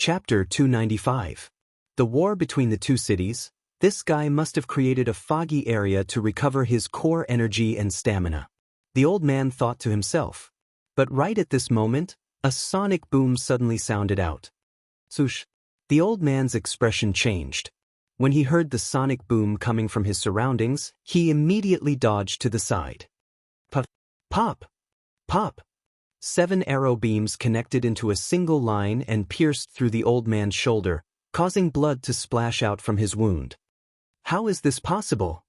Chapter 295. The war between the two cities. This guy must have created a foggy area to recover his core energy and stamina. The old man thought to himself. But right at this moment, a sonic boom suddenly sounded out. Swoosh. The old man's expression changed. When he heard the sonic boom coming from his surroundings, he immediately dodged to the side. Puff. Pop! Pop! 7 arrow beams connected into a single line and pierced through the old man's shoulder, causing blood to splash out from his wound. How is this possible?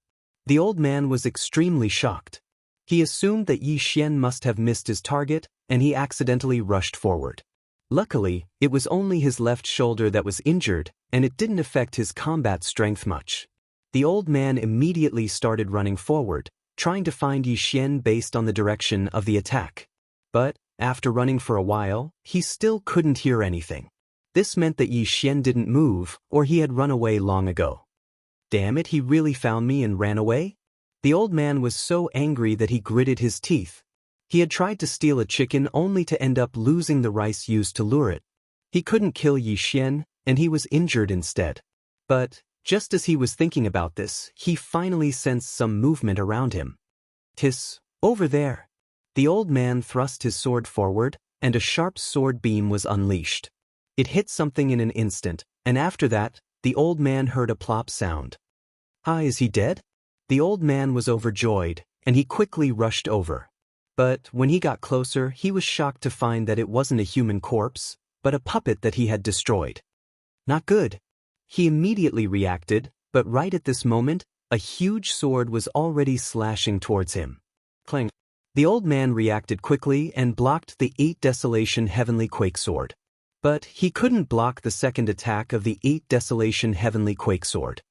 The old man was extremely shocked. He assumed that Yi Xian must have missed his target, and he accidentally rushed forward. Luckily, it was only his left shoulder that was injured, and it didn't affect his combat strength much. The old man immediately started running forward, trying to find Yi Xian based on the direction of the attack. But, after running for a while, he still couldn't hear anything. This meant that Yi Xian didn't move, or he had run away long ago. Damn it, he really found me and ran away? The old man was so angry that he gritted his teeth. He had tried to steal a chicken only to end up losing the rice used to lure it. He couldn't kill Yi Xian, and he was injured instead. But, just as he was thinking about this, he finally sensed some movement around him. Tiss, over there. The old man thrust his sword forward, and a sharp sword beam was unleashed. It hit something in an instant, and after that, the old man heard a plop sound. Ah, is he dead? The old man was overjoyed, and he quickly rushed over. But when he got closer, he was shocked to find that it wasn't a human corpse, but a puppet that he had destroyed. Not good. He immediately reacted, but right at this moment, a huge sword was already slashing towards him. Clang. The old man reacted quickly and blocked the 8 Desolation Heavenly Quake Sword. But he couldn't block the second attack of the 8 Desolation Heavenly Quake Sword.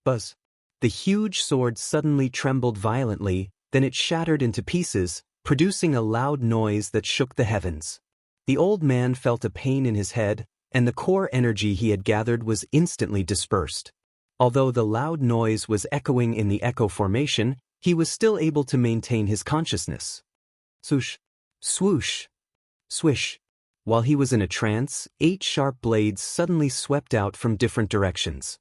Buzz. The huge sword suddenly trembled violently, then it shattered into pieces, producing a loud noise that shook the heavens. The old man felt a pain in his head, and the core energy he had gathered was instantly dispersed. Although the loud noise was echoing in the echo formation, he was still able to maintain his consciousness. Swoosh, swoosh, swish. While he was in a trance, 8 sharp blades suddenly swept out from different directions.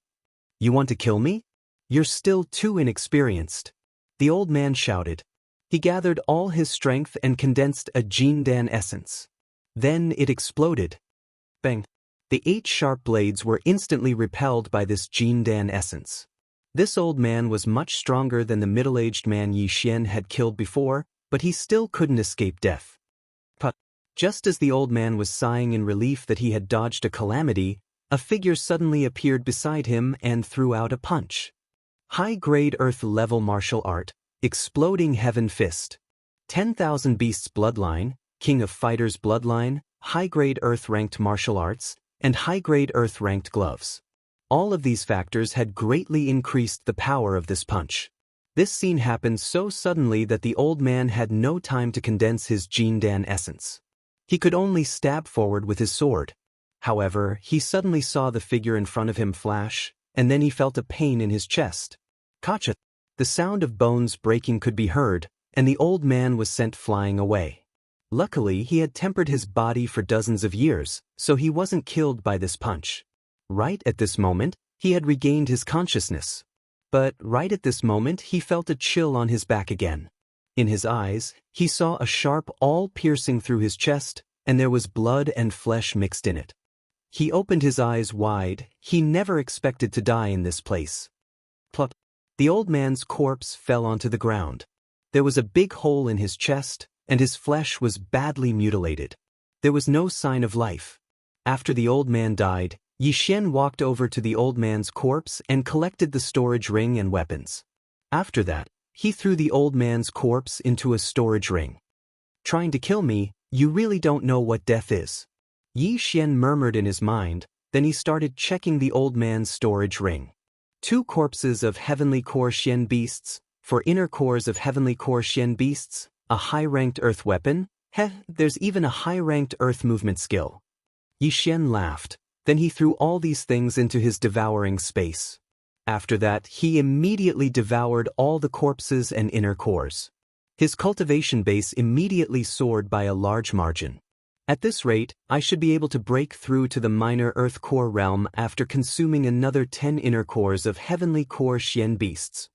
You want to kill me? You're still too inexperienced. The old man shouted. He gathered all his strength and condensed a Jindan essence. Then it exploded. Bang. The 8 sharp blades were instantly repelled by this Jindan essence. This old man was much stronger than the middle-aged man Yi Xian had killed before, but he still couldn't escape death. But just as the old man was sighing in relief that he had dodged a calamity, a figure suddenly appeared beside him and threw out a punch. High-grade Earth-level martial art, Exploding Heaven Fist. 10,000 Beasts Bloodline, King of Fighters Bloodline, high-grade Earth-ranked martial arts, and high-grade Earth-ranked gloves. All of these factors had greatly increased the power of this punch. This scene happened so suddenly that the old man had no time to condense his Jindan essence. He could only stab forward with his sword. However, he suddenly saw the figure in front of him flash, and then he felt a pain in his chest. Gotcha! The sound of bones breaking could be heard, and the old man was sent flying away. Luckily, he had tempered his body for dozens of years, so he wasn't killed by this punch. Right at this moment, he had regained his consciousness. But right at this moment, he felt a chill on his back again. In his eyes, he saw a sharp awl piercing through his chest, and there was blood and flesh mixed in it. He opened his eyes wide. He never expected to die in this place. Plop. The old man's corpse fell onto the ground. There was a big hole in his chest, and his flesh was badly mutilated. There was no sign of life. After the old man died, Yi Xian walked over to the old man's corpse and collected the storage ring and weapons. After that, he threw the old man's corpse into a storage ring. Trying to kill me, you really don't know what death is. Yi Xian murmured in his mind, then he started checking the old man's storage ring. 2 corpses of Heavenly Core Xian beasts, for inner cores of Heavenly Core Xian beasts, a high-ranked earth weapon, there's even a high-ranked earth movement skill. Yi Xian laughed. Then he threw all these things into his devouring space. After that, he immediately devoured all the corpses and inner cores. His cultivation base immediately soared by a large margin. At this rate, I should be able to break through to the minor earth core realm after consuming another 10 inner cores of heavenly core Xian beasts.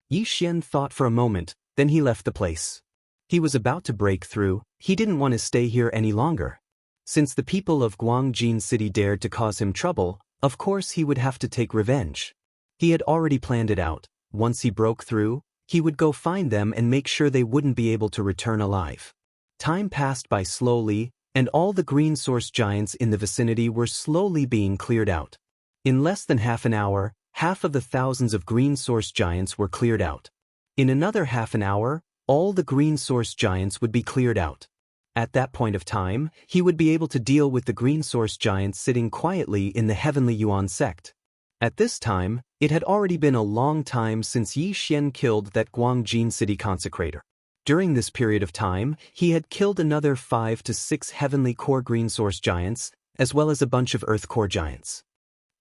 Yi Xian thought for a moment, then he left the place. He was about to break through, he didn't want to stay here any longer. Since the people of Guangjin City dared to cause him trouble, of course he would have to take revenge. He had already planned it out. Once he broke through, he would go find them and make sure they wouldn't be able to return alive. Time passed by slowly, and all the green source giants in the vicinity were slowly being cleared out. In less than half an hour, half of the thousands of green source giants were cleared out. In another half an hour, all the green source giants would be cleared out. At that point of time, he would be able to deal with the green source giants sitting quietly in the heavenly Yuan sect. At this time, it had already been a long time since Yi Xian killed that Guangjin City consecrator. During this period of time, he had killed another 5 to 6 heavenly core green source giants, as well as a bunch of earth core giants.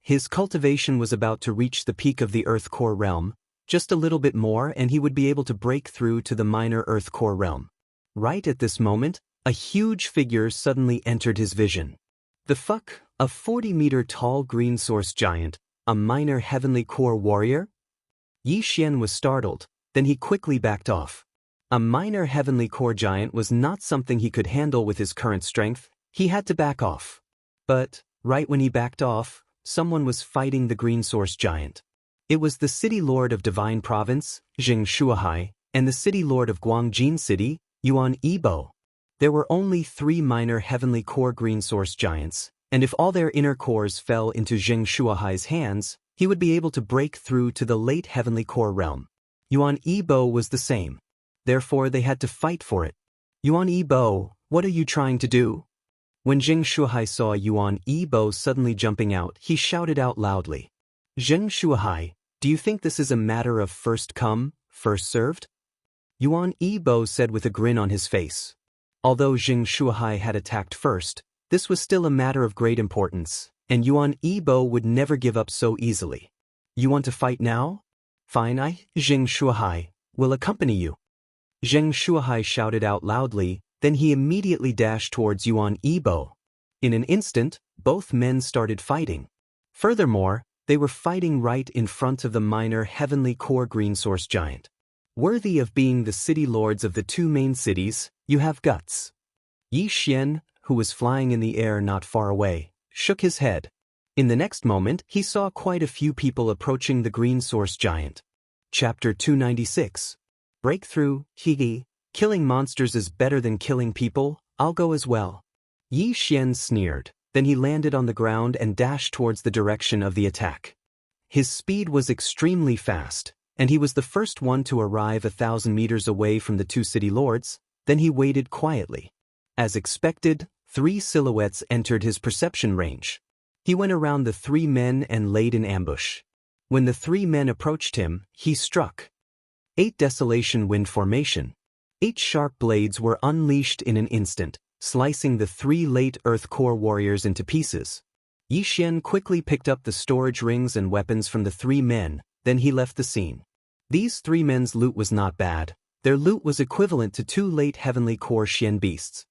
His cultivation was about to reach the peak of the earth core realm, just a little bit more and he would be able to break through to the minor earth core realm. Right at this moment, a huge figure suddenly entered his vision. The fuck, a 40-meter tall green source giant, a minor heavenly core warrior? Yi Xian was startled, then he quickly backed off. A minor heavenly core giant was not something he could handle with his current strength, he had to back off. But, right when he backed off, someone was fighting the green source giant. It was the city lord of Divine Province, Jing Shuahai, and the city lord of Guangjin City, Yuan Yibo. There were only 3 minor heavenly core green source giants, and if all their inner cores fell into Jing Shuahai's hands, he would be able to break through to the late heavenly core realm. Yuan Yibo was the same. Therefore they had to fight for it. Yuan Yibo, what are you trying to do? When Jing Shuahai saw Yuan Yibo suddenly jumping out, he shouted out loudly. Jing Shuahai, do you think this is a matter of first come, first served? Yuan Yibo said with a grin on his face. Although Jing Shuahai had attacked first, this was still a matter of great importance, and Yuan Yibo would never give up so easily. You want to fight now? Fine, I, Jing Shuahai, will accompany you. Jing Shuahai shouted out loudly, then he immediately dashed towards Yuan Yibo. In an instant, both men started fighting. Furthermore, they were fighting right in front of the minor heavenly core green source giant. Worthy of being the city lords of the 2 main cities, you have guts. Yi Xian, who was flying in the air not far away, shook his head. In the next moment, he saw quite a few people approaching the green source giant. Chapter 296. Breakthrough, Higi, killing monsters is better than killing people, I'll go as well. Yi Xian sneered, then he landed on the ground and dashed towards the direction of the attack. His speed was extremely fast, and he was the first one to arrive 1,000 meters away from the 2 city lords, then he waited quietly. As expected, 3 silhouettes entered his perception range. He went around the 3 men and laid in ambush. When the 3 men approached him, he struck. 8 Desolation Wind Formation. 8 sharp blades were unleashed in an instant, slicing the 3 late Earth Core warriors into pieces. Yi Xian quickly picked up the storage rings and weapons from the 3 men, then he left the scene. These 3 men's loot was not bad. Their loot was equivalent to 2 late Heavenly Core Xian beasts.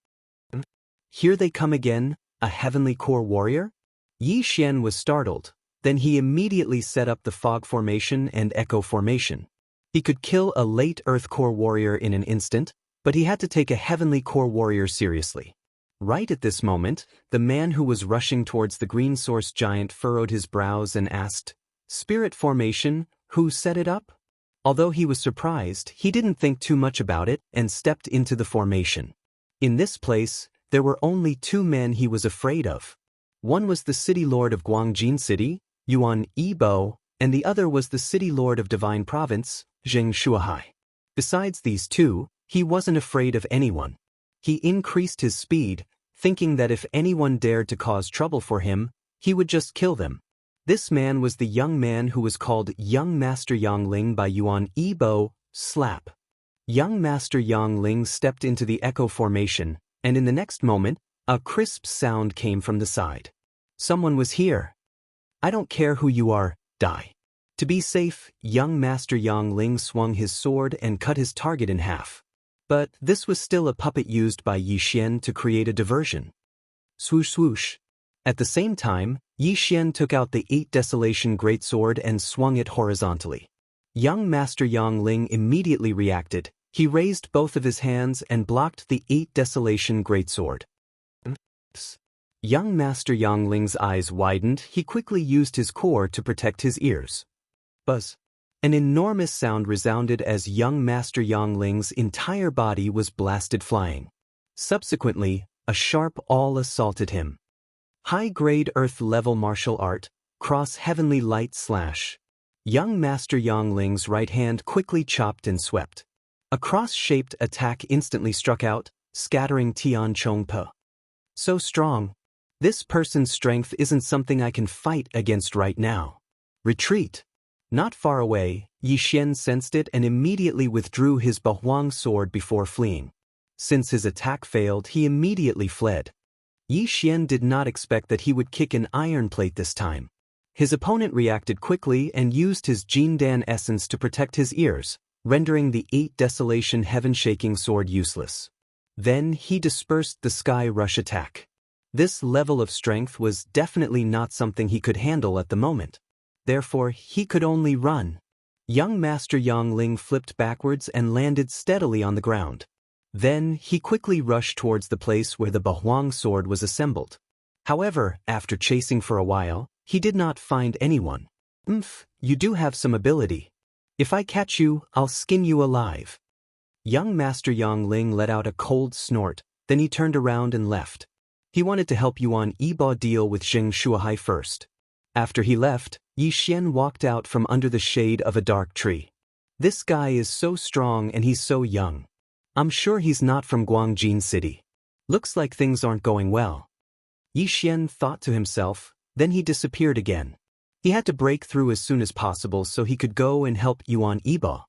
Here they come again, a Heavenly Core warrior? Yi Xian was startled, then he immediately set up the Fog Formation and Echo Formation. He could kill a late Earth Core warrior in an instant, but he had to take a Heavenly Core warrior seriously. Right at this moment, the man who was rushing towards the green source giant furrowed his brows and asked, Spirit Formation, who set it up? Although he was surprised, he didn't think too much about it and stepped into the formation. In this place, there were only 2 men he was afraid of. One was the city lord of Guangjin City, Yuan Yibo, and the other was the city lord of Divine Province, Jing Shuahai. Besides these 2, he wasn't afraid of anyone. He increased his speed, thinking that if anyone dared to cause trouble for him, he would just kill them. This man was the young man who was called Young Master Yang Ling by Yuan Yibo, slap. Young Master Yang Ling stepped into the echo formation, and in the next moment, a crisp sound came from the side. Someone was here. I don't care who you are, die. To be safe, young Master Yang Ling swung his sword and cut his target in half. But this was still a puppet used by Yi Xian to create a diversion. Swoosh swoosh. At the same time, Yi Xian took out the 8 Desolation Greatsword and swung it horizontally. Young Master Yang Ling immediately reacted. He raised both of his hands and blocked the 8 Desolation Greatsword. Young Master Yang Ling's eyes widened. He quickly used his core to protect his ears. Buzz. An enormous sound resounded as young Master Yang Ling's entire body was blasted flying. Subsequently, a sharp awl assaulted him. High-grade Earth-level martial art, cross-heavenly light slash. Young Master Yang Ling's right hand quickly chopped and swept. A cross-shaped attack instantly struck out, scattering Tian Chongpe. So strong. This person's strength isn't something I can fight against right now. Retreat. Not far away, Yi Xian sensed it and immediately withdrew his Bahuang sword before fleeing. Since his attack failed, he immediately fled. Yi Xian did not expect that he would kick an iron plate this time. His opponent reacted quickly and used his Jindan essence to protect his ears, rendering the 8 Desolation Heaven-shaking sword useless. Then he dispersed the Sky Rush attack. This level of strength was definitely not something he could handle at the moment. Therefore, he could only run. Young Master Yang Ling flipped backwards and landed steadily on the ground. Then, he quickly rushed towards the place where the Bahuang sword was assembled. However, after chasing for a while, he did not find anyone. You do have some ability. If I catch you, I'll skin you alive. Young Master Yang Ling let out a cold snort, then he turned around and left. He wanted to help Yuan Yibo deal with Zheng Shuahai first. After he left, Yi Xian walked out from under the shade of a dark tree. This guy is so strong and he's so young. I'm sure he's not from Guangjin City. Looks like things aren't going well. Yi Xian thought to himself, then he disappeared again. He had to break through as soon as possible so he could go and help Yuan Yibo.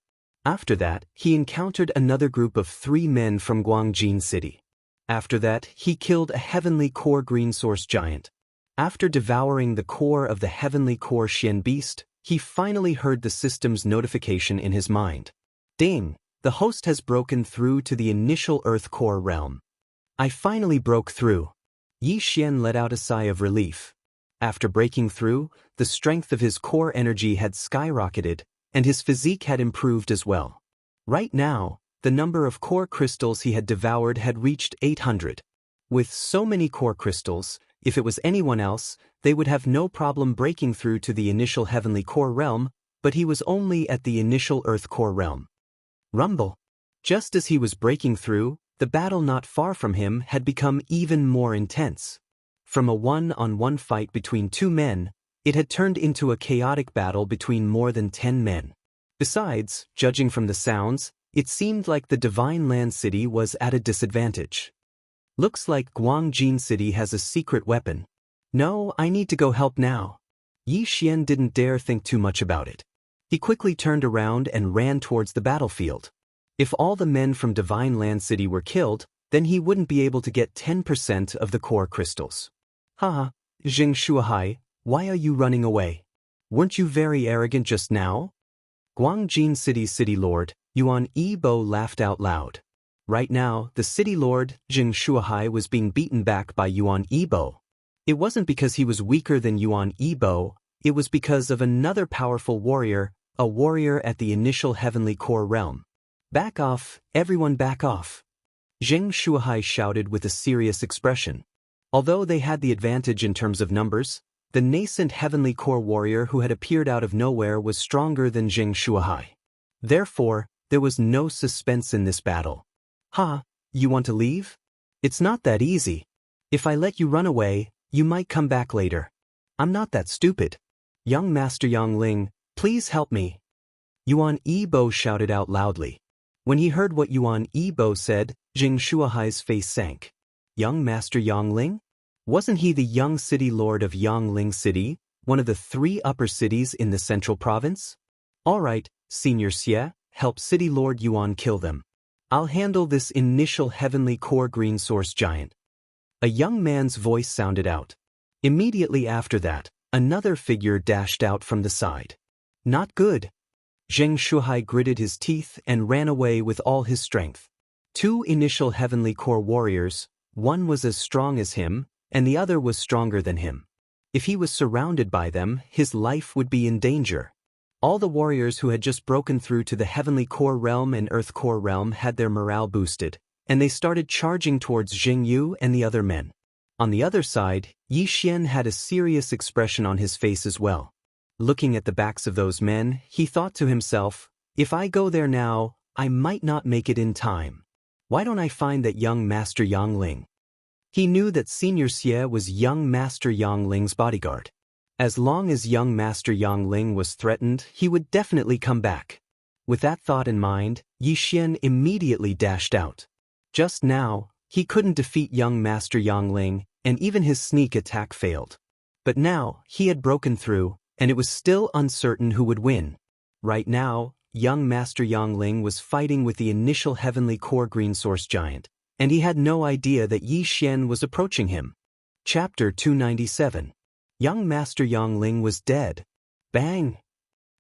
After that, he encountered another group of 3 men from Guangjin City. After that, he killed a heavenly core green source giant. After devouring the core of the heavenly core Xian beast, he finally heard the system's notification in his mind. Ding! The host has broken through to the initial Earth core realm. I finally broke through. Yi Xian let out a sigh of relief. After breaking through, the strength of his core energy had skyrocketed, and his physique had improved as well. Right now, the number of core crystals he had devoured had reached 800. With so many core crystals, if it was anyone else, they would have no problem breaking through to the initial heavenly core realm, but he was only at the initial Earth core realm. Rumble. Just as he was breaking through, the battle not far from him had become even more intense. From a one-on-one fight between 2 men, it had turned into a chaotic battle between more than 10 men. Besides, judging from the sounds, it seemed like the Divine Land City was at a disadvantage. Looks like Guangjin City has a secret weapon. No, I need to go help now. Yi Xian didn't dare think too much about it. He quickly turned around and ran towards the battlefield. If all the men from Divine Land City were killed, then he wouldn't be able to get 10% of the core crystals. Haha, Zheng Shuahai, why are you running away? Weren't you very arrogant just now? Guangjin City's city lord, Yuan Yibo laughed out loud. Right now, the city lord, Zheng Shuahai, was being beaten back by Yuan Yibo. It wasn't because he was weaker than Yuan Yibo, it was because of another powerful warrior, a warrior at the initial heavenly core realm. Back off, everyone back off. Zheng Shuahai shouted with a serious expression. Although they had the advantage in terms of numbers, the nascent heavenly core warrior who had appeared out of nowhere was stronger than Zheng Shuahai. Therefore, there was no suspense in this battle. You want to leave? It's not that easy. If I let you run away, you might come back later. I'm not that stupid. Young Master Yang Ling, please help me. Yuan Yibo shouted out loudly. When he heard what Yuan Yibo said, Zheng Shuahai's face sank. Young Master Yang Ling? Wasn't he the young city lord of Yangling City, one of the 3 upper cities in the central province? Alright, Senior Xie, help City Lord Yuan kill them. I'll handle this initial heavenly core green source giant. A young man's voice sounded out. Immediately after that, another figure dashed out from the side. Not good. Zheng Shuahai gritted his teeth and ran away with all his strength. 2 initial heavenly core warriors, one was as strong as him, and the other was stronger than him. If he was surrounded by them, his life would be in danger. All the warriors who had just broken through to the Heavenly Core Realm and Earth Core Realm had their morale boosted, and they started charging towards Jingyu and the other men. On the other side, Yi Xian had a serious expression on his face as well. Looking at the backs of those men, he thought to himself, if I go there now, I might not make it in time. Why don't I find that young Master Yang Ling? He knew that Senior Xie was young Master Yang Ling's bodyguard. As long as young Master Yang Ling was threatened, he would definitely come back. With that thought in mind, Yi Xian immediately dashed out. Just now, he couldn't defeat young Master Yang Ling, and even his sneak attack failed. But now, he had broken through, and it was still uncertain who would win. Right now, young Master Yang Ling was fighting with the initial Heavenly Core Green Source Giant, and he had no idea that Yi Xian was approaching him. Chapter 297. Young Master Yang Ling was dead. Bang!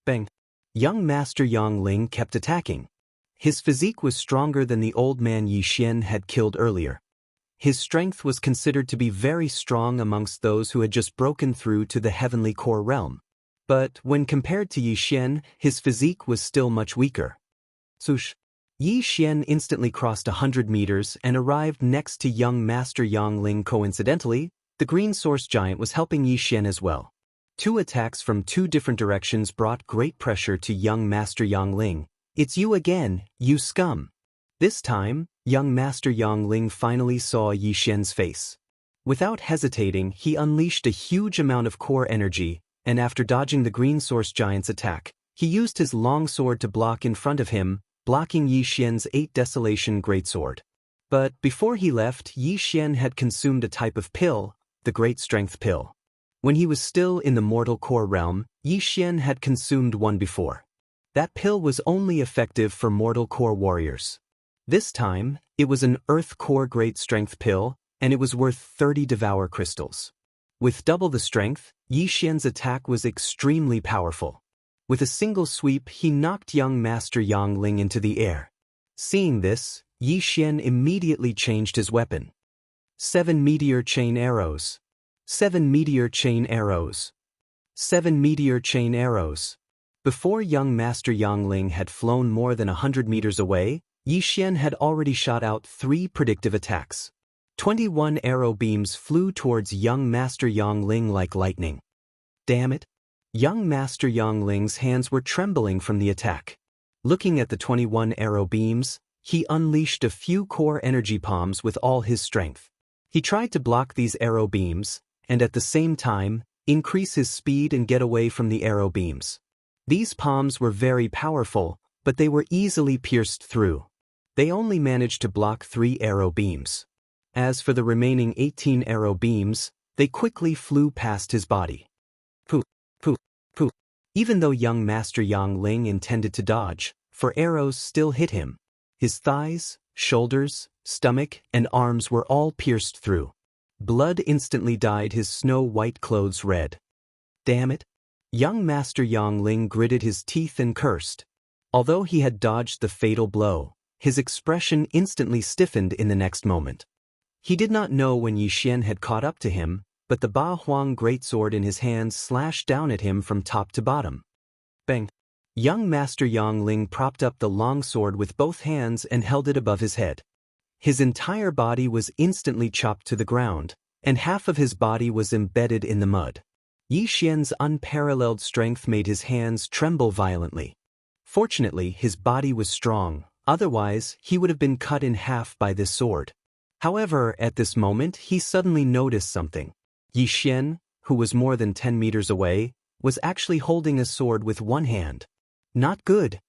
Bang! Young Master Yang Ling kept attacking. His physique was stronger than the old man Yi Xian had killed earlier. His strength was considered to be very strong amongst those who had just broken through to the Heavenly Core Realm. But when compared to Yi Xian, his physique was still much weaker. Swoosh! Yi Xian instantly crossed 100 meters and arrived next to young Master Yang Ling. Coincidentally, the Green Source Giant was helping Yi Xian as well. Two attacks from two different directions brought great pressure to young Master Yang Ling. It's you again, you scum. This time, young Master Yang Ling finally saw Yi Xian's face. Without hesitating, he unleashed a huge amount of core energy, and after dodging the Green Source Giant's attack, he used his long sword to block in front of him, blocking Yi Xian's 8 Desolation Greatsword. But before he left, Yi Xian had consumed a type of pill, the Great Strength Pill. When he was still in the Mortal Core Realm, Yi Xian had consumed one before. That pill was only effective for Mortal Core warriors. This time, it was an Earth Core Great Strength Pill, and it was worth 30 Devour Crystals. With double the strength, Yi Xian's attack was extremely powerful. With a single sweep, he knocked young Master Yang Ling into the air. Seeing this, Yi Xian immediately changed his weapon. 7 Meteor Chain Arrows. 7 Meteor Chain Arrows. 7 Meteor Chain Arrows. Before young Master Yang Ling had flown more than 100 meters away, Yi Xian had already shot out 3 predictive attacks. 21 arrow beams flew towards young Master Yang Ling like lightning. Damn it! Young Master Yang Ling's hands were trembling from the attack. Looking at the 21 arrow beams, he unleashed a few core energy palms with all his strength. He tried to block these arrow beams, and at the same time, increase his speed and get away from the arrow beams. These palms were very powerful, but they were easily pierced through. They only managed to block 3 arrow beams. As for the remaining 18 arrow beams, they quickly flew past his body. Pooh, pooh, pooh. Even though young Master Yang Ling intended to dodge, for arrows still hit him. His thighs, shoulders, stomach, and arms were all pierced through. Blood instantly dyed his snow-white clothes red. Damn it! Young Master Yang Ling gritted his teeth and cursed. Although he had dodged the fatal blow, his expression instantly stiffened in the next moment. He did not know when Yi Xian had caught up to him, but the Ba Huang greatsword in his hands slashed down at him from top to bottom. Bang! Young Master Yang Ling propped up the long sword with both hands and held it above his head. His entire body was instantly chopped to the ground, and half of his body was embedded in the mud. Yi Xian's unparalleled strength made his hands tremble violently. Fortunately, his body was strong, otherwise he would have been cut in half by this sword. However, at this moment he suddenly noticed something. Yi Xian, who was more than 10 meters away, was actually holding a sword with one hand. Not good.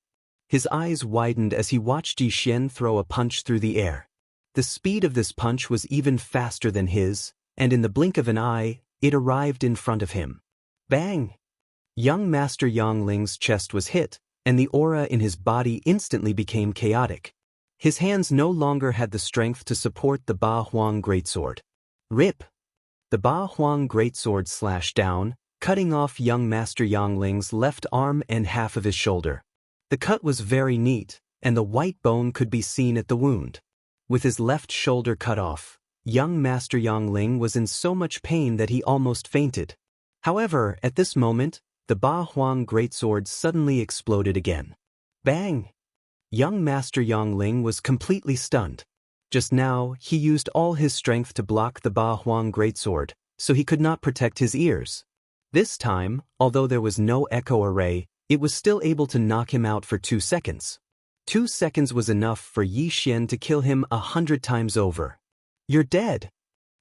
His eyes widened as he watched Yi Xian throw a punch through the air. The speed of this punch was even faster than his, and in the blink of an eye, it arrived in front of him. Bang! Young Master Yang Ling's chest was hit, and the aura in his body instantly became chaotic. His hands no longer had the strength to support the Ba Huang greatsword. Rip! The Ba Huang greatsword slashed down, cutting off young Master Yang Ling's left arm and half of his shoulder. The cut was very neat, and the white bone could be seen at the wound. With his left shoulder cut off, Young Master Yang Ling was in so much pain that he almost fainted. However, at this moment, the Ba Huang greatsword suddenly exploded again. Bang! Young Master Yang Ling was completely stunned. Just now, he used all his strength to block the Ba Huang greatsword, so he could not protect his ears. This time, although there was no echo array, it was still able to knock him out for 2 seconds. 2 seconds was enough for Yi Xian to kill him 100 times over. You're dead.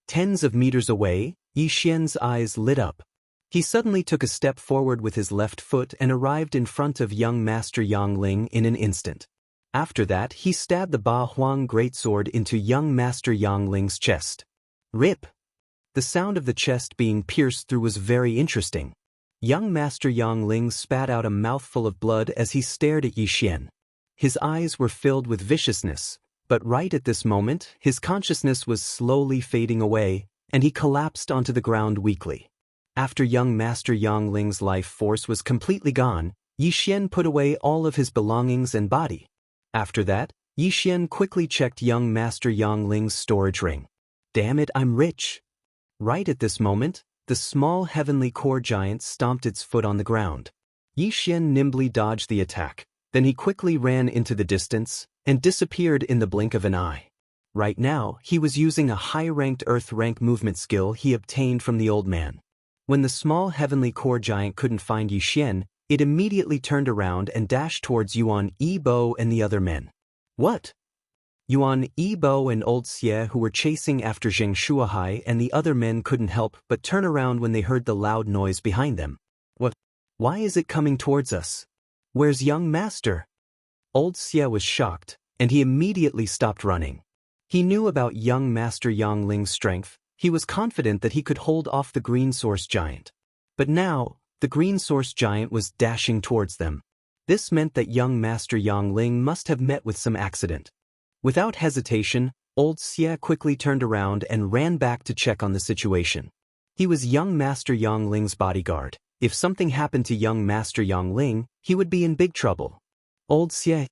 Tens of meters away, Yi Xian's eyes lit up. He suddenly took a step forward with his left foot and arrived in front of young Master Yang Ling in an instant. After that, he stabbed the Ba Huang greatsword into young Master Yang Ling's chest. Rip! The sound of the chest being pierced through was very interesting. Young Master Yang Ling spat out a mouthful of blood as he stared at Yi Xian. His eyes were filled with viciousness, but right at this moment, his consciousness was slowly fading away, and he collapsed onto the ground weakly. After young Master Yang Ling's life force was completely gone, Yi Xian put away all of his belongings and body. After that, Yi Xian quickly checked young Master Yang Ling's storage ring. Damn it, I'm rich! Right at this moment, the small heavenly core giant stomped its foot on the ground. Yi Xian nimbly dodged the attack, then he quickly ran into the distance and disappeared in the blink of an eye. Right now, he was using a high-ranked Earth rank movement skill he obtained from the old man. When the small heavenly core giant couldn't find Yi Xian, it immediately turned around and dashed towards Yuan Yibo and the other men. What? Yuan Yibo and Old Xie, who were chasing after Zheng Shuahai, and the other men couldn't help but turn around when they heard the loud noise behind them. What? Why is it coming towards us? Where's young master? Old Xie was shocked, and he immediately stopped running. He knew about young Master Yang Ling's strength. He was confident that he could hold off the green source giant. But now, the green source giant was dashing towards them. This meant that young Master Yang Ling must have met with some accident. Without hesitation, Old Xie quickly turned around and ran back to check on the situation. He was young Master Yang Ling's bodyguard. If something happened to young Master Yang Ling, he would be in big trouble. Old Xie.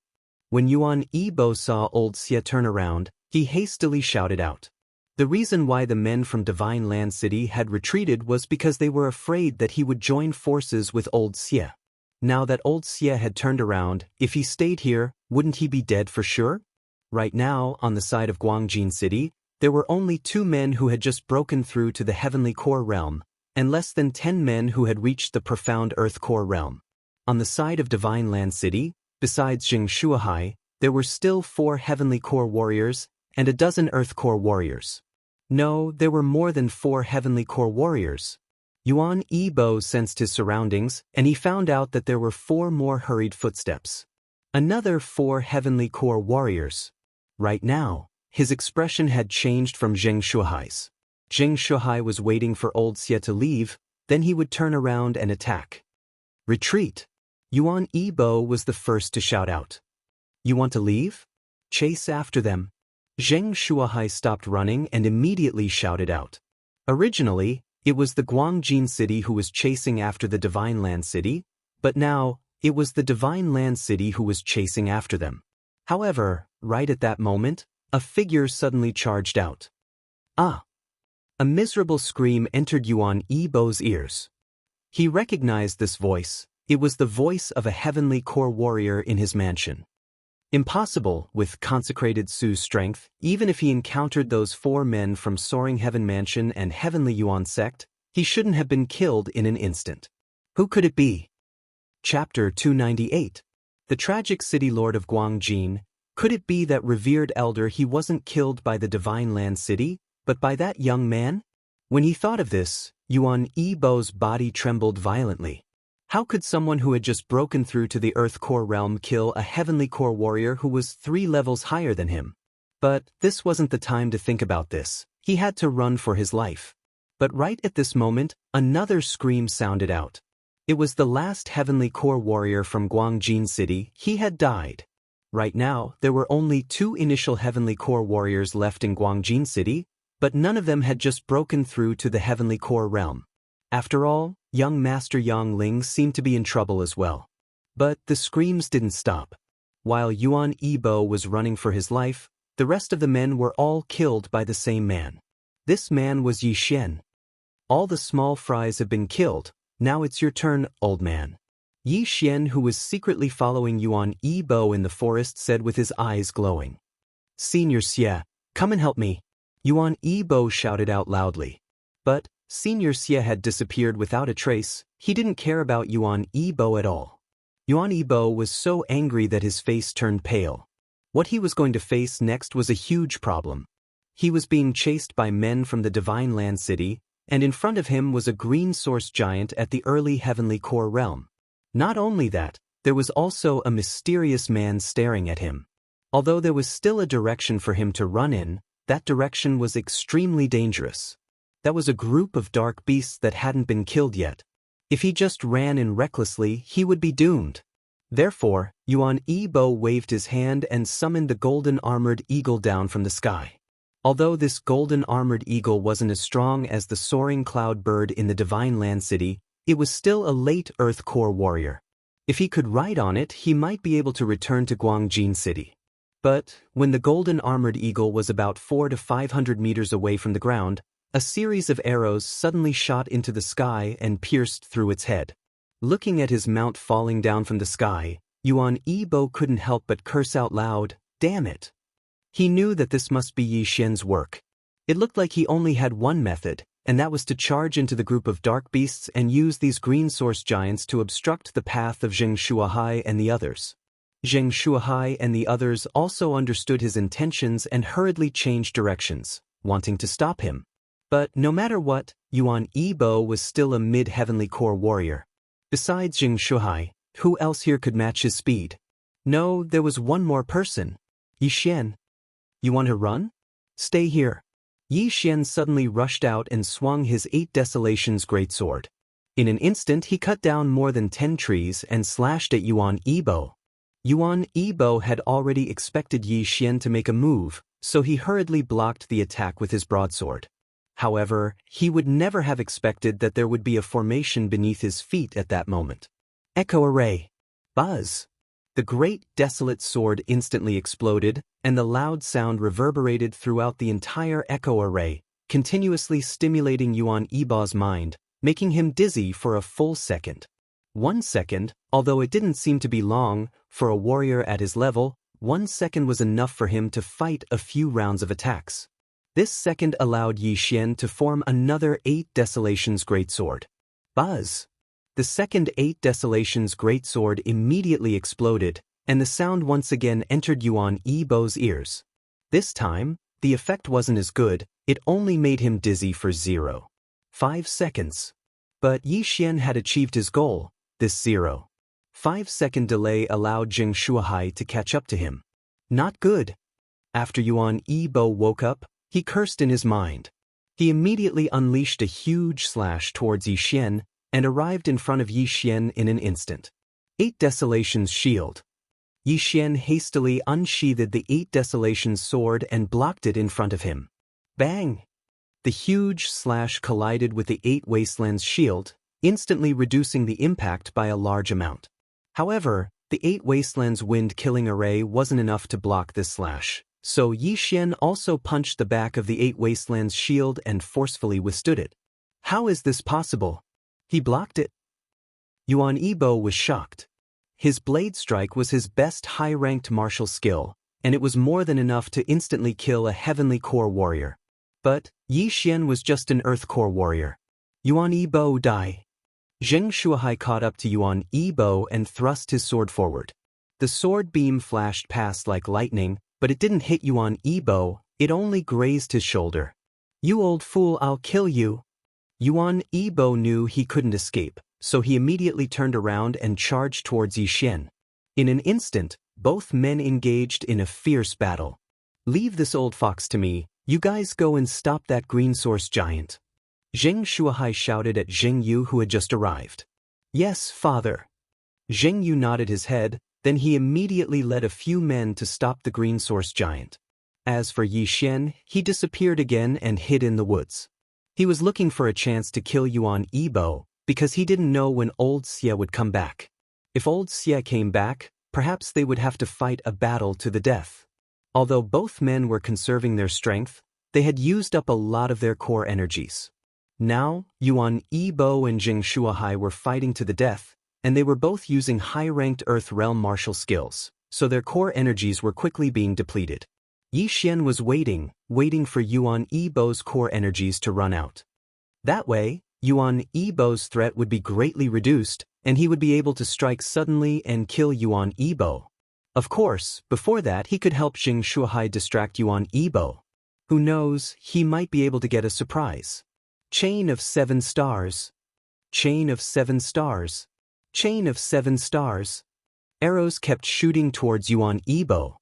When Yuan Yibo saw Old Xie turn around, he hastily shouted out. The reason why the men from Divine Land City had retreated was because they were afraid that he would join forces with Old Xie. Now that Old Xie had turned around, if he stayed here, wouldn't he be dead for sure? Right now, on the side of Guangjin City, there were only 2 men who had just broken through to the Heavenly Core Realm, and less than 10 men who had reached the Profound Earth Core Realm. On the side of Divine Land City, besides Zheng Shuahai, there were still 4 Heavenly Core Warriors and a dozen Earth Core Warriors. No, there were more than 4 Heavenly Core Warriors. Yuan Yibo sensed his surroundings, and he found out that there were 4 more hurried footsteps. Another 4 Heavenly Core Warriors. Right now, his expression had changed from Zheng Shuahai's. Zheng Shuahai was waiting for Old Xie to leave, then he would turn around and attack. Retreat! Yuan Yibo was the first to shout out. You want to leave? Chase after them. Zheng Shuahai stopped running and immediately shouted out. Originally, it was the Guangjin City who was chasing after the Divine Land City, but now, it was the Divine Land City who was chasing after them. However, right at that moment, a figure suddenly charged out. Ah! A miserable scream entered Yuan Yibo's ears. He recognized this voice. It was the voice of a Heavenly Core Warrior in his mansion. Impossible, with consecrated Su's strength, even if he encountered those 4 men from Soaring Heaven Mansion and Heavenly Yuan Sect, he shouldn't have been killed in an instant. Who could it be? Chapter 298. The Tragic City Lord of Guangjin. Could it be that revered elder he wasn't killed by the Divine Land City, but by that young man? When he thought of this, Yuan Yibo's body trembled violently. How could someone who had just broken through to the Earth Core Realm kill a Heavenly Core Warrior who was 3 levels higher than him? But this wasn't the time to think about this. He had to run for his life. But right at this moment, another scream sounded out. It was the last Heavenly Core Warrior from Guangjin City. He had died. Right now, there were only 2 initial Heavenly Core Warriors left in Guangjin City, but none of them had just broken through to the Heavenly Core Realm. After all, young Master Yang Ling seemed to be in trouble as well. But the screams didn't stop. While Yuan Yibo was running for his life, The rest of the men were all killed by the same man. This man was Yi Xian. All the small fries have been killed, now it's your turn, old man. Yi Xian, who was secretly following Yuan Yibo in the forest, said with his eyes glowing. Senior Xie, come and help me. Yuan Yibo shouted out loudly. But Senior Xie had disappeared without a trace. He didn't care about Yuan Yibo at all. Yuan Yibo was so angry that his face turned pale. What he was going to face next was a huge problem. He was being chased by men from the Divine Land City, and in front of him was a green source giant at the early heavenly core realm. Not only that, there was also a mysterious man staring at him. Although there was still a direction for him to run in, that direction was extremely dangerous. That was a group of dark beasts that hadn't been killed yet. If he just ran in recklessly, he would be doomed. Therefore, Yuan Yibo waved his hand and summoned the golden armored eagle down from the sky. Although this golden armored eagle wasn't as strong as the soaring cloud bird in the Divine Land City, it was still a late Earth core warrior. If he could ride on it, he might be able to return to Guangjin City. But when the golden armored eagle was about 400 to 500 meters away from the ground, a series of arrows suddenly shot into the sky and pierced through its head. Looking at his mount falling down from the sky, Yuan Yibo couldn't help but curse out loud, "Damn it!" He knew that this must be Yi Xian's work. It looked like he only had one method, and that was to charge into the group of dark beasts and use these green source giants to obstruct the path of Zheng Shuahai and the others. Zheng Shuahai and the others also understood his intentions and hurriedly changed directions, wanting to stop him. But no matter what, Yuan Yibo was still a mid-heavenly core warrior. Besides Zheng Shuahai, who else here could match his speed? No, there was one more person. Yi Xian. You want to run? Stay here. Yi Xian suddenly rushed out and swung his 8 Desolations greatsword. In an instant he cut down more than 10 trees and slashed at Yuan Yibo. Yuan Yibo had already expected Yi Xian to make a move, so he hurriedly blocked the attack with his broadsword. However, he would never have expected that there would be a formation beneath his feet at that moment. Echo array. Buzz. The great desolate sword instantly exploded, and the loud sound reverberated throughout the entire echo array, continuously stimulating Yuan Yibo's mind, making him dizzy for a full second. 1 second, although it didn't seem to be long, for a warrior at his level, 1 second was enough for him to fight a few rounds of attacks. This second allowed Yi Xian to form another 8 Desolations greatsword. Buzz. The second 8 Desolations greatsword immediately exploded, and the sound once again entered Yuan Yibo's ears. This time, the effect wasn't as good, it only made him dizzy for 0.5 seconds. But Yi Xian had achieved his goal. This 0.5 second delay allowed Zheng Shuahai to catch up to him. Not good. After Yuan Yibo woke up, he cursed in his mind. He immediately unleashed a huge slash towards Yi Xian, and arrived in front of Yi Xian in an instant. 8 Desolations shield. Yi Xian hastily unsheathed the 8 Desolations sword and blocked it in front of him. Bang! The huge slash collided with the 8 Wastelands shield, instantly reducing the impact by a large amount. However, the 8 Wastelands wind-killing array wasn't enough to block this slash, so Yi Xian also punched the back of the 8 Wastelands shield and forcefully withstood it. How is this possible? He blocked it. Yuan Yibo was shocked. His blade strike was his best high-ranked martial skill, and it was more than enough to instantly kill a heavenly core warrior. But Yi Xian was just an earth core warrior. Yuan Yibo die. Zheng Shuahai caught up to Yuan Yibo and thrust his sword forward. The sword beam flashed past like lightning, but it didn't hit Yuan Yibo, it only grazed his shoulder. You old fool, I'll kill you. Yuan Yibo knew he couldn't escape, so he immediately turned around and charged towards Yi Xian. In an instant, both men engaged in a fierce battle. Leave this old fox to me, you guys go and stop that green source giant. Zheng Shuahai shouted at Zheng Yu, who had just arrived. Yes, father. Zheng Yu nodded his head, then he immediately led a few men to stop the green source giant. As for Yi Xian, he disappeared again and hid in the woods. He was looking for a chance to kill Yuan Yibo, because he didn't know when old Xie would come back. If old Xie came back, perhaps they would have to fight a battle to the death. Although both men were conserving their strength, they had used up a lot of their core energies. Now, Yuan Yibo and Jing Shuahai were fighting to the death, and they were both using high-ranked Earth Realm martial skills, so their core energies were quickly being depleted. Yi Xian was waiting for Yuan Yibo's core energies to run out. That way, Yuan Yibo's threat would be greatly reduced, and he would be able to strike suddenly and kill Yuan Yibo. Of course, before that he could help Jing Shuahai distract Yuan Yibo. Who knows, he might be able to get a surprise. Chain of 7 stars. Chain of 7 stars. Chain of 7 stars. Arrows kept shooting towards Yuan Yibo.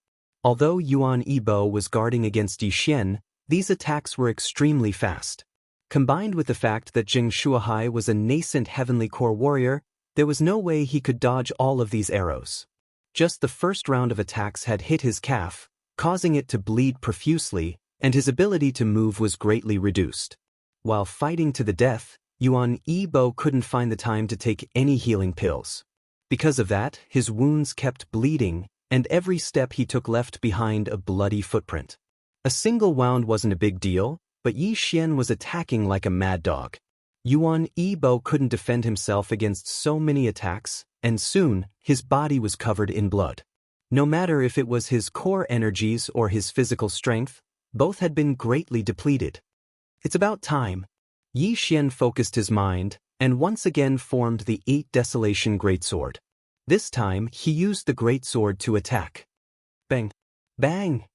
Although Yuan Yibo was guarding against Yi Xian, these attacks were extremely fast. Combined with the fact that Jing Shuahai was a nascent heavenly core warrior, there was no way he could dodge all of these arrows. Just the first round of attacks had hit his calf, causing it to bleed profusely, and his ability to move was greatly reduced. While fighting to the death, Yuan Yibo couldn't find the time to take any healing pills. Because of that, his wounds kept bleeding, and every step he took left behind a bloody footprint. A single wound wasn't a big deal, but Yi Xian was attacking like a mad dog. Yuan Yibo couldn't defend himself against so many attacks, and soon, his body was covered in blood. No matter if it was his core energies or his physical strength, both had been greatly depleted. It's about time. Yi Xian focused his mind, and once again formed the 8 Desolation Greatsword. This time, he used the Greatsword to attack. Bang! Bang!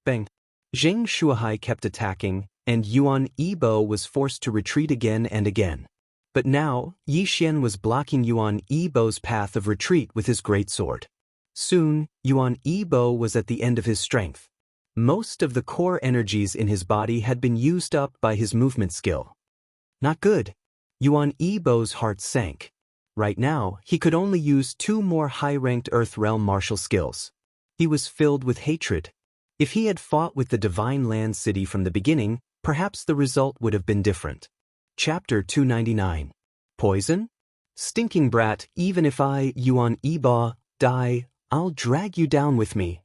Bang! Jing Shuahai kept attacking, and Yuan Yibo was forced to retreat again and again. But now, Yi Xian was blocking Yuan Yibo's path of retreat with his greatsword. Soon, Yuan Yibo was at the end of his strength. Most of the core energies in his body had been used up by his movement skill. Not good. Yuan Yibo's heart sank. Right now, he could only use 2 more high-ranked Earth Realm martial skills. He was filled with hatred. If he had fought with the Divine Land City from the beginning, perhaps the result would have been different. Chapter 299. Poison? Stinking brat, even if I, Yuan Yibo, die, I'll drag you down with me.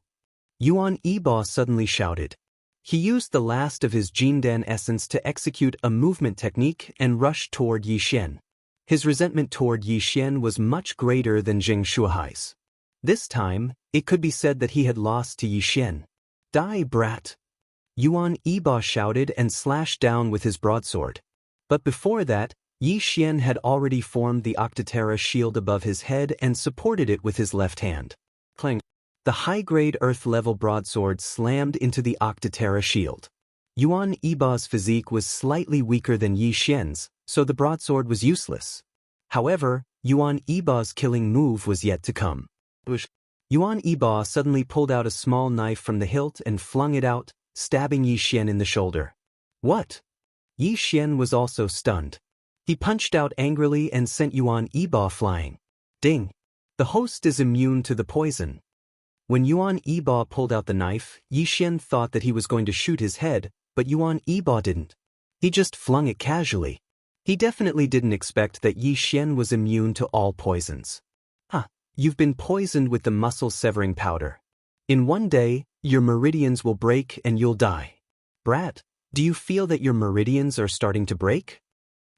Yuan Yibo suddenly shouted. He used the last of his Jindan essence to execute a movement technique and rush toward Yi Xian. His resentment toward Yi Xian was much greater than Jing Shuahai's. This time, it could be said that he had lost to Yi Xian. Die, brat! Yuan Yibo shouted and slashed down with his broadsword. But before that, Yi Xian had already formed the Octotera shield above his head and supported it with his left hand. Clang! The high-grade Earth-level broadsword slammed into the Octotera shield. Yuan Yibo's physique was slightly weaker than Yi Xian's, so the broadsword was useless. However, Yuan Yibo's killing move was yet to come. Yuan Yibo suddenly pulled out a small knife from the hilt and flung it out, stabbing Yi Xian in the shoulder. What? Yi Xian was also stunned. He punched out angrily and sent Yuan Yibo flying. Ding! The host is immune to the poison. When Yuan Yibo pulled out the knife, Yi Xian thought that he was going to shoot his head, but Yuan Yibo didn't. He just flung it casually. He definitely didn't expect that Yi Xian was immune to all poisons. You've been poisoned with the muscle-severing powder. In one day, your meridians will break and you'll die. Brat, do you feel that your meridians are starting to break?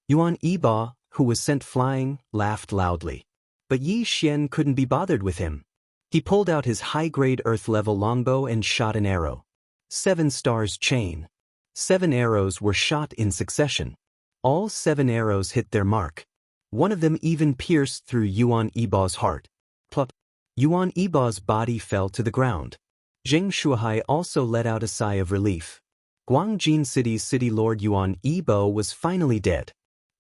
Yuan Yibo, who was sent flying, laughed loudly. But Yi Xian couldn't be bothered with him. He pulled out his high-grade Earth-level longbow and shot an arrow. 7 stars chain. 7 arrows were shot in succession. All 7 arrows hit their mark. One of them even pierced through Yuan Yibo's heart. Plop! Yuan Yibo's body fell to the ground. Jing Shuahai also let out a sigh of relief. Guangjin City's city lord Yuan Yibo was finally dead.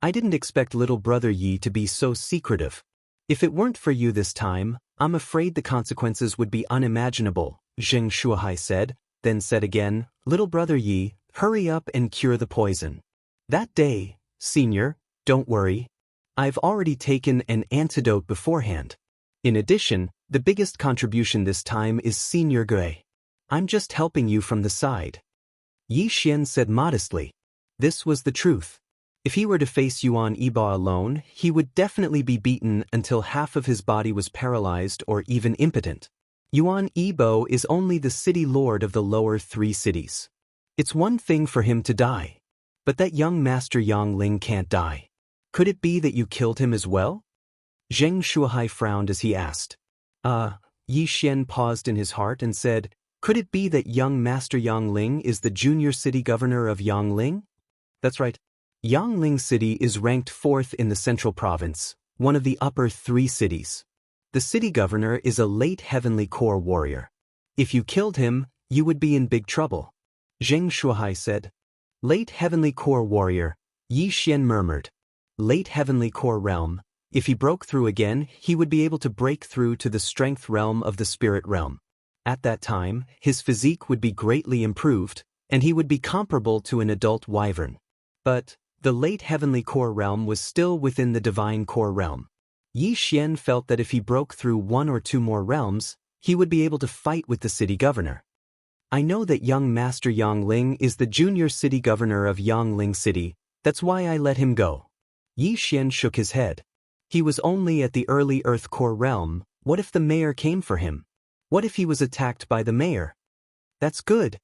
I didn't expect little brother Yi to be so secretive. If it weren't for you this time, I'm afraid the consequences would be unimaginable, Jing Shuahai said, then said again, little brother Yi, hurry up and cure the poison. That day, senior, don't worry. I've already taken an antidote beforehand. In addition, the biggest contribution this time is Senior Gui. I'm just helping you from the side. Yi Xian said modestly. This was the truth. If he were to face Yuan Yibo alone, he would definitely be beaten until half of his body was paralyzed or even impotent. Yuan Yibo is only the city lord of the lower 3 cities. It's one thing for him to die. But that young master Yang Ling can't die. Could it be that you killed him as well? Zheng Shuahai frowned as he asked. Yi Xian paused in his heart and said, could it be that young master Yang Ling is the junior city governor of Yangling? That's right. Yangling City is ranked 4th in the central province, one of the upper 3 cities. The city governor is a late heavenly core warrior. If you killed him, you would be in big trouble. Zheng Shuahai said. Late heavenly core warrior, Yi Xian murmured. Late heavenly core realm. If he broke through again, he would be able to break through to the strength realm of the spirit realm. At that time, his physique would be greatly improved, and he would be comparable to an adult wyvern. But the late heavenly core realm was still within the divine core realm. Yi Xian felt that if he broke through 1 or 2 more realms, he would be able to fight with the city governor. I know that young master Yang Ling is the junior city governor of Yangling City, that's why I let him go. Yi Xian shook his head. He was only at the early Earth Core realm. What if the mayor came for him? What if he was attacked by the mayor? That's good.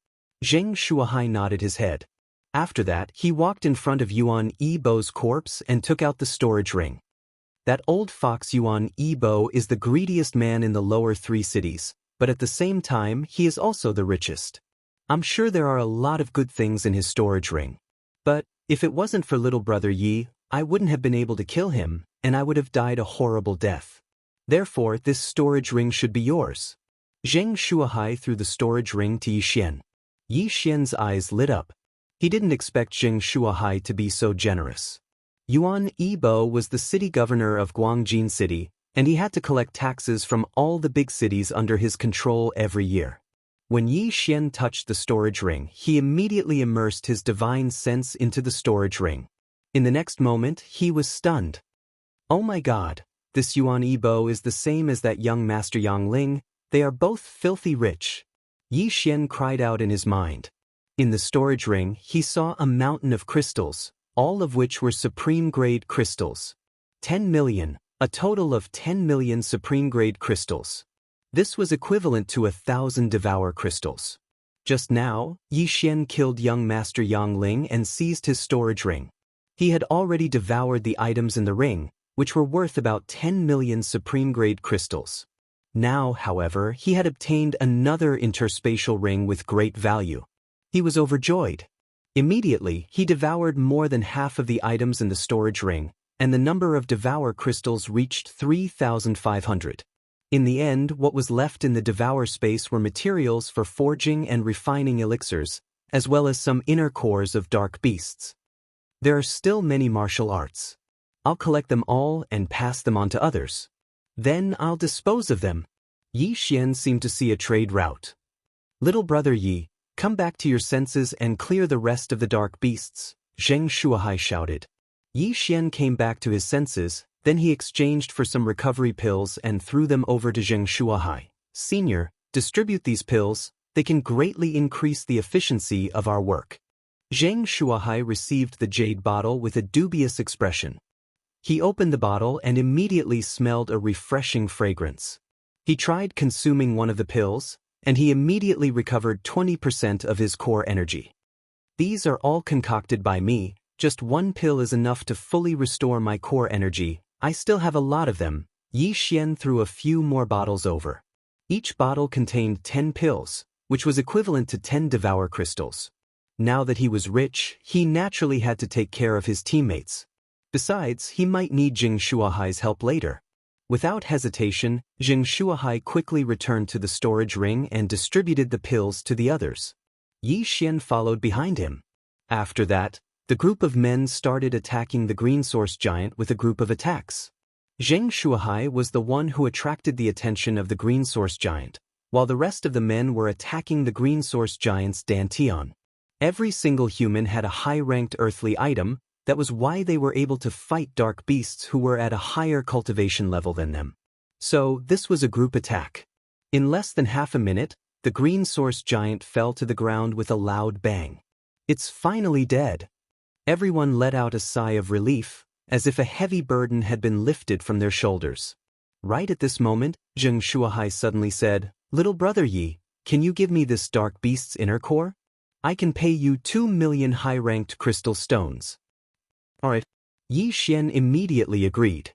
Zheng Shuahai nodded his head. After that, he walked in front of Yuan Yibo's corpse and took out the storage ring. That old fox Yuan Yibo is the greediest man in the lower 3 cities, but at the same time, he is also the richest. I'm sure there are a lot of good things in his storage ring. But if it wasn't for little brother Yi, I wouldn't have been able to kill him, and I would have died a horrible death. Therefore, this storage ring should be yours. Zheng Shuahai threw the storage ring to Yi Xian. Yi Xian's eyes lit up. He didn't expect Zheng Shuahai to be so generous. Yuan Yibo was the city governor of Guangjin City, and he had to collect taxes from all the big cities under his control every year. When Yi Xian touched the storage ring, he immediately immersed his divine sense into the storage ring. In the next moment, he was stunned. Oh my God, this Yuan Yibo is the same as that young master Yang Ling. They are both filthy rich. Yi Xian cried out in his mind. In the storage ring, he saw a mountain of crystals, all of which were supreme-grade crystals. 10 million, a total of 10 million supreme-grade crystals. This was equivalent to 1,000 devour crystals. Just now, Yi Xian killed young master Yang Ling and seized his storage ring. He had already devoured the items in the ring, which were worth about 10 million supreme-grade crystals. Now, however, he had obtained another interspatial ring with great value. He was overjoyed. Immediately, he devoured more than half of the items in the storage ring, and the number of devour crystals reached 3,500. In the end, what was left in the devour space were materials for forging and refining elixirs, as well as some inner cores of dark beasts. There are still many martial arts. I'll collect them all and pass them on to others. Then I'll dispose of them. Yi Xian seemed to see a trade route. Little brother Yi, come back to your senses and clear the rest of the dark beasts, Zheng Shuahai shouted. Yi Xian came back to his senses, then he exchanged for some recovery pills and threw them over to Zheng Shuahai. Senior, distribute these pills, they can greatly increase the efficiency of our work. Zheng Shuahai received the jade bottle with a dubious expression. He opened the bottle and immediately smelled a refreshing fragrance. He tried consuming one of the pills, and he immediately recovered 20% of his core energy. These are all concocted by me, just one pill is enough to fully restore my core energy. I still have a lot of them. Yi Xian threw a few more bottles over. Each bottle contained 10 pills, which was equivalent to 10 devour crystals. Now that he was rich, he naturally had to take care of his teammates. Besides, he might need Zheng Shuahai's help later. Without hesitation, Zheng Shuahai quickly returned to the storage ring and distributed the pills to the others. Yi Xian followed behind him. After that, the group of men started attacking the green source giant with a group of attacks. Zheng Shuahai was the one who attracted the attention of the green source giant, while the rest of the men were attacking the green source giant's Dantian. Every single human had a high-ranked earthly item. That was why they were able to fight dark beasts who were at a higher cultivation level than them. So, this was a group attack. In less than half a minute, the green source giant fell to the ground with a loud bang. It's finally dead. Everyone let out a sigh of relief, as if a heavy burden had been lifted from their shoulders. Right at this moment, Zheng Shuahai suddenly said, Little brother Yi, can you give me this dark beast's inner core? I can pay you 2 million high-ranked crystal stones. Alright. Yi Xian immediately agreed.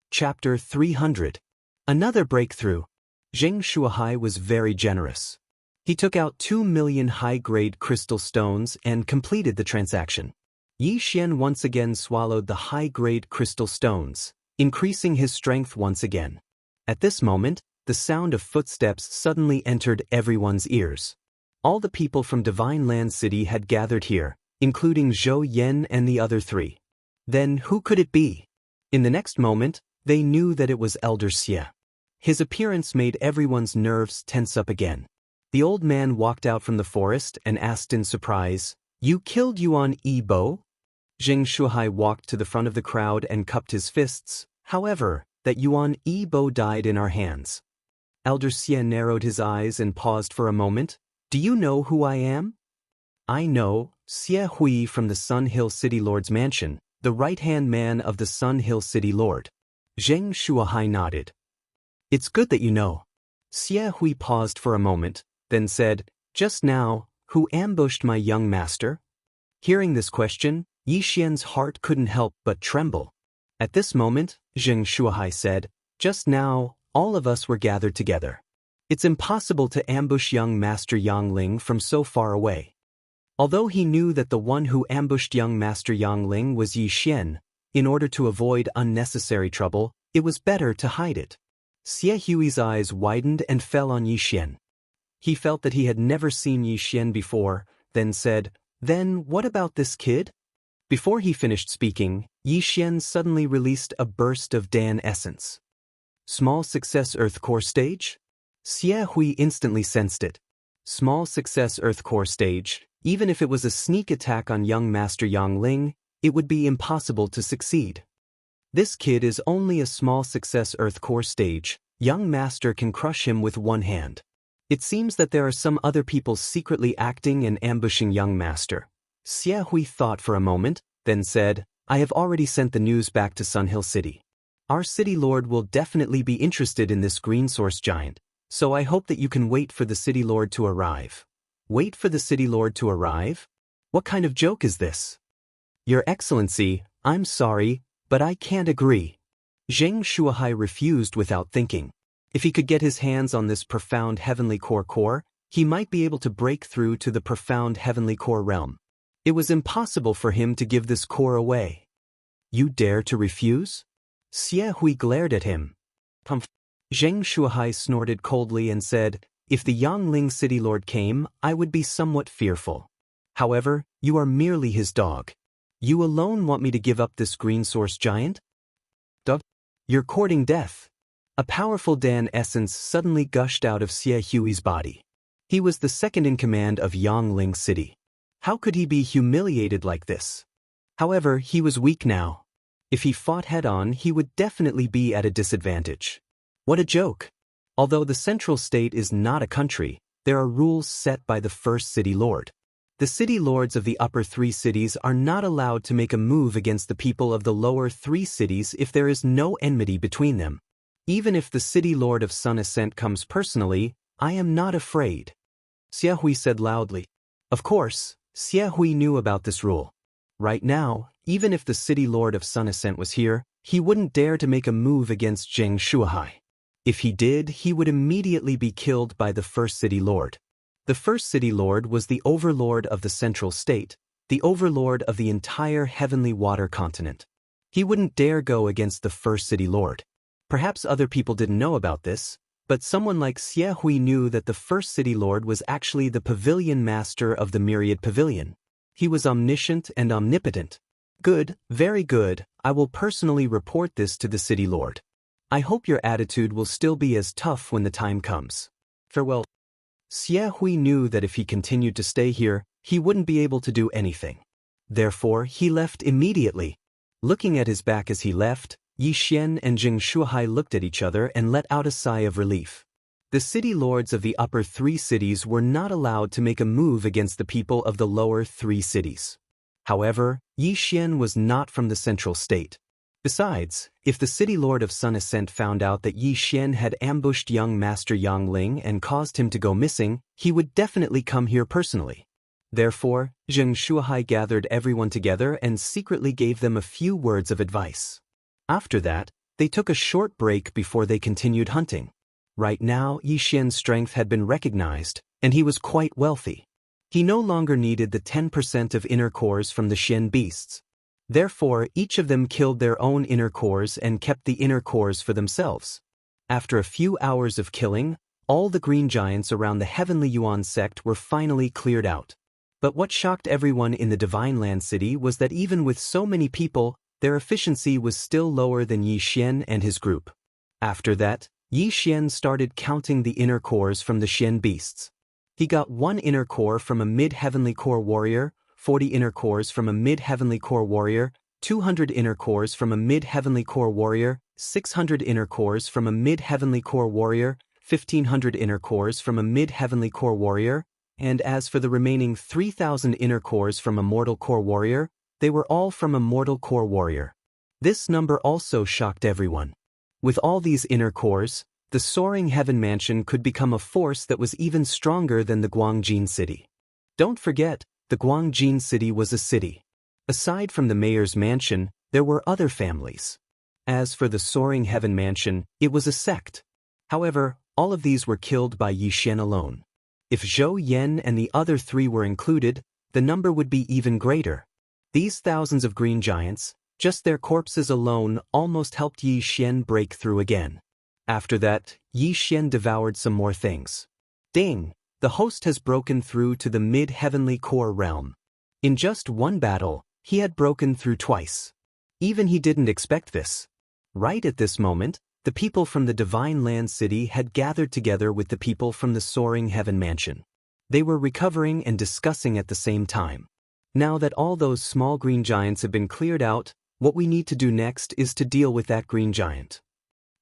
Chapter 300. Another breakthrough. Zheng Shuahai was very generous. He took out 2 million high-grade crystal stones and completed the transaction. Yi Xian once again swallowed the high-grade crystal stones, increasing his strength once again. At this moment, the sound of footsteps suddenly entered everyone's ears. All the people from Divine Land City had gathered here, including Zhou Yan and the other three. Then who could it be? In the next moment, they knew that it was Elder Xie. His appearance made everyone's nerves tense up again. The old man walked out from the forest and asked in surprise, "You killed Yuan Yibo?" Zheng Shuahai walked to the front of the crowd and cupped his fists. However, that Yuan Yibo died in our hands. Elder Xie narrowed his eyes and paused for a moment. "Do you know who I am?" "I know, Xie Hui from the Sun Hill City Lord's mansion, the right-hand man of the Sun Hill City Lord." Zheng Shuahai nodded. "It's good that you know." Xie Hui paused for a moment, then said, "Just now, who ambushed my young master?" Hearing this question, Yi Xian's heart couldn't help but tremble. At this moment, Zheng Shuahai said, "Just now, all of us were gathered together. It's impossible to ambush young Master Yang Ling from so far away." Although he knew that the one who ambushed young Master Yang Ling was Yi Xian, in order to avoid unnecessary trouble, it was better to hide it. Xie Hui's eyes widened and fell on Yi Xian. He felt that he had never seen Yi Xian before, then said, "Then what about this kid?" Before he finished speaking, Yi Xian suddenly released a burst of Dan essence. Small success Earth Core stage? Xie Hui instantly sensed it. Small success Earth Core stage, even if it was a sneak attack on young Master Yang Ling, it would be impossible to succeed. This kid is only a small success Earth Core stage, young Master can crush him with one hand. It seems that there are some other people secretly acting and ambushing young Master. Xie Hui thought for a moment, then said, "I have already sent the news back to Sun Hill City. Our city lord will definitely be interested in this green source giant, so I hope that you can wait for the city lord to arrive." Wait for the city lord to arrive? What kind of joke is this? Your Excellency, I'm sorry, but I can't agree. Zheng Shuahai refused without thinking. If he could get his hands on this profound heavenly core, he might be able to break through to the profound heavenly core realm. It was impossible for him to give this core away. You dare to refuse? Xie Hui glared at him. Zheng Shuahai snorted coldly and said, "If the Yangling City Lord came, I would be somewhat fearful. However, you are merely his dog. You alone want me to give up this green source giant? You're courting death." A powerful Dan essence suddenly gushed out of Xie Hui's body. He was the second in command of Yangling City. How could he be humiliated like this? However, he was weak now. If he fought head-on, he would definitely be at a disadvantage. What a joke! Although the central state is not a country, there are rules set by the first city lord. The city lords of the upper three cities are not allowed to make a move against the people of the lower three cities if there is no enmity between them. Even if the city lord of Sun Ascent comes personally, I am not afraid. Xie Hui said loudly. Of course, Xie Hui knew about this rule. Right now, even if the city lord of Sun Ascent was here, he wouldn't dare to make a move against Zheng Shuahai. If he did, he would immediately be killed by the first city lord. The first city lord was the overlord of the central state, the overlord of the entire heavenly water continent. He wouldn't dare go against the first city lord. Perhaps other people didn't know about this, but someone like Xie Hui knew that the first city lord was actually the pavilion master of the Myriad Pavilion. He was omniscient and omnipotent. Good, very good, I will personally report this to the city lord. I hope your attitude will still be as tough when the time comes. Farewell. Xie Hui knew that if he continued to stay here, he wouldn't be able to do anything. Therefore, he left immediately. Looking at his back as he left, Yi Xian and Zheng Shuahai looked at each other and let out a sigh of relief. The city lords of the upper three cities were not allowed to make a move against the people of the lower three cities. However, Yi Xian was not from the central state. Besides, if the city lord of Sun Ascent found out that Yi Xian had ambushed young Master Yang Ling and caused him to go missing, he would definitely come here personally. Therefore, Zheng Shuhai gathered everyone together and secretly gave them a few words of advice. After that, they took a short break before they continued hunting. Right now, Yi Xian's strength had been recognized, and he was quite wealthy. He no longer needed the 10% of inner cores from the Xian beasts. Therefore, each of them killed their own inner cores and kept the inner cores for themselves. After a few hours of killing, all the green giants around the Heavenly Yuan sect were finally cleared out. But what shocked everyone in the Divine Land City was that even with so many people, their efficiency was still lower than Yi Xian and his group. After that, Yi Xian started counting the inner cores from the Xian beasts. He got 1 inner core from a mid-heavenly core warrior, 40 inner cores from a mid-heavenly core warrior, 200 inner cores from a mid-heavenly core warrior, 600 inner cores from a mid-heavenly core warrior, 1500 inner cores from a mid-heavenly core warrior, and as for the remaining 3000 inner cores from a mortal core warrior, they were all from a mortal core warrior. This number also shocked everyone. With all these inner cores, the soaring heaven mansion could become a force that was even stronger than the Guangjin city. Don't forget, the Guangjin city was a city. Aside from the mayor's mansion, there were other families. As for the soaring heaven mansion, it was a sect. However, all of these were killed by Yi Xian alone. If Zhou Yan and the other 3 were included, the number would be even greater. These thousands of green giants, just their corpses alone almost helped Yi Xian break through again. After that, Yi Xian devoured some more things. Ding! The host has broken through to the mid-heavenly core realm. In just one battle, he had broken through twice. Even he didn't expect this. Right at this moment, the people from the Divine Land City had gathered together with the people from the Soaring Heaven Mansion. They were recovering and discussing at the same time. Now that all those small green giants have been cleared out, what we need to do next is to deal with that green giant.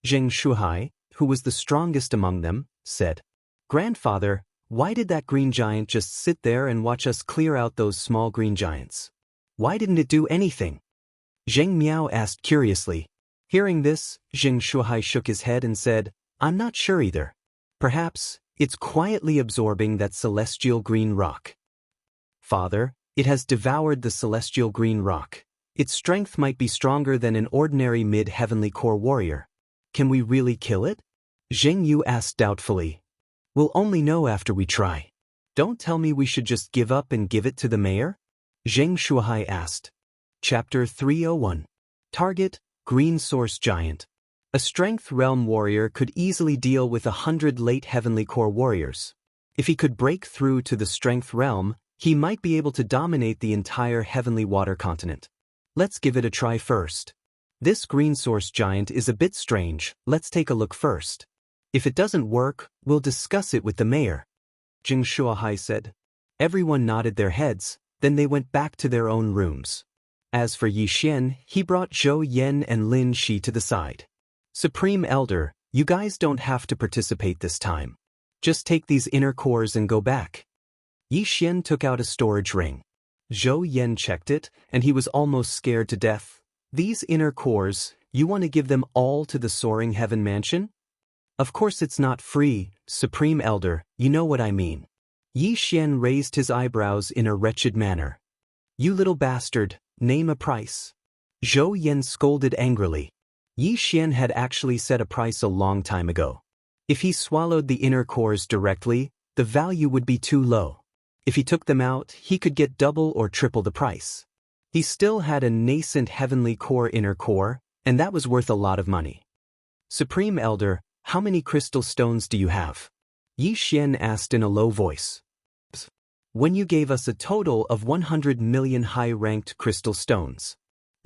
Zheng Shuhai, who was the strongest among them, said, "Grandfather, why did that green giant just sit there and watch us clear out those small green giants? Why didn't it do anything?" Zheng Miao asked curiously. Hearing this, Zheng Shuhai shook his head and said, "I'm not sure either. Perhaps it's quietly absorbing that celestial green rock." "Father, it has devoured the celestial green rock. Its strength might be stronger than an ordinary mid-heavenly core warrior. Can we really kill it?" Zheng Yu asked doubtfully. "We'll only know after we try. Don't tell me we should just give up and give it to the mayor?" Zheng Shuhai asked. Chapter 301. Target, Green Source Giant. A Strength Realm warrior could easily deal with 100 late heavenly core warriors. If he could break through to the Strength Realm, he might be able to dominate the entire heavenly water continent. Let's give it a try first. This green source giant is a bit strange. Let's take a look first. If it doesn't work, we'll discuss it with the mayor," Zheng Shuhai said. Everyone nodded their heads, then they went back to their own rooms. As for Yi Xian, he brought Zhou Yan and Lin Shi to the side. "Supreme Elder, you guys don't have to participate this time. Just take these inner cores and go back." Yi Xian took out a storage ring. Zhou Yan checked it, and he was almost scared to death. "These inner cores, you want to give them all to the Soaring Heaven Mansion?" "Of course it's not free, Supreme Elder, you know what I mean." Yi Xian raised his eyebrows in a wretched manner. "You little bastard, name a price." Zhou Yan scolded angrily. Yi Xian had actually set a price a long time ago. If he swallowed the inner cores directly, the value would be too low. If he took them out, he could get double or triple the price. He still had a nascent heavenly core inner core, and that was worth a lot of money. "Supreme Elder, how many crystal stones do you have?" Yi Xian asked in a low voice. "When you gave us a total of 100 million high-ranked crystal stones."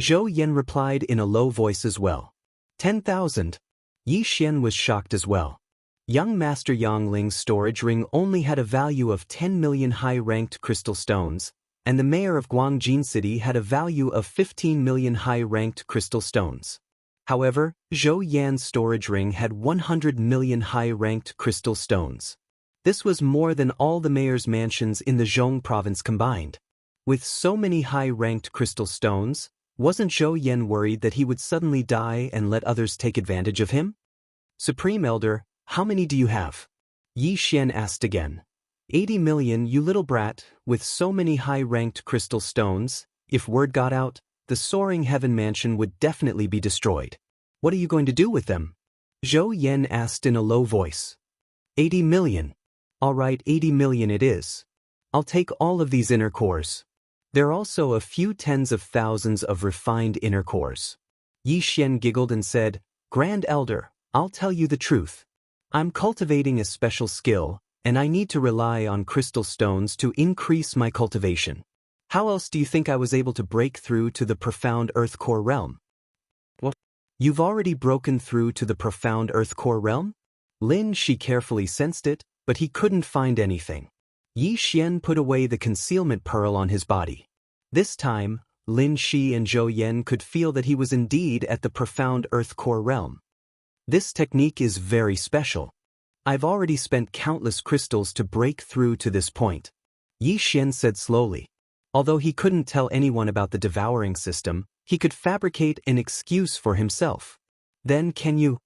Zhou Yan replied in a low voice as well. 10,000. Yi Xian was shocked as well. Young Master Yang Ling's storage ring only had a value of 10 million high-ranked crystal stones, and the mayor of Guangjin City had a value of 15 million high-ranked crystal stones. However, Zhou Yan's storage ring had 100 million high-ranked crystal stones. This was more than all the mayor's mansions in the Zhong province combined. With so many high-ranked crystal stones, Wasn't Zhou Yan worried that he would suddenly die and let others take advantage of him? Supreme Elder, how many do you have? Yi Xian asked again. 80 million, you little brat, with so many high-ranked crystal stones. If word got out, the soaring heaven mansion would definitely be destroyed. What are you going to do with them? Zhou Yan asked in a low voice. 80 million. All right, 80 million it is. I'll take all of these inner cores. There are also a few tens of thousands of refined inner cores. Yi Xian giggled and said, Grand Elder, I'll tell you the truth. I'm cultivating a special skill, and I need to rely on crystal stones to increase my cultivation. How else do you think I was able to break through to the profound Earth Core realm? What? You've already broken through to the profound Earth Core realm? Lin Shi carefully sensed it, but he couldn't find anything. Yi Xian put away the concealment pearl on his body. This time, Lin Shi and Zhou Yan could feel that he was indeed at the profound Earth Core realm. This technique is very special. I've already spent countless crystals to break through to this point. Yi Xian said slowly. Although he couldn't tell anyone about the devouring system, he could fabricate an excuse for himself. Then can you?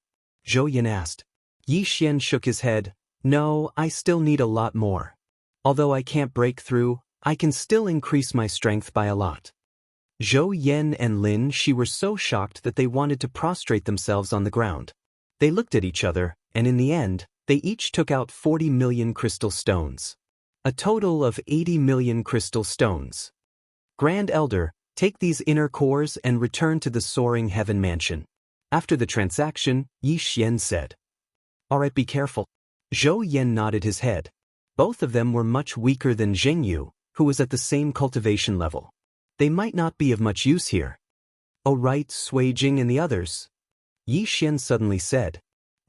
Zhou Yan asked. Yi Xian shook his head. No, I still need a lot more. Although I can't break through, I can still increase my strength by a lot. Zhou Yan and Lin Shi were so shocked that they wanted to prostrate themselves on the ground. They looked at each other, and in the end, they each took out 40 million crystal stones. A total of 80 million crystal stones. Grand Elder, take these inner cores and return to the soaring heaven mansion. After the transaction, Yi Xian said. Alright, be careful. Zhou Yan nodded his head. Both of them were much weaker than Zheng Yu, who was at the same cultivation level. They might not be of much use here. Oh right, Sui Jing and the others. Yi Xian suddenly said.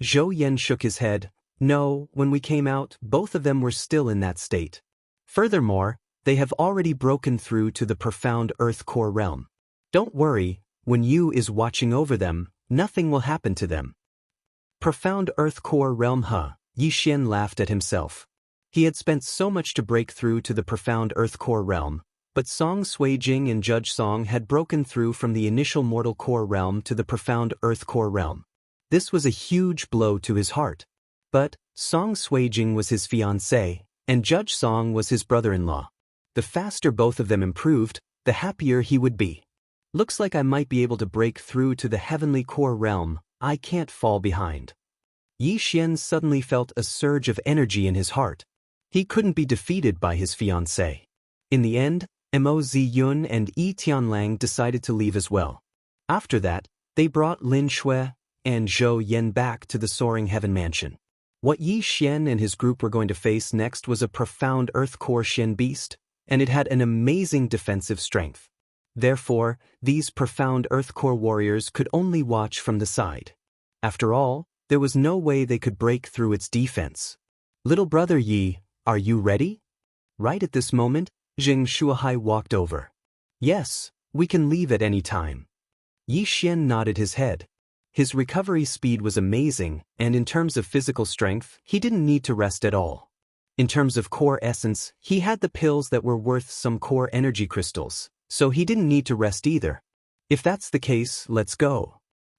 Zhou Yan shook his head. No, when we came out, both of them were still in that state. Furthermore, they have already broken through to the profound Earth Core realm. Don't worry, when Yu is watching over them, nothing will happen to them. Profound Earth Core realm, huh? Yi Xian laughed at himself. He had spent so much to break through to the profound Earth Core realm, but Song Suijing and Judge Song had broken through from the initial mortal core realm to the profound Earth Core realm. This was a huge blow to his heart. But Song Suijing was his fiancé, and Judge Song was his brother-in-law. The faster both of them improved, the happier he would be. Looks like I might be able to break through to the heavenly core realm. I can't fall behind. Yi Xian suddenly felt a surge of energy in his heart. He couldn't be defeated by his fiancé. In the end, Mo Ziyun and Yi Tianlang decided to leave as well. After that, they brought Lin Shui and Zhou Yan back to the soaring heaven mansion. What Yi Xian and his group were going to face next was a profound Earth Core Shen beast, and it had an amazing defensive strength. Therefore, these profound Earth Core warriors could only watch from the side. After all, there was no way they could break through its defense. Little brother Yi, are you ready? Right at this moment, Zheng Shuahai walked over. Yes, we can leave at any time. Yi Xian nodded his head. His recovery speed was amazing, and in terms of physical strength, he didn't need to rest at all. In terms of core essence, he had the pills that were worth some core energy crystals, so he didn't need to rest either. If that's the case, let's go.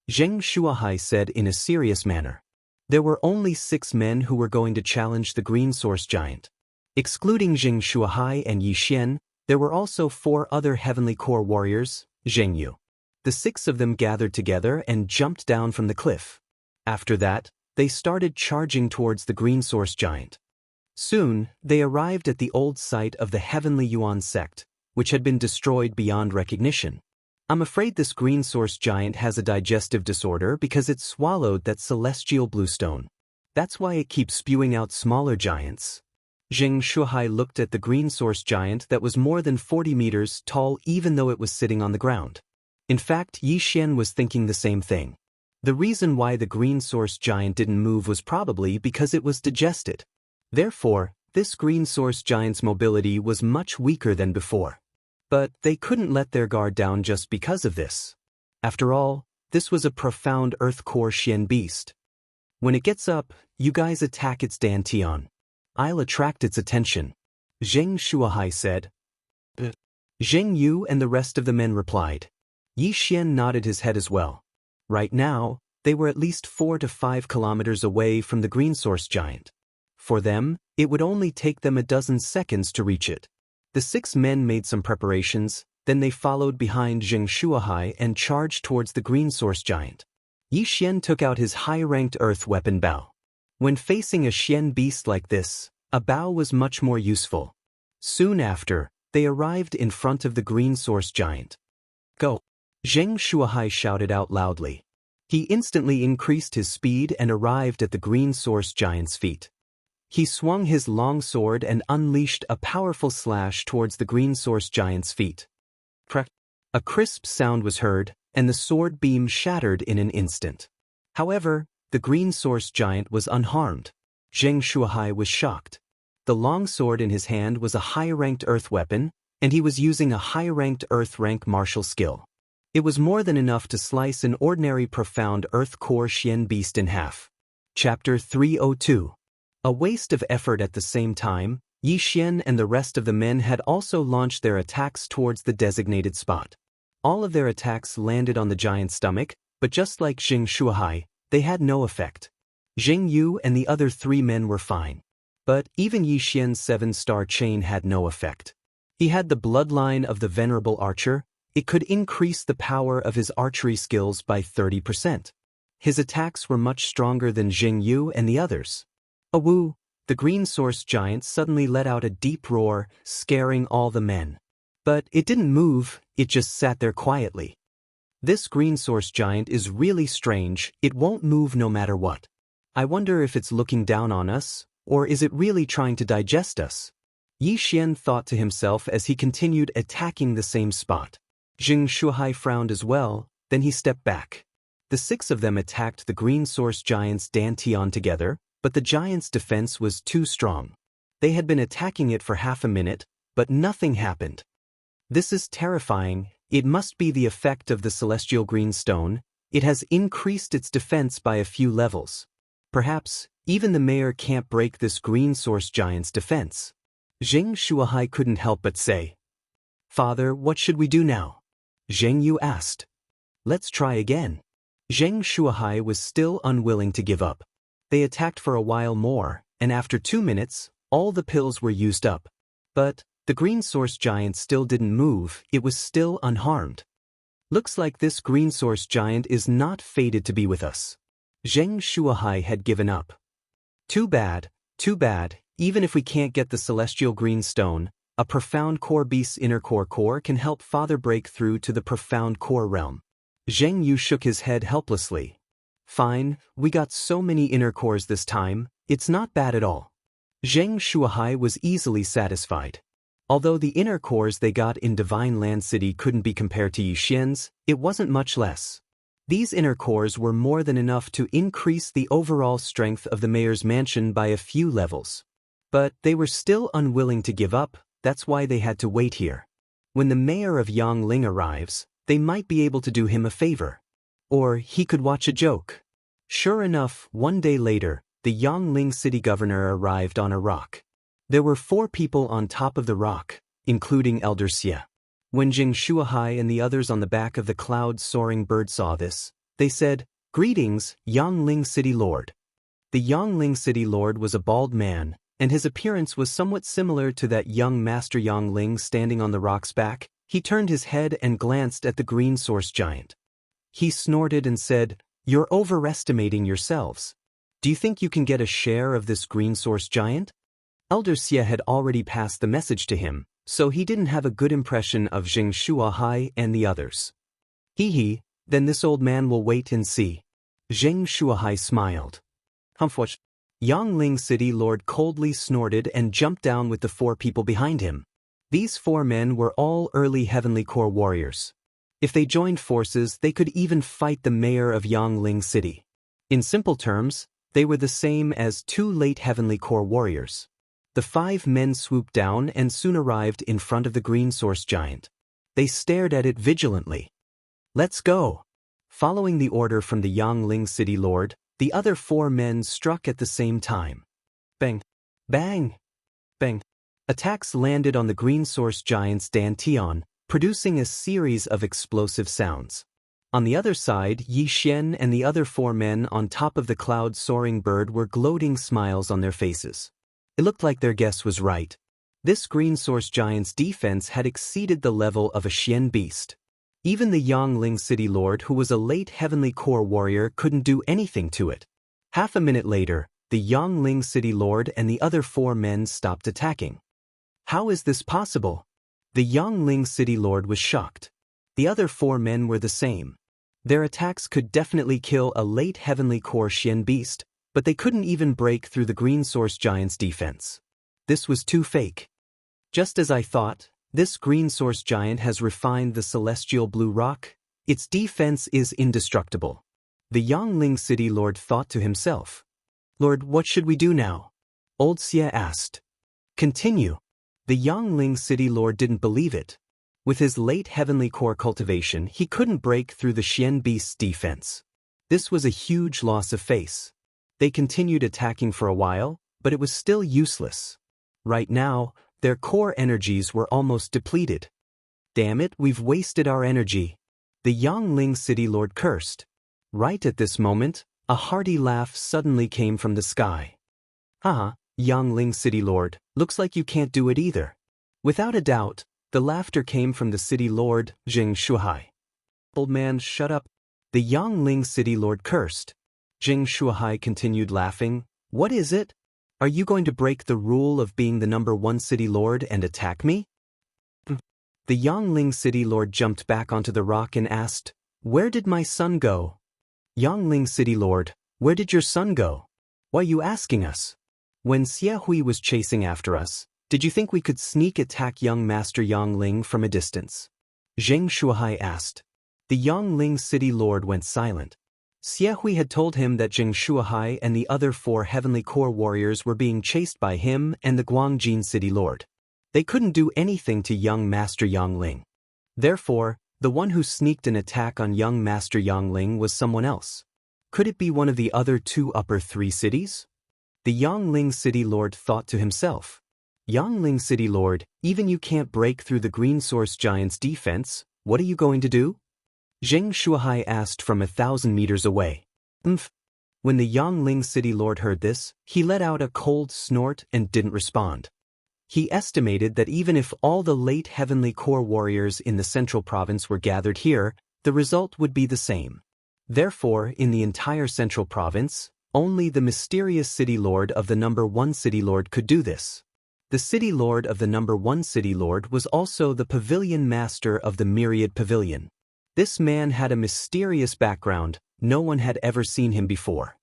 Zheng Shuahai said in a serious manner. There were only 6 men who were going to challenge the Green Source Giant. Excluding Zheng Shuahai and Yi Xian, there were also 4 other heavenly core warriors, Zheng Yu. The 6 of them gathered together and jumped down from the cliff. After that, they started charging towards the Green Source Giant. Soon, they arrived at the old site of the Heavenly Yuan sect, which had been destroyed beyond recognition. I'm afraid this Green Source Giant has a digestive disorder because it swallowed that celestial bluestone. That's why it keeps spewing out smaller giants. Zheng Shuahai looked at the Green Source Giant that was more than 40 meters tall even though it was sitting on the ground. In fact, Yi Xian was thinking the same thing. The reason why the Green Source Giant didn't move was probably because it was digested. Therefore, this Green Source Giant's mobility was much weaker than before. But they couldn't let their guard down just because of this. After all, this was a profound Earth Core Shen beast. When it gets up, you guys attack its dantian. I'll attract its attention. Zheng Shuahai said. Zheng Yu and the rest of the men replied. Yi Xian nodded his head as well. Right now, they were at least 4 to 5 kilometers away from the green source giant. For them, it would only take them a dozen seconds to reach it. The 6 men made some preparations, then they followed behind Zheng Shuahai and charged towards the green source giant. Yi Xian took out his high-ranked earth weapon Bao. When facing a Xian beast like this, a Bao was much more useful. Soon after, they arrived in front of the green source giant. Go! Zheng Shuahai shouted out loudly. He instantly increased his speed and arrived at the green source giant's feet. He swung his long sword and unleashed a powerful slash towards the green source giant's feet. Crack! A crisp sound was heard, and the sword beam shattered in an instant. However, the green source giant was unharmed. Zheng Shuahai was shocked. The long sword in his hand was a high-ranked earth weapon, and he was using a high-ranked earth rank martial skill. It was more than enough to slice an ordinary profound earth core Xian beast in half. Chapter 302. A waste of effort. At the same time, Yi Xian and the rest of the men had also launched their attacks towards the designated spot. All of their attacks landed on the giant's stomach, but just like Zheng Shuahai, they had no effect. Zheng Yu and the other 3 men were fine. But even Yi Xian's 7-star chain had no effect. He had the bloodline of the venerable archer. It could increase the power of his archery skills by 30%. His attacks were much stronger than Zheng Yu and the others. Awoo! The green source giant suddenly let out a deep roar, scaring all the men. But it didn't move, it just sat there quietly. This green source giant is really strange, it won't move no matter what. I wonder if it's looking down on us, or is it really trying to digest us? Yi Xian thought to himself as he continued attacking the same spot. Zheng Shuahai frowned as well, then he stepped back. The 6 of them attacked the green source giant's dantian together, but the giant's defense was too strong. They had been attacking it for half a minute, but nothing happened. This is terrifying. It must be the effect of the celestial green stone. It has increased its defense by a few levels. Perhaps, even the mayor can't break this green source giant's defense. Zheng Shuahai couldn't help but say, "Father, what should we do now?" Zheng Yu asked. "Let's try again." Zheng Shuahai was still unwilling to give up. They attacked for a while more, and after 2 minutes, all the pills were used up. But the green source giant still didn't move, it was still unharmed. Looks like this green source giant is not fated to be with us. Zheng Shuahai had given up. Too bad, even if we can't get the celestial green stone, a profound core beast's inner core can help Father break through to the profound core realm. Zheng Yu shook his head helplessly. Fine, we got so many inner cores this time, it's not bad at all. Zheng Shuahai was easily satisfied. Although the inner cores they got in Divine Land City couldn't be compared to Yi Xian's, it wasn't much less. These inner cores were more than enough to increase the overall strength of the mayor's mansion by a few levels. But they were still unwilling to give up, that's why they had to wait here. When the mayor of Yangling arrives, they might be able to do him a favor. Or he could watch a joke. Sure enough, 1 day later, the Yangling city governor arrived on a rock. There were 4 people on top of the rock, including Elder Xia. When Zheng Shuahai and the others on the back of the cloud-soaring bird saw this, they said, "Greetings, Yangling city lord." The Yangling city lord was a bald man, and his appearance was somewhat similar to that young master Yangling standing on the rock's back. He turned his head and glanced at the green source giant. He snorted and said, "You're overestimating yourselves. Do you think you can get a share of this green source giant?" Elder Xia had already passed the message to him, so he didn't have a good impression of Zheng Shuahai and the others. Hee, then this old man will wait and see. Zheng Shuahai smiled. Humph! Yangling city lord coldly snorted and jumped down with the 4 people behind him. These 4 men were all early heavenly core warriors. If they joined forces, they could even fight the mayor of Yangling city. In simple terms, they were the same as 2 late heavenly core warriors. The 5 men swooped down and soon arrived in front of the green source giant. They stared at it vigilantly. "Let's go!" Following the order from the Yangling city lord, the other 4 men struck at the same time. Bang! Bang! Bang! Attacks landed on the green source giant's dantian, producing a series of explosive sounds. On the other side, Yi Xian and the other 4 men on top of the cloud-soaring bird were gloating smiles on their faces. It looked like their guess was right. This green source giant's defense had exceeded the level of a Xian beast. Even the Yangling City Lord, who was a late Heavenly Core warrior, couldn't do anything to it. Half a minute later, the Yangling City Lord and the other 4 men stopped attacking. How is this possible? The Yangling City Lord was shocked. The other 4 men were the same. Their attacks could definitely kill a late Heavenly Core Xian beast, but they couldn't even break through the green source giant's defense. This was too fake. Just as I thought, this green source giant has refined the celestial blue rock. Its defense is indestructible. The Yangling City Lord thought to himself. Lord, what should we do now? Old Xie asked. Continue. The Yangling City Lord didn't believe it. With his late Heavenly Core cultivation, he couldn't break through the Xian beast's defense. This was a huge loss of face. They continued attacking for a while, but it was still useless. Right now, their core energies were almost depleted. Damn it, we've wasted our energy. The Yangling City Lord cursed. Right at this moment, a hearty laugh suddenly came from the sky. Haha, Yangling City Lord, looks like you can't do it either. Without a doubt, the laughter came from the City Lord, Jing Shuhai. Old man, shut up. The Yangling City Lord cursed. Jing Shuhai continued laughing. What is it? Are you going to break the rule of being the #1 City Lord and attack me? The Yangling City Lord jumped back onto the rock and asked, Where did my son go? Yangling City Lord, where did your son go? Why are you asking us? When Xie Hui was chasing after us, did you think we could sneak attack young Master Yangling from a distance? Zheng Shuhai asked. The Yangling City Lord went silent. Xie Hui had told him that Zheng Shuhai and the other 4 Heavenly Core warriors were being chased by him and the Guangjin City Lord. They couldn't do anything to young Master Yangling. Therefore, the one who sneaked an attack on young Master Yangling was someone else. Could it be one of the other 2 upper 3 cities? The Yangling City Lord thought to himself. Yangling City Lord, even you can't break through the green source giant's defense, what are you going to do? Zheng Shuhai asked from 1,000 meters away. When the Yangling City Lord heard this, he let out a cold snort and didn't respond. He estimated that even if all the late Heavenly Core warriors in the central province were gathered here, the result would be the same. Therefore, in the entire central province, only the mysterious City Lord of the #1 City Lord could do this. The City Lord of the #1 City Lord was also the Pavilion Master of the Myriad Pavilion. This man had a mysterious background, no one had ever seen him before.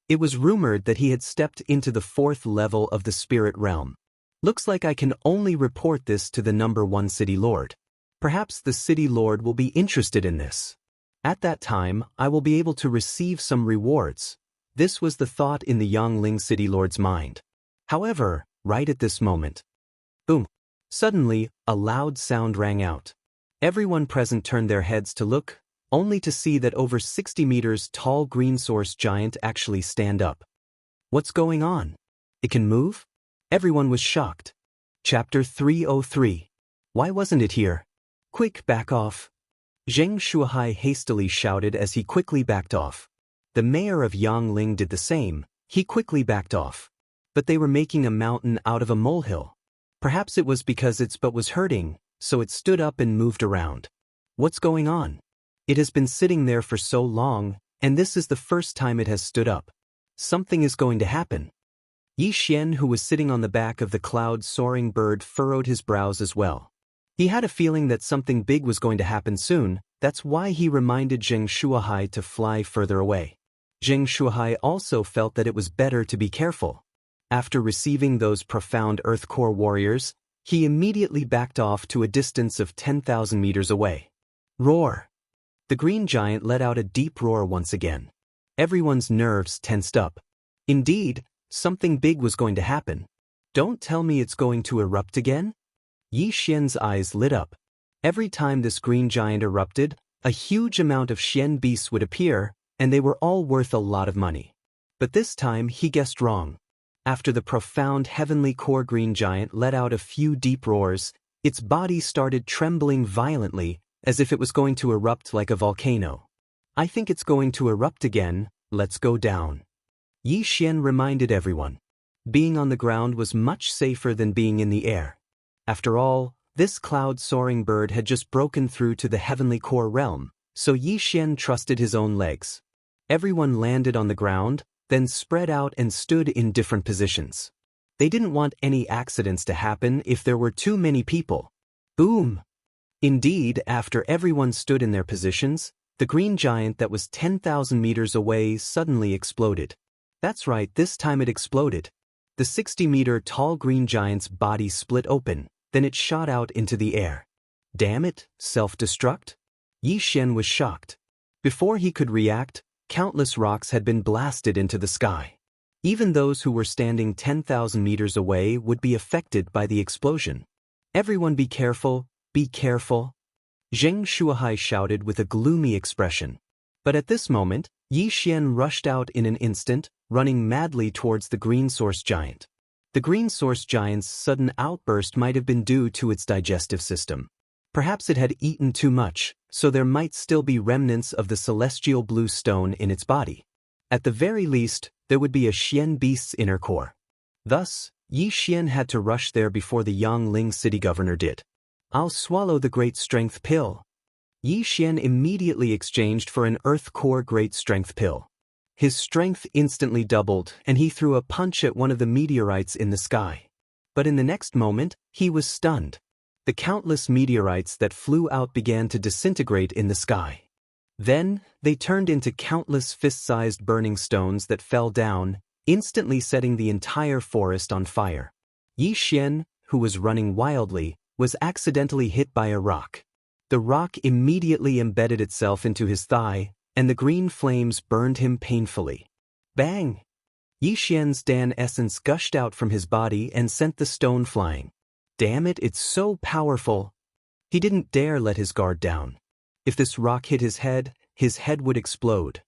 It was rumored that he had stepped into the 4th level of the spirit realm. Looks like I can only report this to the #1 City Lord. Perhaps the City Lord will be interested in this. At that time, I will be able to receive some rewards. This was the thought in the Yangling City Lord's mind. However, right at this moment, boom! Suddenly, a loud sound rang out. Everyone present turned their heads to look, only to see that over 60 meters tall green source giant actually stand up. What's going on? It can move? Everyone was shocked. Chapter 303. Why wasn't it here? Quick, back off. Zheng Shuhai hastily shouted as he quickly backed off. The mayor of Yangling did the same, he quickly backed off. But they were making a mountain out of a molehill. Perhaps it was because its butt was hurting, so it stood up and moved around. What's going on? It has been sitting there for so long, and this is the first time it has stood up. Something is going to happen. Yi Xian, who was sitting on the back of the cloud-soaring bird, furrowed his brows as well. He had a feeling that something big was going to happen soon, that's why he reminded Zheng Shuhai to fly further away. Zheng Shuhai also felt that it was better to be careful. After receiving those profound Earth Core warriors, he immediately backed off to a distance of 10,000 meters away. Roar! The green giant let out a deep roar once again. Everyone's nerves tensed up. Indeed, something big was going to happen. Don't tell me it's going to erupt again? Yi Xian's eyes lit up. Every time this green giant erupted, a huge amount of Xian beasts would appear, and they were all worth a lot of money. But this time he guessed wrong. After the profound Heavenly Core green giant let out a few deep roars, Its body started trembling violently, as if it was going to erupt like a volcano. "I think it's going to erupt again, let's go down," Yi Xian reminded everyone. Being on the ground was much safer than being in the air. After all, this cloud-soaring bird had just broken through to the heavenly core realm, so Yi Xian trusted his own legs. Everyone landed on the ground, then spread out and stood in different positions. They didn't want any accidents to happen if there were too many people. Boom! Indeed, after everyone stood in their positions, the green giant that was 10,000 meters away suddenly exploded. That's right, this time it exploded. The 60-meter tall green giant's body split open, then it shot out into the air. Damn it, self-destruct? Yi Xian was shocked. Before he could react, countless rocks had been blasted into the sky. Even those who were standing 10,000 meters away would be affected by the explosion. "Everyone be careful, be careful," Zheng Shuahai shouted with a gloomy expression. But at this moment, Yi Xian rushed out in an instant, running madly towards the green source giant. The green source giant's sudden outburst might have been due to its digestive system. Perhaps it had eaten too much, so there might still be remnants of the celestial blue stone in its body. At the very least, there would be a Xian beast's inner core. Thus, Yi Xian had to rush there before the Yangling city governor did. "I'll swallow the great strength pill." Yi Xian immediately exchanged for an earth core great strength pill. His strength instantly doubled, and he threw a punch at one of the meteorites in the sky. But in the next moment, he was stunned. The countless meteorites that flew out began to disintegrate in the sky. Then, they turned into countless fist-sized burning stones that fell down, instantly setting the entire forest on fire. Yi Xian, who was running wildly, was accidentally hit by a rock. The rock immediately embedded itself into his thigh, and the green flames burned him painfully. Bang! Yi Xian's Dan essence gushed out from his body and sent the stone flying. Damn it, it's so powerful! He didn't dare let his guard down. If this rock hit his head would explode.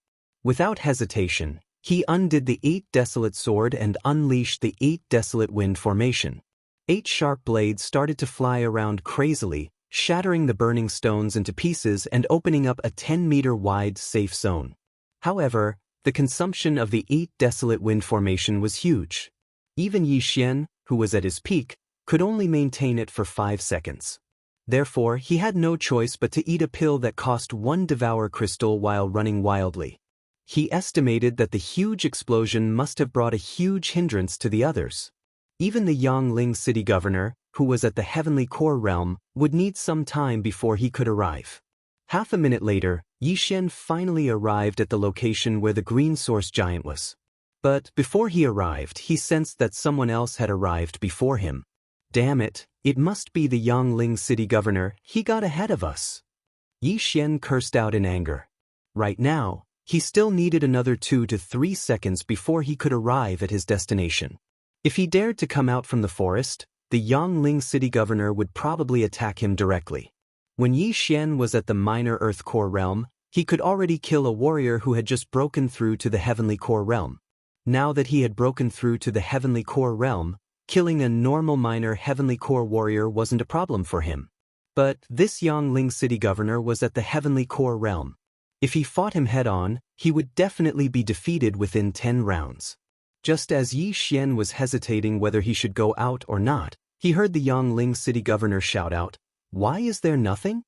Without hesitation, he undid the 8 desolate sword and unleashed the 8 desolate wind formation. 8 sharp blades started to fly around crazily, shattering the burning stones into pieces and opening up a 10-meter wide safe zone. However, the consumption of the 8 desolate wind formation was huge. Even Yi Xian, who was at his peak, could only maintain it for 5 seconds. Therefore, he had no choice but to eat a pill that cost 1 devour crystal while running wildly. He estimated that the huge explosion must have brought a huge hindrance to the others. Even the Yangling city governor, who was at the heavenly core realm, would need some time before he could arrive. Half a minute later, Yi Xian finally arrived at the location where the green source giant was. But before he arrived, he sensed that someone else had arrived before him. Damn it, it must be the Yangling city governor, he got ahead of us. Yi Xian cursed out in anger. Right now, he still needed another 2 to 3 seconds before he could arrive at his destination. If he dared to come out from the forest, the Yangling city governor would probably attack him directly. When Yi Xian was at the minor earth core realm, he could already kill a warrior who had just broken through to the heavenly core realm. Now that he had broken through to the heavenly core realm, killing a normal minor heavenly core warrior wasn't a problem for him. But this Yangling city governor was at the heavenly core realm. If he fought him head-on, he would definitely be defeated within 10 rounds. Just as Yi Xian was hesitating whether he should go out or not, he heard the Yangling city governor shout out, "Why is there nothing?"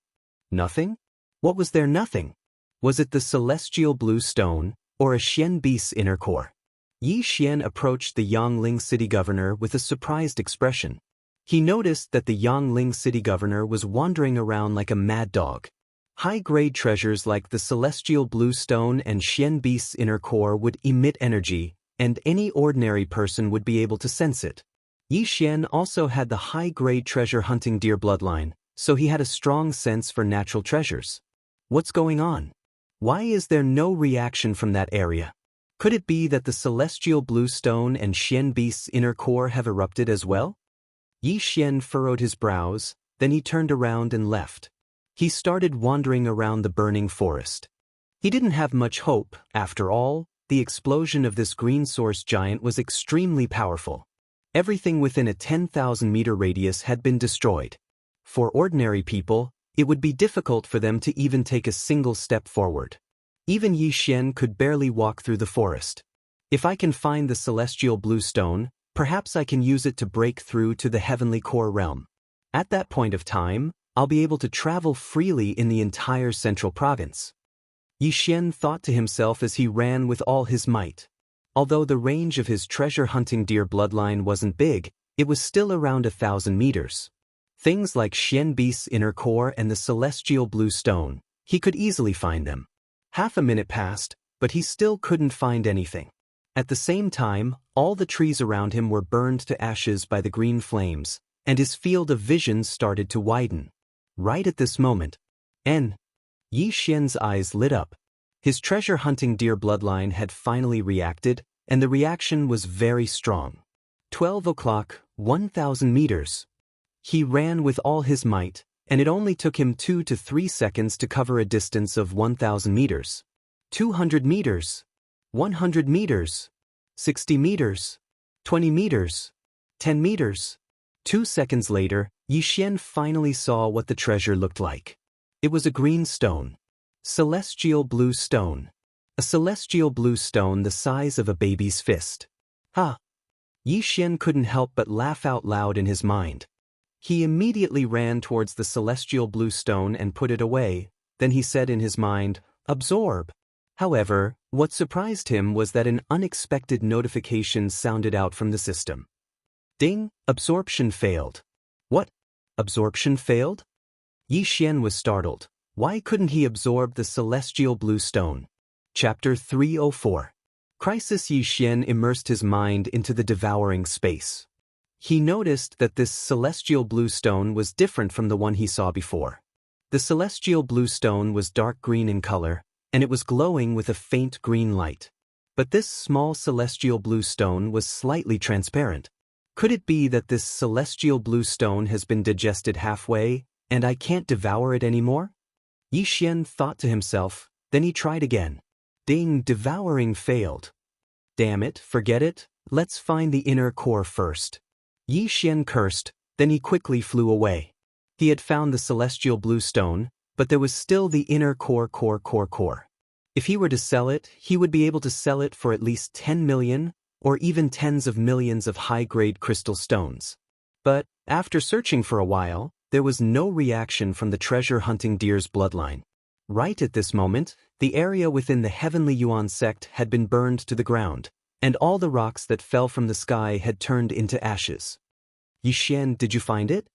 Nothing? What was there nothing? Was it the celestial blue stone, or a Xian beast's inner core? Yi Xian approached the Yangling city governor with a surprised expression. He noticed that the Yangling city governor was wandering around like a mad dog. High-grade treasures like the celestial blue stone and Xian beast's inner core would emit energy, and any ordinary person would be able to sense it. Yi Xian also had the high-grade treasure hunting deer bloodline, so he had a strong sense for natural treasures. What's going on? Why is there no reaction from that area? Could it be that the celestial blue stone and Xian beast's inner core have erupted as well? Yi Xian furrowed his brows, then he turned around and left. He started wandering around the burning forest. He didn't have much hope, after all. The explosion of this green source giant was extremely powerful. Everything within a 10,000-meter radius had been destroyed. For ordinary people, it would be difficult for them to even take a single step forward. Even Yi Xian could barely walk through the forest. If I can find the celestial blue stone, perhaps I can use it to break through to the heavenly core realm. At that point of time, I'll be able to travel freely in the entire central province. Yi Xian thought to himself as he ran with all his might. Although the range of his treasure-hunting deer bloodline wasn't big, it was still around 1,000 meters. Things like Xian Beast's inner core and the celestial blue stone, he could easily find them. Half a minute passed, but he still couldn't find anything. At the same time, all the trees around him were burned to ashes by the green flames, and his field of vision started to widen. Right at this moment, Yi Xian's eyes lit up. His treasure-hunting deer bloodline had finally reacted, and the reaction was very strong. 12 o'clock, 1,000 meters. He ran with all his might, and it only took him 2 to 3 seconds to cover a distance of 1,000 meters. 200 meters. 100 meters. 60 meters. 20 meters. 10 meters. 2 seconds later, Yi Xian finally saw what the treasure looked like. It was a green stone. Celestial blue stone. A celestial blue stone the size of a baby's fist. Ha! Yi Xian couldn't help but laugh out loud in his mind. He immediately ran towards the celestial blue stone and put it away, then he said in his mind, "Absorb." However, what surprised him was that an unexpected notification sounded out from the system. Ding! Absorption failed. What? Absorption failed? Yi Xian was startled. Why couldn't he absorb the celestial blue stone? Chapter 304. Crisis. Yi Xian immersed his mind into the devouring space. He noticed that this celestial blue stone was different from the one he saw before. The celestial blue stone was dark green in color, and it was glowing with a faint green light. But this small celestial blue stone was slightly transparent. Could it be that this celestial blue stone has been digested halfway, and I can't devour it anymore? Yi Xian thought to himself, then he tried again. Ding! Devouring failed. Damn it, forget it, let's find the inner core first. Yi Xian cursed, then he quickly flew away. He had found the celestial blue stone, but there was still the inner core. If he were to sell it, he would be able to sell it for at least 10 million, or even tens of millions of high-grade crystal stones. But, after searching for a while, there was no reaction from the treasure-hunting deer's bloodline. Right at this moment, the area within the Heavenly Yuan sect had been burned to the ground, and all the rocks that fell from the sky had turned into ashes. Yi Xian, did you find it?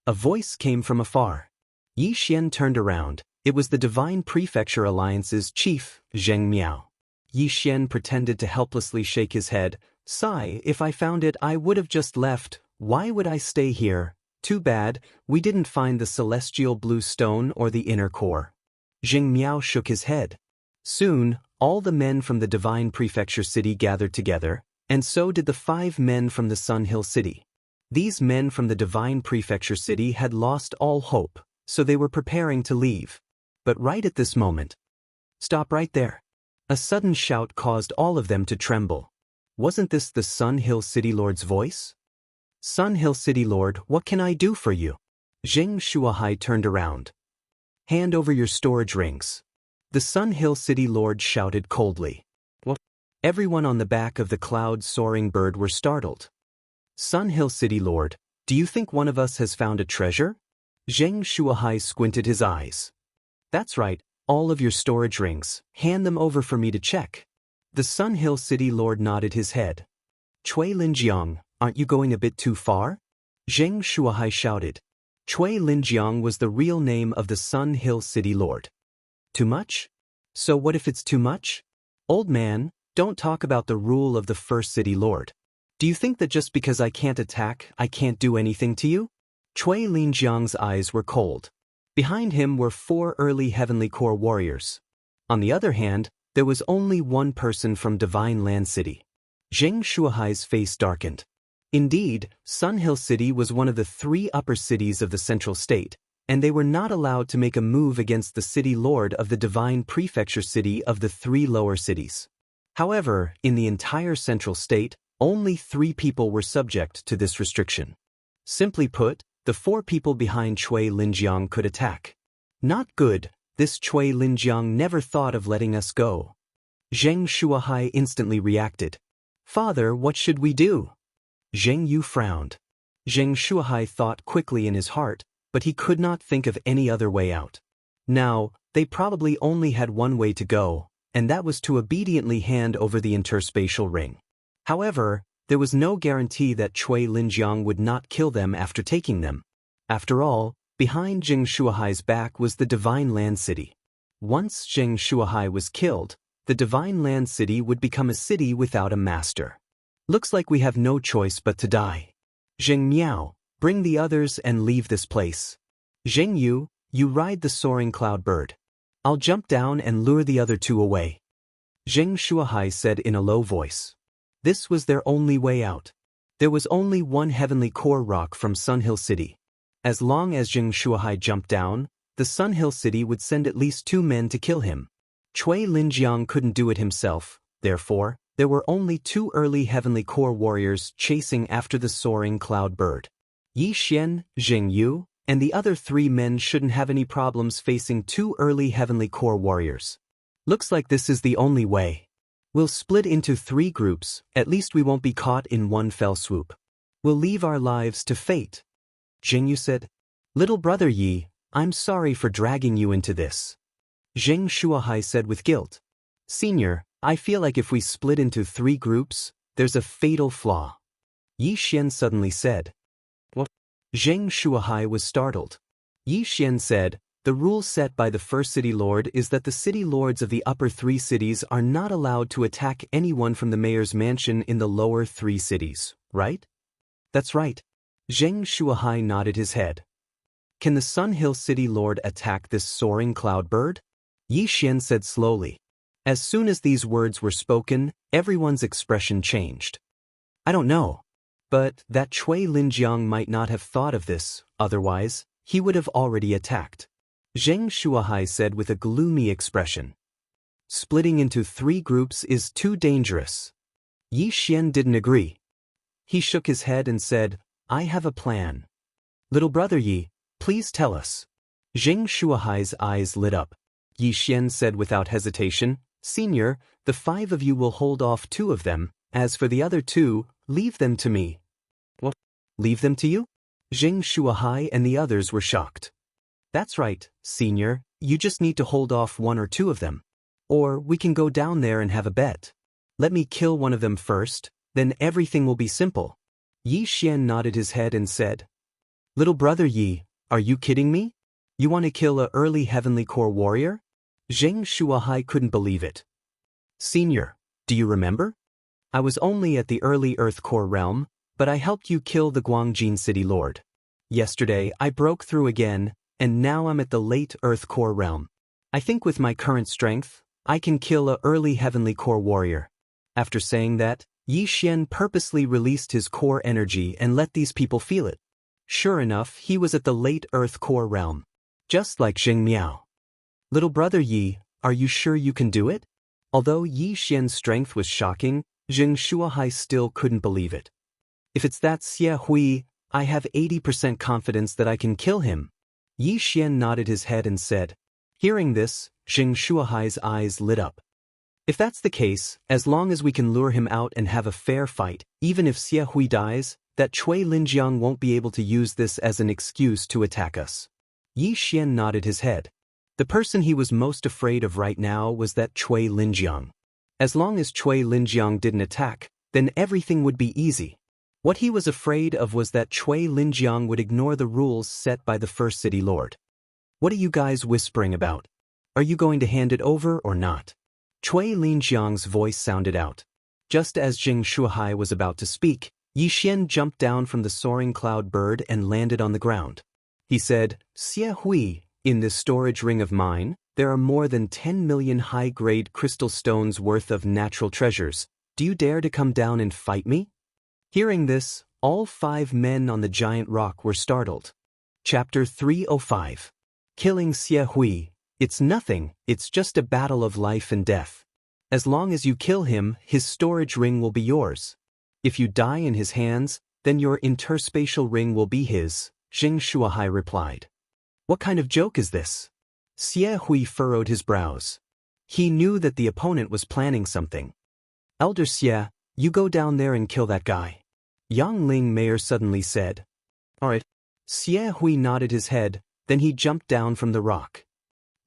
A voice came from afar. Yi Xian turned around. It was the Divine Prefecture Alliance's chief, Zheng Miao. Yi Xian pretended to helplessly shake his head. Sigh, if I found it, I would have just left. Why would I stay here? Too bad, we didn't find the celestial blue stone or the inner core. Zheng Miao shook his head. Soon, all the men from the Divine Prefecture City gathered together, and so did the 5 men from the Sun Hill City. These men from the Divine Prefecture City had lost all hope, so they were preparing to leave. But right at this moment, "Stop right there." A sudden shout caused all of them to tremble. Wasn't this the Sun Hill City Lord's voice? Sun Hill City Lord, what can I do for you? Zheng Shuahai turned around. Hand over your storage rings. The Sun Hill City Lord shouted coldly. What? Everyone on the back of the cloud-soaring bird were startled. Sun Hill City Lord, do you think one of us has found a treasure? Zheng Shuahai squinted his eyes. That's right, all of your storage rings, hand them over for me to check. The Sun Hill City Lord nodded his head. Cui Linjiang, aren't you going a bit too far? Zheng Shuahai shouted. Cui Linjiang was the real name of the Sun Hill City Lord. Too much? So what if it's too much? Old man, don't talk about the rule of the first city lord. Do you think that just because I can't attack, I can't do anything to you? Cui Linjiang's eyes were cold. Behind him were 4 early Heavenly Core warriors. On the other hand, there was only one person from Divine Land City. Zheng Shuahai's face darkened. Indeed, Sun Hill City was one of the 3 upper cities of the central state, and they were not allowed to make a move against the city lord of the Divine Prefecture City of the 3 lower cities. However, in the entire central state, only 3 people were subject to this restriction. Simply put, the 4 people behind Cui Linjiang could attack. Not good, this Cui Linjiang never thought of letting us go. Zheng Shuahai instantly reacted. Father, what should we do? Zheng Yu frowned. Zheng Shuahai thought quickly in his heart, but he could not think of any other way out. Now, they probably only had one way to go, and that was to obediently hand over the interspatial ring. However, there was no guarantee that Cui Linjiang would not kill them after taking them. After all, behind Zheng Shuahai's back was the Divine Land City. Once Zheng Shuahai was killed, the Divine Land City would become a city without a master. Looks like we have no choice but to die. Zheng Miao, bring the others and leave this place. Zheng Yu, you ride the soaring cloud bird. I'll jump down and lure the other 2 away. Zheng Shuahai said in a low voice. This was their only way out. There was only one heavenly core rock from Sun Hill City. As long as Zheng Shuahai jumped down, the Sun Hill City would send at least 2 men to kill him. Cui Linjiang couldn't do it himself, therefore, there were only 2 early heavenly core warriors chasing after the soaring cloud bird. Yi Xian, Zheng Yu, and the other 3 men shouldn't have any problems facing 2 early heavenly core warriors. Looks like this is the only way. We'll split into 3 groups, at least we won't be caught in one fell swoop. We'll leave our lives to fate. Zheng Yu said. Little brother Yi, I'm sorry for dragging you into this. Zheng Shuahai said with guilt. Senior, I feel like if we split into 3 groups, there's a fatal flaw. Yi Xian suddenly said. What? Zheng Shuahai was startled. Yi Xian said, the rule set by the first city lord is that the city lords of the upper 3 cities are not allowed to attack anyone from the mayor's mansion in the lower 3 cities, right? That's right. Zheng Shuahai nodded his head. Can the Sun Hill City Lord attack this soaring cloud bird? Yi Xian said slowly. As soon as these words were spoken, everyone's expression changed. I don't know. But that Cui Linjiang might not have thought of this, otherwise, he would have already attacked. Zheng Shuahai said with a gloomy expression. Splitting into 3 groups is too dangerous. Yi Xian didn't agree. He shook his head and said, I have a plan. Little brother Yi, please tell us. Zheng Shuahai's eyes lit up. Yi Xian said without hesitation, Senior, the 5 of you will hold off 2 of them, as for the other 2, leave them to me. What? Leave them to you? Zheng Shuahai and the others were shocked. That's right, Senior, you just need to hold off 1 or 2 of them. Or we can go down there and have a bet. Let me kill one of them first, then everything will be simple. Yi Xian nodded his head and said, Little brother Yi, are you kidding me? You want to kill a early heavenly core warrior? Zheng Shuahai couldn't believe it. Senior, do you remember? I was only at the early Earth core realm, but I helped you kill the Guangjin City Lord. Yesterday I broke through again, and now I'm at the late Earth core realm. I think with my current strength, I can kill a early heavenly core warrior. After saying that, Yi Xian purposely released his core energy and let these people feel it. Sure enough, he was at the late Earth core realm. Just like Zheng Miao. Little brother Yi, are you sure you can do it? Although Yi Xian's strength was shocking, Zheng Shuahai still couldn't believe it. If it's that Xie Hui, I have 80% confidence that I can kill him. Yi Xian nodded his head and said. Hearing this, Zheng Shuahai's eyes lit up. If that's the case, as long as we can lure him out and have a fair fight, even if Xie Hui dies, that Cui Linjiang won't be able to use this as an excuse to attack us. Yi Xian nodded his head. The person he was most afraid of right now was that Cui Linjiang. As long as Cui Linjiang didn't attack, then everything would be easy. What he was afraid of was that Cui Linjiang would ignore the rules set by the first city lord. What are you guys whispering about? Are you going to hand it over or not? Cui Linjiang's voice sounded out. Just as Zheng Shuahai was about to speak, Yi Xian jumped down from the soaring cloud bird and landed on the ground. He said, Xie Hui, in this storage ring of mine, there are more than 10 million high-grade crystal stones worth of natural treasures. Do you dare to come down and fight me? Hearing this, all 5 men on the giant rock were startled. Chapter 305. Killing Xie Hui. It's nothing, it's just a battle of life and death. As long as you kill him, his storage ring will be yours. If you die in his hands, then your interspatial ring will be his, Jing Shuahai replied. What kind of joke is this? Xie Hui furrowed his brows. He knew that the opponent was planning something. Elder Xie, you go down there and kill that guy. Yang Ling Mayor suddenly said. Alright. Xie Hui nodded his head, then he jumped down from the rock.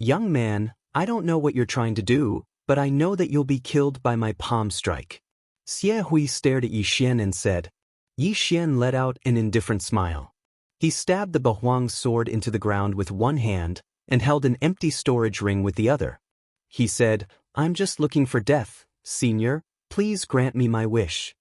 Young man, I don't know what you're trying to do, but I know that you'll be killed by my palm strike. Xie Hui stared at Yi Xian and said. Yi Xian let out an indifferent smile. He stabbed the Bahuang's sword into the ground with one hand and held an empty storage ring with the other. He said, I'm just looking for death, senior, please grant me my wish.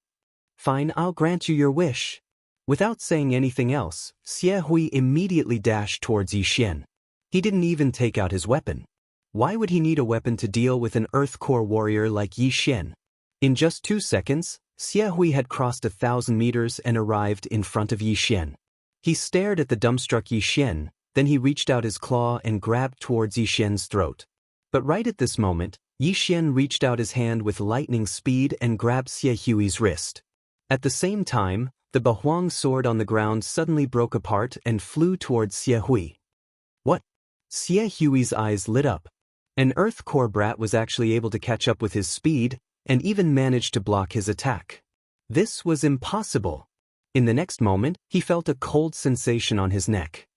Fine, I'll grant you your wish. Without saying anything else, Xie Hui immediately dashed towards Yi Xian. He didn't even take out his weapon. Why would he need a weapon to deal with an Earth Core warrior like Yi Xian? In just 2 seconds, Xie Hui had crossed 1,000 meters and arrived in front of Yi Xian. He stared at the dumbstruck Yi Xian, then he reached out his claw and grabbed towards Yi Xian's throat. But right at this moment, Yi Xian reached out his hand with lightning speed and grabbed Xie Hui's wrist. At the same time, the Bahuang sword on the ground suddenly broke apart and flew towards Xie Hui. What? Xie Hui's eyes lit up. An Earth Core brat was actually able to catch up with his speed and even managed to block his attack. This was impossible. In the next moment, he felt a cold sensation on his neck.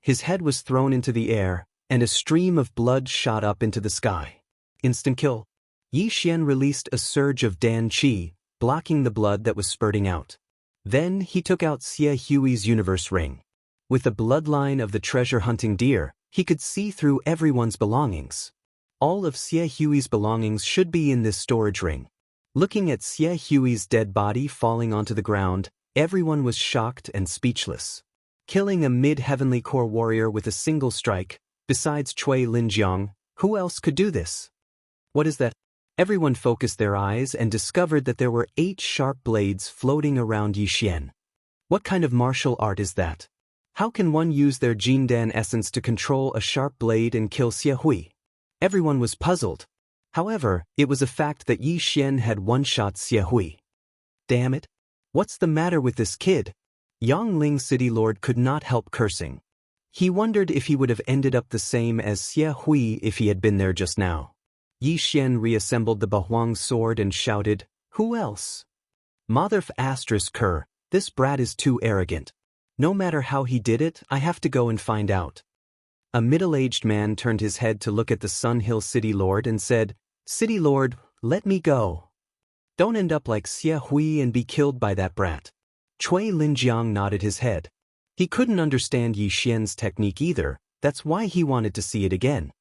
His head was thrown into the air, and a stream of blood shot up into the sky. Instant kill. Yi Xian released a surge of Dan Qi, blocking the blood that was spurting out. Then he took out Xie Hui's universe ring. With the bloodline of the treasure-hunting deer, he could see through everyone's belongings. All of Xie Hui's belongings should be in this storage ring. Looking at Xie Hui's dead body falling onto the ground, everyone was shocked and speechless. Killing a mid-heavenly core warrior with a single strike, besides Cui Linjiang, who else could do this? What is that? Everyone focused their eyes and discovered that there were 8 sharp blades floating around Yi Xian. What kind of martial art is that? How can one use their Jindan essence to control a sharp blade and kill Xie Hui? Everyone was puzzled. However, it was a fact that Yi Xian had one-shot Xie Hui. Damn it! What's the matter with this kid? Yang Ling City Lord could not help cursing. He wondered if he would have ended up the same as Xie Hui if he had been there just now. Yi Xian reassembled the Bahuang sword and shouted, Who else? Motherf *Ker, this brat is too arrogant. No matter how he did it, I have to go and find out. A middle-aged man turned his head to look at the Sun Hill City Lord and said, City Lord, let me go. Don't end up like Xie Hui and be killed by that brat. Cui Linjiang nodded his head. He couldn't understand Yi Xian's technique either, that's why he wanted to see it again.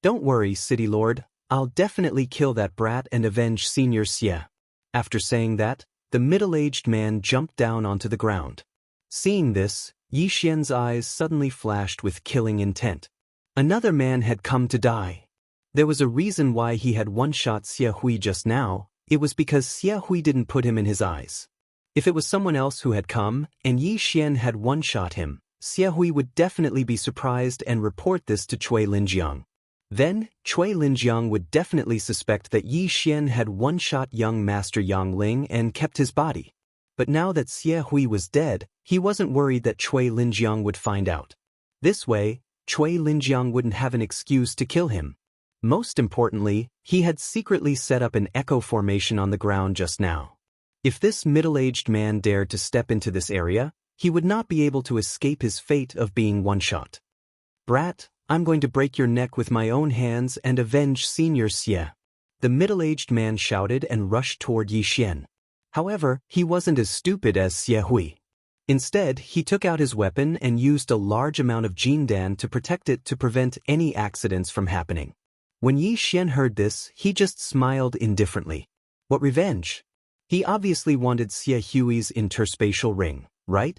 Don't worry, City Lord, I'll definitely kill that brat and avenge Senior Xie. After saying that, the middle-aged man jumped down onto the ground. Seeing this, Yi Xian's eyes suddenly flashed with killing intent. Another man had come to die. There was a reason why he had one-shot Xie Hui just now. It was because Xie Hui didn't put him in his eyes. If it was someone else who had come, and Yi Xian had one-shot him, Xie Hui would definitely be surprised and report this to Cui Linjiang. Then, Cui Linjiang would definitely suspect that Yi Xian had one-shot young Master Yang Ling and kept his body. But now that Xie Hui was dead, he wasn't worried that Cui Linjiang would find out. This way, Cui Linjiang wouldn't have an excuse to kill him. Most importantly, he had secretly set up an echo formation on the ground just now. If this middle-aged man dared to step into this area, he would not be able to escape his fate of being one-shot. Brat, I'm going to break your neck with my own hands and avenge Senior Xie. The middle-aged man shouted and rushed toward Yi Xian. However, he wasn't as stupid as Xie Hui. Instead, he took out his weapon and used a large amount of Jindan to protect it to prevent any accidents from happening. When Yi Xian heard this, he just smiled indifferently. What revenge? He obviously wanted Xie Hui's interspatial ring, right?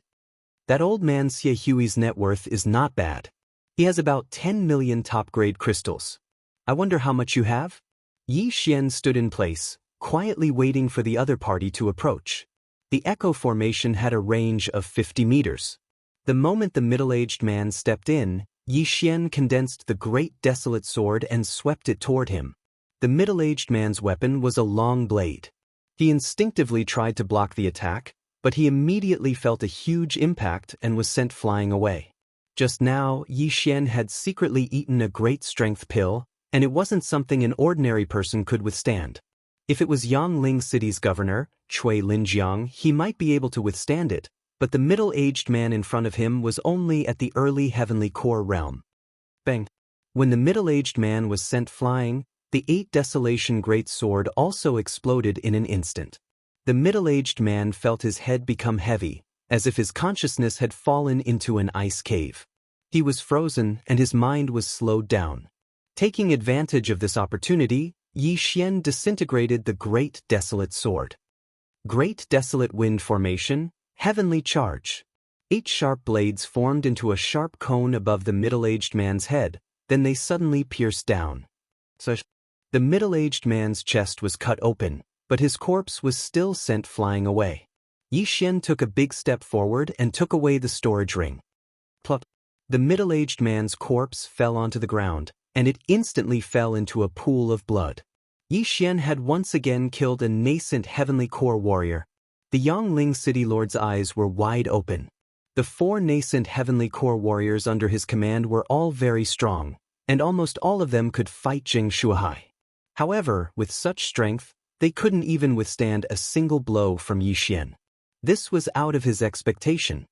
That old man Xie Hui's net worth is not bad. He has about 10 million top-grade crystals. I wonder how much you have? Yi Xian stood in place, quietly waiting for the other party to approach. The echo formation had a range of 50 meters. The moment the middle-aged man stepped in, Yi Xian condensed the great desolate sword and swept it toward him. The middle-aged man's weapon was a long blade. He instinctively tried to block the attack, but he immediately felt a huge impact and was sent flying away. Just now, Yi Xian had secretly eaten a great strength pill, and it wasn't something an ordinary person could withstand. If it was Yangling City's governor, Cui Linjiang, he might be able to withstand it, but the middle-aged man in front of him was only at the early heavenly core realm. Bang! When the middle-aged man was sent flying, the 8 Desolation Great Sword also exploded in an instant. The middle-aged man felt his head become heavy, as if his consciousness had fallen into an ice cave. He was frozen and his mind was slowed down. Taking advantage of this opportunity, Yi Xian disintegrated the Great Desolate Sword. Great Desolate Wind Formation, Heavenly Charge. 8 sharp blades formed into a sharp cone above the middle-aged man's head, then they suddenly pierced down. The middle-aged man's chest was cut open, but his corpse was still sent flying away. Yi Xian took a big step forward and took away the storage ring. Plop! The middle-aged man's corpse fell onto the ground, and it instantly fell into a pool of blood. Yi Xian had once again killed a nascent heavenly core warrior. The Yangling City Lord's eyes were wide open. The 4 nascent heavenly core warriors under his command were all very strong, and almost all of them could fight Jing Shuhai. However, with such strength, they couldn't even withstand a single blow from Yi Xian. This was out of his expectation.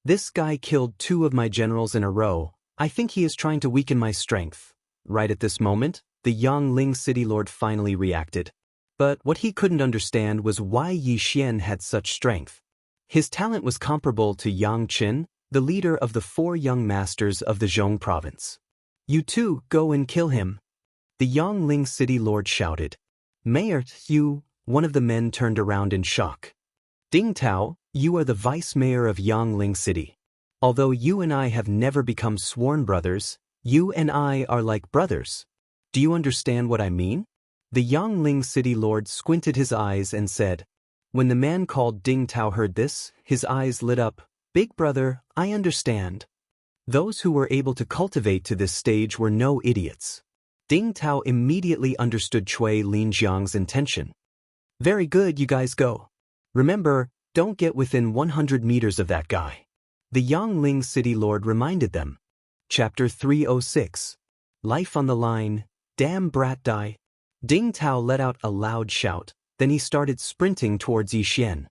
This guy killed 2 of my generals in a row. I think he is trying to weaken my strength. Right at this moment, the Yangling City Lord finally reacted. But what he couldn't understand was why Yi Xian had such strength. His talent was comparable to Yang Qin, the leader of the 4 young masters of the Zhong province. You two, go and kill him. The Yangling City Lord shouted. Mayor Yu, one of the men turned around in shock. Ding Tao, you are the vice mayor of Yangling City. Although you and I have never become sworn brothers, you and I are like brothers. Do you understand what I mean? The Yangling City Lord squinted his eyes and said. When the man called Ding Tao heard this, his eyes lit up. Big brother, I understand. Those who were able to cultivate to this stage were no idiots. Ding Tao immediately understood Cui Linjiang's intention. Very good, you guys go. Remember, don't get within 100 meters of that guy. The Yangling City Lord reminded them. Chapter 306. Life on the line. Damn brat die. Ding Tao let out a loud shout, then he started sprinting towards Yi Xian.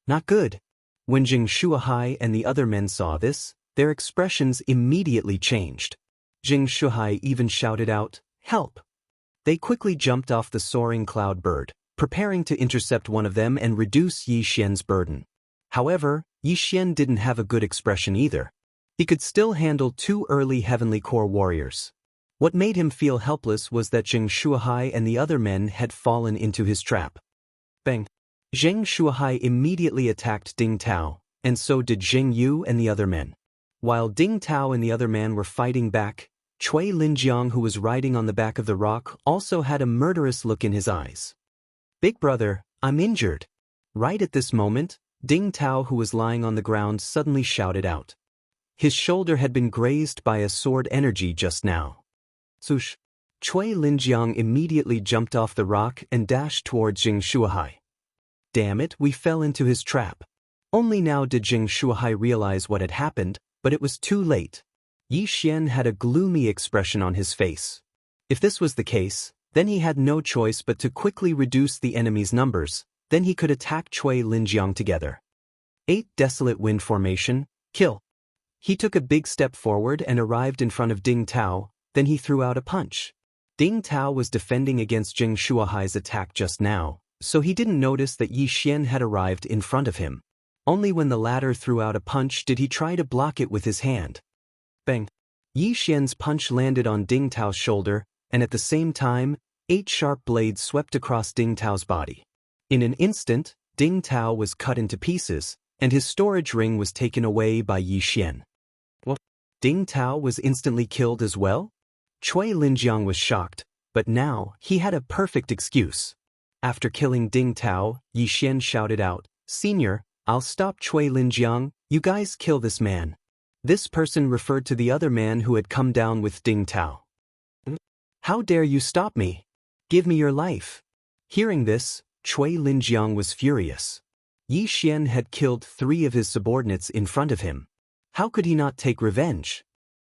Not good. When Jing Shuhai and the other men saw this, their expressions immediately changed. Jing Shuhai even shouted out, "Help!" They quickly jumped off the soaring cloud bird, preparing to intercept one of them and reduce Yi Xian's burden. However, Yi Xian didn't have a good expression either. He could still handle 2 early heavenly core warriors. What made him feel helpless was that Jing Shuhai and the other men had fallen into his trap. Bang! Jing Shuhai immediately attacked Ding Tao, and so did Jing Yu and the other men. While Ding Tao and the other man were fighting back, Cui Linjiang, who was riding on the back of the rock, also had a murderous look in his eyes. Big brother, I'm injured. Right at this moment, Ding Tao, who was lying on the ground, suddenly shouted out. His shoulder had been grazed by a sword energy just now. Sush! Cui Linjiang immediately jumped off the rock and dashed towards Jing Shuhai. Damn it, we fell into his trap. Only now did Jing Shuhai realize what had happened, but it was too late. Yi Xian had a gloomy expression on his face. If this was the case, then he had no choice but to quickly reduce the enemy's numbers, then he could attack Cui Linjiang together. 8 Desolate Wind Formation, kill. He took a big step forward and arrived in front of Ding Tao, then he threw out a punch. Ding Tao was defending against Jing Shuhai's attack just now, so he didn't notice that Yi Xian had arrived in front of him. Only when the latter threw out a punch did he try to block it with his hand. Bang! Yi Xian's punch landed on Ding Tao's shoulder, and at the same time, 8 sharp blades swept across Ding Tao's body. In an instant, Ding Tao was cut into pieces, and his storage ring was taken away by Yi Xian. What? Ding Tao was instantly killed as well? Cui Linjiang was shocked, but now he had a perfect excuse. After killing Ding Tao, Yi Xian shouted out, Senior, I'll stop Cui Linjiang, you guys kill this man. This person referred to the other man who had come down with Ding Tao. How dare you stop me? Give me your life. Hearing this, Cui Linjiang was furious. Yi Xian had killed 3 of his subordinates in front of him. How could he not take revenge?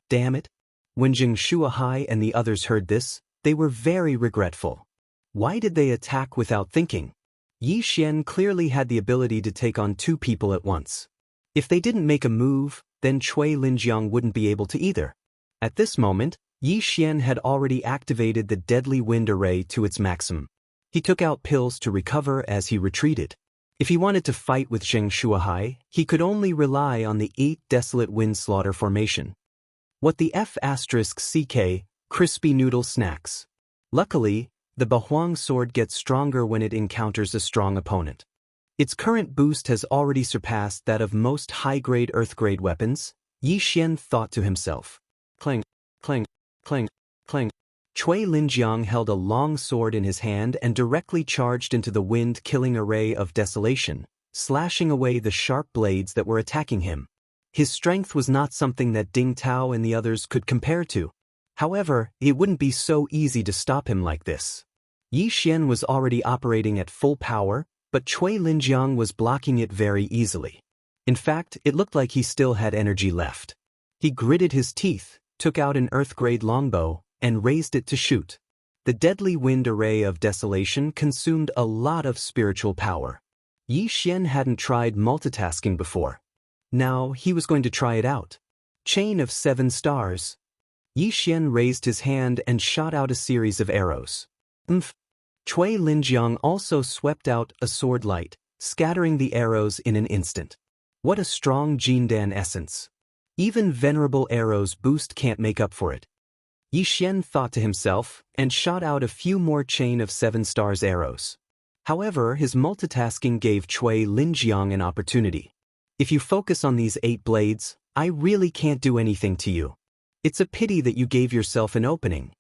Damn it! When Xianxia and the others heard this, they were very regretful. Why did they attack without thinking? Yi Xian clearly had the ability to take on 2 people at once. If they didn't make a move, then Cui Linjiang wouldn't be able to either. At this moment, Yi Xian had already activated the deadly wind array to its maximum. He took out pills to recover as he retreated. If he wanted to fight with Xianxia, he could only rely on the 8 desolate wind slaughter formation. What the F***CK, crispy noodle snacks. Luckily, the Bahuang sword gets stronger when it encounters a strong opponent. Its current boost has already surpassed that of most high-grade earth-grade weapons, Yi Xian thought to himself. Clang, clang, clang, clang. Cui Linjiang held a long sword in his hand and directly charged into the wind-killing array of desolation, slashing away the sharp blades that were attacking him. His strength was not something that Ding Tao and the others could compare to. However, it wouldn't be so easy to stop him like this. Yi Xian was already operating at full power, but Cui Linjiang was blocking it very easily. In fact, it looked like he still had energy left. He gritted his teeth, took out an earth-grade longbow, and raised it to shoot. The deadly wind array of desolation consumed a lot of spiritual power. Yi Xian hadn't tried multitasking before. Now he was going to try it out. Chain of 7 stars. Yi Xian raised his hand and shot out a series of arrows. Cui Linjiang also swept out a sword light, scattering the arrows in an instant. What a strong Jindan essence. Even venerable arrows boost can't make up for it. Yi Xian thought to himself and shot out a few more chain of 7 stars arrows. However, his multitasking gave Cui Linjiang an opportunity. If you focus on these 8 blades, I really can't do anything to you. It's a pity that you gave yourself an opening.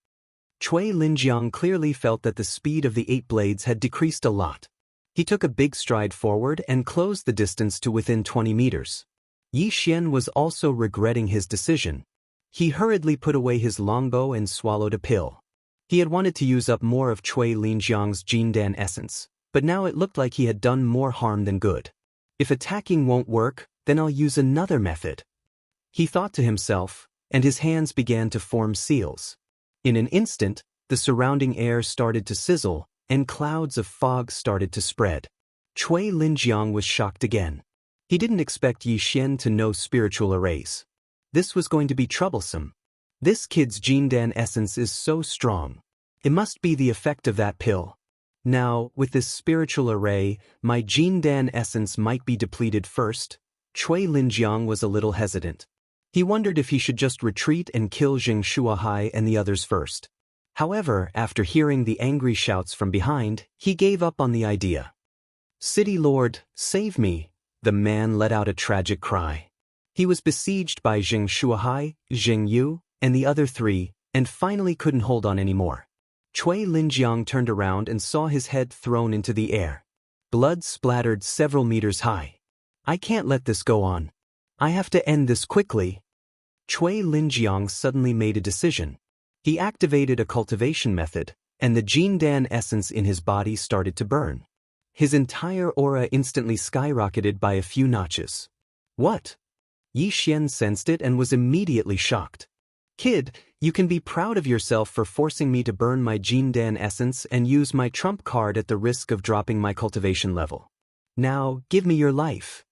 Cui Linjiang clearly felt that the speed of the 8 blades had decreased a lot. He took a big stride forward and closed the distance to within 20 meters. Yi Xian was also regretting his decision. He hurriedly put away his longbow and swallowed a pill. He had wanted to use up more of Cui Linjiang's Jindan essence, but now it looked like he had done more harm than good. If attacking won't work, then I'll use another method. He thought to himself, and his hands began to form seals. In an instant, the surrounding air started to sizzle, and clouds of fog started to spread. Cui Linjiang was shocked again. He didn't expect Yi Xian to know spiritual arrays. This was going to be troublesome. This kid's Jindan essence is so strong. It must be the effect of that pill. Now, with this spiritual array, my Jindan essence might be depleted first. Cui Linjiang was a little hesitant. He wondered if he should just retreat and kill Xianxia and the others first. However, after hearing the angry shouts from behind, he gave up on the idea. City Lord, save me! The man let out a tragic cry. He was besieged by Xianxia, Yu, and the other 3, and finally couldn't hold on anymore. Cui Linjiang turned around and saw his head thrown into the air. Blood splattered several meters high. I can't let this go on. I have to end this quickly. Cui Linjiang suddenly made a decision. He activated a cultivation method, and the Jindan essence in his body started to burn. His entire aura instantly skyrocketed by a few notches. What? Yi Xian sensed it and was immediately shocked. Kid, you can be proud of yourself for forcing me to burn my Jindan essence and use my trump card at the risk of dropping my cultivation level. Now, give me your life.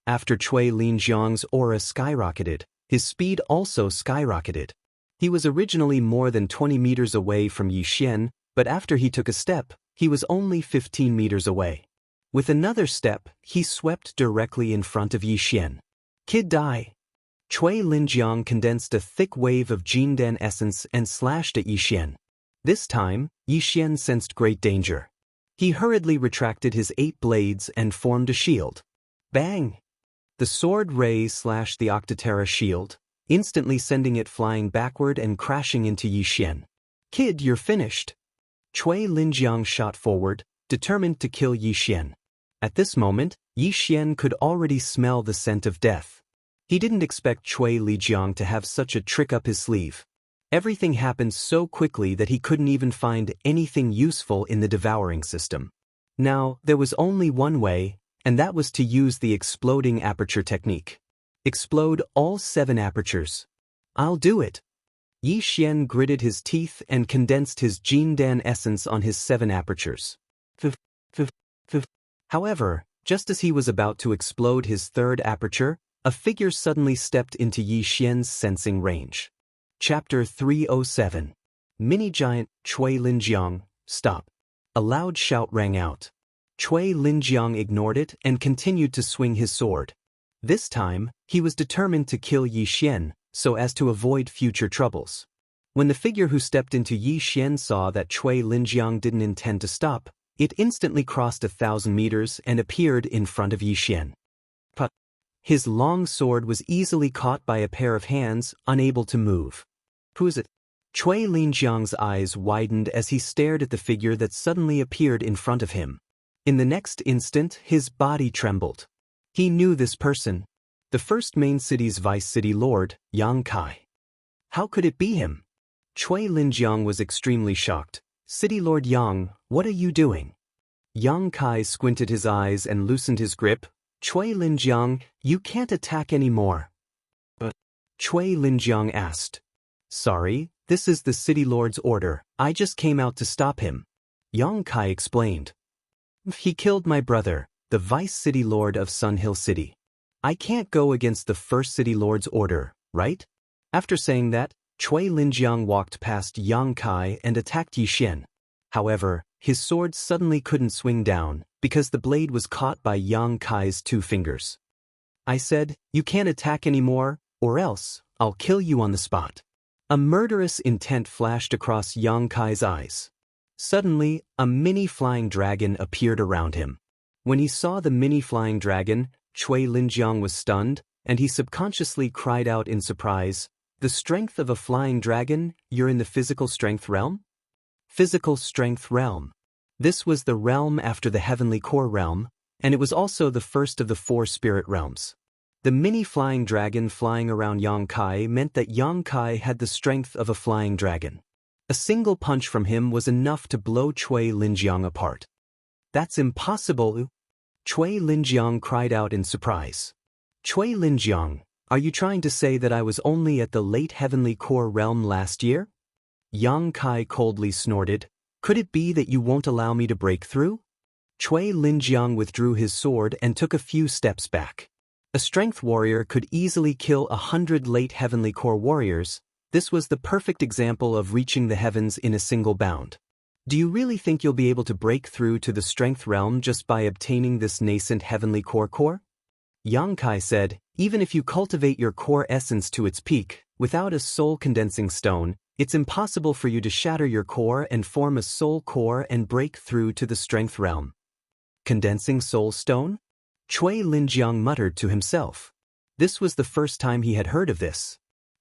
After Cui Linjiang's aura skyrocketed, his speed also skyrocketed. He was originally more than 20 meters away from Yi Xian, but after he took a step, he was only 15 meters away. With another step, he swept directly in front of Yi Xian. Kid die. Cui Linjiang condensed a thick wave of Jindan essence and slashed at Yi Xian. This time, Yi Xian sensed great danger. He hurriedly retracted his 8 blades and formed a shield. Bang! The sword ray slashed the Octoterra shield, instantly sending it flying backward and crashing into Yi Xian. Kid, you're finished. Cui Linjiang shot forward, determined to kill Yi Xian. At this moment, Yi Xian could already smell the scent of death. He didn't expect Cui Linjiang to have such a trick up his sleeve. Everything happened so quickly that he couldn't even find anything useful in the devouring system. Now, there was only one way, and that was to use the exploding aperture technique. Explode all 7 apertures. I'll do it. Yi Xian gritted his teeth and condensed his Jindan essence on his 7 apertures. However, just as he was about to explode his 3rd aperture, a figure suddenly stepped into Yi Xian's sensing range. Chapter 307. Mini-giant, Cui Linjiang, stop. A loud shout rang out. Cui Linjiang ignored it and continued to swing his sword. This time, he was determined to kill Yi Xian, so as to avoid future troubles. When the figure who stepped into Yi Xian saw that Cui Linjiang didn't intend to stop, it instantly crossed 1,000 meters and appeared in front of Yi Xian. But his long sword was easily caught by a pair of hands, unable to move. Who's it? Cui Linjiang's eyes widened as he stared at the figure that suddenly appeared in front of him. In the next instant, his body trembled. He knew this person. The first main city's vice city lord, Yang Kai. How could it be him? Cui Linjiang was extremely shocked. City Lord Yang, what are you doing? Yang Kai squinted his eyes and loosened his grip. Cui Linjiang, you can't attack anymore. But Cui Linjiang asked. Sorry, this is the city lord's order. I just came out to stop him. Yang Kai explained. He killed my brother, the vice city lord of Sun Hill City. I can't go against the first city lord's order, right? After saying that, Cui Linjiang walked past Yang Kai and attacked Yi Xian. However, his sword suddenly couldn't swing down because the blade was caught by Yang Kai's 2 fingers. I said, you can't attack anymore, or else I'll kill you on the spot. A murderous intent flashed across Yang Kai's eyes. Suddenly, a mini flying dragon appeared around him. When he saw the mini flying dragon, Cui Linjiang was stunned, and he subconsciously cried out in surprise, the strength of a flying dragon, you're in the physical strength realm? Physical strength realm. This was the realm after the heavenly core realm, and it was also the first of the 4 spirit realms. The mini flying dragon flying around Yang Kai meant that Yang Kai had the strength of a flying dragon. A single punch from him was enough to blow Cui Linjiang apart. That's impossible! Cui Linjiang cried out in surprise. Cui Linjiang, are you trying to say that I was only at the late heavenly core realm last year? Yang Kai coldly snorted. Could it be that you won't allow me to break through? Cui Linjiang withdrew his sword and took a few steps back. A strength warrior could easily kill 100 late heavenly core warriors. This was the perfect example of reaching the heavens in a single bound. Do you really think you'll be able to break through to the strength realm just by obtaining this nascent heavenly core? Yang Kai said, even if you cultivate your core essence to its peak, without a soul condensing stone, it's impossible for you to shatter your core and form a soul core and break through to the strength realm. Condensing soul stone? Cui Linjiang muttered to himself. This was the first time he had heard of this.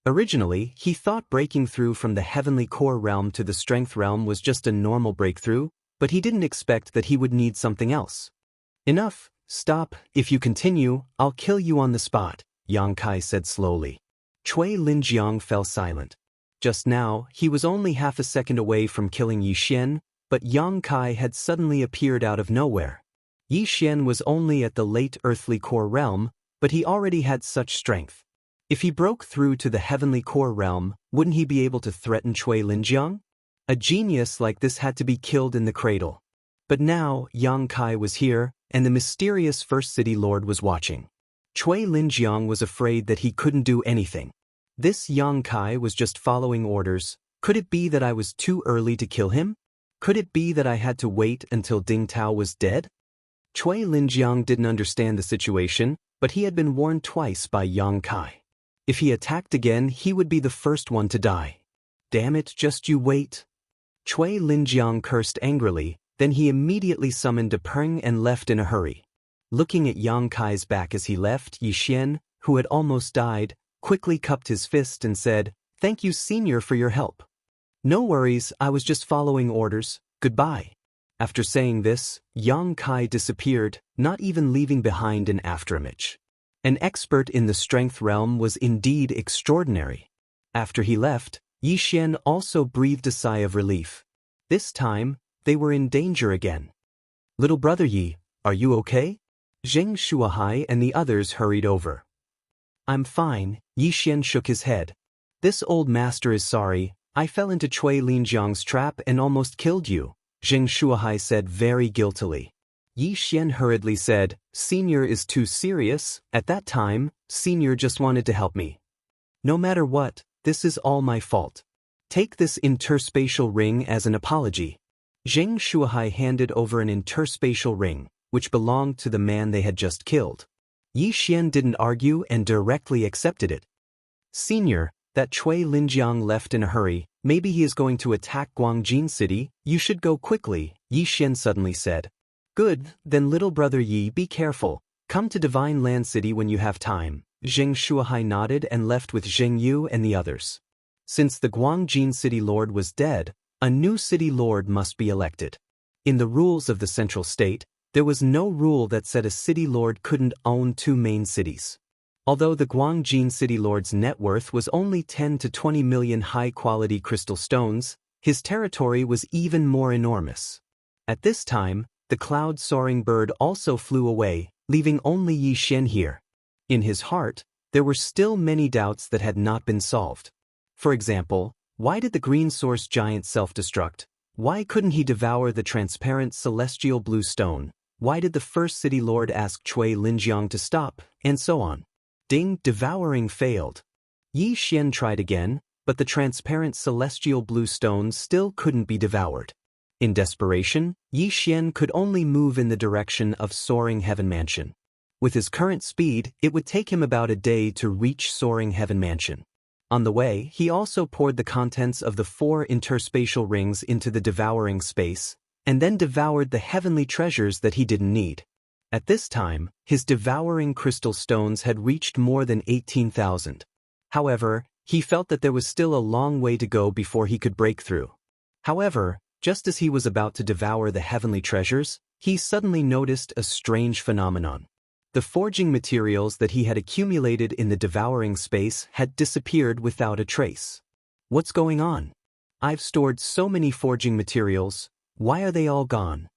Originally, he thought breaking through from the heavenly core realm to the strength realm was just a normal breakthrough, but he didn't expect that he would need something else. Enough, stop, if you continue, I'll kill you on the spot, Yang Kai said slowly. Cui Linjiang fell silent. Just now, he was only half a second away from killing Yi Xian, but Yang Kai had suddenly appeared out of nowhere. Yi Xian was only at the late earthly core realm, but he already had such strength. If he broke through to the heavenly core realm, wouldn't he be able to threaten Cui Linjiang? A genius like this had to be killed in the cradle. But now, Yang Kai was here, and the mysterious first city lord was watching. Cui Linjiang was afraid that he couldn't do anything. This Yang Kai was just following orders. Could it be that I was too early to kill him? Could it be that I had to wait until Ding Tao was dead? Cui Linjiang didn't understand the situation, but he had been warned twice by Yang Kai. If he attacked again, he would be the first one to die. Damn it, just you wait. Cui Linjiang cursed angrily, then he immediately summoned a Peng and left in a hurry. Looking at Yang Kai's back as he left, Yi Xian, who had almost died, quickly cupped his fist and said, "Thank you, Senior, for your help." "No worries, I was just following orders. Goodbye." After saying this, Yang Kai disappeared, not even leaving behind an afterimage. An expert in the strength realm was indeed extraordinary. After he left, Yi Xian also breathed a sigh of relief. This time, they were in danger again. "Little brother Yi, are you okay?" Zheng Shuahai and the others hurried over. I'm fine, Yi Xian shook his head. This old master is sorry, I fell into Cui Linjiang's trap and almost killed you, Zheng Shuahai said very guiltily. Yi Xian hurriedly said, Senior is too serious, at that time, Senior just wanted to help me. No matter what, this is all my fault. Take this interspatial ring as an apology. Zheng Shuahai handed over an interspatial ring, which belonged to the man they had just killed. Yi Xian didn't argue and directly accepted it. Senior, that Cui Linjiang left in a hurry, maybe he is going to attack Guangjin City, you should go quickly, Yi Xian suddenly said. Good, then little brother Yi, be careful, come to Divine Land City when you have time. Zheng Shuahai nodded and left with Zheng Yu and the others. Since the Guangjin City Lord was dead, a new city lord must be elected. In the rules of the central state, there was no rule that said a city lord couldn't own two main cities. Although the Guangjin city lord's net worth was only 10 to 20 million high-quality crystal stones, his territory was even more enormous. At this time, the cloud-soaring bird also flew away, leaving only Yi Xian here. In his heart, there were still many doubts that had not been solved. For example, why did the green source giant self-destruct? Why couldn't he devour the transparent celestial blue stone? Why did the first city lord ask Cui Linjiang to stop? And so on. Ding, devouring failed. Yi Xian tried again, but the transparent celestial blue stone still couldn't be devoured. In desperation, Yi Xian could only move in the direction of Soaring Heaven Mansion. With his current speed, it would take him about a day to reach Soaring Heaven Mansion. On the way, he also poured the contents of the 4 interspatial rings into the devouring space, and then devoured the heavenly treasures that he didn't need. At this time, his devouring crystal stones had reached more than 18,000. However, he felt that there was still a long way to go before he could break through. However, just as he was about to devour the heavenly treasures, he suddenly noticed a strange phenomenon. The forging materials that he had accumulated in the devouring space had disappeared without a trace. What's going on? I've stored so many forging materials, why are they all gone?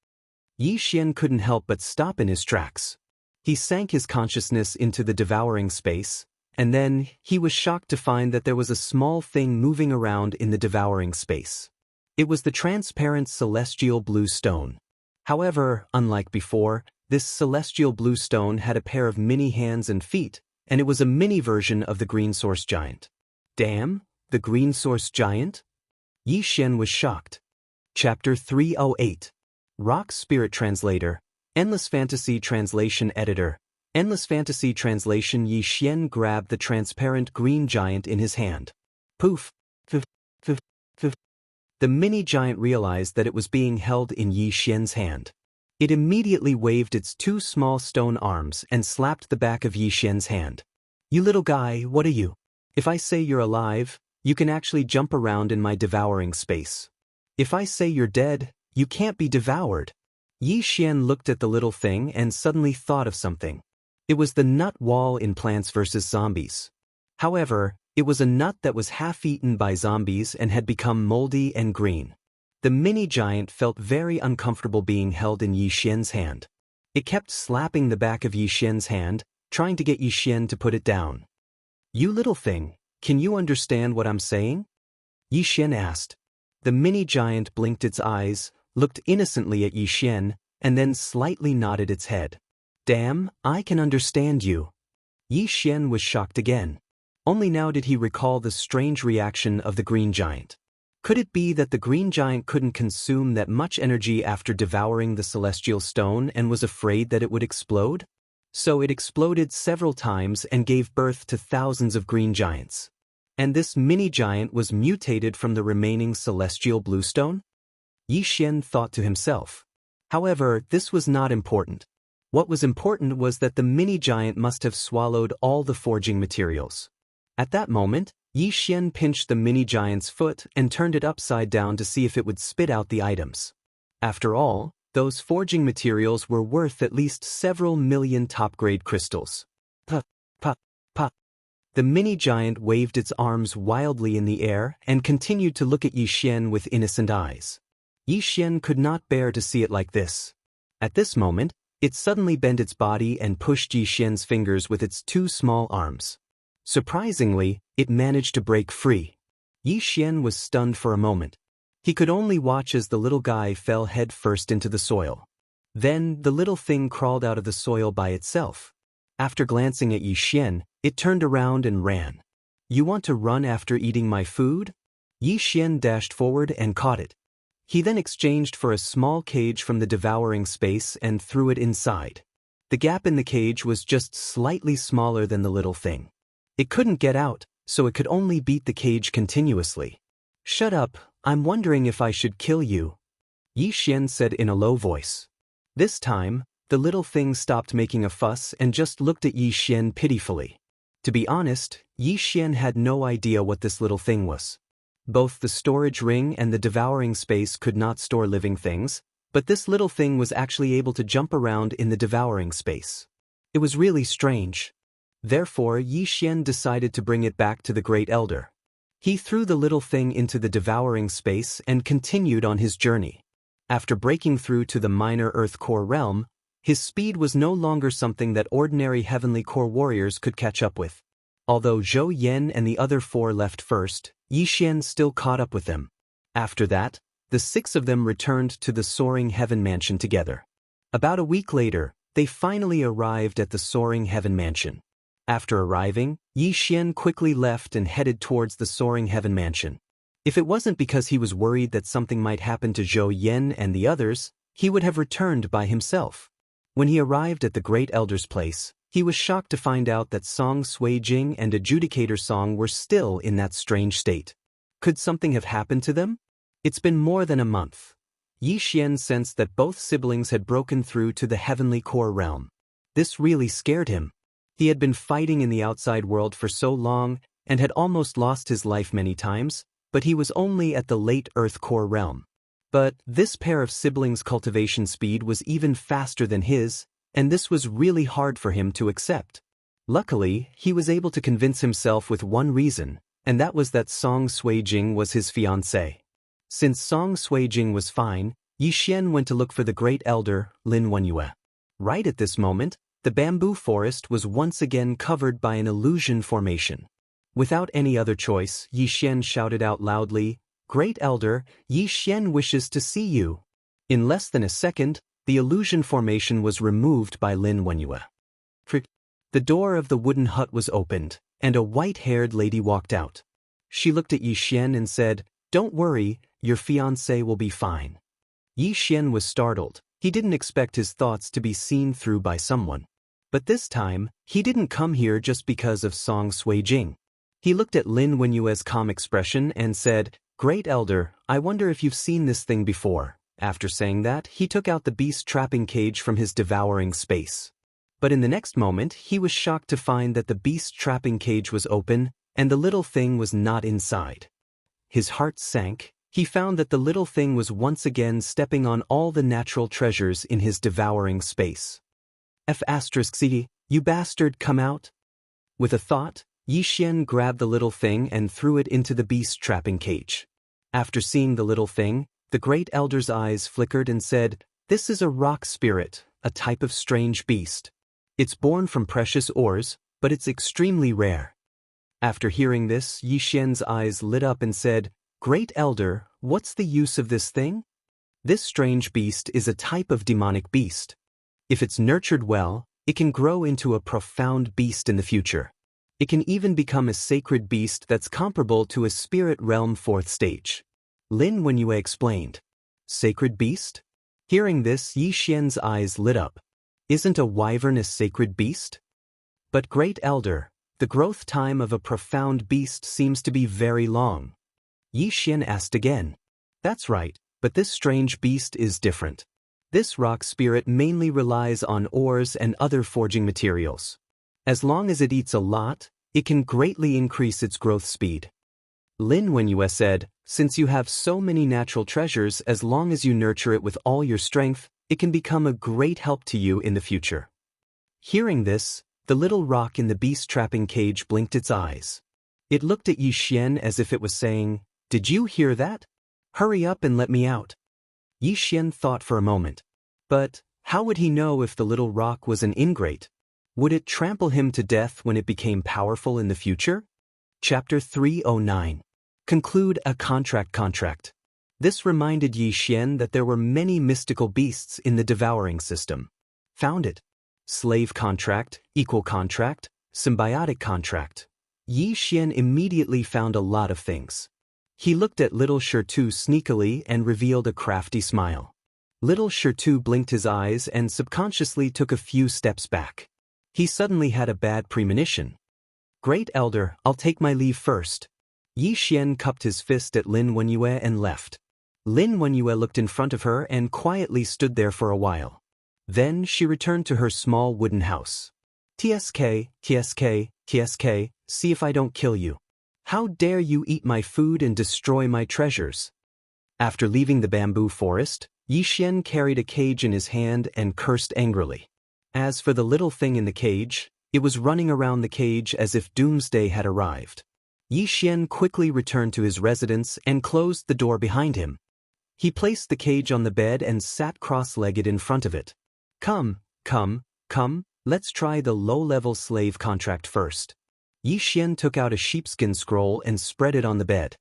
Yi Xian couldn't help but stop in his tracks. He sank his consciousness into the devouring space, and then he was shocked to find that there was a small thing moving around in the devouring space. It was the transparent celestial blue stone. However, unlike before, this celestial blue stone had a pair of mini hands and feet, and it was a mini version of the green source giant. Damn, the green source giant? Yi Xian was shocked. Chapter 308. Rock Spirit Translator, Endless Fantasy Translation Editor, Endless Fantasy Translation. Yi Xian grabbed the transparent green giant in his hand. Poof, poof, poof, poof. The mini giant realized that it was being held in Yi Xian's hand. It immediately waved its 2 small stone arms and slapped the back of Yi Xian's hand. You little guy, what are you? If I say you're alive, you can actually jump around in my devouring space. If I say you're dead, you can't be devoured. Yi Xian looked at the little thing and suddenly thought of something. It was the nut wall in Plants vs. Zombies. However, it was a nut that was half-eaten by zombies and had become moldy and green. The mini-giant felt very uncomfortable being held in Yi Xian's hand. It kept slapping the back of Yi Xian's hand, trying to get Yi Xian to put it down. You little thing, can you understand what I'm saying? Yi Xian asked. The mini-giant blinked its eyes, looked innocently at Yi Xian, and then slightly nodded its head. Damn, I can understand you. Yi Xian was shocked again. Only now did he recall the strange reaction of the green giant. Could it be that the green giant couldn't consume that much energy after devouring the celestial stone and was afraid that it would explode? So it exploded several times and gave birth to thousands of green giants. And this mini-giant was mutated from the remaining celestial blue stone? Yi Xian thought to himself. However, this was not important. What was important was that the mini-giant must have swallowed all the forging materials. At that moment, Yi Xian pinched the mini-giant's foot and turned it upside down to see if it would spit out the items. After all, those forging materials were worth at least several million top-grade crystals. Pa, pa, pa. The mini-giant waved its arms wildly in the air and continued to look at Yi Xian with innocent eyes. Yi Xian could not bear to see it like this. At this moment, It suddenly bent its body and pushed Yi Xian's fingers with its two small arms. Surprisingly, it managed to break free. Yi Xian was stunned for a moment. He could only watch as the little guy fell head first into the soil. Then, the little thing crawled out of the soil by itself. After glancing at Yi Xian, it turned around and ran. "You want to run after eating my food?" Yi Xian dashed forward and caught it. He then exchanged for a small cage from the devouring space and threw it inside. The gap in the cage was just slightly smaller than the little thing. It couldn't get out, so it could only beat the cage continuously. "Shut up, I'm wondering if I should kill you," Yi Xian said in a low voice. This time, the little thing stopped making a fuss and just looked at Yi Xian pitifully. To be honest, Yi Xian had no idea what this little thing was. Both the storage ring and the devouring space could not store living things, but this little thing was actually able to jump around in the devouring space. It was really strange. Therefore, Yi Xian decided to bring it back to the Great Elder. He threw the little thing into the devouring space and continued on his journey. After breaking through to the minor Earth Core realm, his speed was no longer something that ordinary Heavenly Core warriors could catch up with. Although Zhou Yan and the other four left first, Yi Xian still caught up with them. After that, the 6 of them returned to the Soaring Heaven Mansion together. About a week later, they finally arrived at the Soaring Heaven Mansion. After arriving, Yi Xian quickly left and headed towards the Soaring Heaven Mansion. If it wasn't because he was worried that something might happen to Zhou Yan and the others, he would have returned by himself. When he arrived at the Great Elder's place, he was shocked to find out that Song Sui Jing and Adjudicator Song were still in that strange state. Could something have happened to them? It's been more than a month. Yi Xian sensed that both siblings had broken through to the Heavenly Core realm. This really scared him. He had been fighting in the outside world for so long and had almost lost his life many times, but he was only at the late Earth Core realm. But this pair of siblings' cultivation speed was even faster than his, and this was really hard for him to accept. Luckily, he was able to convince himself with one reason, and that was that Song Sui Jing was his fiancée. Since Song Sui Jing was fine, Yi Xian went to look for the Great Elder, Lin Wenyue. Right at this moment, the bamboo forest was once again covered by an illusion formation. Without any other choice, Yi Xian shouted out loudly, "Great Elder, Yi Xian wishes to see you." In less than a second, the illusion formation was removed by Lin Wenyue. The door of the wooden hut was opened, and a white-haired lady walked out. She looked at Yi Xian and said, "Don't worry, your fiancé will be fine." Yi Xian was startled. He didn't expect his thoughts to be seen through by someone. But this time, he didn't come here just because of Song Sui Jing. He looked at Lin Wenyue's calm expression and said, "Great Elder, I wonder if you've seen this thing before." After saying that, he took out the beast trapping cage from his devouring space. But in the next moment, he was shocked to find that the beast trapping cage was open, and the little thing was not inside. His heart sank. He found that the little thing was once again stepping on all the natural treasures in his devouring space. "F***, you bastard, come out!" With a thought, Yi Xian grabbed the little thing and threw it into the beast trapping cage. After seeing the little thing, the Great Elder's eyes flickered and said, "This is a rock spirit, a type of strange beast. It's born from precious ores, but it's extremely rare." After hearing this, Yi Xian's eyes lit up and said, "Great Elder, what's the use of this thing?" This strange beast is a type of demonic beast. If it's nurtured well, it can grow into a profound beast in the future. It can even become a sacred beast that's comparable to a spirit realm 4th stage. Lin Wenyue explained. "Sacred beast?" Hearing this, Yi Xian's eyes lit up. Isn't a wyvern a sacred beast? But Great Elder, the growth time of a profound beast seems to be very long. Yi Xian asked again. "That's right, but this strange beast is different. This rock spirit mainly relies on ores and other forging materials. As long as it eats a lot, it can greatly increase its growth speed." Lin Wenyue said, "Since you have so many natural treasures, as long as you nurture it with all your strength, it can become a great help to you in the future." Hearing this, the little rock in the beast trapping cage blinked its eyes. It looked at Yi Xian as if it was saying, "Did you hear that? Hurry up and let me out." Yi Xian thought for a moment. "But How would he know if the little rock was an ingrate? Would it trample him to death when it became powerful in the future? Chapter 309. Conclude a contract. This reminded Yi Xian that there were many mystical beasts in the devouring system. Found it. Slave contract, equal contract, symbiotic contract. Yi Xian immediately found a lot of things. He looked at little Shirtu sneakily and revealed a crafty smile. Little Shirtu blinked his eyes and subconsciously took a few steps back. He suddenly had a bad premonition. Great Elder, I'll take my leave first. Yi Xian cupped his fist at Lin Wenyue and left. Lin Wenyue looked in front of her and quietly stood there for a while. Then she returned to her small wooden house. TSK, see if I don't kill you. How dare you eat my food and destroy my treasures? After leaving the bamboo forest, Yi Xian carried a cage in his hand and cursed angrily. As for the little thing in the cage, it was running around the cage as if doomsday had arrived. Yi Xian quickly returned to his residence and closed the door behind him. He placed the cage on the bed and sat cross-legged in front of it. Come, let's try the low-level slave contract first. Yi Xian took out a sheepskin scroll and spread it on the bed.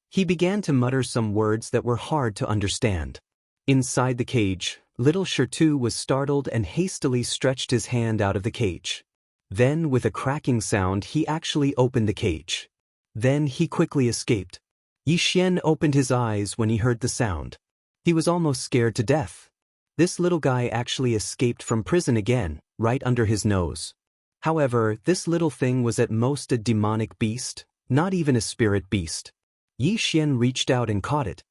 He began to mutter some words that were hard to understand. Inside the cage, little Shirtu was startled and hastily stretched his hand out of the cage. Then, with a cracking sound, he actually opened the cage. Then he quickly escaped. Yi Xian opened his eyes when he heard the sound. He was almost scared to death. This little guy actually escaped from prison again, right under his nose. However, this little thing was at most a demonic beast, not even a spirit beast. Yi Xian reached out and caught it.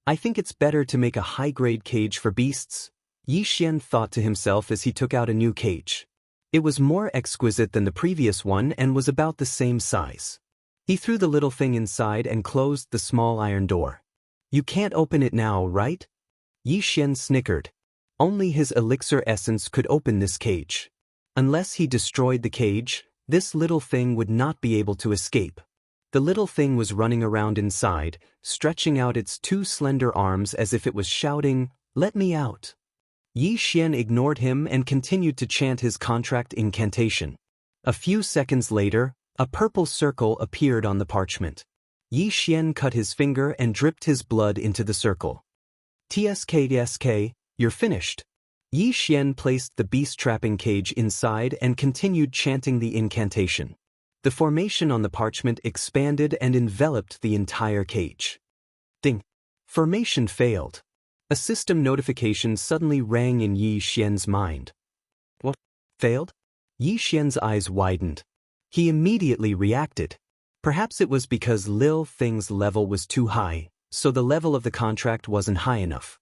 I think it's better to make a high-grade cage for beasts, Yi Xian thought to himself as he took out a new cage. It was more exquisite than the previous one and was about the same size. He threw the little thing inside and closed the small iron door. You can't open it now, right? Yi Xian snickered. Only his elixir essence could open this cage. Unless he destroyed the cage, this little thing would not be able to escape. The little thing was running around inside, stretching out its two slender arms as if it was shouting, "Let me out." Yi Xian ignored him and continued to chant his contract incantation. A few seconds later, a purple circle appeared on the parchment. Yi Xian cut his finger and dripped his blood into the circle. TSK, you're finished. Yi Xian placed the beast-trapping cage inside and continued chanting the incantation. The formation on the parchment expanded and enveloped the entire cage. Ding! Formation failed. A system notification suddenly rang in Yi Xian's mind. What? Failed? Yi Xian's eyes widened. He immediately reacted. Perhaps it was because Lil Thing's level was too high, so the level of the contract wasn't high enough.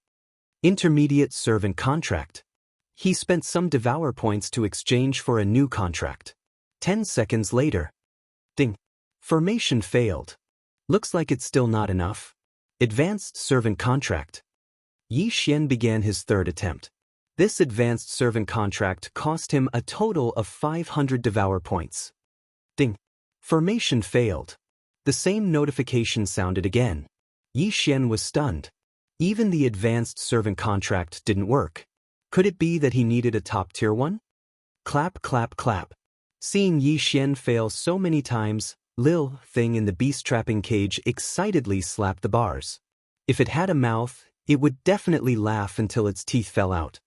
Intermediate servant contract. He spent some devour points to exchange for a new contract. 10 seconds later. Ding. Formation failed. Looks like it's still not enough. Advanced servant contract. Yi Xian began his third attempt. This advanced servant contract cost him a total of 500 devour points. Ding. Formation failed. The same notification sounded again. Yi Xian was stunned. Even the advanced servant contract didn't work. Could it be that he needed a top-tier one? Clap, clap, clap. Seeing Yi Xian fail so many times, Lil Thing in the beast-trapping cage excitedly slapped the bars. If it had a mouth, it would definitely laugh until its teeth fell out.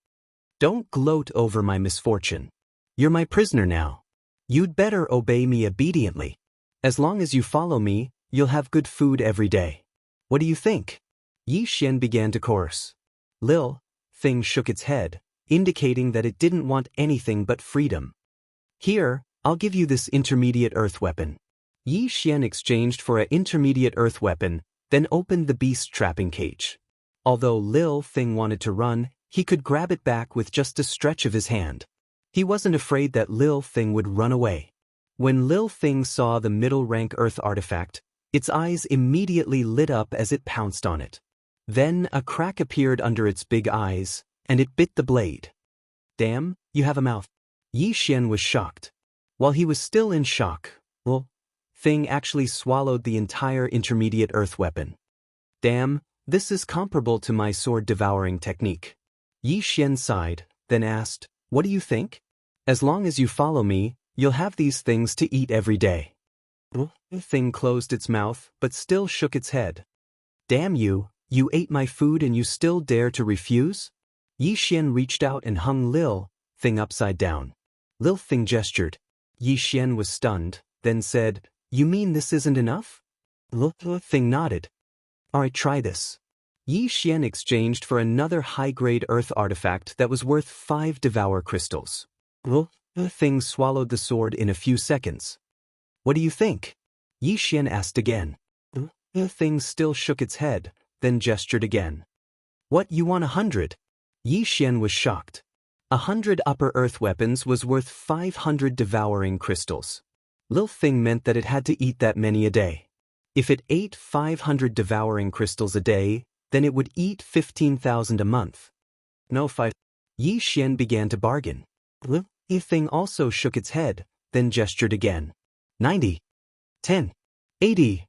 Don't gloat over my misfortune. You're my prisoner now. You'd better obey me obediently. As long as you follow me, you'll have good food every day. What do you think? Yi Xian began to chorus. Lil Thing shook its head, indicating that it didn't want anything but freedom. Here, I'll give you this intermediate earth weapon. Yi Xian exchanged for an intermediate earth weapon, then opened the beast-trapping cage. Although Lil Thing wanted to run, he could grab it back with just a stretch of his hand. He wasn't afraid that Lil Thing would run away. When Lil Thing saw the middle-rank earth artifact, its eyes immediately lit up as it pounced on it. Then a crack appeared under its big eyes, and it bit the blade. Damn, you have a mouth. Yi Xian was shocked. While he was still in shock, Lil Thing actually swallowed the entire intermediate earth weapon. Damn, this is comparable to my sword-devouring technique. Yi Xian sighed, then asked, "What do you think? As long as you follow me, you'll have these things to eat every day." The thing closed its mouth, but still shook its head. "Damn you, you ate my food and you still dare to refuse?" Yi Xian reached out and hung Lil Thing upside down. Lil Thing gestured. Yi Xian was stunned, then said, "You mean this isn't enough?" Lil Thing nodded. "Alright, try this." Yi Xian exchanged for another high-grade earth artifact that was worth 5 devour crystals. Lil Thing swallowed the sword in a few seconds. "What do you think?" Yi Xian asked again. The thing still shook its head, then gestured again. "What, you want 100? Yi Xian was shocked. 100 upper earth weapons was worth 500 devouring crystals. Lil Thing meant that it had to eat that many a day. If it ate 500 devouring crystals a day, then it would eat 15,000 a month. No fight. Yi Xian began to bargain. Lil Thing also shook its head, then gestured again. 90. 10. 80.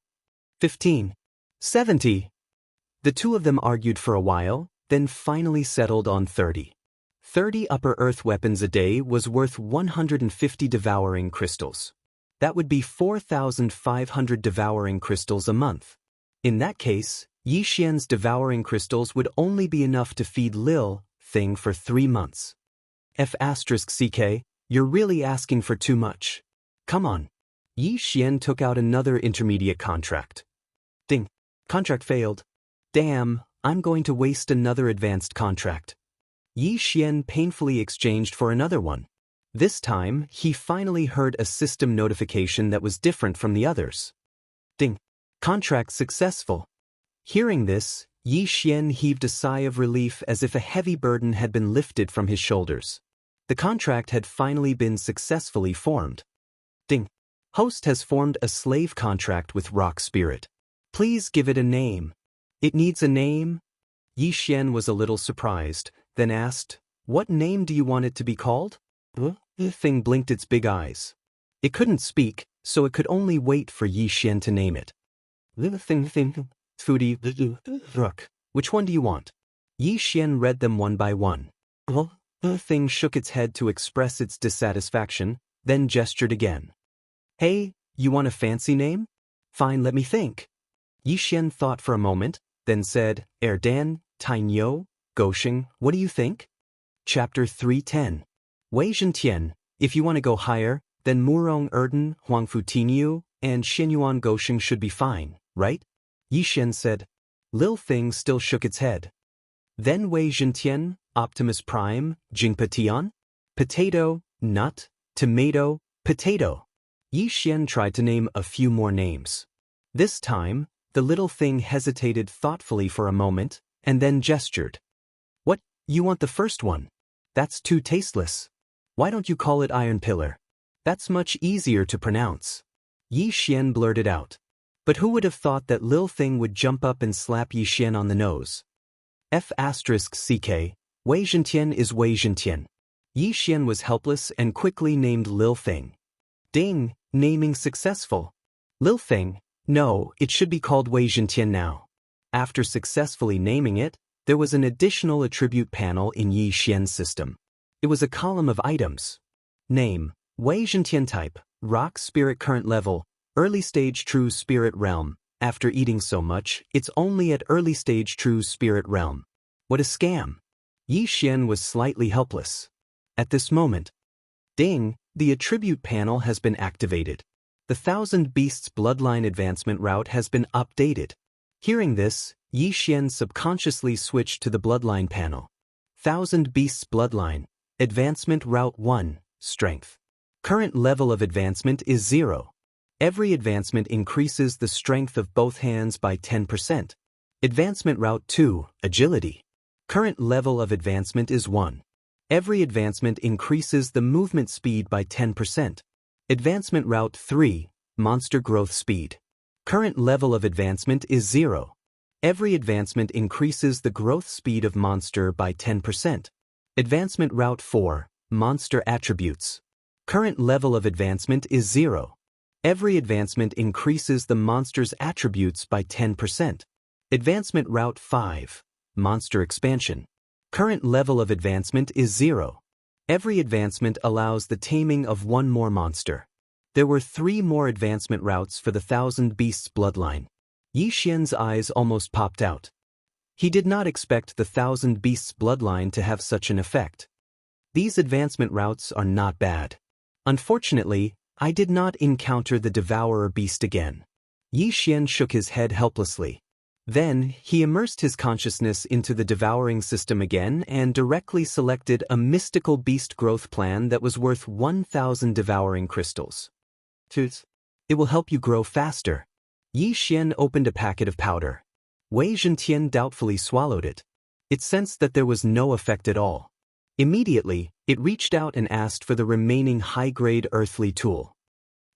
15. 70. The two of them argued for a while, then finally settled on 30. 30 upper earth weapons a day was worth 150 devouring crystals. That would be 4,500 devouring crystals a month. In that case, Yi Xian's devouring crystals would only be enough to feed Lil Thing for 3 months. F***CK, you're really asking for too much. Come on. Yi Xian took out another intermediate contract. Ding. Contract failed. Damn, I'm going to waste another advanced contract. Yi Xian painfully exchanged for another one. This time, he finally heard a system notification that was different from the others. Ding. Contract successful. Hearing this, Yi Xian heaved a sigh of relief as if a heavy burden had been lifted from his shoulders. The contract had finally been successfully formed. Ding. Host has formed a slave contract with Rock Spirit. Please give it a name. It needs a name? Yi Xian was a little surprised, then asked, "What name do you want it to be called?" The thing blinked its big eyes. It couldn't speak, so it could only wait for Yi Xian to name it. The thing, foodie, rook. Which one do you want? Yi Xian read them one by one. The thing shook its head to express its dissatisfaction, then gestured again. "Hey, you want a fancy name? Fine, let me think." Yi Xian thought for a moment, then said, "Erdan, Tainyo, Gosheng, what do you think?" Chapter 310. Wei Zhentian, if you want to go higher, then Murong Erden, Huangfu Tinyu, and Xinyuan Gosheng should be fine, right? Yi Xian said. Lil Thing still shook its head. Then Wei Zhentian, Optimus Prime, Jingpa Tian? Potato, Nut, Tomato, Potato. Yi Xian tried to name a few more names. This time, the little thing hesitated thoughtfully for a moment, and then gestured. "What, you want the first one? That's too tasteless. Why don't you call it Iron Pillar? That's much easier to pronounce." Yi Xian blurted out. But who would have thought that Lil Thing would jump up and slap Yi Xian on the nose? F***CK, Wei Zhentian is Wei Zhentian. Yi Xian was helpless and quickly named Lil Thing. Ding, naming successful. Lil Thing, no, it should be called Wei Zhentian now. After successfully naming it, there was an additional attribute panel in Yi Xian's system. It was a column of items. Name, Wei Zhentian type, Rock Spirit current level, early stage True Spirit realm. After eating so much, it's only at early stage True Spirit realm. What a scam. Yi Xian was slightly helpless. At this moment, ding, the attribute panel has been activated. The Thousand Beasts bloodline advancement route has been updated. Hearing this, Yi Xian subconsciously switched to the bloodline panel. Thousand Beasts bloodline, advancement route 1, strength. Current level of advancement is 0. Every advancement increases the strength of both hands by 10%. Advancement route 2, agility. Current level of advancement is 1. Every advancement increases the movement speed by 10%. Advancement route 3, monster growth speed. Current level of advancement is 0. Every advancement increases the growth speed of monster by 10%. Advancement route 4, monster attributes. Current level of advancement is 0. Every advancement increases the monster's attributes by 10%. Advancement route 5, monster expansion. Current level of advancement is 0. Every advancement allows the taming of one more monster. There were 3 more advancement routes for the Thousand Beasts bloodline. Yi Xian's eyes almost popped out. He did not expect the Thousand Beasts bloodline to have such an effect. These advancement routes are not bad. Unfortunately, I did not encounter the Devourer beast again. Yi Xian shook his head helplessly. Then, he immersed his consciousness into the devouring system again and directly selected a mystical beast growth plan that was worth 1,000 devouring crystals. It will help you grow faster. Yi Xian opened a packet of powder. Wei Zhentian doubtfully swallowed it. It sensed that there was no effect at all. Immediately, it reached out and asked for the remaining high-grade earthly tool.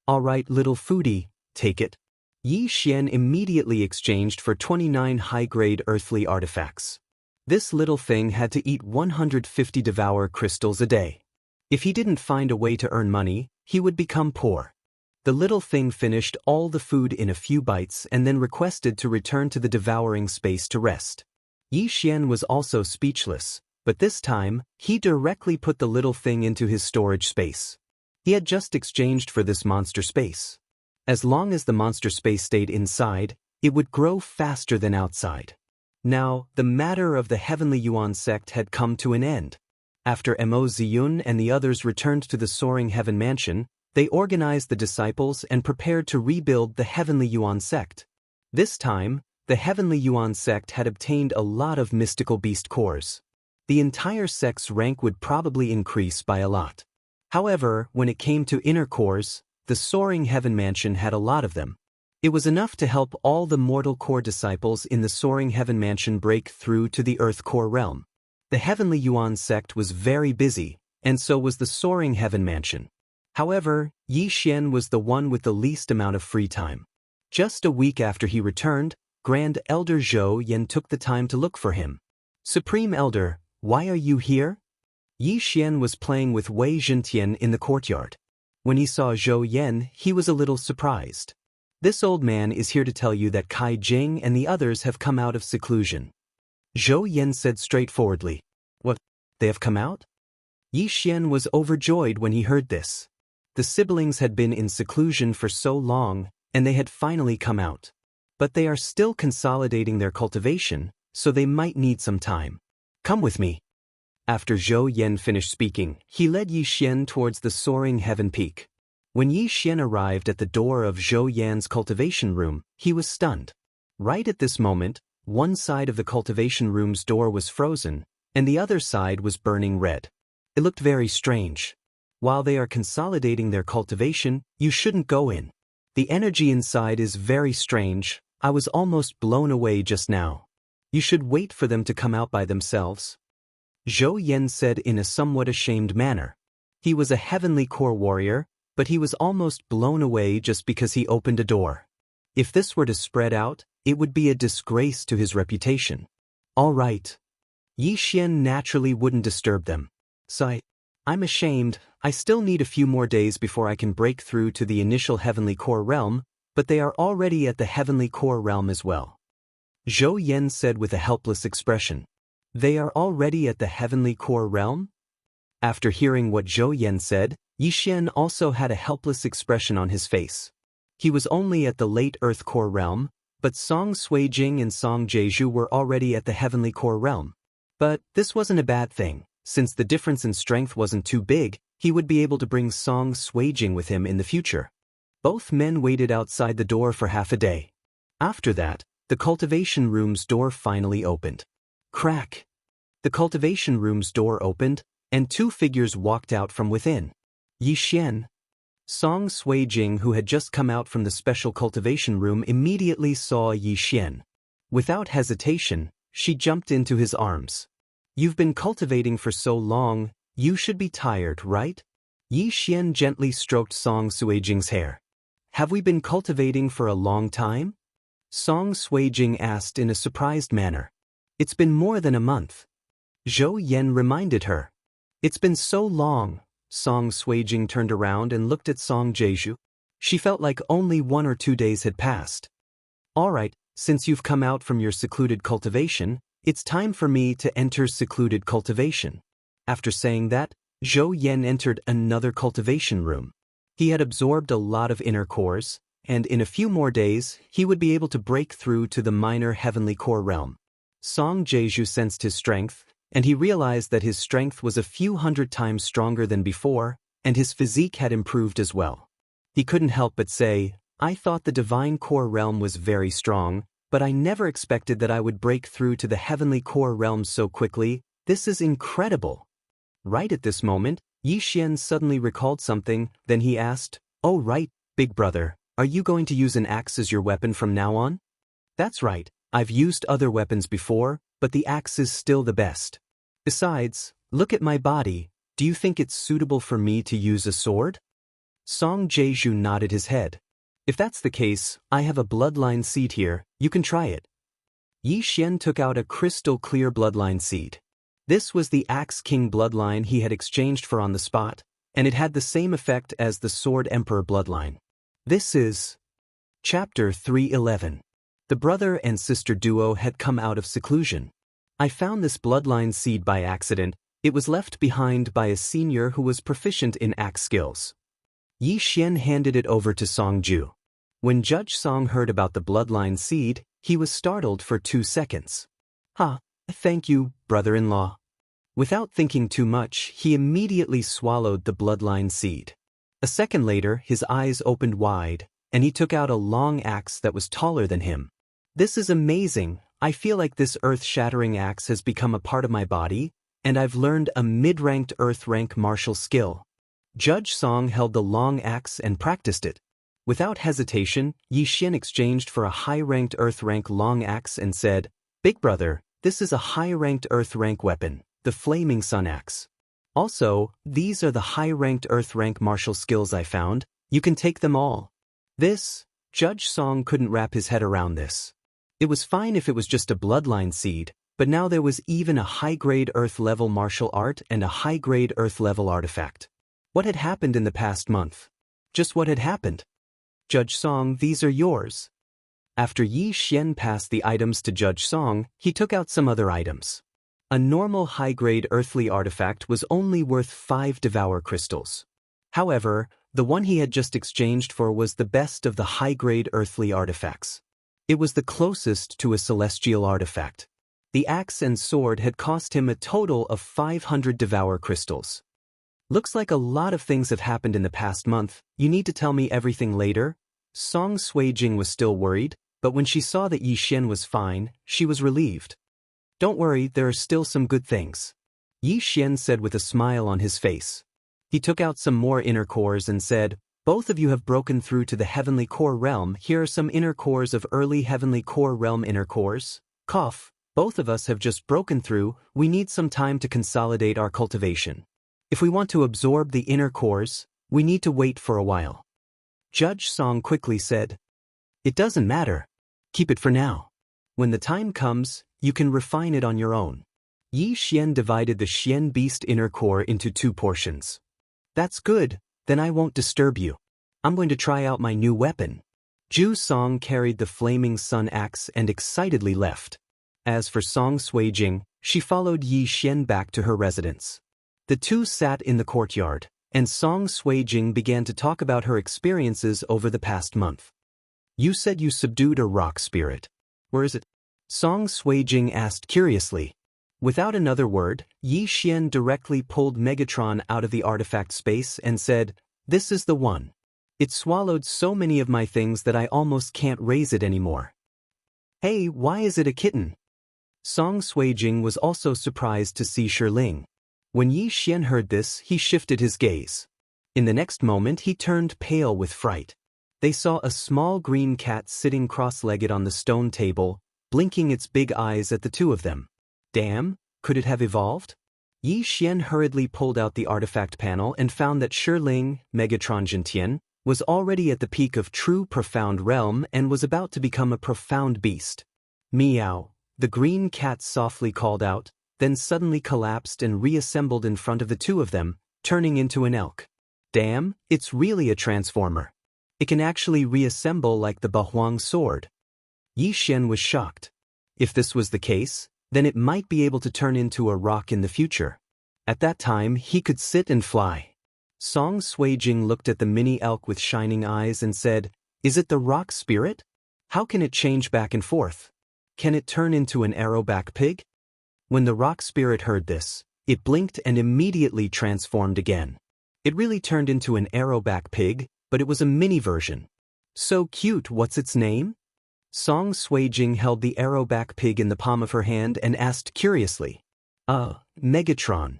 All right, little foodie, take it. Yi Xian immediately exchanged for 29 high-grade earthly artifacts. This little thing had to eat 150 devour crystals a day. If he didn't find a way to earn money, he would become poor. The little thing finished all the food in a few bites and then requested to return to the devouring space to rest. Yi Xian was also speechless, but this time, he directly put the little thing into his storage space. He had just exchanged for this monster space. As long as the monster space stayed inside, it would grow faster than outside. Now, the matter of the Heavenly Yuan sect had come to an end. After Mo Ziyun and the others returned to the Soaring Heaven Mansion, they organized the disciples and prepared to rebuild the Heavenly Yuan sect. This time, the Heavenly Yuan sect had obtained a lot of mystical beast cores. The entire sect's rank would probably increase by a lot. However, when it came to inner cores, the Soaring Heaven Mansion had a lot of them. It was enough to help all the mortal core disciples in the Soaring Heaven Mansion break through to the Earth core realm. The Heavenly Yuan sect was very busy, and so was the Soaring Heaven Mansion. However, Yi Xian was the one with the least amount of free time. Just a week after he returned, Grand Elder Zhou Yan took the time to look for him. Supreme Elder, why are you here? Yi Xian was playing with Wei Zhentian in the courtyard. When he saw Zhou Yan, he was a little surprised. This old man is here to tell you that Kai Jing and the others have come out of seclusion. Zhou Yan said straightforwardly. What? They have come out? Yi Xian was overjoyed when he heard this. The siblings had been in seclusion for so long, and they had finally come out. But they are still consolidating their cultivation, so they might need some time. Come with me. After Zhou Yan finished speaking, he led Yi Xian towards the Soaring Heaven Peak. When Yi Xian arrived at the door of Zhou Yan's cultivation room, he was stunned. Right at this moment, one side of the cultivation room's door was frozen, and the other side was burning red. It looked very strange. While they are consolidating their cultivation, you shouldn't go in. The energy inside is very strange. I was almost blown away just now. You should wait for them to come out by themselves. Zhou Yan said in a somewhat ashamed manner. He was a heavenly core warrior, but he was almost blown away just because he opened a door. If this were to spread out, it would be a disgrace to his reputation. All right. Yi Xian naturally wouldn't disturb them. I'm ashamed. I still need a few more days before I can break through to the initial heavenly core realm, but they are already at the heavenly core realm as well. Zhou Yan said with a helpless expression. They are already at the heavenly core realm? After hearing what Zhou Yan said, Yi Xian also had a helpless expression on his face. He was only at the late earth core realm, but Song Suijing and Song Jeju were already at the heavenly core realm. But this wasn't a bad thing. Since the difference in strength wasn't too big, he would be able to bring Song Suijing with him in the future. Both men waited outside the door for half a day. After that, the cultivation room's door finally opened. Crack! The cultivation room's door opened, and 2 figures walked out from within. Yi Xian. Song Suijing, who had just come out from the special cultivation room, immediately saw Yi Xian. Without hesitation, she jumped into his arms. You've been cultivating for so long, you should be tired, right? Yi Xian gently stroked Song Suijing's hair. Have we been cultivating for a long time? Song Suijing asked in a surprised manner. It's been more than a month. Zhou Yan reminded her. It's been so long. Song Suijing turned around and looked at Song Jeju. She felt like only 1 or 2 days had passed. All right, since you've come out from your secluded cultivation, It's time for me to enter secluded cultivation. After saying that, Zhou Yan entered another cultivation room. He had absorbed a lot of inner cores, and in a few more days, he would be able to break through to the minor heavenly core realm. Song Jeju sensed his strength, and he realized that his strength was a few hundred times stronger than before, and his physique had improved as well. He couldn't help but say, I thought the divine core realm was very strong, but I never expected that I would break through to the heavenly core realm so quickly. This is incredible. Right at this moment, Yi Xian suddenly recalled something, then he asked, Oh right, big brother, are you going to use an axe as your weapon from now on? That's right, I've used other weapons before, but the axe is still the best. Besides, look at my body, do you think it's suitable for me to use a sword? Song Jeju nodded his head. If that's the case, I have a bloodline seed here, you can try it. Yi Xian took out a crystal clear bloodline seed. This was the Axe King bloodline he had exchanged for on the spot, and it had the same effect as the Sword Emperor bloodline. This is Chapter 311. The brother and sister duo had come out of seclusion. I found this bloodline seed by accident. It was left behind by a senior who was proficient in axe skills. Yi Xian handed it over to Song Ju. When Judge Song heard about the bloodline seed, he was startled for 2 seconds. Thank you, brother-in-law. Without thinking too much, he immediately swallowed the bloodline seed. A second later, his eyes opened wide, and he took out a long axe that was taller than him. This is amazing. I feel like this earth-shattering axe has become a part of my body, and I've learned a mid-ranked earth-rank martial skill. Judge Song held the long axe and practiced it. Without hesitation, Yi Xian exchanged for a high-ranked earth-rank long axe and said, Big brother, this is a high-ranked earth-rank weapon, the Flaming Sun Axe. Also, these are the high-ranked earth-rank martial skills I found. You can take them all. Judge Song couldn't wrap his head around this. It was fine if it was just a bloodline seed, but now there was even a high-grade earth-level martial art and a high-grade earth-level artifact. What had happened in the past month? Just what had happened? Judge Song, these are yours. After Yi Xian passed the items to Judge Song, he took out some other items. A normal high-grade earthly artifact was only worth 5 devour crystals. However, the one he had just exchanged for was the best of the high-grade earthly artifacts. It was the closest to a celestial artifact. The axe and sword had cost him a total of 500 devour crystals. Looks like a lot of things have happened in the past month. You need to tell me everything later? Song Suijing was still worried, but when she saw that Yi Xian was fine, she was relieved. Don't worry, there are still some good things. Yi Xian said with a smile on his face. He took out some more inner cores and said, Both of you have broken through to the heavenly core realm. Here are some inner cores of early heavenly core realm inner cores. Both of us have just broken through. We need some time to consolidate our cultivation. If we want to absorb the inner cores, we need to wait for a while. Judge Song quickly said, It doesn't matter. Keep it for now. When the time comes, you can refine it on your own. Yi Xian divided the Xian Beast inner core into 2 portions. That's good, then I won't disturb you. I'm going to try out my new weapon. Ju Song carried the Flaming Sun Axe and excitedly left. As for Song Suijing, she followed Yi Xian back to her residence. The two sat in the courtyard, and Song Suijing began to talk about her experiences over the past month. You said you subdued a rock spirit. Where is it? Song Suijing asked curiously. Without another word, Yi Xian directly pulled Megatron out of the artifact space and said, This is the one. It swallowed so many of my things that I almost can't raise it anymore. Hey, why is it a kitten? Song Suijing was also surprised to see Shiling. When Yi Xian heard this, he shifted his gaze. In the next moment he turned pale with fright. They saw a small green cat sitting cross-legged on the stone table, blinking its big eyes at the two of them. Damn, could it have evolved? Yi Xian hurriedly pulled out the artifact panel and found that Shiling, Megatron Jintian, was already at the peak of true profound realm and was about to become a profound beast. Meow, the green cat softly called out, then suddenly collapsed and reassembled in front of the two of them, turning into an elk. Damn, it's really a transformer. It can actually reassemble like the Bahuang sword. Yi Xian was shocked. If this was the case, then it might be able to turn into a rock in the future. At that time, he could sit and fly. Song Suijing looked at the mini elk with shining eyes and said, "Is it the rock spirit? How can it change back and forth? Can it turn into an arrowback pig?" When the rock spirit heard this, it blinked and immediately transformed again. It really turned into an arrowback pig, but it was a mini version. "So cute, what's its name?" Song Suijing held the arrowback pig in the palm of her hand and asked curiously. Megatron."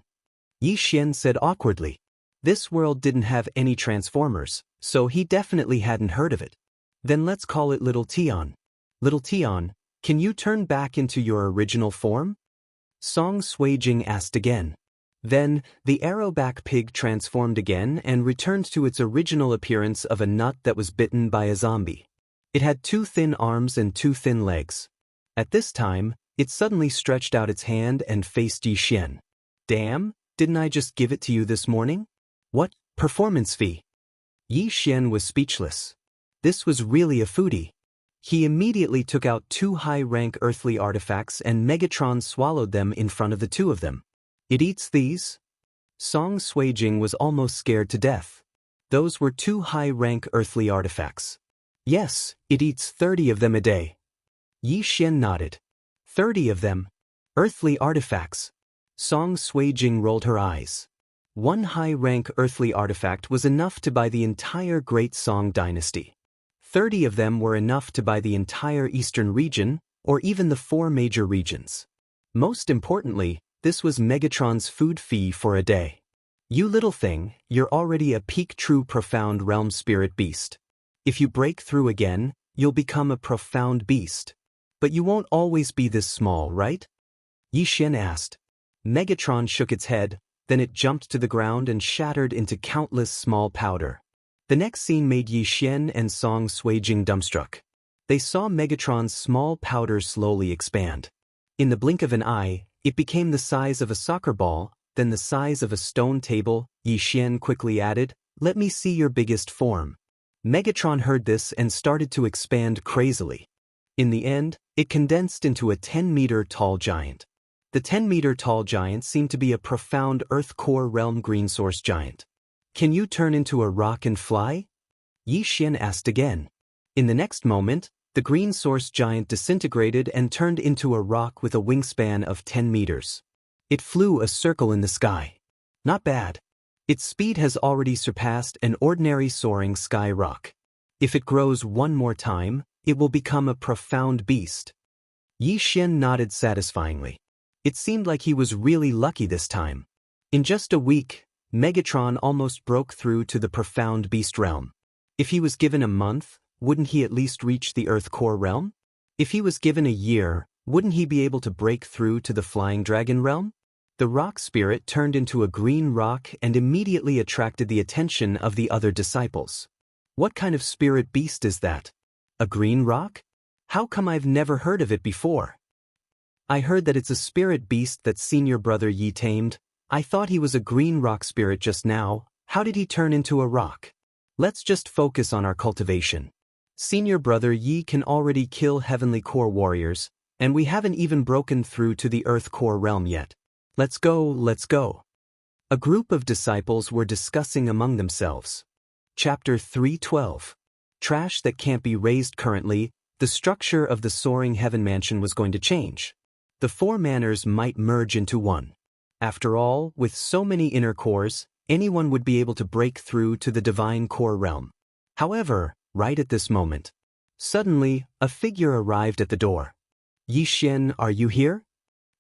Yi Xian said awkwardly. This world didn't have any transformers, so he definitely hadn't heard of it. "Then let's call it Little Tion." "Little Tion, can you turn back into your original form?" Song Suijing asked again. Then, the arrowback pig transformed again and returned to its original appearance of a nut that was bitten by a zombie. It had 2 thin arms and 2 thin legs. At this time, it suddenly stretched out its hand and faced Yi Xian. "Damn, didn't I just give it to you this morning? What, performance fee?" Yi Xian was speechless. This was really a foodie. He immediately took out 2 high-rank earthly artifacts and Megatron swallowed them in front of the 2 of them. "It eats these?" Song Suijing was almost scared to death. Those were 2 high-rank earthly artifacts. "Yes, it eats 30 of them a day." Yi Xian nodded. 30 of them? Earthly artifacts? Song Suijing rolled her eyes. 1 high-rank earthly artifact was enough to buy the entire Great Song dynasty. 30 of them were enough to buy the entire eastern region, or even the 4 major regions. Most importantly, this was Megatron's food fee for a day. "You little thing, you're already a peak true profound realm spirit beast. If you break through again, you'll become a profound beast. But you won't always be this small, right?" Yi Xian asked. Megatron shook its head, then it jumped to the ground and shattered into countless small powder. The next scene made Yi Xian and Song Suijing dumbstruck. They saw Megatron's small powder slowly expand. In the blink of an eye, it became the size of a soccer ball, then the size of a stone table. Yi Xian quickly added, "Let me see your biggest form." Megatron heard this and started to expand crazily. In the end, it condensed into a 10-meter-tall giant. The 10-meter-tall giant seemed to be a profound Earth Core Realm Green Source giant. "Can you turn into a rock and fly?" Yi Xian asked again. In the next moment, the Green Source giant disintegrated and turned into a rock with a wingspan of 10 meters. It flew a circle in the sky. Not bad. Its speed has already surpassed an ordinary soaring sky rock. If it grows one more time, it will become a profound beast. Yi Xian nodded satisfyingly. It seemed like he was really lucky this time. In just a week, Megatron almost broke through to the profound beast realm. If he was given a month, wouldn't he at least reach the Earth Core realm? If he was given a year, wouldn't he be able to break through to the Flying Dragon realm? The rock spirit turned into a green rock and immediately attracted the attention of the other disciples. "What kind of spirit beast is that? A green rock? How come I've never heard of it before?" "I heard that it's a spirit beast that senior brother Yi tamed. I thought he was a green rock spirit just now. How did he turn into a rock? Let's just focus on our cultivation. Senior brother Yi can already kill heavenly core warriors, and we haven't even broken through to the Earth Core realm yet. Let's go, let's go." A group of disciples were discussing among themselves. Chapter 312. Trash that can't be raised. Currently, the structure of the soaring heaven mansion was going to change. The 4 manors might merge into one. After all, with so many inner cores, anyone would be able to break through to the divine core realm. However, right at this moment, suddenly, a figure arrived at the door. "Yi Xian, are you here?"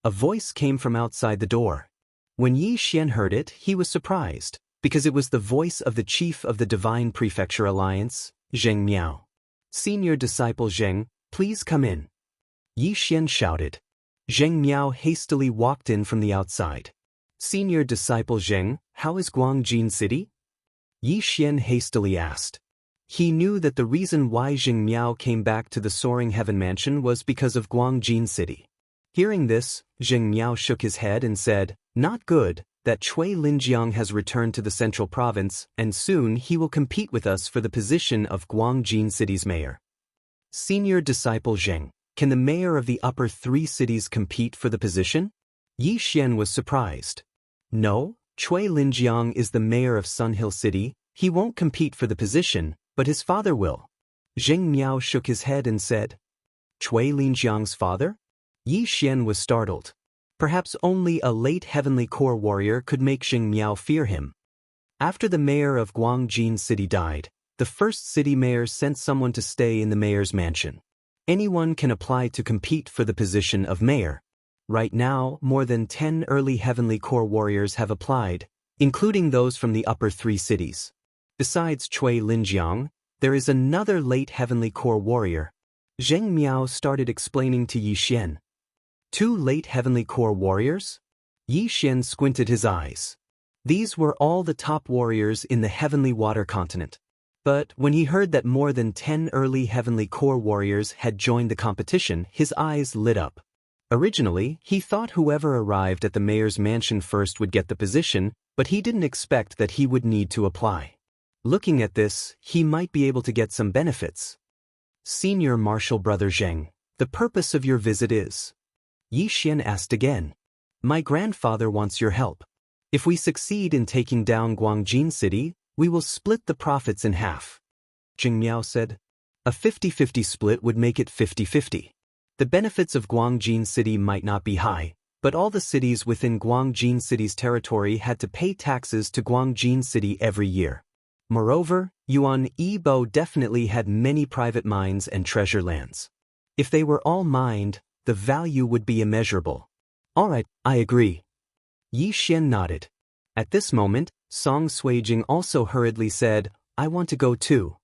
A voice came from outside the door. When Yi Xian heard it, he was surprised, because it was the voice of the chief of the Divine Prefecture Alliance, Zheng Miao. "Senior disciple Zheng, please come in." Yi Xian shouted. Zheng Miao hastily walked in from the outside. "Senior disciple Zheng, how is Guangjin City?" Yi Xian hastily asked. He knew that the reason why Zheng Miao came back to the soaring heaven mansion was because of Guangjin City. Hearing this, Zheng Miao shook his head and said, "Not good, that Cui Linjiang has returned to the central province, and soon he will compete with us for the position of Guangjin City's mayor." "Senior disciple Zheng, can the mayor of the upper 3 cities compete for the position? Yi Xian was surprised. No, Cui Linjiang is the mayor of Sun Hill City. He won't compete for the position, but his father will. Zheng Miao shook his head and said, Cui Linjiang's father? Yi Xian was startled. Perhaps only a late heavenly core warrior could make Zheng Miao fear him. After the mayor of Guangjin City died, the first city mayor sent someone to stay in the mayor's mansion. Anyone can apply to compete for the position of mayor. Right now, more than 10 early heavenly core warriors have applied, including those from the upper 3 cities. Besides Cui Linjiang, there is another late heavenly core warrior. Zheng Miao started explaining to Yi Xian. 2 late heavenly core warriors? Yi Xian squinted his eyes. These were all the top warriors in the heavenly water continent. But when he heard that more than 10 early heavenly core warriors had joined the competition, his eyes lit up. Originally, he thought whoever arrived at the mayor's mansion first would get the position, but he didn't expect that he would need to apply. Looking at this, he might be able to get some benefits. Senior Marshal Brother Zheng, the purpose of your visit is? Yi Xian asked again. My grandfather wants your help. If we succeed in taking down Guangjin City, we will split the profits in half. Zheng Miao said. A 50-50 split would make it 50-50. The benefits of Guangjin City might not be high, but all the cities within Guangjin City's territory had to pay taxes to Guangjin City every year. Moreover, Yuan Yibo definitely had many private mines and treasure lands. If they were all mined, the value would be immeasurable. All right, I agree. Yi Xian nodded. At this moment, Song Suijing also hurriedly said, I want to go too.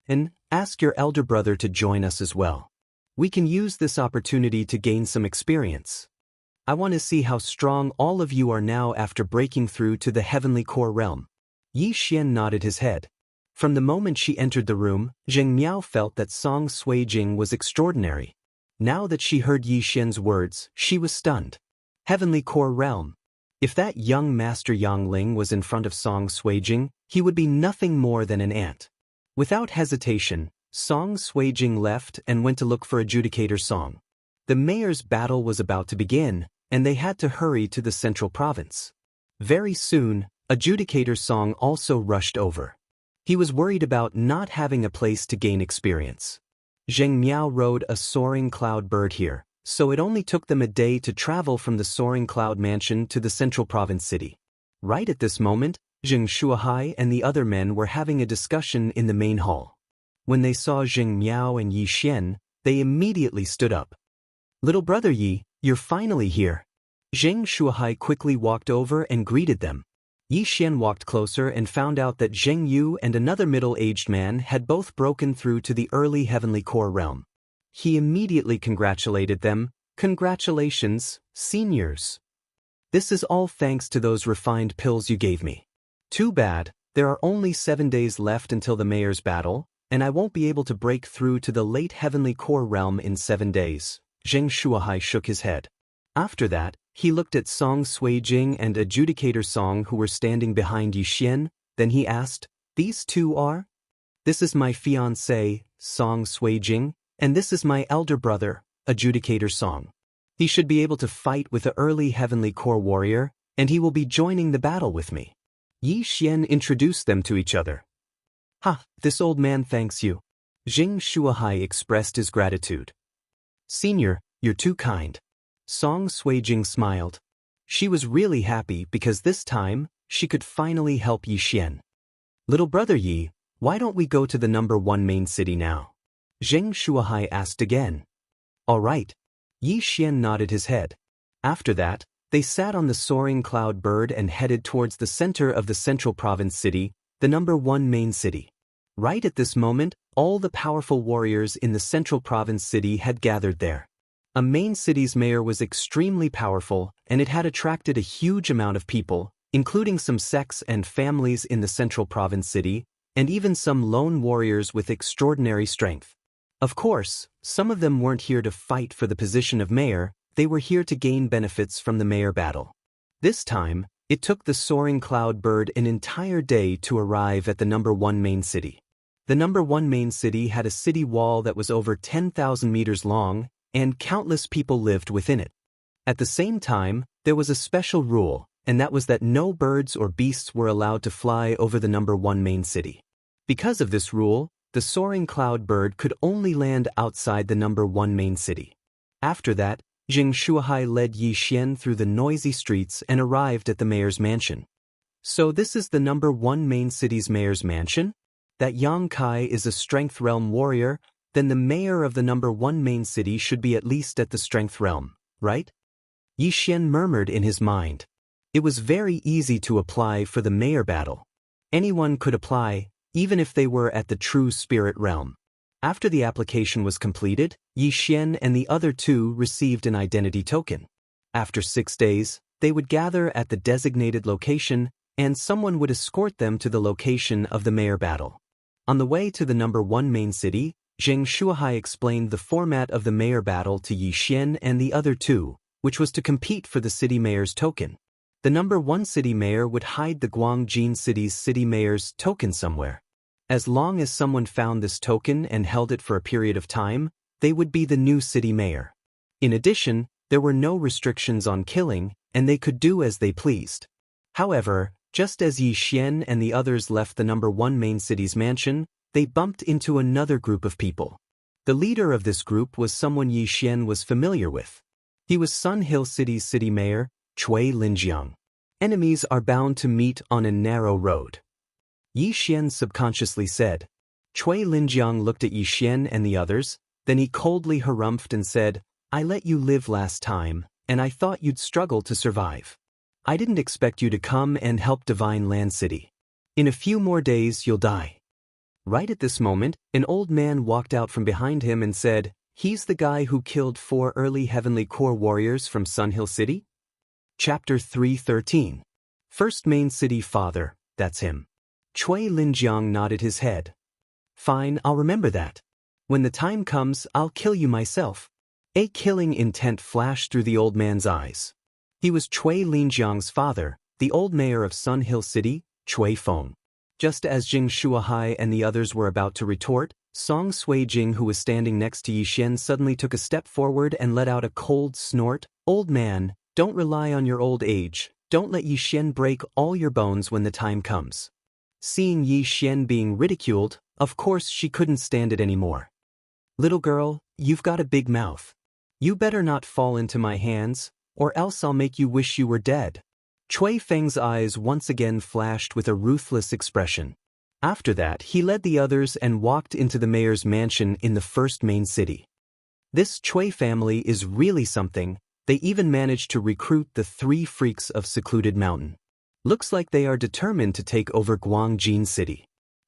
And ask your elder brother to join us as well. We can use this opportunity to gain some experience. I want to see how strong all of you are now after breaking through to the heavenly core realm. Yi Xian nodded his head. From the moment she entered the room, Zheng Miao felt that Song Suijing was extraordinary. Now that she heard Yi Xian's words, she was stunned. Heavenly core realm. If that young master Yang Ling was in front of Song Suijing, he would be nothing more than an ant. Without hesitation, Song Suijing left and went to look for Adjudicator Song. The mayor's battle was about to begin, and they had to hurry to the central province. Very soon, Adjudicator Song also rushed over. He was worried about not having a place to gain experience. Zheng Miao rode a soaring cloud bird here, so it only took them a day to travel from the soaring cloud mansion to the central province city. Right at this moment, Zheng Shuahai and the other men were having a discussion in the main hall. When they saw Zheng Miao and Yi Xian, they immediately stood up. Little brother Yi, you're finally here. Zheng Shuahai quickly walked over and greeted them. Yi Xian walked closer and found out that Zheng Yu and another middle-aged man had both broken through to the early heavenly core realm. He immediately congratulated them. Congratulations, seniors. This is all thanks to those refined pills you gave me. Too bad, there are only 7 days left until the mayor's battle, and I won't be able to break through to the late heavenly core realm in 7 days. Zheng Shuahai shook his head. After that, he looked at Song Suijing and Adjudicator Song who were standing behind Yi Xian, then he asked, These two are? This is my fiancé, Song Suijing, and this is my elder brother, Adjudicator Song. He should be able to fight with the early heavenly core warrior, and he will be joining the battle with me. Yi Xian introduced them to each other. Ha, this old man thanks you. Zheng Shuahai expressed his gratitude. Senior, you're too kind. Song Suijing smiled. She was really happy because this time, she could finally help Yi Xian. Little brother Yi, why don't we go to the #1 main city now? Zheng Shuahai asked again. All right. Yi Xian nodded his head. After that, they sat on the soaring cloud bird and headed towards the center of the central province city, the #1 main city. Right at this moment, all the powerful warriors in the central province city had gathered there. A main city's mayor was extremely powerful, and it had attracted a huge amount of people, including some sects and families in the central province city, and even some lone warriors with extraordinary strength. Of course, some of them weren't here to fight for the position of mayor, they were here to gain benefits from the mayor battle. This time, it took the soaring cloud bird an entire day to arrive at the #1 main city. The #1 main city had a city wall that was over 10,000 meters long, and countless people lived within it. At the same time, there was a special rule, and that was that no birds or beasts were allowed to fly over the number 1 main city. Because of this rule, the soaring cloud bird could only land outside the number 1 main city. After that, Jing Shuhai led Yi Xian through the noisy streets and arrived at the mayor's mansion. So this is the number 1 main city's mayor's mansion? That Yang Kai is a strength realm warrior, then the mayor of the number 1 main city should be at least at the strength realm, right? Yi Xian murmured in his mind. It was very easy to apply for the mayor battle. Anyone could apply, even if they were at the true spirit realm. After the application was completed, Yi Xian and the other 2 received an identity token. After 6 days, they would gather at the designated location, and someone would escort them to the location of the mayor battle. On the way to the number 1 main city, Zheng Shuhai explained the format of the mayor battle to Yi Xian and the other 2, which was to compete for the city mayor's token. The number 1 city mayor would hide the Guangjin city's city mayor's token somewhere. As long as someone found this token and held it for a period of time, they would be the new city mayor. In addition, there were no restrictions on killing, and they could do as they pleased. However, just as Yi Xian and the others left the number 1 main city's mansion, they bumped into another group of people. The leader of this group was someone Yi Xian was familiar with. He was Sun Hill City's city mayor, Cui Linjiang. Enemies are bound to meet on a narrow road. Yi Xian subconsciously said. Cui Linjiang looked at Yi Xian and the others, then he coldly harumphed and said, I let you live last time, and I thought you'd struggle to survive. I didn't expect you to come and help Divine Land City. In a few more days you'll die. Right at this moment, an old man walked out from behind him and said, He's the guy who killed 4 early Heavenly Core warriors from Sun Hill City? Chapter 3:13. First Main City Father, that's him. Cui Linjiang nodded his head. Fine, I'll remember that. When the time comes, I'll kill you myself. A killing intent flashed through the old man's eyes. He was Cui Linjiang's father, the old mayor of Sun Hill City, Cui Feng. Just as Jing Shuahai and the others were about to retort, Song Suijing, who was standing next to Yi Xian, suddenly took a step forward and let out a cold snort. Old man, don't rely on your old age. Don't let Yi Xian break all your bones when the time comes. Seeing Yi Xian being ridiculed, of course she couldn't stand it anymore. Little girl, you've got a big mouth. You better not fall into my hands, or else I'll make you wish you were dead. Cui Feng's eyes once again flashed with a ruthless expression. After that, he led the others and walked into the mayor's mansion in the first main city. This Cui family is really something. They even managed to recruit the 3 freaks of Secluded Mountain. Looks like they are determined to take over Guangjin City.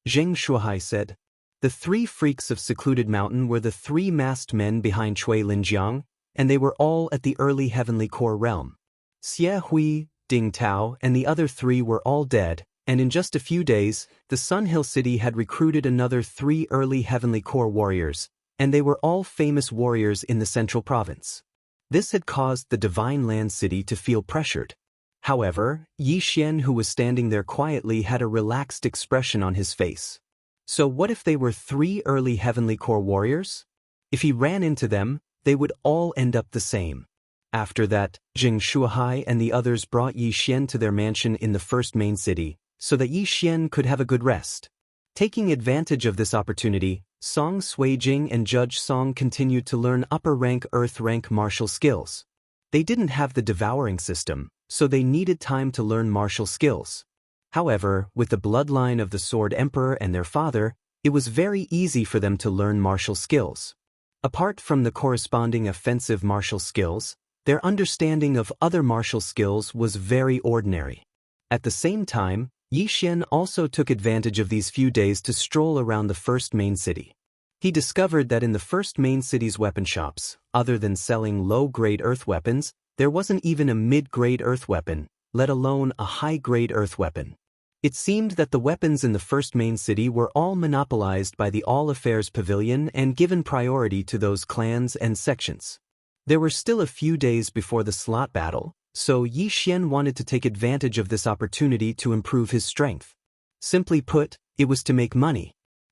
Zheng Shuhai said. The 3 freaks of Secluded Mountain were the 3 masked men behind Cui Linjiang, and they were all at the early Heavenly Core realm. Xie Hui, Ding Tao, and the other 3 were all dead, and in just a few days, the Sun Hill City had recruited another 3 early Heavenly Core warriors, and they were all famous warriors in the Central Province. This had caused the Divine Land City to feel pressured. However, Yi Xian, who was standing there quietly, had a relaxed expression on his face. So what if they were 3 early Heavenly Core warriors? If he ran into them, they would all end up the same. After that, Jing Shuahai and the others brought Yi Xian to their mansion in the first main city, so that Yi Xian could have a good rest. Taking advantage of this opportunity, Song Suijing and Judge Song continued to learn upper-rank Earth-rank martial skills. They didn't have the devouring system, so they needed time to learn martial skills. However, with the bloodline of the Sword Emperor and their father, it was very easy for them to learn martial skills. Apart from the corresponding offensive martial skills, their understanding of other martial skills was very ordinary. At the same time, Yi Xian also took advantage of these few days to stroll around the first main city. He discovered that in the first main city's weapon shops, other than selling low-grade earth weapons, there wasn't even a mid-grade earth weapon, let alone a high-grade earth weapon. It seemed that the weapons in the first main city were all monopolized by the All Affairs Pavilion and given priority to those clans and sections. There were still a few days before the slot battle, so Yi Xian wanted to take advantage of this opportunity to improve his strength. Simply put, it was to make money.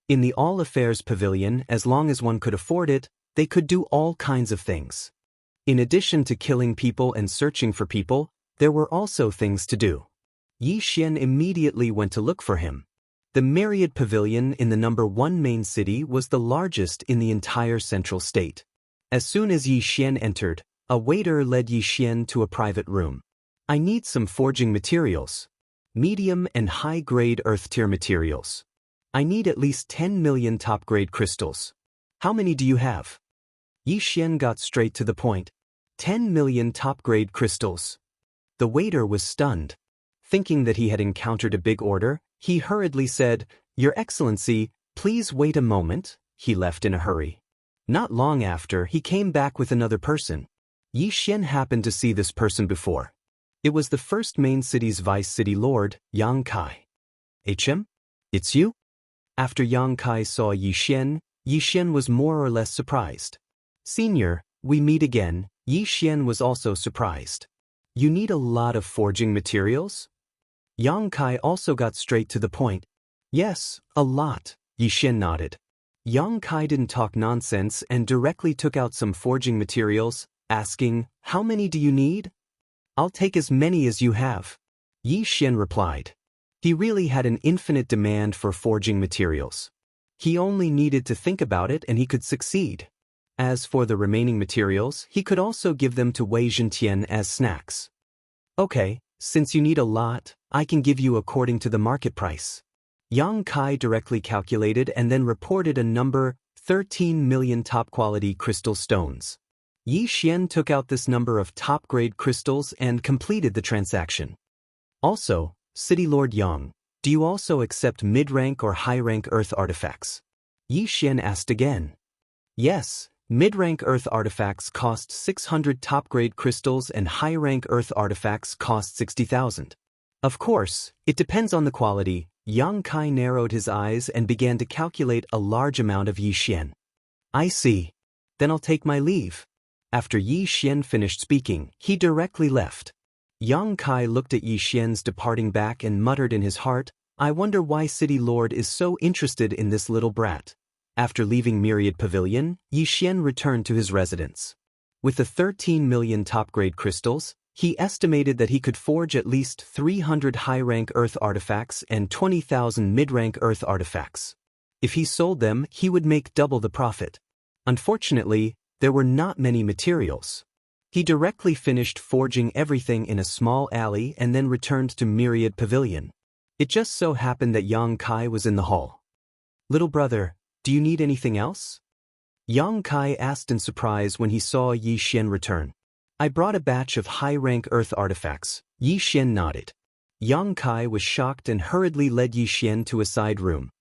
In the All Affairs Pavilion, as long as one could afford it, They could do all kinds of things. In addition to killing people and searching for people, there were also things to do. Yi Xian immediately went to look for him. The Myriad Pavilion in the #1 main city was the largest in the entire central state. As soon as Yi Xian entered, a waiter led Yi Xian to a private room. I need some forging materials. Medium and high-grade earth-tier materials. I need at least 10 million top-grade crystals. How many do you have? Yi Xian got straight to the point. 10 million top-grade crystals. The waiter was stunned. Thinking that he had encountered a big order, he hurriedly said, "Your Excellency, please wait a moment." He left in a hurry. Not long after, he came back with another person. Yi Xian happened to see this person before. It was the first main city's vice city lord, Yang Kai. "HM? It's you?" After Yang Kai saw Yi Xian was more or less surprised. "Senior, we meet again." Yi Xian was also surprised. "You need a lot of forging materials?" Yang Kai also got straight to the point. "Yes, a lot." Yi Xian nodded. Yang Kai didn't talk nonsense and directly took out some forging materials, asking, "How many do you need?" "I'll take as many as you have." Yi Xian replied. He really had an infinite demand for forging materials. He only needed to think about it and he could succeed. As for the remaining materials, he could also give them to Wei Zhentian as snacks. "Okay, since you need a lot, I can give you according to the market price." Yang Kai directly calculated and then reported a number, 13 million top-quality crystal stones. Yi Xian took out this number of top-grade crystals and completed the transaction. "Also, City Lord Yang, do you also accept mid-rank or high-rank earth artifacts?" Yi Xian asked again. "Yes, mid-rank earth artifacts cost 600 top-grade crystals and high-rank earth artifacts cost 60,000. Of course, it depends on the quality." Yang Kai narrowed his eyes and began to calculate a large amount of Yi Xian. "I see. Then I'll take my leave." After Yi Xian finished speaking, he directly left. Yang Kai looked at Yi Xian's departing back and muttered in his heart, "I wonder why City Lord is so interested in this little brat." After leaving Myriad Pavilion, Yi Xian returned to his residence. With the 13 million top-grade crystals, he estimated that he could forge at least 300 high-rank earth artifacts and 20,000 mid-rank earth artifacts. If he sold them, he would make double the profit. Unfortunately, there were not many materials. He directly finished forging everything in a small alley and then returned to Myriad Pavilion. It just so happened that Yang Kai was in the hall. "Little brother, do you need anything else?" Yang Kai asked in surprise when he saw Yi Xian return. "I brought a batch of high-rank earth artifacts." Yi Xian nodded. Yang Kai was shocked and hurriedly led Yi Xian to a side room.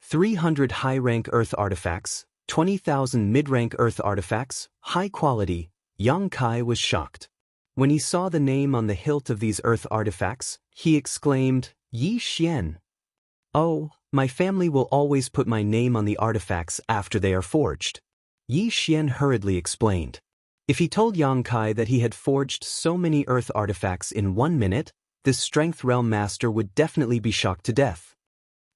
300 high-rank earth artifacts, 20,000 mid-rank earth artifacts, high quality. Yang Kai was shocked. When he saw the name on the hilt of these earth artifacts, he exclaimed, "Yi Xian. Oh, my family will always put my name on the artifacts after they are forged." Yi Xian hurriedly explained. If he told Yang Kai that he had forged so many earth artifacts in 1 minute, this Strength Realm Master would definitely be shocked to death.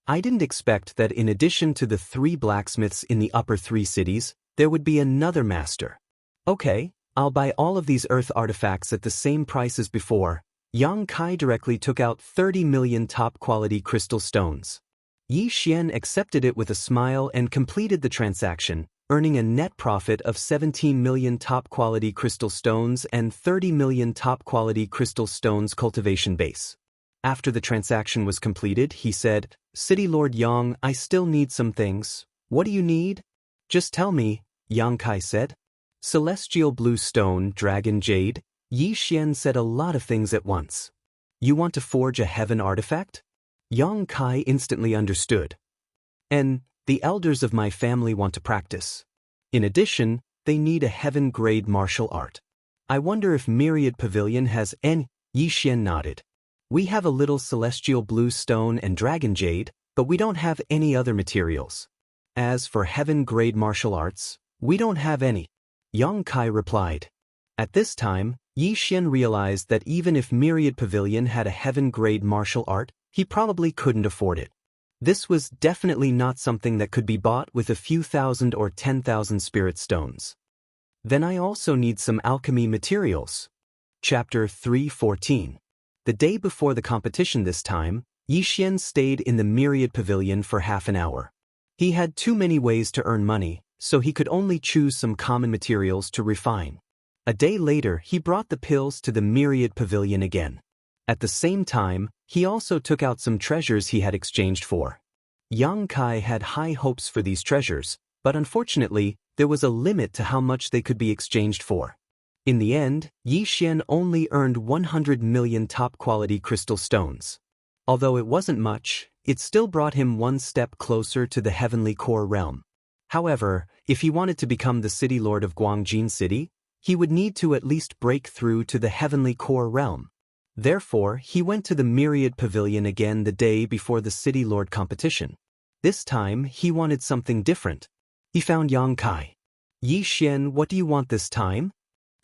"I didn't expect that in addition to the 3 blacksmiths in the upper 3 cities, there would be another master. Okay, I'll buy all of these earth artifacts at the same price as before." Yang Kai directly took out 30 million top-quality crystal stones. Yi Xian accepted it with a smile and completed the transaction, earning a net profit of 17 million top-quality crystal stones and 30 million top-quality crystal stones cultivation base. After the transaction was completed, he said, "City Lord Yang, I still need some things. What do you need?" "Just tell me," Yang Kai said. "Celestial blue stone, dragon jade." Yi Xian said a lot of things at once. "You want to forge a heaven artifact?" Yang Kai instantly understood. "And the elders of my family want to practice. In addition, they need a heaven-grade martial art. I wonder if Myriad Pavilion has any." Yi Xian nodded. "We have a little celestial blue stone and dragon jade, but we don't have any other materials. As for heaven-grade martial arts, we don't have any." Yang Kai replied. At this time, Yi Xian realized that even if Myriad Pavilion had a heaven-grade martial art, he probably couldn't afford it. This was definitely not something that could be bought with a few thousand or 10,000 spirit stones. Then I also need some alchemy materials. Chapter 3:14. The day before the competition this time, Yixian stayed in the Myriad Pavilion for half an hour. He had too many ways to earn money, so he could only choose some common materials to refine. A day later, he brought the pills to the Myriad Pavilion again. At the same time, he also took out some treasures he had exchanged for. Yang Kai had high hopes for these treasures, but unfortunately, there was a limit to how much they could be exchanged for. In the end, Yixian only earned 100 million top-quality crystal stones. Although it wasn't much, it still brought him one step closer to the heavenly core realm. However, if he wanted to become the city lord of Guangjin City, he would need to at least break through to the heavenly core realm. Therefore, he went to the Myriad Pavilion again the day before the City Lord competition. This time, he wanted something different. He found Yang Kai. Yixian, what do you want this time?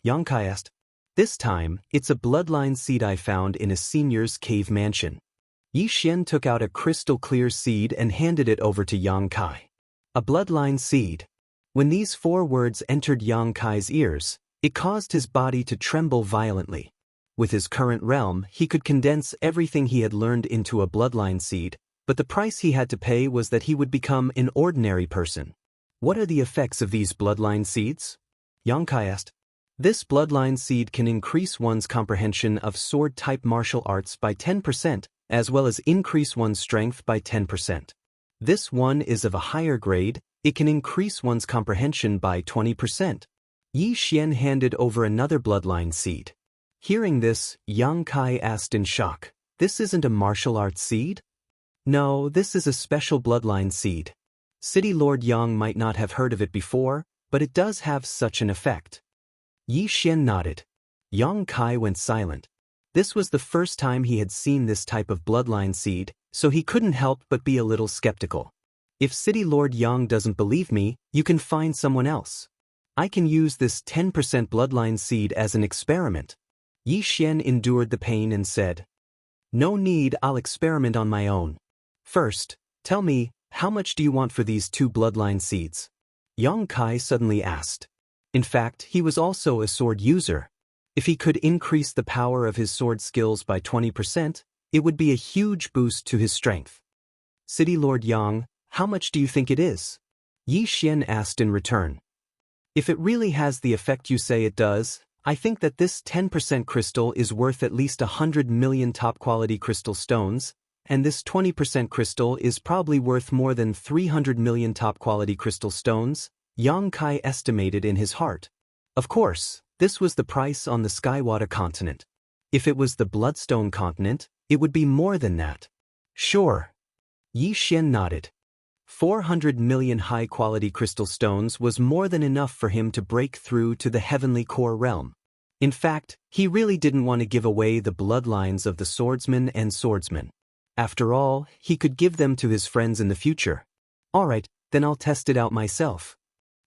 Yang Kai asked. This time, it's a bloodline seed I found in a senior's cave mansion. Yixian took out a crystal-clear seed and handed it over to Yang Kai. A bloodline seed. When these 4 words entered Yang Kai's ears, it caused his body to tremble violently. With his current realm, he could condense everything he had learned into a bloodline seed, but the price he had to pay was that he would become an ordinary person. What are the effects of these bloodline seeds? Yang Kai asked. This bloodline seed can increase one's comprehension of sword-type martial arts by 10%, as well as increase one's strength by 10%. This one is of a higher grade, it can increase one's comprehension by 20%. Yixian handed over another bloodline seed. Hearing this, Yang Kai asked in shock, "This isn't a martial arts seed?" "No, this is a special bloodline seed. City Lord Yang might not have heard of it before, but it does have such an effect." Yixian nodded. Yang Kai went silent. This was the first time he had seen this type of bloodline seed, so he couldn't help but be a little skeptical. If City Lord Yang doesn't believe me, you can find someone else. I can use this 10% bloodline seed as an experiment. Yixian endured the pain and said, "No need, I'll experiment on my own. First, tell me, how much do you want for these 2 bloodline seeds?" Yang Kai suddenly asked. In fact, he was also a sword user. If he could increase the power of his sword skills by 20%, it would be a huge boost to his strength. "City Lord Yang, how much do you think it is?" Yixian asked in return. "If it really has the effect you say it does, I think that this 10% crystal is worth at least 100 million top-quality crystal stones, and this 20% crystal is probably worth more than 300 million top-quality crystal stones," Yang Kai estimated in his heart. Of course, this was the price on the Skywater continent. If it was the Bloodstone continent, it would be more than that. "Sure." Yixian nodded. 400 million high-quality crystal stones was more than enough for him to break through to the heavenly core realm. In fact, he really didn't want to give away the bloodlines of the swordsman and swordsman. After all, he could give them to his friends in the future. "Alright, then I'll test it out myself."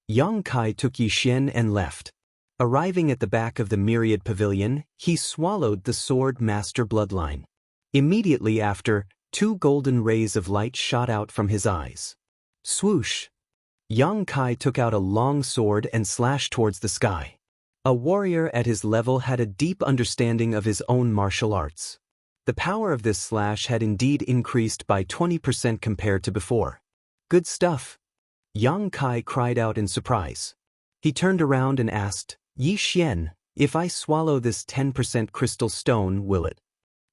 Yang Kai took Yixian and left. Arriving at the back of the Myriad Pavilion, he swallowed the Sword Master bloodline. Immediately after, 2 golden rays of light shot out from his eyes. Swoosh! Yang Kai took out a long sword and slashed towards the sky. A warrior at his level had a deep understanding of his own martial arts. The power of this slash had indeed increased by 20% compared to before. "Good stuff!" Yang Kai cried out in surprise. He turned around and asked, "Yixian, if I swallow this 10% crystal stone, will it?"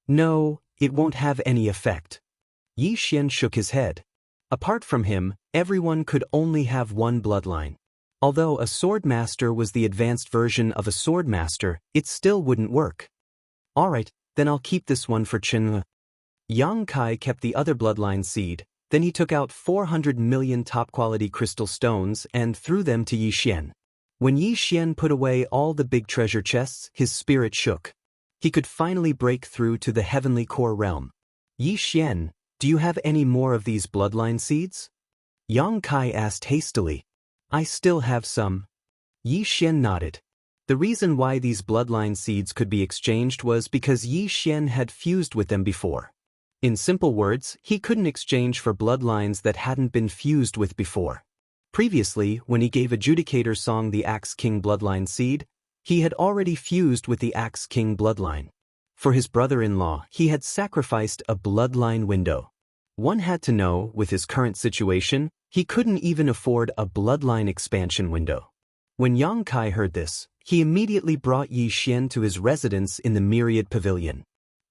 "No, it won't have any effect." Yixian shook his head. Apart from him, everyone could only have one bloodline. Although a sword master was the advanced version of a sword master, it still wouldn't work. "Alright, then I'll keep this one for Chen." Yang Kai kept the other bloodline seed, then he took out 400 million top-quality crystal stones and threw them to Yixian. When Yixian put away all the big treasure chests, his spirit shook. He could finally break through to the heavenly core realm. "Yixian, do you have any more of these bloodline seeds?" Yang Kai asked hastily. "I still have some." Yixian nodded. The reason why these bloodline seeds could be exchanged was because Yixian had fused with them before. In simple words, he couldn't exchange for bloodlines that hadn't been fused with before. Previously, when he gave Adjudicator Song the Axe King bloodline seed, he had already fused with the Axe King bloodline. For his brother-in-law, he had sacrificed a bloodline window. One had to know, with his current situation, he couldn't even afford a bloodline expansion window. When Yang Kai heard this, he immediately brought Yi Xian to his residence in the Myriad Pavilion.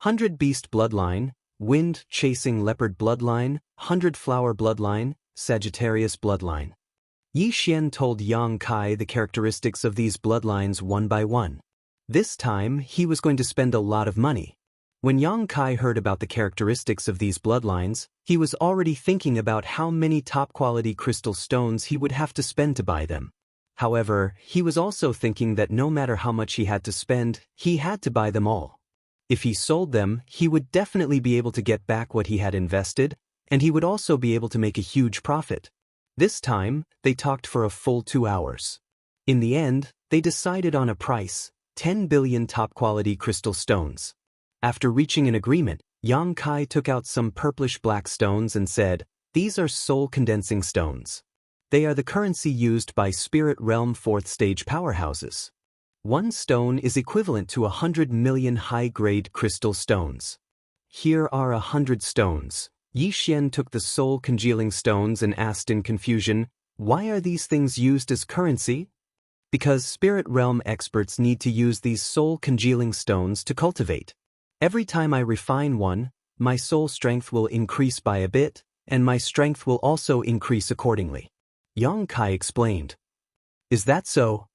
100 Beast Bloodline, Wind Chasing Leopard Bloodline, 100 Flower Bloodline, Sagittarius Bloodline. Yi Xian told Yang Kai the characteristics of these bloodlines one by one. This time, he was going to spend a lot of money. When Yang Kai heard about the characteristics of these bloodlines, he was already thinking about how many top-quality crystal stones he would have to spend to buy them. However, he was also thinking that no matter how much he had to spend, he had to buy them all. If he sold them, he would definitely be able to get back what he had invested, and he would also be able to make a huge profit. This time, they talked for a full 2 hours. In the end, they decided on a price, 10 billion top-quality crystal stones. After reaching an agreement, Yang Kai took out some purplish-black stones and said, "These are soul-condensing stones. They are the currency used by Spirit Realm 4th stage powerhouses. One stone is equivalent to 100 million high-grade crystal stones. Here are 100 stones." Yi Xian took the soul-congealing stones and asked in confusion, "Why are these things used as currency?" "Because Spirit Realm experts need to use these soul-congealing stones to cultivate. Every time I refine one, my soul strength will increase by a bit, and my strength will also increase accordingly," Yang Kai explained. "Is that so?"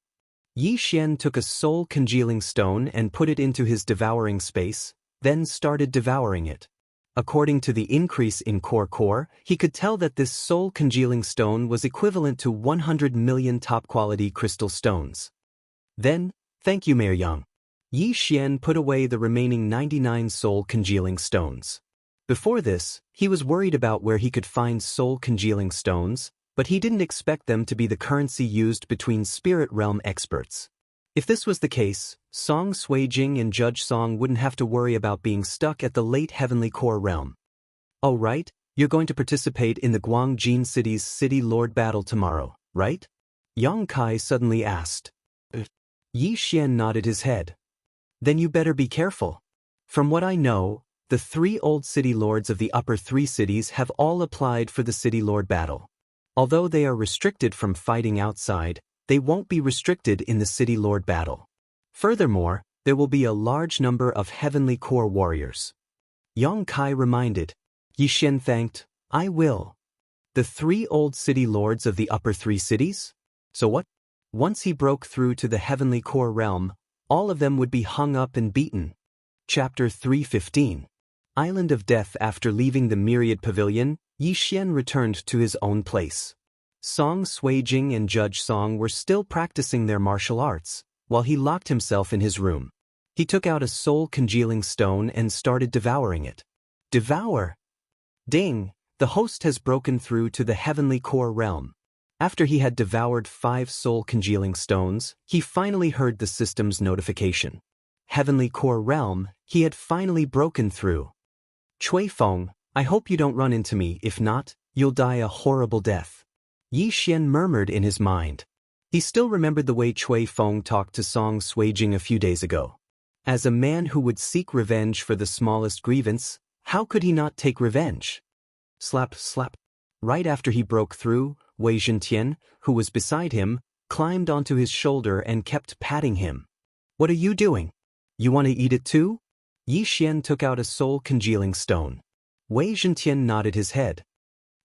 Yi Xian took a soul-congealing stone and put it into his devouring space, then started devouring it. According to the increase in core, he could tell that this soul-congealing stone was equivalent to 100 million top-quality crystal stones. Then, "Thank you, Mayor Yang." Yi Xian put away the remaining 99 soul-congealing stones. Before this, he was worried about where he could find soul-congealing stones, but he didn't expect them to be the currency used between Spirit Realm experts. If this was the case, Song Suijing and Judge Song wouldn't have to worry about being stuck at the late Heavenly Core realm. "Oh right, you're going to participate in the Guangjin City's City Lord battle tomorrow, right?" Yang Kai suddenly asked. Yi Xian nodded his head. "Then you better be careful. From what I know, the 3 old city lords of the upper 3 cities have all applied for the City Lord battle. Although they are restricted from fighting outside, they won't be restricted in the City Lord battle. Furthermore, there will be a large number of Heavenly Core warriors." Yang Kai reminded. Yi Xian thanked, "I will." The 3 old city lords of the upper 3 cities? So what? Once he broke through to the Heavenly Core realm, all of them would be hung up and beaten. Chapter 315. Island of Death. After leaving the Myriad Pavilion, Yi Xian returned to his own place. Song Suijing and Judge Song were still practicing their martial arts, while he locked himself in his room. He took out a soul-congealing stone and started devouring it. Devour! Ding! The host has broken through to the Heavenly Core realm. After he had devoured 5 soul-congealing stones, he finally heard the system's notification. Heavenly Core realm, he had finally broken through. "Cui Feng, I hope you don't run into me. If not, you'll die a horrible death," Yi Xian murmured in his mind. He still remembered the way Cui Feng talked to Song Suijing a few days ago. As a man who would seek revenge for the smallest grievance, how could he not take revenge? Slap, slap. Right after he broke through, Wei Zhentian, who was beside him, climbed onto his shoulder and kept patting him. "What are you doing? You want to eat it too?" Yi Xian took out a soul-congealing stone. Wei Zhentian nodded his head.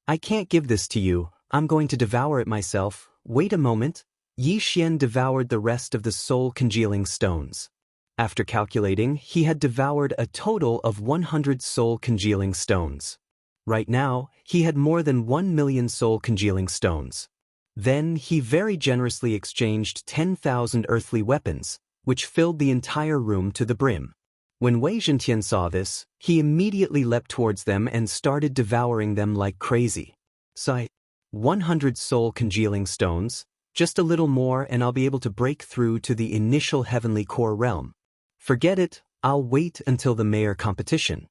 "I can't give this to you, I'm going to devour it myself. Wait a moment." Yi Xian devoured the rest of the soul-congealing stones. After calculating, he had devoured a total of 100 soul-congealing stones. Right now, he had more than 1 million soul-congealing stones. Then he very generously exchanged 10,000 earthly weapons, which filled the entire room to the brim. When Wei Zhentian saw this, he immediately leapt towards them and started devouring them like crazy. Sigh. 100 soul-congealing stones, just a little more and I'll be able to break through to the initial Heavenly Core realm. Forget it, I'll wait until the mayor competition.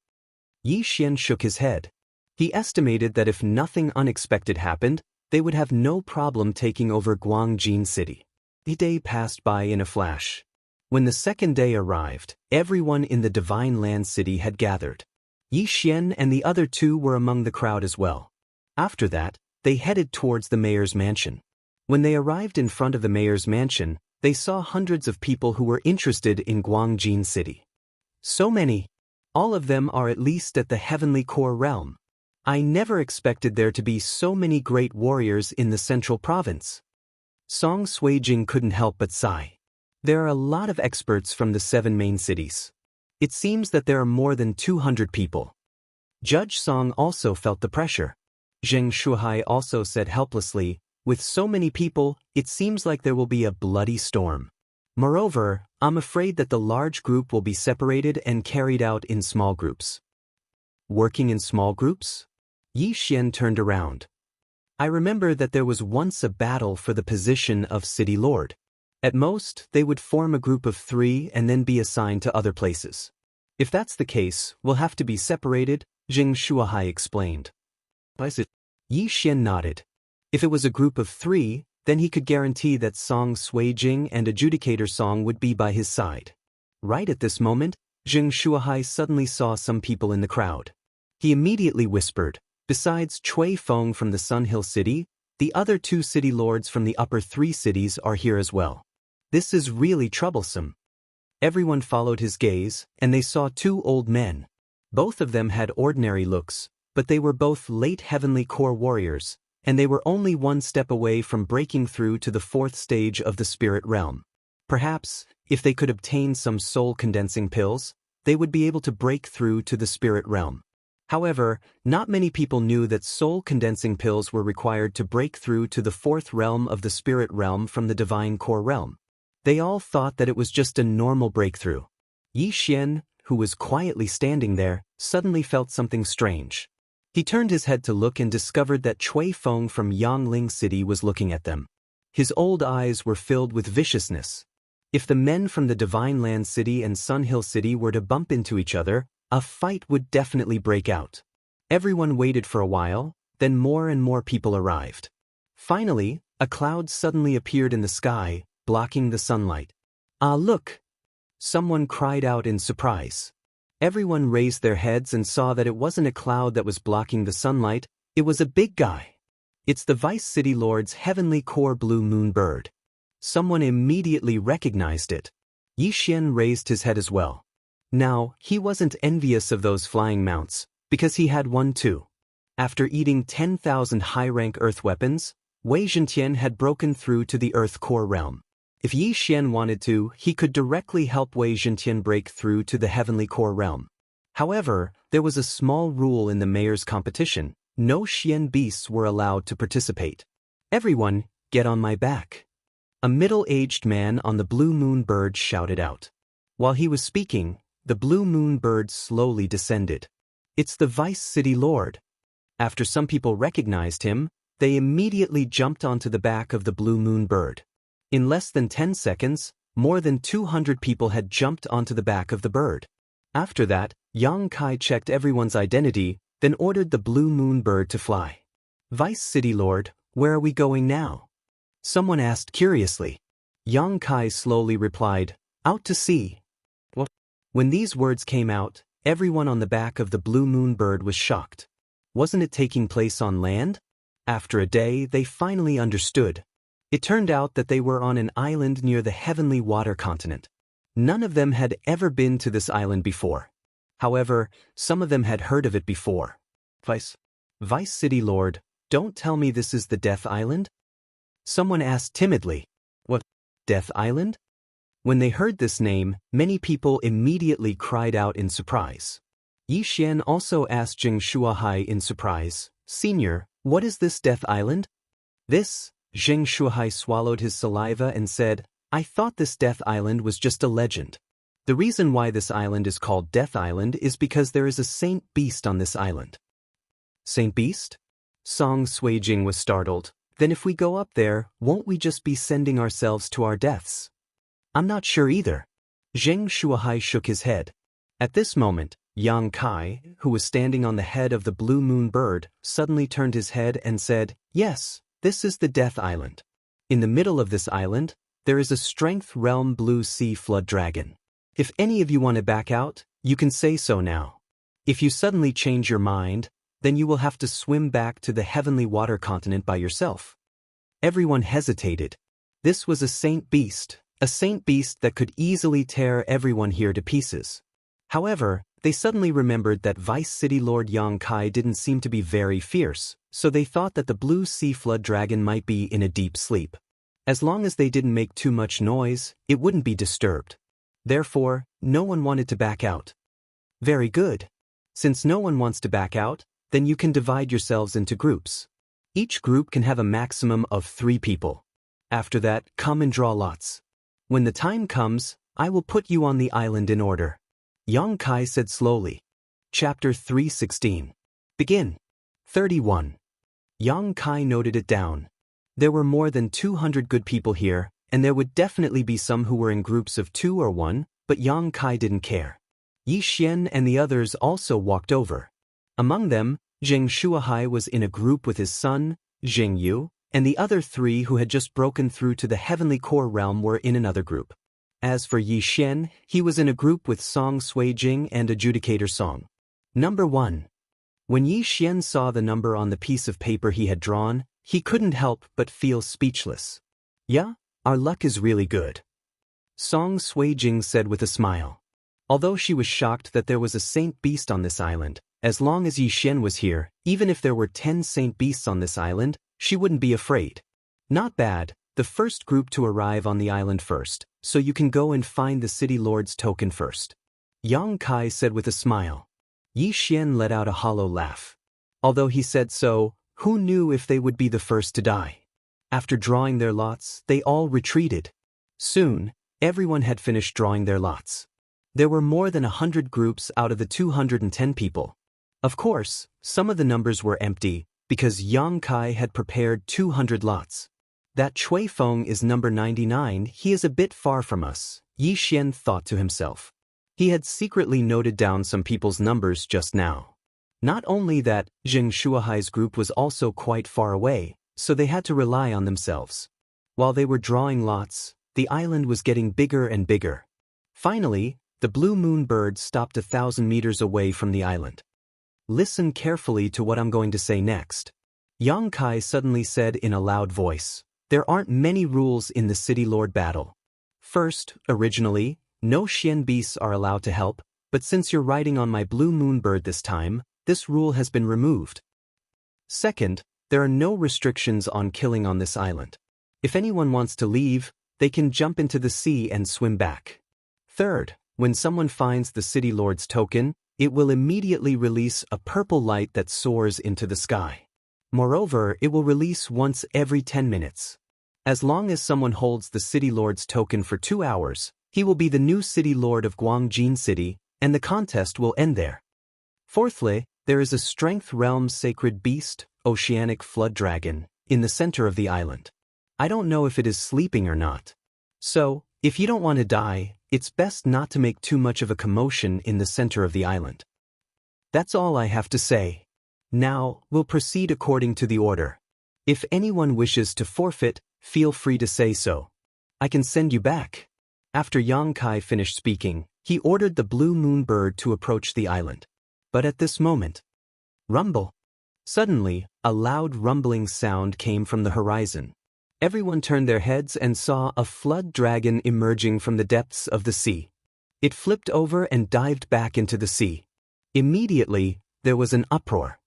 Yi Xian shook his head. He estimated that if nothing unexpected happened, they would have no problem taking over Guangjin City. The day passed by in a flash. When the second day arrived, everyone in the Divine Land City had gathered. Yi Xian and the other two were among the crowd as well. After that, they headed towards the mayor's mansion. When they arrived in front of the mayor's mansion, they saw hundreds of people who were interested in Guangjin City. So many. All of them are at least at the Heavenly Core realm. I never expected there to be so many great warriors in the central province. Song Suijing couldn't help but sigh. There are a lot of experts from the 7 main cities. It seems that there are more than 200 people. Judge Song also felt the pressure. Zheng Shuhai also said helplessly, with so many people, it seems like there will be a bloody storm. Moreover, I'm afraid that the large group will be separated and carried out in small groups. Working in small groups? Yi Xian turned around. I remember that there was once a battle for the position of city lord. At most, they would form a group of 3 and then be assigned to other places. If that's the case, we'll have to be separated, Zheng Shuhai explained. Yi Xian nodded. If it was a group of 3, then he could guarantee that Song Suijing and Adjudicator Song would be by his side. Right at this moment, Zheng Shuhai suddenly saw some people in the crowd. He immediately whispered, besides Cui Feng from the Sun Hill City, the other 2 city lords from the upper 3 cities are here as well. This is really troublesome. Everyone followed his gaze, and they saw 2 old men. Both of them had ordinary looks, but they were both late Heavenly Core warriors, and they were only 1 step away from breaking through to the 4th stage of the spirit realm. Perhaps, if they could obtain some soul-condensing pills, they would be able to break through to the spirit realm. However, not many people knew that soul-condensing pills were required to break through to the 4th realm of the spirit realm from the divine core realm. They all thought that it was just a normal breakthrough. Yi Xian, who was quietly standing there, suddenly felt something strange. He turned his head to look and discovered that Cui Feng from Yangling City was looking at them. His old eyes were filled with viciousness. If the men from the Divine Land City and Sun Hill City were to bump into each other, a fight would definitely break out. Everyone waited for a while, then more and more people arrived. Finally, a cloud suddenly appeared in the sky, blocking the sunlight. Ah, look! Someone cried out in surprise. Everyone raised their heads and saw that it wasn't a cloud that was blocking the sunlight, it was a big guy. It's the Vice City Lord's Heavenly Core Blue Moon Bird. Someone immediately recognized it. Yi Xian raised his head as well. Now, he wasn't envious of those flying mounts, because he had one too. After eating 10,000 high-rank earth weapons, Wei Zhentian had broken through to the earth core realm. If Yi Xian wanted to, he could directly help Wei Zhentian break through to the heavenly core realm. However, there was a small rule in the mayor's competition: no Xian beasts were allowed to participate. Everyone, get on my back. A middle-aged man on the blue moon bird shouted out. While he was speaking, the blue moon bird slowly descended. It's the Vice City Lord. After some people recognized him, they immediately jumped onto the back of the blue moon bird. In less than 10 seconds, more than 200 people had jumped onto the back of the bird. After that, Yang Kai checked everyone's identity, then ordered the blue moon bird to fly. Vice City Lord, where are we going now? Someone asked curiously. Yang Kai slowly replied, out to sea. What? When these words came out, everyone on the back of the blue moon bird was shocked. Wasn't it taking place on land? After a day, they finally understood. It turned out that they were on an island near the heavenly water continent. None of them had ever been to this island before. However, some of them had heard of it before. Vice City Lord, don't tell me this is the Death Island? Someone asked timidly. What? Death Island? When they heard this name, many people immediately cried out in surprise. Yi Xian also asked Zheng Shuahai in surprise, Senior, what is this Death Island? This, Zheng Shuahai swallowed his saliva and said, I thought this Death Island was just a legend. The reason why this island is called Death Island is because there is a Saint Beast on this island. Saint Beast? Song Suijing was startled. Then if we go up there, won't we just be sending ourselves to our deaths? I'm not sure either. Zheng Shuahai shook his head. At this moment, Yang Kai, who was standing on the head of the blue moon bird, suddenly turned his head and said, "Yes, this is the Death Island. In the middle of this island, there is a Strength Realm Blue Sea Flood Dragon. If any of you want to back out, you can say so now. If you suddenly change your mind, then you will have to swim back to the Heavenly Water Continent by yourself." Everyone hesitated. This was a saint beast that could easily tear everyone here to pieces. However, they suddenly remembered that Vice City Lord Yang Kai didn't seem to be very fierce, so they thought that the Blue Sea Flood Dragon might be in a deep sleep. As long as they didn't make too much noise, it wouldn't be disturbed. Therefore, no one wanted to back out. Very good. Since no one wants to back out, then you can divide yourselves into groups. Each group can have a maximum of 3 people. After that, come and draw lots. When the time comes, I will put you on the island in order. Yang Kai said slowly. Chapter 316. Begin. 31. Yang Kai noted it down. There were more than 200 good people here, and there would definitely be some who were in groups of 2 or 1, but Yang Kai didn't care. Yi Xian and the others also walked over. Among them, Zheng Shuahai was in a group with his son, Zheng Yu, and the other 3 who had just broken through to the Heavenly Core Realm were in another group. As for Yi Xian, he was in a group with Song Suijing and Adjudicator Song. Number 1. When Yi Xian saw the number on the piece of paper he had drawn, he couldn't help but feel speechless. "Yeah, our luck is really good," Song Suijing said with a smile. Although she was shocked that there was a saint beast on this island, as long as Yi Xian was here, even if there were 10 saint beasts on this island, she wouldn't be afraid. Not bad, the first group to arrive on the island first, so you can go and find the City Lord's token first, Yang Kai said with a smile. Yi Xian let out a hollow laugh. Although he said so, who knew if they would be the first to die? After drawing their lots, they all retreated. Soon, everyone had finished drawing their lots. There were more than 100 groups out of the 210 people. Of course, some of the numbers were empty, because Yang Kai had prepared 200 lots. That Chui Feng is number 99, he is a bit far from us, Yi Xian thought to himself. He had secretly noted down some people's numbers just now. Not only that, Zheng Shuahai's group was also quite far away, so they had to rely on themselves. While they were drawing lots, the island was getting bigger and bigger. Finally, the blue moon bird stopped 1,000 meters away from the island. Listen carefully to what I'm going to say next. Yang Kai suddenly said in a loud voice, "There aren't many rules in the City Lord battle. First, originally, no Xian beasts are allowed to help, but since you're riding on my blue moon bird this time, this rule has been removed. Second, there are no restrictions on killing on this island. If anyone wants to leave, they can jump into the sea and swim back. Third, when someone finds the City Lord's token, it will immediately release a purple light that soars into the sky. Moreover, it will release once every 10 minutes. As long as someone holds the City Lord's token for 2 hours, he will be the new City Lord of Guangjin City, and the contest will end there. Fourthly, there is a Strength Realm Sacred Beast, Oceanic Flood Dragon, in the center of the island. I don't know if it is sleeping or not. So, if you don't want to die, it's best not to make too much of a commotion in the center of the island. That's all I have to say. Now, we'll proceed according to the order. If anyone wishes to forfeit, feel free to say so. I can send you back." After Yang Kai finished speaking, he ordered the blue moon bird to approach the island. But at this moment, rumble! Suddenly, a loud rumbling sound came from the horizon. Everyone turned their heads and saw a flood dragon emerging from the depths of the sea. It flipped over and dived back into the sea. Immediately, there was an uproar.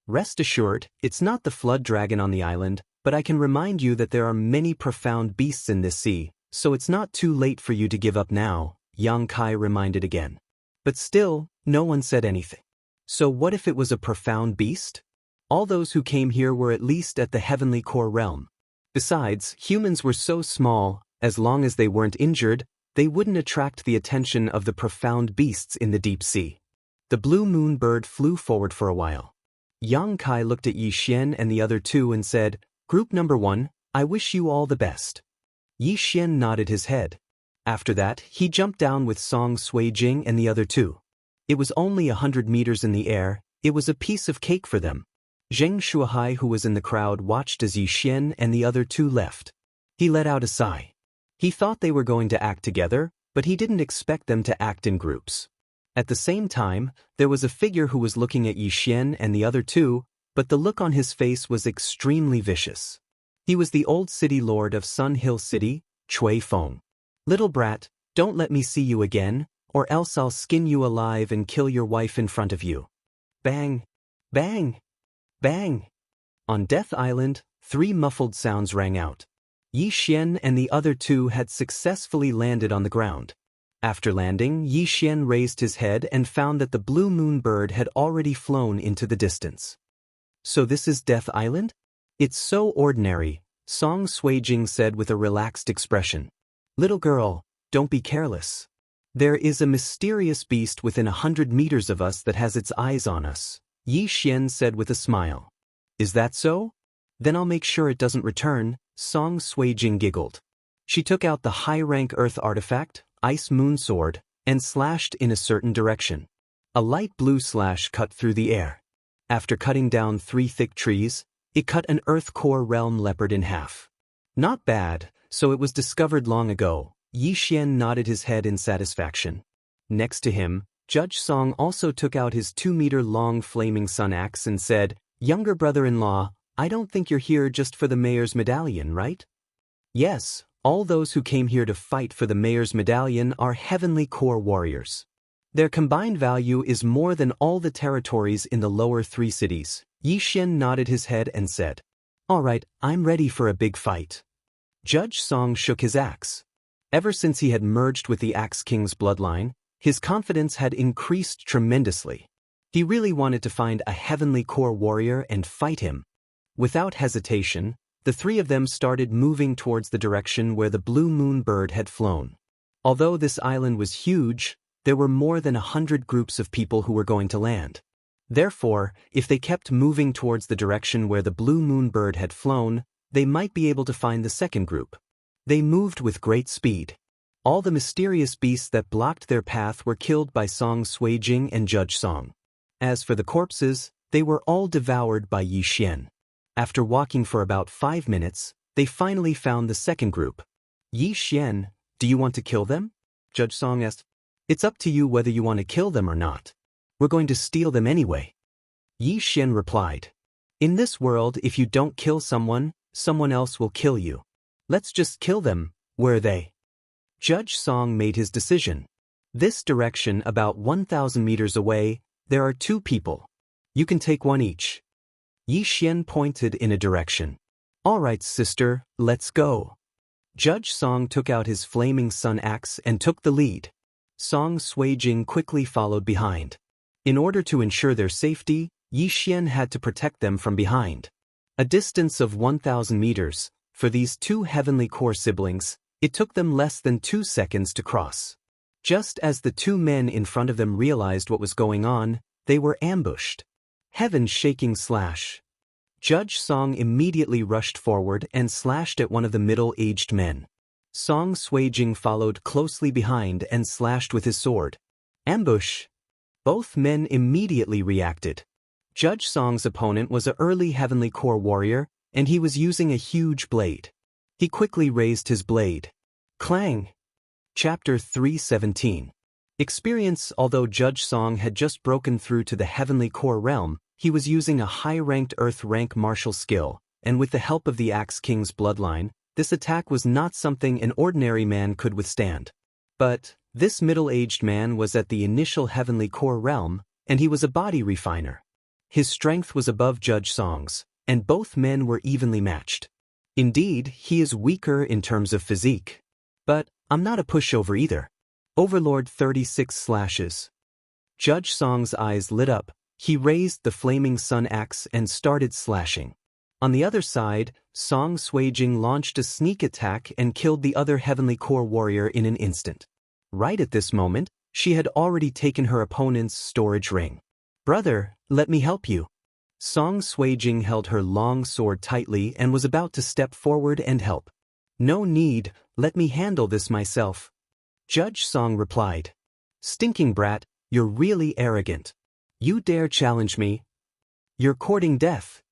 Rest assured, it's not the flood dragon on the island, but I can remind you that there are many profound beasts in this sea, so it's not too late for you to give up now, Yang Kai reminded again. But still, no one said anything. So what if it was a profound beast? All those who came here were at least at the Heavenly Core Realm. Besides, humans were so small, as long as they weren't injured, they wouldn't attract the attention of the profound beasts in the deep sea. The blue moon bird flew forward for a while. Yang Kai looked at Yi Xian and the other 2 and said, "Group number 1, I wish you all the best." Yi Xian nodded his head. After that, he jumped down with Song Suijing and the other 2. It was only 100 meters in the air. It was a piece of cake for them. Zheng Shuahai, who was in the crowd, watched as Yi Xian and the other two left. He let out a sigh. He thought they were going to act together, but he didn't expect them to act in groups. At the same time, there was a figure who was looking at Yi Xian and the other two, but the look on his face was extremely vicious. He was the old city lord of Sun Hill City, Cui Feng. Little brat, don't let me see you again, or else I'll skin you alive and kill your wife in front of you. Bang! Bang! Bang! On Death Island, 3 muffled sounds rang out. Yi Xian and the other two had successfully landed on the ground. After landing, Yi Xian raised his head and found that the blue moon bird had already flown into the distance. So this is Death Island? It's so ordinary, Song Suijing said with a relaxed expression. Little girl, don't be careless. There is a mysterious beast within 100 meters of us that has its eyes on us, Yi Xian said with a smile. Is that so? Then I'll make sure it doesn't return, Song Suijing giggled. She took out the high-rank earth artifact, Ice Moon Sword, and slashed in a certain direction. A light blue slash cut through the air. After cutting down 3 thick trees, it cut an earth core realm leopard in half. Not bad, so it was discovered long ago, Yi Xian nodded his head in satisfaction. Next to him, Judge Song also took out his 2-meter-long flaming sun axe and said, Younger brother-in-law, I don't think you're here just for the mayor's medallion, right? Yes, all those who came here to fight for the mayor's medallion are heavenly core warriors. Their combined value is more than all the territories in the lower 3 cities. Yi Xian nodded his head and said, All right, I'm ready for a big fight. Judge Song shook his axe. Ever since he had merged with the Axe King's bloodline, his confidence had increased tremendously. He really wanted to find a heavenly core warrior and fight him. Without hesitation, the 3 of them started moving towards the direction where the blue moon bird had flown. Although this island was huge, there were more than 100 groups of people who were going to land. Therefore, if they kept moving towards the direction where the blue moon bird had flown, they might be able to find the second group. They moved with great speed. All the mysterious beasts that blocked their path were killed by Song Suijing and Judge Song. As for the corpses, they were all devoured by Yi Xian. After walking for about 5 minutes, they finally found the second group. Yi Xian, do you want to kill them? Judge Song asked. It's up to you whether you want to kill them or not. We're going to steal them anyway. Yi Xian replied. In this world, if you don't kill someone, someone else will kill you. Let's just kill them. Where are they? Judge Song made his decision. This direction, about 1,000 meters away, there are 2 people. You can take one each. Yi Xian pointed in a direction. All right, sister, let's go. Judge Song took out his flaming sun axe and took the lead. Song Suijing quickly followed behind. In order to ensure their safety, Yi Xian had to protect them from behind. A distance of 1,000 meters, for these 2 heavenly core siblings, it took them less than 2 seconds to cross. Just as the 2 men in front of them realized what was going on, they were ambushed. Heaven-shaking slash. Judge Song immediately rushed forward and slashed at one of the middle-aged men. Song Suijing followed closely behind and slashed with his sword. Ambush! Both men immediately reacted. Judge Song's opponent was an early heavenly core warrior, and he was using a huge blade. He quickly raised his blade. Clang! Chapter 317. Experience. Although Judge Song had just broken through to the heavenly core realm, he was using a high-ranked earth rank martial skill, and with the help of the Axe King's bloodline, this attack was not something an ordinary man could withstand. But this middle-aged man was at the initial heavenly core realm, and he was a body refiner. His strength was above Judge Song's, and both men were evenly matched. Indeed, he is weaker in terms of physique. But I'm not a pushover either. Overlord 36 slashes. Judge Song's eyes lit up. He raised the flaming sun axe and started slashing. On the other side, Song Suijing launched a sneak attack and killed the other heavenly core warrior in an instant. Right at this moment, she had already taken her opponent's storage ring. Brother, let me help you. Song Suijing held her long sword tightly and was about to step forward and help. No need, let me handle this myself. Judge Song replied. Stinking brat, You're really arrogant. You dare challenge me? You're courting death.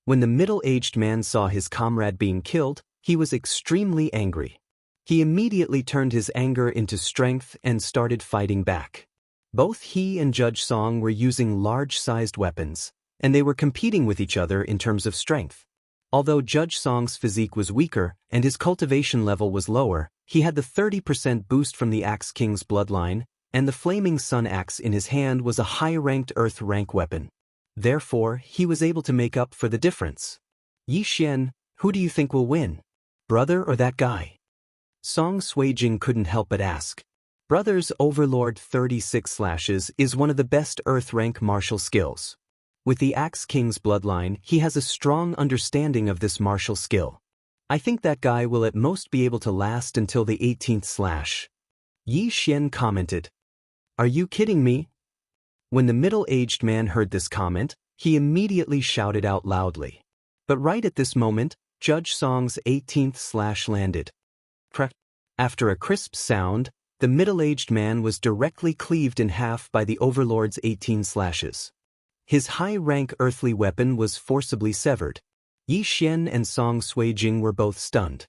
When the middle-aged man saw his comrade being killed, he was extremely angry. He immediately turned his anger into strength and started fighting back. Both he and Judge Song were using large-sized weapons, and they were competing with each other in terms of strength. Although Judge Song's physique was weaker and his cultivation level was lower, he had the 30% boost from the Axe King's bloodline, and the Flaming Sun Axe in his hand was a high-ranked Earth rank weapon. Therefore, he was able to make up for the difference. Yi Xian, who do you think will win? Brother or that guy? Song Suijing couldn't help but ask. Brother's Overlord 36 Slashes is one of the best Earth rank martial skills. With the Axe King's bloodline, he has a strong understanding of this martial skill. I think that guy will at most be able to last until the 18th slash. Yi Xian commented. Are you kidding me? When the middle-aged man heard this comment, he immediately shouted out loudly. But right at this moment, Judge Song's 18th slash landed. Crack. After a crisp sound, the middle-aged man was directly cleaved in half by the Overlord's 18 slashes. His high-rank earthly weapon was forcibly severed. Yi Xian and Song Suijing were both stunned.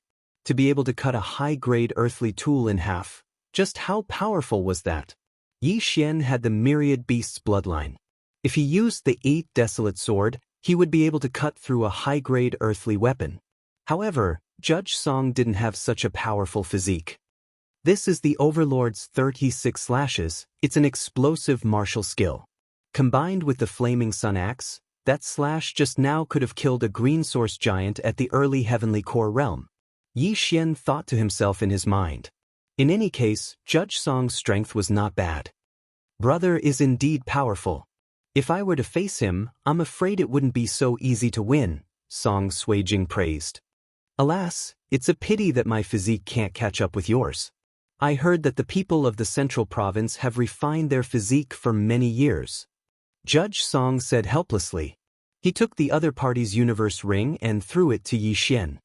To be able to cut a high-grade earthly tool in half, just how powerful was that? Yi Xian had the Myriad Beast's bloodline. If he used the 8 Desolate Sword, he would be able to cut through a high-grade earthly weapon. However, Judge Song didn't have such a powerful physique. This is the Overlord's 36 slashes. It's an explosive martial skill. Combined with the Flaming Sun Axe, that slash just now could have killed a green source giant at the early Heavenly Core realm. Yi Xian thought to himself in his mind. In any case, Judge Song's strength was not bad. Brother is indeed powerful. If I were to face him, I'm afraid it wouldn't be so easy to win, Song Suijing praised. Alas, it's a pity that my physique can't catch up with yours. I heard that the people of the Central Province have refined their physique for many years. Judge Song said helplessly. He took the other party's universe ring and threw it to Yi Xian.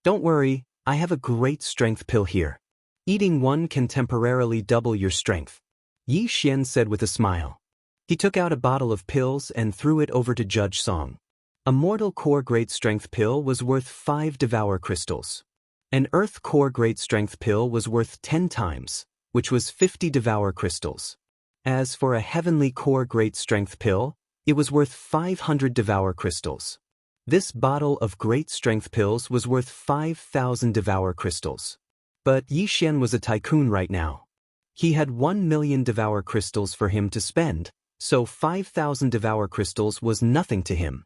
Don't worry, I have a great strength pill here. Eating one can temporarily double your strength. Yi Xian said with a smile. He took out a bottle of pills and threw it over to Judge Song. A Mortal Core Great Strength pill was worth 5 Devour Crystals. An Earth Core Great Strength pill was worth 10 times, which was 50 Devour Crystals. As for a Heavenly Core Great Strength pill, it was worth 500 Devour Crystals. This bottle of Great Strength pills was worth 5,000 Devour Crystals. But Yi Xian was a tycoon right now. He had 1 million Devour Crystals for him to spend, so 5,000 Devour Crystals was nothing to him.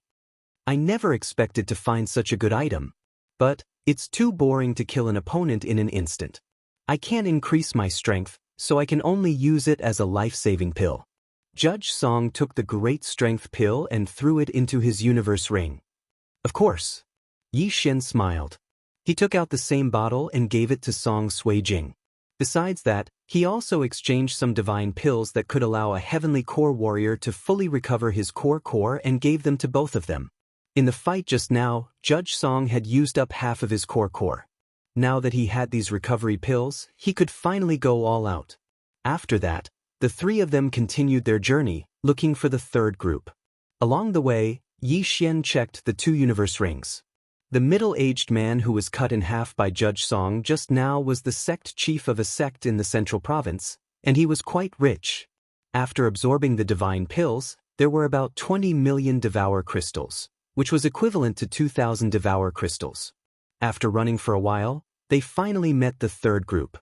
I never expected to find such a good item. But it's too boring to kill an opponent in an instant. I can't increase my strength, so I can only use it as a life-saving pill. Judge Song took the Great Strength pill and threw it into his universe ring. Of course. Yi Xian smiled. He took out the same bottle and gave it to Song Suijing. Besides that, he also exchanged some divine pills that could allow a Heavenly Core warrior to fully recover his core and gave them to both of them. In the fight just now, Judge Song had used up half of his core. Now that he had these recovery pills, he could finally go all out. After that, the three of them continued their journey, looking for the third group. Along the way, Yi Xian checked the 2 universe rings. The middle-aged man who was cut in half by Judge Song just now was the sect chief of a sect in the Central Province, and he was quite rich. After absorbing the divine pills, there were about 20 million Devour Crystals, which was equivalent to 2,000 Devour Crystals. After running for a while, they finally met the third group.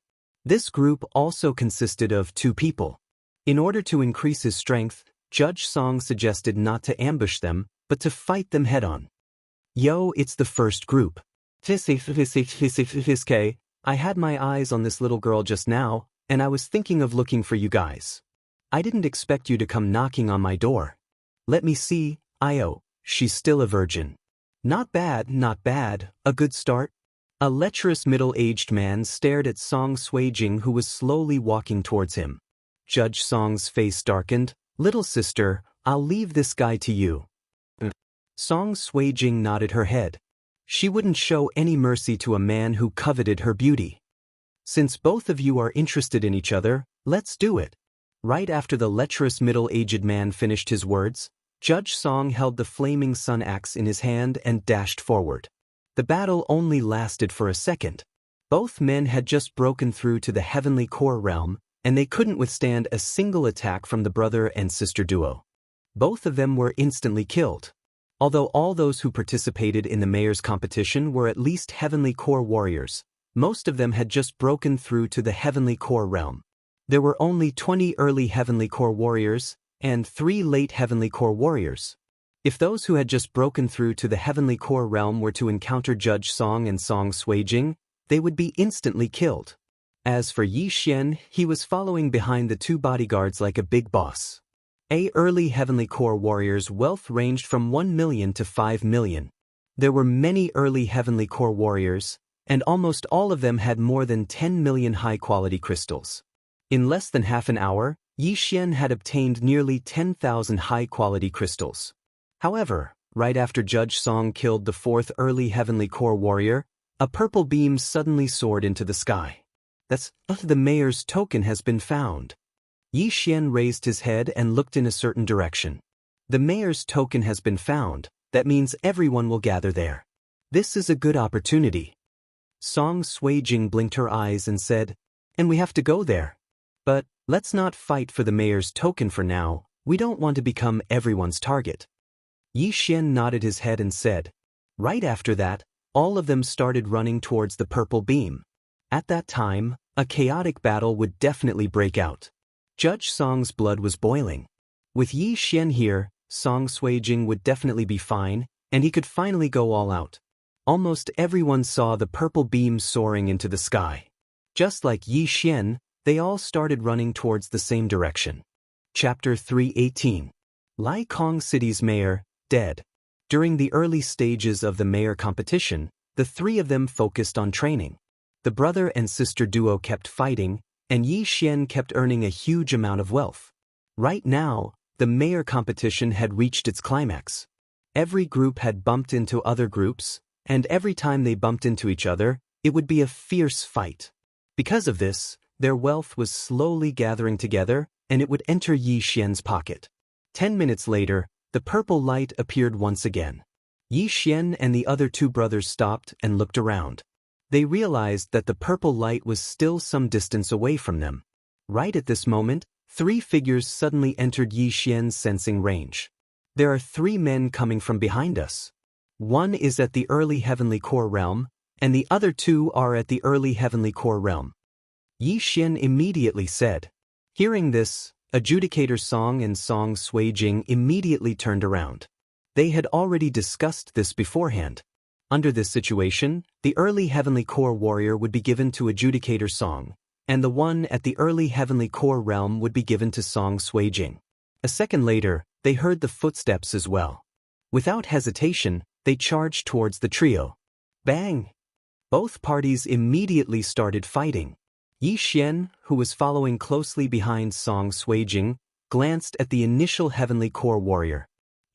This group also consisted of 2 people. In order to increase his strength, Judge Song suggested not to ambush them, but to fight them head-on. Yo, it's the first group. I had my eyes on this little girl just now, and I was thinking of looking for you guys. I didn't expect you to come knocking on my door. Let me see, she's still a virgin. Not bad, a good start. A lecherous middle-aged man stared at Song Suijing, who was slowly walking towards him. Judge Song's face darkened. Little sister, I'll leave this guy to you. Song Suijing nodded her head. She wouldn't show any mercy to a man who coveted her beauty. Since both of you are interested in each other, let's do it. Right after the lecherous middle-aged man finished his words, Judge Song held the flaming sun axe in his hand and dashed forward. The battle only lasted for a second. Both men had just broken through to the heavenly core realm, and they couldn't withstand a single attack from the brother and sister duo. Both of them were instantly killed. Although all those who participated in the mayor's competition were at least heavenly core warriors, most of them had just broken through to the heavenly core realm. There were only 20 early heavenly core warriors and 3 late heavenly core warriors. If those who had just broken through to the heavenly core realm were to encounter Judge Song and Song Suijing, they would be instantly killed. As for Yi Xian, he was following behind the 2 bodyguards like a big boss. Early heavenly core warriors' wealth ranged from 1 million to 5 million. There were many early heavenly core warriors, and almost all of them had more than 10 million high-quality crystals. In less than half an hour, Yi Xian had obtained nearly 10,000 high-quality crystals. However, right after Judge Song killed the 4th early heavenly core warrior, a purple beam suddenly soared into the sky. That's the mayor's token has been found. Yi Xian raised his head and looked in a certain direction. The mayor's token has been found, that means everyone will gather there. This is a good opportunity. Song Suijing blinked her eyes and said, "And we have to go there. But let's not fight for the mayor's token for now, we don't want to become everyone's target." Yi Xian nodded his head and said. Right after that, all of them started running towards the purple beam. At that time, a chaotic battle would definitely break out. Judge Song's blood was boiling. With Yi Xian here, Song Suijing would definitely be fine, and he could finally go all out. Almost everyone saw the purple beam soaring into the sky. Just like Yi Xian, they all started running towards the same direction. Chapter 318. Lai Kong City's mayor, dead. During the early stages of the mayor competition, the 3 of them focused on training. The brother and sister duo kept fighting, and Yi Xian kept earning a huge amount of wealth. Right now, the mayor competition had reached its climax. Every group had bumped into other groups, and every time they bumped into each other, it would be a fierce fight. Because of this, their wealth was slowly gathering together, and it would enter Yi Xian's pocket. 10 minutes later, the purple light appeared once again. Yi Xian and the other 2 brothers stopped and looked around. They realized that the purple light was still some distance away from them. Right at this moment, 3 figures suddenly entered Yi Xian's sensing range. There are 3 men coming from behind us. One is at the early heavenly core realm, and the other 2 are at the early heavenly core realm. Yi Xian immediately said. Hearing this, Adjudicator Song and Song Suijing immediately turned around. They had already discussed this beforehand. Under this situation, the early heavenly core warrior would be given to Adjudicator Song, and the one at the early heavenly core realm would be given to Song Suijing. A second later, they heard the footsteps as well. Without hesitation, they charged towards the trio. Bang! Both parties immediately started fighting. Yi Xian, who was following closely behind Song Suijing, glanced at the initial heavenly core warrior.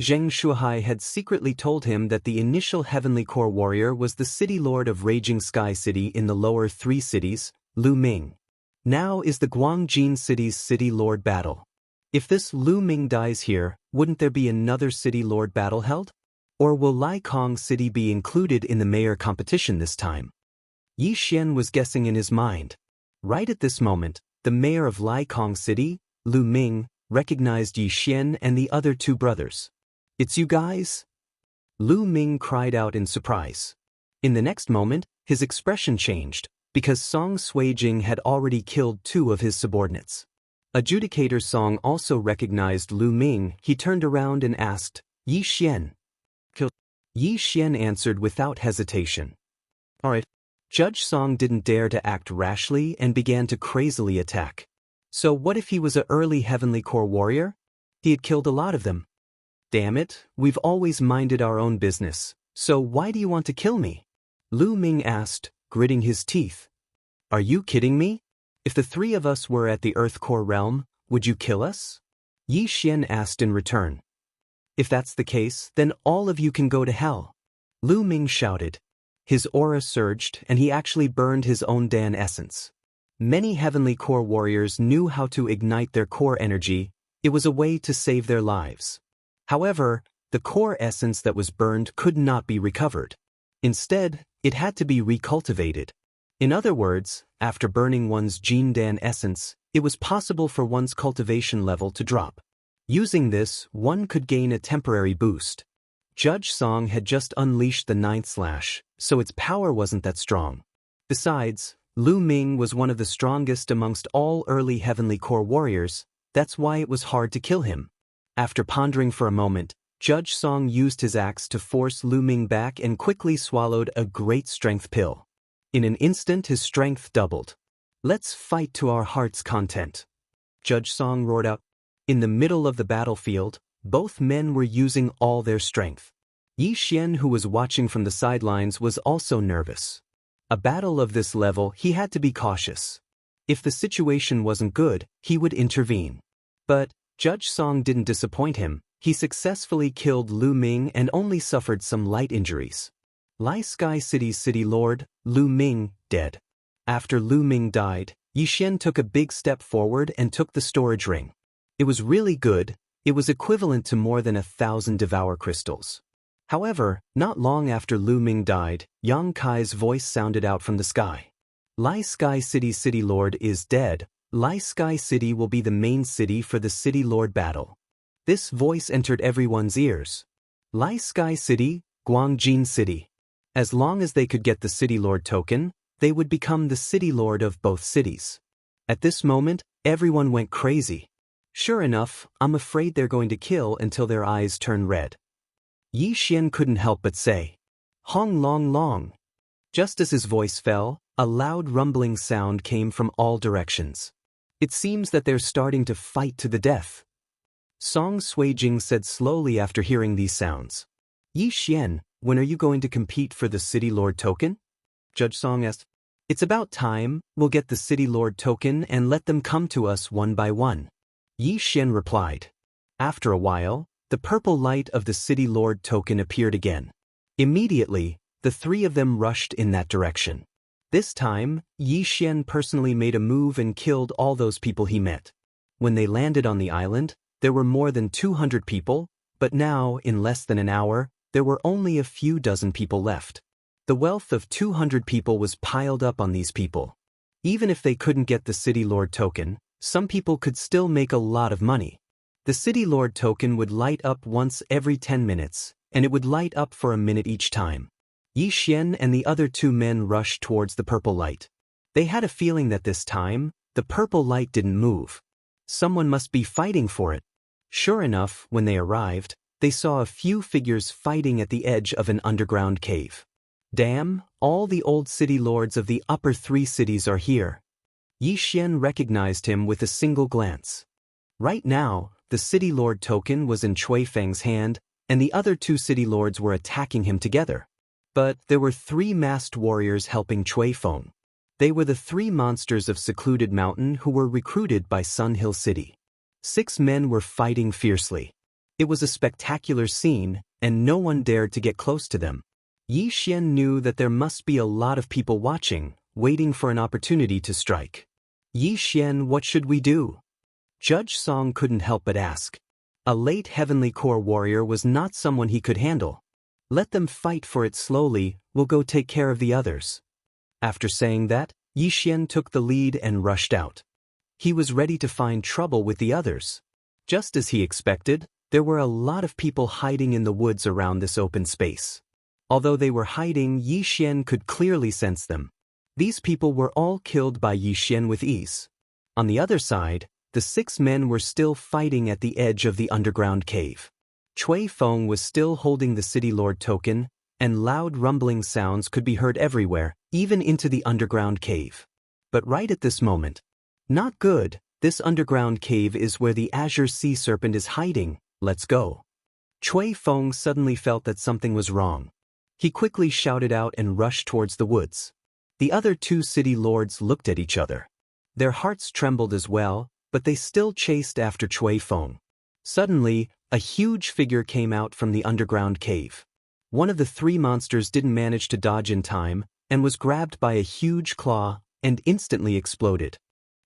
Zheng Shuhai had secretly told him that the initial heavenly core warrior was the city lord of Raging Sky City in the lower 3 cities, Lu Ming. Now is the Guangjin city's city lord battle. If this Lu Ming dies here, wouldn't there be another city lord battle held? Or will Lai Kong City be included in the mayor competition this time? Yi Xian was guessing in his mind. Right at this moment, the mayor of Lai Kong City, Lu Ming, recognized Yi Xian and the other 2 brothers. "It's you guys?" Lu Ming cried out in surprise. In the next moment, his expression changed, because Song Suijing had already killed 2 of his subordinates. Adjudicator Song also recognized Lu Ming. He turned around and asked, "Yi Xian?" Yi Xian answered without hesitation. "All right." Judge Song didn't dare to act rashly and began to crazily attack. So what if he was an early heavenly core warrior? He had killed a lot of them. "Damn it, we've always minded our own business, so why do you want to kill me?" Lu Ming asked, gritting his teeth. "Are you kidding me? If the 3 of us were at the Earth Core realm, would you kill us?" Yi Xian asked in return. "If that's the case, then all of you can go to hell," Lu Ming shouted. His aura surged and he actually burned his own Dan essence. Many heavenly core warriors knew how to ignite their core energy. It was a way to save their lives. However, the core essence that was burned could not be recovered. Instead, it had to be recultivated. In other words, after burning one's Jindan essence, it was possible for one's cultivation level to drop. Using this, one could gain a temporary boost. Judge Song had just unleashed the 9th slash, so its power wasn't that strong. Besides, Lu Ming was one of the strongest amongst all early heavenly core warriors. That's why it was hard to kill him. After pondering for a moment, Judge Song used his axe to force Lu Ming back and quickly swallowed a great strength pill. In an instant his strength doubled. "Let's fight to our heart's content," Judge Song roared out. In the middle of the battlefield, both men were using all their strength. Yi Xian, who was watching from the sidelines, was also nervous. A battle of this level, he had to be cautious. If the situation wasn't good, he would intervene. But Judge Song didn't disappoint him. He successfully killed Lu Ming and only suffered some light injuries. Lai Sky City's city lord, Lu Ming, dead. After Lu Ming died, Yi Xian took a big step forward and took the storage ring. It was really good. It was equivalent to more than 1,000 devour crystals. However, not long after Lu Ming died, Yang Kai's voice sounded out from the sky. Lai Sky City's city lord is dead. Lai Sky City will be the main city for the city lord battle. This voice entered everyone's ears. Lai Sky City, Guangjin City. As long as they could get the city lord token, they would become the city lord of both cities. At this moment, everyone went crazy. Sure enough, I'm afraid they're going to kill until their eyes turn red. Yi Xian couldn't help but say, "Hong long long." Just as his voice fell, a loud rumbling sound came from all directions. It seems that they're starting to fight to the death. Song Suijing said slowly after hearing these sounds. "Yi Xian, when are you going to compete for the City Lord token?" Judge Song asked. "It's about time. We'll get the City Lord token and let them come to us one by one." Yi Xian replied. After a while, the purple light of the City Lord token appeared again. Immediately, the three of them rushed in that direction. This time, Yi Xian personally made a move and killed all those people he met. When they landed on the island, there were more than 200 people, but now, in less than an hour, there were only a few dozen people left. The wealth of 200 people was piled up on these people. Even if they couldn't get the City Lord token, some people could still make a lot of money. The City Lord token would light up once every 10 minutes, and it would light up for a minute each time. Yi Xian and the other two men rushed towards the purple light. They had a feeling that this time, the purple light didn't move. Someone must be fighting for it. Sure enough, when they arrived, they saw a few figures fighting at the edge of an underground cave. "Damn, all the old city lords of the upper 3 cities are here." Yi Xian recognized him with a single glance. Right now, the City Lord token was in Cui Feng's hand, and the other 2 city lords were attacking him together. But there were 3 masked warriors helping Cui Feng. They were the 3 monsters of Secluded Mountain who were recruited by Sun Hill City. 6 men were fighting fiercely. It was a spectacular scene, and no one dared to get close to them. Yi Xian knew that there must be a lot of people watching, waiting for an opportunity to strike. "Yi Xian, what should we do?" Judge Song couldn't help but ask. A late Heavenly Core warrior was not someone he could handle. "Let them fight for it slowly, we'll go take care of the others." After saying that, Yi Xian took the lead and rushed out. He was ready to find trouble with the others. Just as he expected, there were a lot of people hiding in the woods around this open space. Although they were hiding, Yi Xian could clearly sense them. These people were all killed by Yi Xian with ease. On the other side, the 6 men were still fighting at the edge of the underground cave. Cui Feng was still holding the City Lord token, and loud rumbling sounds could be heard everywhere, even into the underground cave. But right at this moment, "Not good, this underground cave is where the Azure Sea Serpent is hiding, let's go." Cui Feng suddenly felt that something was wrong. He quickly shouted out and rushed towards the woods. The other 2 city lords looked at each other. Their hearts trembled as well, but they still chased after Cui Feng. Suddenly, a huge figure came out from the underground cave. One of the 3 monsters didn't manage to dodge in time, and was grabbed by a huge claw, and instantly exploded.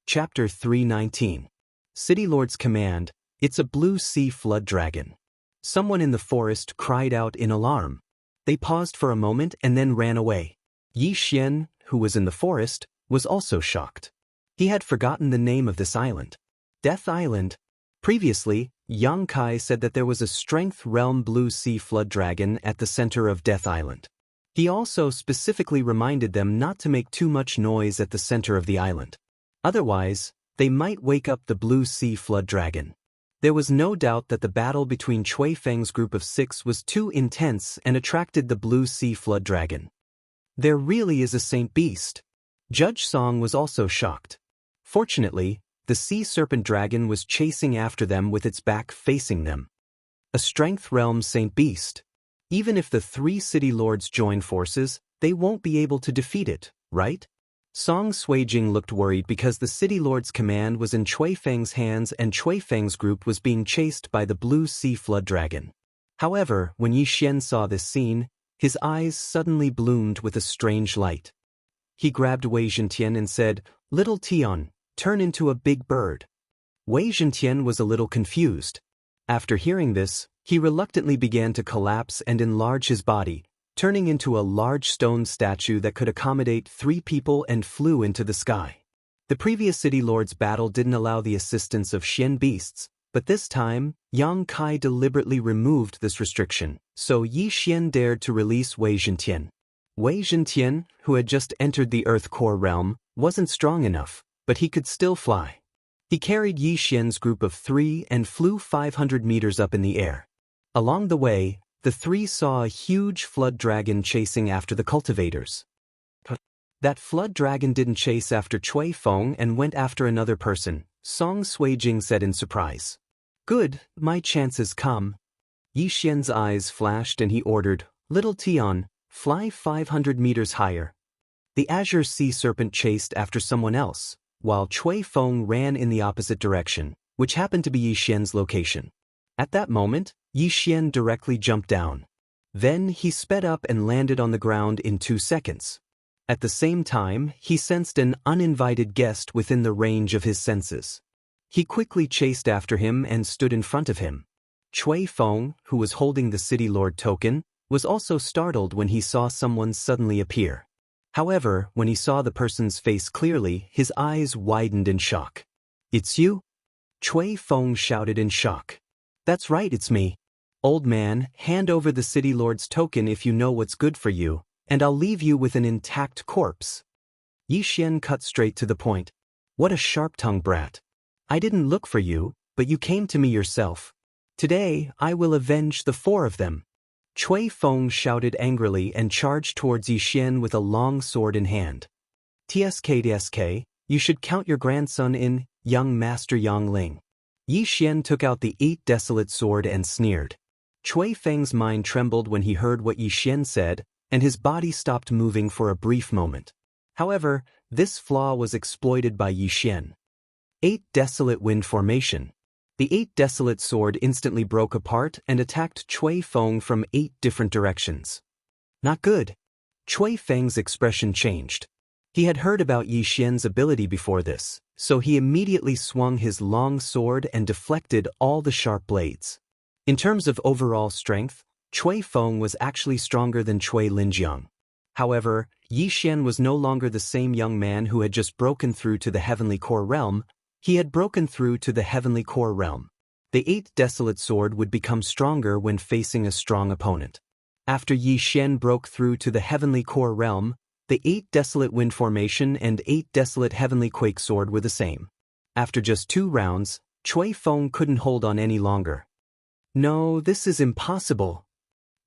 Chapter 319. City Lord's Command. It's a blue sea flood dragon. Someone in the forest cried out in alarm. They paused for a moment and then ran away. Yi Xian, who was in the forest, was also shocked. He had forgotten the name of this island. Death Island. Previously, Yang Kai said that there was a Strength Realm blue sea flood dragon at the center of Death Island. He also specifically reminded them not to make too much noise at the center of the island. Otherwise, they might wake up the blue sea flood dragon. There was no doubt that the battle between Chui Feng's group of 6 was too intense and attracted the blue sea flood dragon. There really is a saint beast. Judge Song was also shocked. Fortunately, the sea serpent dragon was chasing after them with its back facing them. A Strength Realm saint beast. Even if the 3 city lords join forces, they won't be able to defeat it, right? Song Suijing looked worried because the city lord's command was in Chui Feng's hands and Chui Feng's group was being chased by the blue sea flood dragon. However, when Yi Xian saw this scene, his eyes suddenly bloomed with a strange light. He grabbed Wei Zhentian and said, "Little Tian, turn into a big bird." Wei Zhentian was a little confused. After hearing this, he reluctantly began to collapse and enlarge his body, turning into a large stone statue that could accommodate 3 people and flew into the sky. The previous city lord's battle didn't allow the assistance of Xian beasts, but this time, Yang Kai deliberately removed this restriction, so Yi Xian dared to release Wei Zhentian. Wei Zhentian, who had just entered the Earth Core realm, wasn't strong enough, but he could still fly. He carried Yi Xian's group of 3 and flew 500 meters up in the air. Along the way, the 3 saw a huge flood dragon chasing after the cultivators. That flood dragon didn't chase after Chui Feng and went after another person, Song Suijing said in surprise. Good, my chance has come. Yi Xian's eyes flashed and he ordered, "Little Tian, fly 500 meters higher." The azure sea serpent chased after someone else, while Chui Feng ran in the opposite direction, which happened to be Yi Xian's location. At that moment, Yi Xian directly jumped down. Then he sped up and landed on the ground in 2 seconds. At the same time, he sensed an uninvited guest within the range of his senses. He quickly chased after him and stood in front of him. Chui Feng, who was holding the City Lord token, was also startled when he saw someone suddenly appear. However, when he saw the person's face clearly, his eyes widened in shock. "It's you?" Chui Feng shouted in shock. "That's right, it's me. Old man, hand over the City Lord's token if you know what's good for you, and I'll leave you with an intact corpse." Yi Xian cut straight to the point. "What a sharp-tongued brat. I didn't look for you, but you came to me yourself. Today, I will avenge the 4 of them." Chui Feng shouted angrily and charged towards Yi Xian with a long sword in hand. "TSK, you should count your grandson in, young Master Yang Ling." Yi Xian took out the 8 desolate sword and sneered. Chui Feng's mind trembled when he heard what Yi Xian said, and his body stopped moving for a brief moment. However, this flaw was exploited by Yi Xian. 8 desolate wind formation. The 8 desolate sword instantly broke apart and attacked Chui Feng from 8 different directions. Not good. Chui Feng's expression changed. He had heard about Yi Xian's ability before this, so he immediately swung his long sword and deflected all the sharp blades. In terms of overall strength, Chui Feng was actually stronger than Chui Linjiang. However, Yi Xian was no longer the same young man who had just broken through to the Heavenly Core Realm. He had broken through to the Heavenly Core Realm. The 8 desolate sword would become stronger when facing a strong opponent. After Yi Xian broke through to the Heavenly Core Realm, the 8 desolate wind formation and 8 desolate heavenly quake sword were the same. After just 2 rounds, Chui Feng couldn't hold on any longer. "No, this is impossible."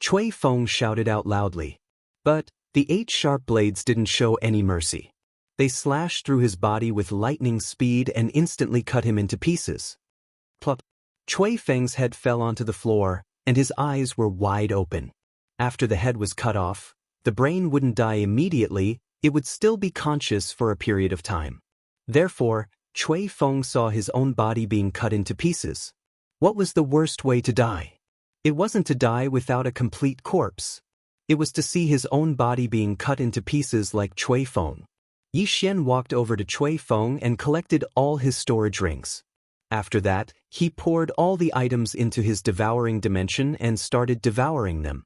Chui Feng shouted out loudly. But the 8 sharp blades didn't show any mercy. They slashed through his body with lightning speed and instantly cut him into pieces. Plop. Chui Feng's head fell onto the floor, and his eyes were wide open. After the head was cut off, the brain wouldn't die immediately, it would still be conscious for a period of time. Therefore, Chui Feng saw his own body being cut into pieces. What was the worst way to die? It wasn't to die without a complete corpse. It was to see his own body being cut into pieces like Chui Feng. Yi Xian walked over to Cui Feng and collected all his storage rings. After that, he poured all the items into his devouring dimension and started devouring them.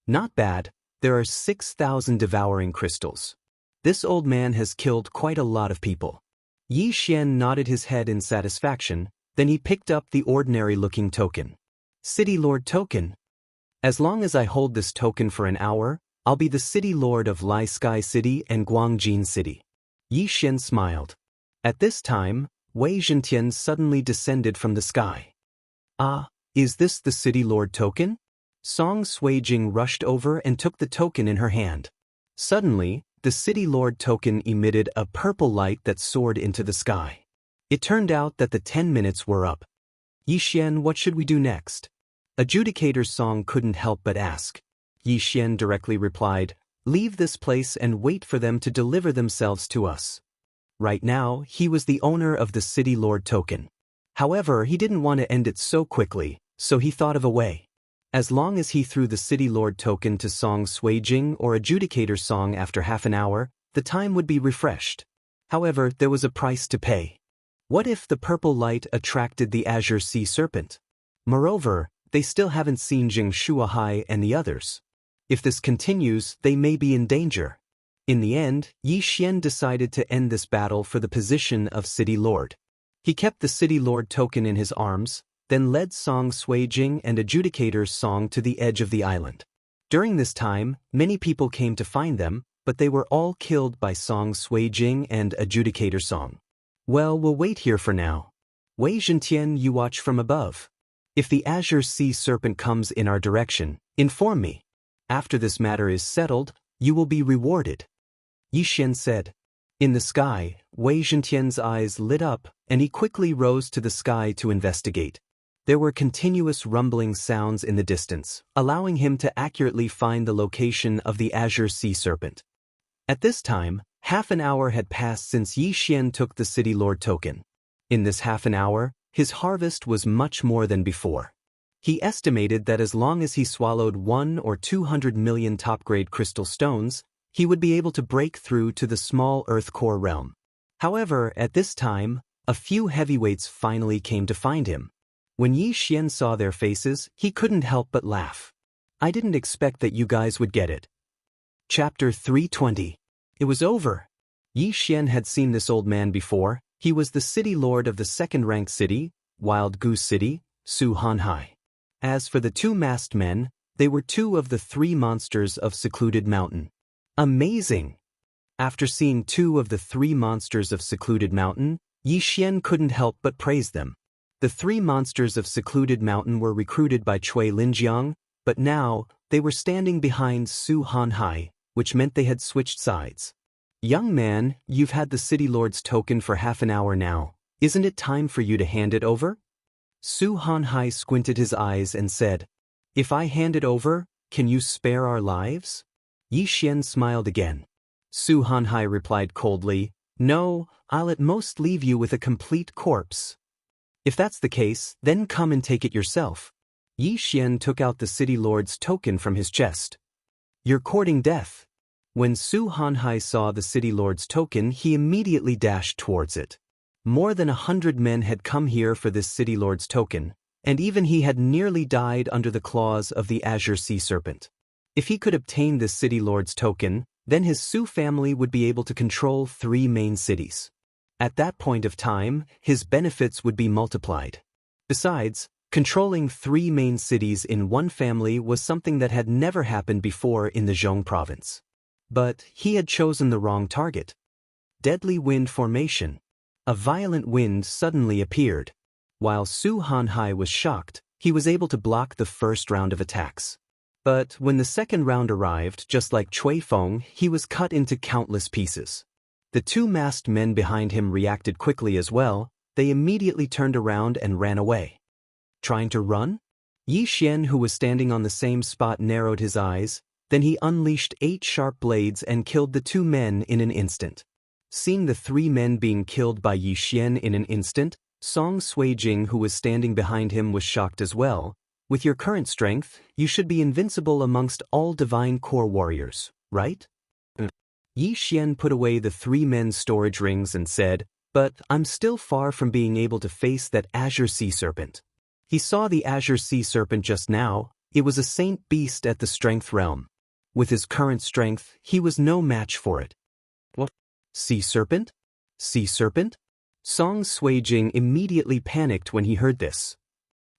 Not bad, there are 6,000 devouring crystals. This old man has killed quite a lot of people. Yi Xian nodded his head in satisfaction, then he picked up the ordinary-looking token. City Lord token. As long as I hold this token for an hour, I'll be the City Lord of Lai Sky City and Guangjin City. Yi Xian smiled. At this time, Wei Zhentian suddenly descended from the sky. Ah, is this the City Lord token? Song Suijing rushed over and took the token in her hand. Suddenly, the City Lord token emitted a purple light that soared into the sky. It turned out that the 10 minutes were up. Yi Xian, what should we do next? Adjudicator Song couldn't help but ask. Yi Xian directly replied, leave this place and wait for them to deliver themselves to us. Right now, he was the owner of the City Lord token. However, he didn't want to end it so quickly, so he thought of a way. As long as he threw the City Lord token to Song Suijing or Adjudicator Song after half an hour, the time would be refreshed. However, there was a price to pay. What if the purple light attracted the Azure Sea Serpent? Moreover, they still haven't seen Jing Shuahai and the others. If this continues, they may be in danger. In the end, Yi Xian decided to end this battle for the position of City Lord. He kept the City Lord token in his arms, then led Song Suijing and Adjudicator Song to the edge of the island. During this time, many people came to find them, but they were all killed by Song Suijing and Adjudicator Song. Well, we'll wait here for now. Wei Zhentian, you watch from above. If the Azure Sea Serpent comes in our direction, inform me. After this matter is settled, you will be rewarded. Yi Xian said. In the sky, Wei Zhentian's eyes lit up, and he quickly rose to the sky to investigate. There were continuous rumbling sounds in the distance, allowing him to accurately find the location of the Azure Sea Serpent. At this time, half an hour had passed since Yi Xian took the City Lord token. In this half an hour, his harvest was much more than before. He estimated that as long as he swallowed 1 or 200 million top-grade crystal stones, he would be able to break through to the small Earth core realm. However, at this time, a few heavyweights finally came to find him. When Yi Xian saw their faces, he couldn't help but laugh. I didn't expect that you guys would get it. Chapter 320. It was over. Yi Xian had seen this old man before. He was the City Lord of the second-ranked city, Wild Goose City, Su Hanhai. As for the two masked men, they were 2 of the 3 monsters of Secluded Mountain. Amazing! After seeing 2 of the 3 monsters of Secluded Mountain, Yi Xian couldn't help but praise them. The 3 monsters of Secluded Mountain were recruited by Cui Linjiang, but now, they were standing behind Su Hanhai, which meant they had switched sides. Young man, you've had the City Lord's token for half an hour now. Isn't it time for you to hand it over? Su Hanhai squinted his eyes and said, if I hand it over, can you spare our lives? Yi Xian smiled again. Su Hanhai replied coldly, no, I'll at most leave you with a complete corpse. If that's the case, then come and take it yourself. Yi Xian took out the City Lord's token from his chest. You're courting death. When Su Hanhai saw the City Lord's token, he immediately dashed towards it. More than 100 men had come here for this City Lord's token, and even he had nearly died under the claws of the Azure Sea Serpent. If he could obtain this City Lord's token, then his Su family would be able to control 3 main cities. At that point of time, his benefits would be multiplied. Besides, controlling 3 main cities in one family was something that had never happened before in the Zhong province. But he had chosen the wrong target. Deadly wind formation. A violent wind suddenly appeared. While Su Hanhai was shocked, he was able to block the first round of attacks. But when the second round arrived, just like Cui Feng, he was cut into countless pieces. The 2 masked men behind him reacted quickly as well. They immediately turned around and ran away. Trying to run? Yi Xian, who was standing on the same spot, narrowed his eyes. Then he unleashed 8 sharp blades and killed the 2 men in an instant. Seeing the 3 men being killed by Yi Xian in an instant, Song Suijing, who was standing behind him, was shocked as well. With your current strength, you should be invincible amongst all divine core warriors, right? Yi Xian put away the 3 men's storage rings and said, "But I'm still far from being able to face that azure sea serpent." He saw the azure sea serpent just now. It was a saint beast at the strength realm. With his current strength, he was no match for it. What? Sea serpent? Sea serpent? Song Suijing immediately panicked when he heard this.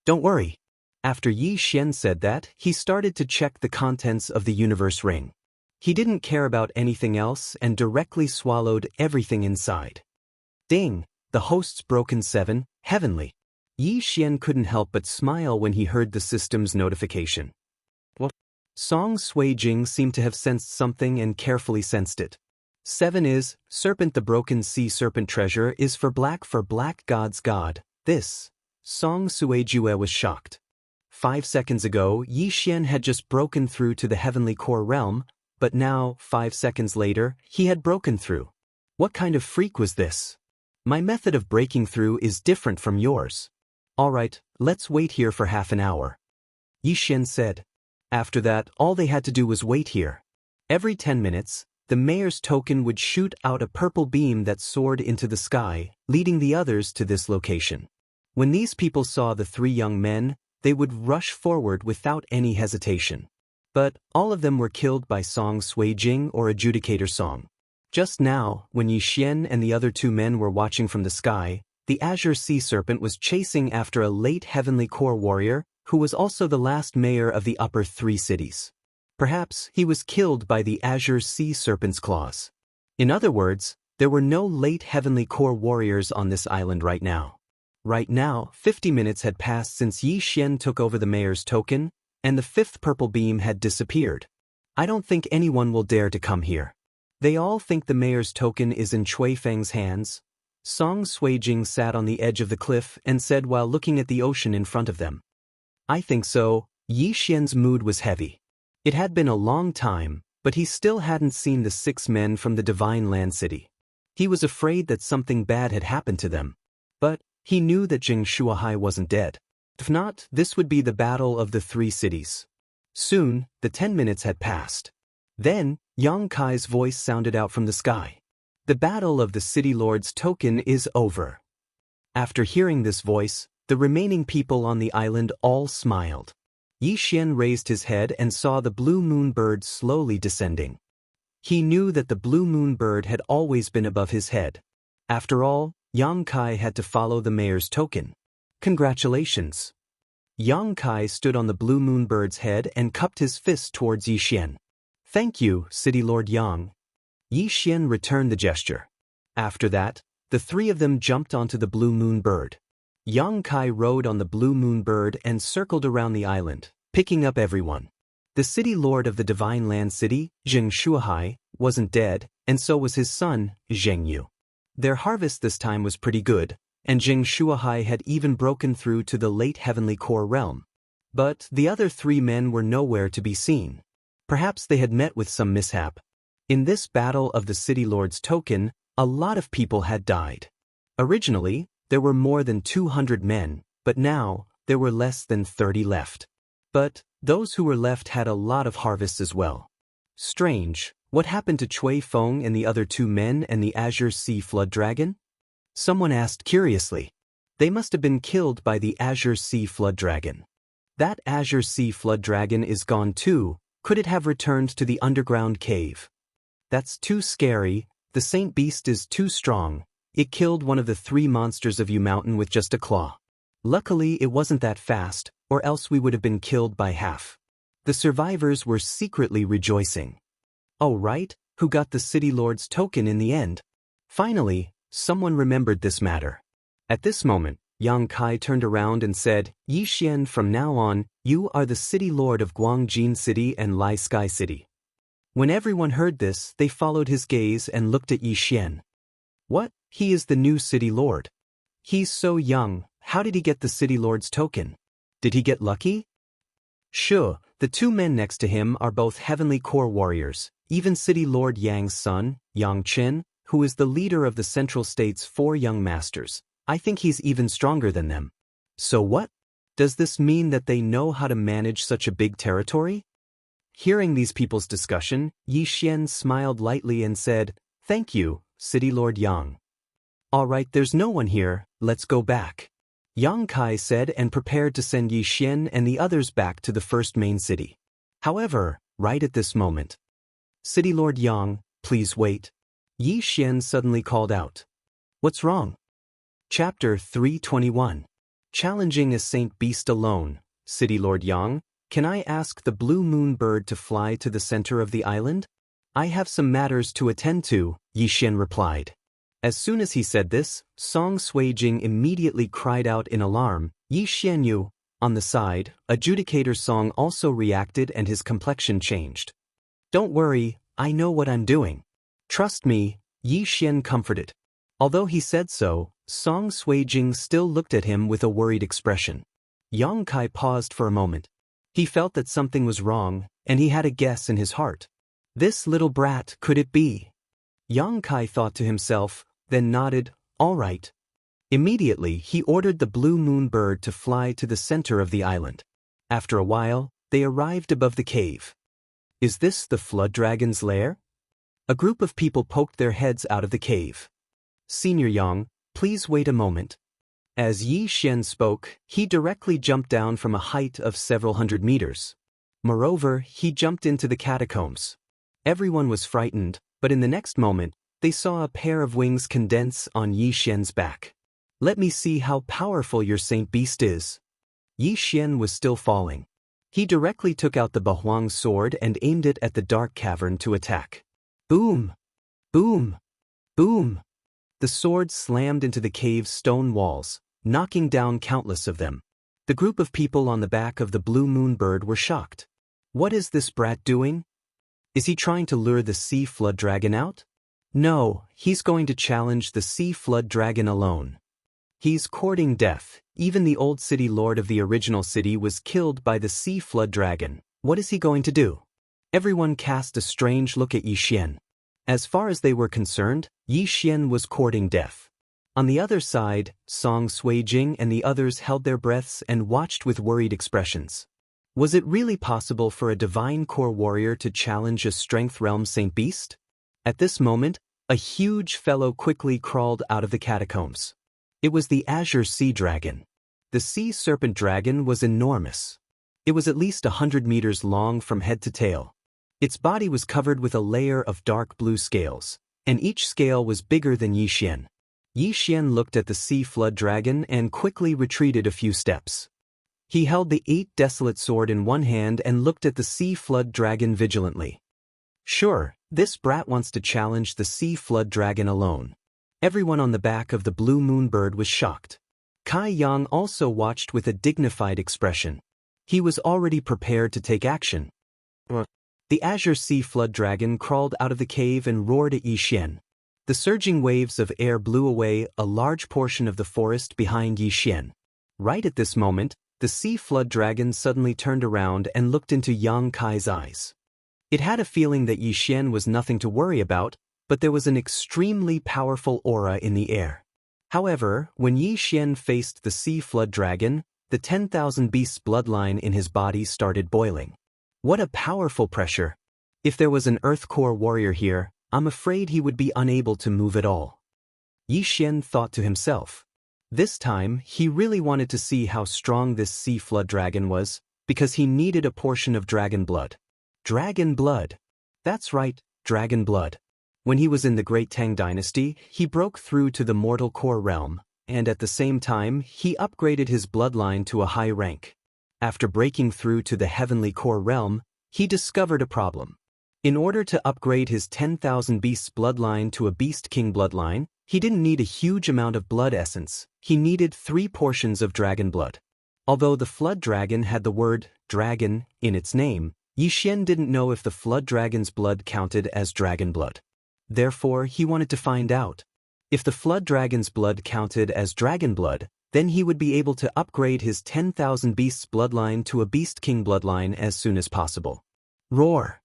Don't worry. After Yi Xian said that, he started to check the contents of the universe ring. He didn't care about anything else and directly swallowed everything inside. Ding! The host's broken 7, heavenly. Yi Xian couldn't help but smile when he heard the system's notification. What? Song Suijing seemed to have sensed something and carefully sensed it. 7 is, serpent the broken sea serpent treasure is for black god's god. This. Song Suijue was shocked. 5 seconds ago, Yi Xian had just broken through to the heavenly core realm, but now, 5 seconds later, he had broken through. What kind of freak was this? My method of breaking through is different from yours. Alright, let's wait here for half an hour. Yi Xian said. After that, all they had to do was wait here. Every 10 minutes, the mayor's token would shoot out a purple beam that soared into the sky, leading the others to this location. When these people saw the 3 young men, they would rush forward without any hesitation. But all of them were killed by Song Suijing or Adjudicator Song. Just now, when Yi Xian and the other 2 men were watching from the sky, the azure sea serpent was chasing after a late heavenly core warrior who was also the last mayor of the upper 3 cities. Perhaps he was killed by the azure sea serpent's claws. In other words, there were no late heavenly core warriors on this island right now. Right now, 50 minutes had passed since Yi Xian took over the mayor's token, and the 5th purple beam had disappeared. I don't think anyone will dare to come here. They all think the mayor's token is in Cui Feng's hands. Song Suijing sat on the edge of the cliff and said while looking at the ocean in front of them. I think so. Yi Xian's mood was heavy. It had been a long time, but he still hadn't seen the 6 men from the Divine Land City. He was afraid that something bad had happened to them. But he knew that Jing Shuahai wasn't dead. If not, this would be the battle of the 3 cities. Soon, the 10 minutes had passed. Then, Yang Kai's voice sounded out from the sky. The battle of the City Lord's token is over. After hearing this voice, the remaining people on the island all smiled. Yi Xian raised his head and saw the blue moon bird slowly descending. He knew that the blue moon bird had always been above his head. After all, Yang Kai had to follow the mayor's token. Congratulations. Yang Kai stood on the blue moon bird's head and cupped his fist towards Yi Xian. Thank you, City Lord Yang. Yi Xian returned the gesture. After that, the 3 of them jumped onto the blue moon bird. Yang Kai rode on the blue moon bird and circled around the island, picking up everyone. The city lord of the Divine Land City, Jing Shuahai, wasn't dead, and so was his son, Zheng Yu. Their harvest this time was pretty good, and Jing Shuahai had even broken through to the late heavenly core realm. But the other 3 men were nowhere to be seen. Perhaps they had met with some mishap. In this battle of the city lord's token, a lot of people had died. Originally, there were more than 200 men, but now, there were less than 30 left. But those who were left had a lot of harvests as well. Strange, what happened to Cui Feng and the other 2 men and the Azure Sea Flood Dragon? Someone asked curiously. They must have been killed by the Azure Sea Flood Dragon. That Azure Sea Flood Dragon is gone too. Could it have returned to the underground cave? That's too scary. The Saint Beast is too strong. It killed one of the 3 monsters of U Mountain with just a claw. Luckily, it wasn't that fast, or else we would have been killed by half. The survivors were secretly rejoicing. Oh right, who got the City Lord's token in the end? Finally, someone remembered this matter. At this moment, Yang Kai turned around and said, Yi Xian, from now on, you are the City Lord of Guangjin City and Lai Sky City. When everyone heard this, they followed his gaze and looked at Yi Xian. What? He is the new City Lord. He's so young, how did he get the City Lord's token? Did he get lucky? Sure, the 2 men next to him are both heavenly core warriors, even City Lord Yang's son, Yang Chen, who is the leader of the Central State's 4 young masters. I think he's even stronger than them. So what? Does this mean that they know how to manage such a big territory? Hearing these people's discussion, Yi Xian smiled lightly and said, "Thank you, City Lord Yang. All right, there's no one here, let's go back." Yang Kai said and prepared to send Yi Xian and the others back to the first main city. However, right at this moment, "City Lord Yang, please wait." Yi Xian suddenly called out. "What's wrong?" Chapter 321. Challenging a Saint Beast alone. "City Lord Yang, can I ask the blue moon bird to fly to the center of the island? I have some matters to attend to," Yi Xian replied. As soon as he said this, Song Suijing immediately cried out in alarm. Yi Xianyu, on the side, adjudicator Song also reacted and his complexion changed. "Don't worry, I know what I'm doing. Trust me," Yi Xian comforted. Although he said so, Song Suijing still looked at him with a worried expression. Yang Kai paused for a moment. He felt that something was wrong, and he had a guess in his heart. This little brat, could it be? Yang Kai thought to himself, then nodded, "All right." Immediately, he ordered the blue moon bird to fly to the center of the island. After a while, they arrived above the cave. "Is this the flood dragon's lair?" A group of people poked their heads out of the cave. "Senior Yang, please wait a moment." As Yi Xian spoke, he directly jumped down from a height of several hundred meters. Moreover, he jumped into the catacombs. Everyone was frightened, but in the next moment, they saw a pair of wings condense on Yi Xian's back. "Let me see how powerful your Saint Beast is." Yi Xian was still falling. He directly took out the Bahuang sword and aimed it at the dark cavern to attack. Boom! Boom! Boom! The sword slammed into the cave's stone walls, knocking down countless of them. The group of people on the back of the blue moon bird were shocked. What is this brat doing? Is he trying to lure the sea flood dragon out? No, he's going to challenge the sea flood dragon alone. He's courting death. Even the old city lord of the original city was killed by the sea flood dragon. What is he going to do? Everyone cast a strange look at Yi Xian. As far as they were concerned, Yi Xian was courting death. On the other side, Song Suijing and the others held their breaths and watched with worried expressions. Was it really possible for a divine core warrior to challenge a strength realm Saint Beast? At this moment, a huge fellow quickly crawled out of the catacombs. It was the Azure Sea Dragon. The sea serpent dragon was enormous. It was at least 100 meters long from head to tail. Its body was covered with a layer of dark blue scales, and each scale was bigger than Yi Xian. Yi Xian looked at the sea flood dragon and quickly retreated a few steps. He held the 8 desolate sword in one hand and looked at the sea flood dragon vigilantly. Sure, this brat wants to challenge the sea flood dragon alone. Everyone on the back of the blue moon bird was shocked. Kai Yang also watched with a dignified expression. He was already prepared to take action. The Azure Sea Flood Dragon crawled out of the cave and roared at Yi Xian. The surging waves of air blew away a large portion of the forest behind Yi Xian. Right at this moment, the Sea Flood Dragon suddenly turned around and looked into Yang Kai's eyes. It had a feeling that Yi Xian was nothing to worry about, but there was an extremely powerful aura in the air. However, when Yi Xian faced the Sea Flood Dragon, the 10,000 beasts bloodline in his body started boiling. What a powerful pressure! If there was an Earth Core warrior here, I'm afraid he would be unable to move at all. Yi Xian thought to himself. This time, he really wanted to see how strong this Sea Flood Dragon was, because he needed a portion of dragon blood. Dragon blood. That's right, dragon blood. When he was in the Great Tang Dynasty, he broke through to the mortal core realm, and at the same time, he upgraded his bloodline to a high rank. After breaking through to the heavenly core realm, he discovered a problem. In order to upgrade his 10,000 beasts bloodline to a beast king bloodline, he didn't need a huge amount of blood essence, he needed 3 portions of dragon blood. Although the flood dragon had the word dragon in its name, Yi Xian didn't know if the flood dragon's blood counted as dragon blood. Therefore, he wanted to find out. If the flood dragon's blood counted as dragon blood, then he would be able to upgrade his 10,000 beasts bloodline to a beast king bloodline as soon as possible. Roar!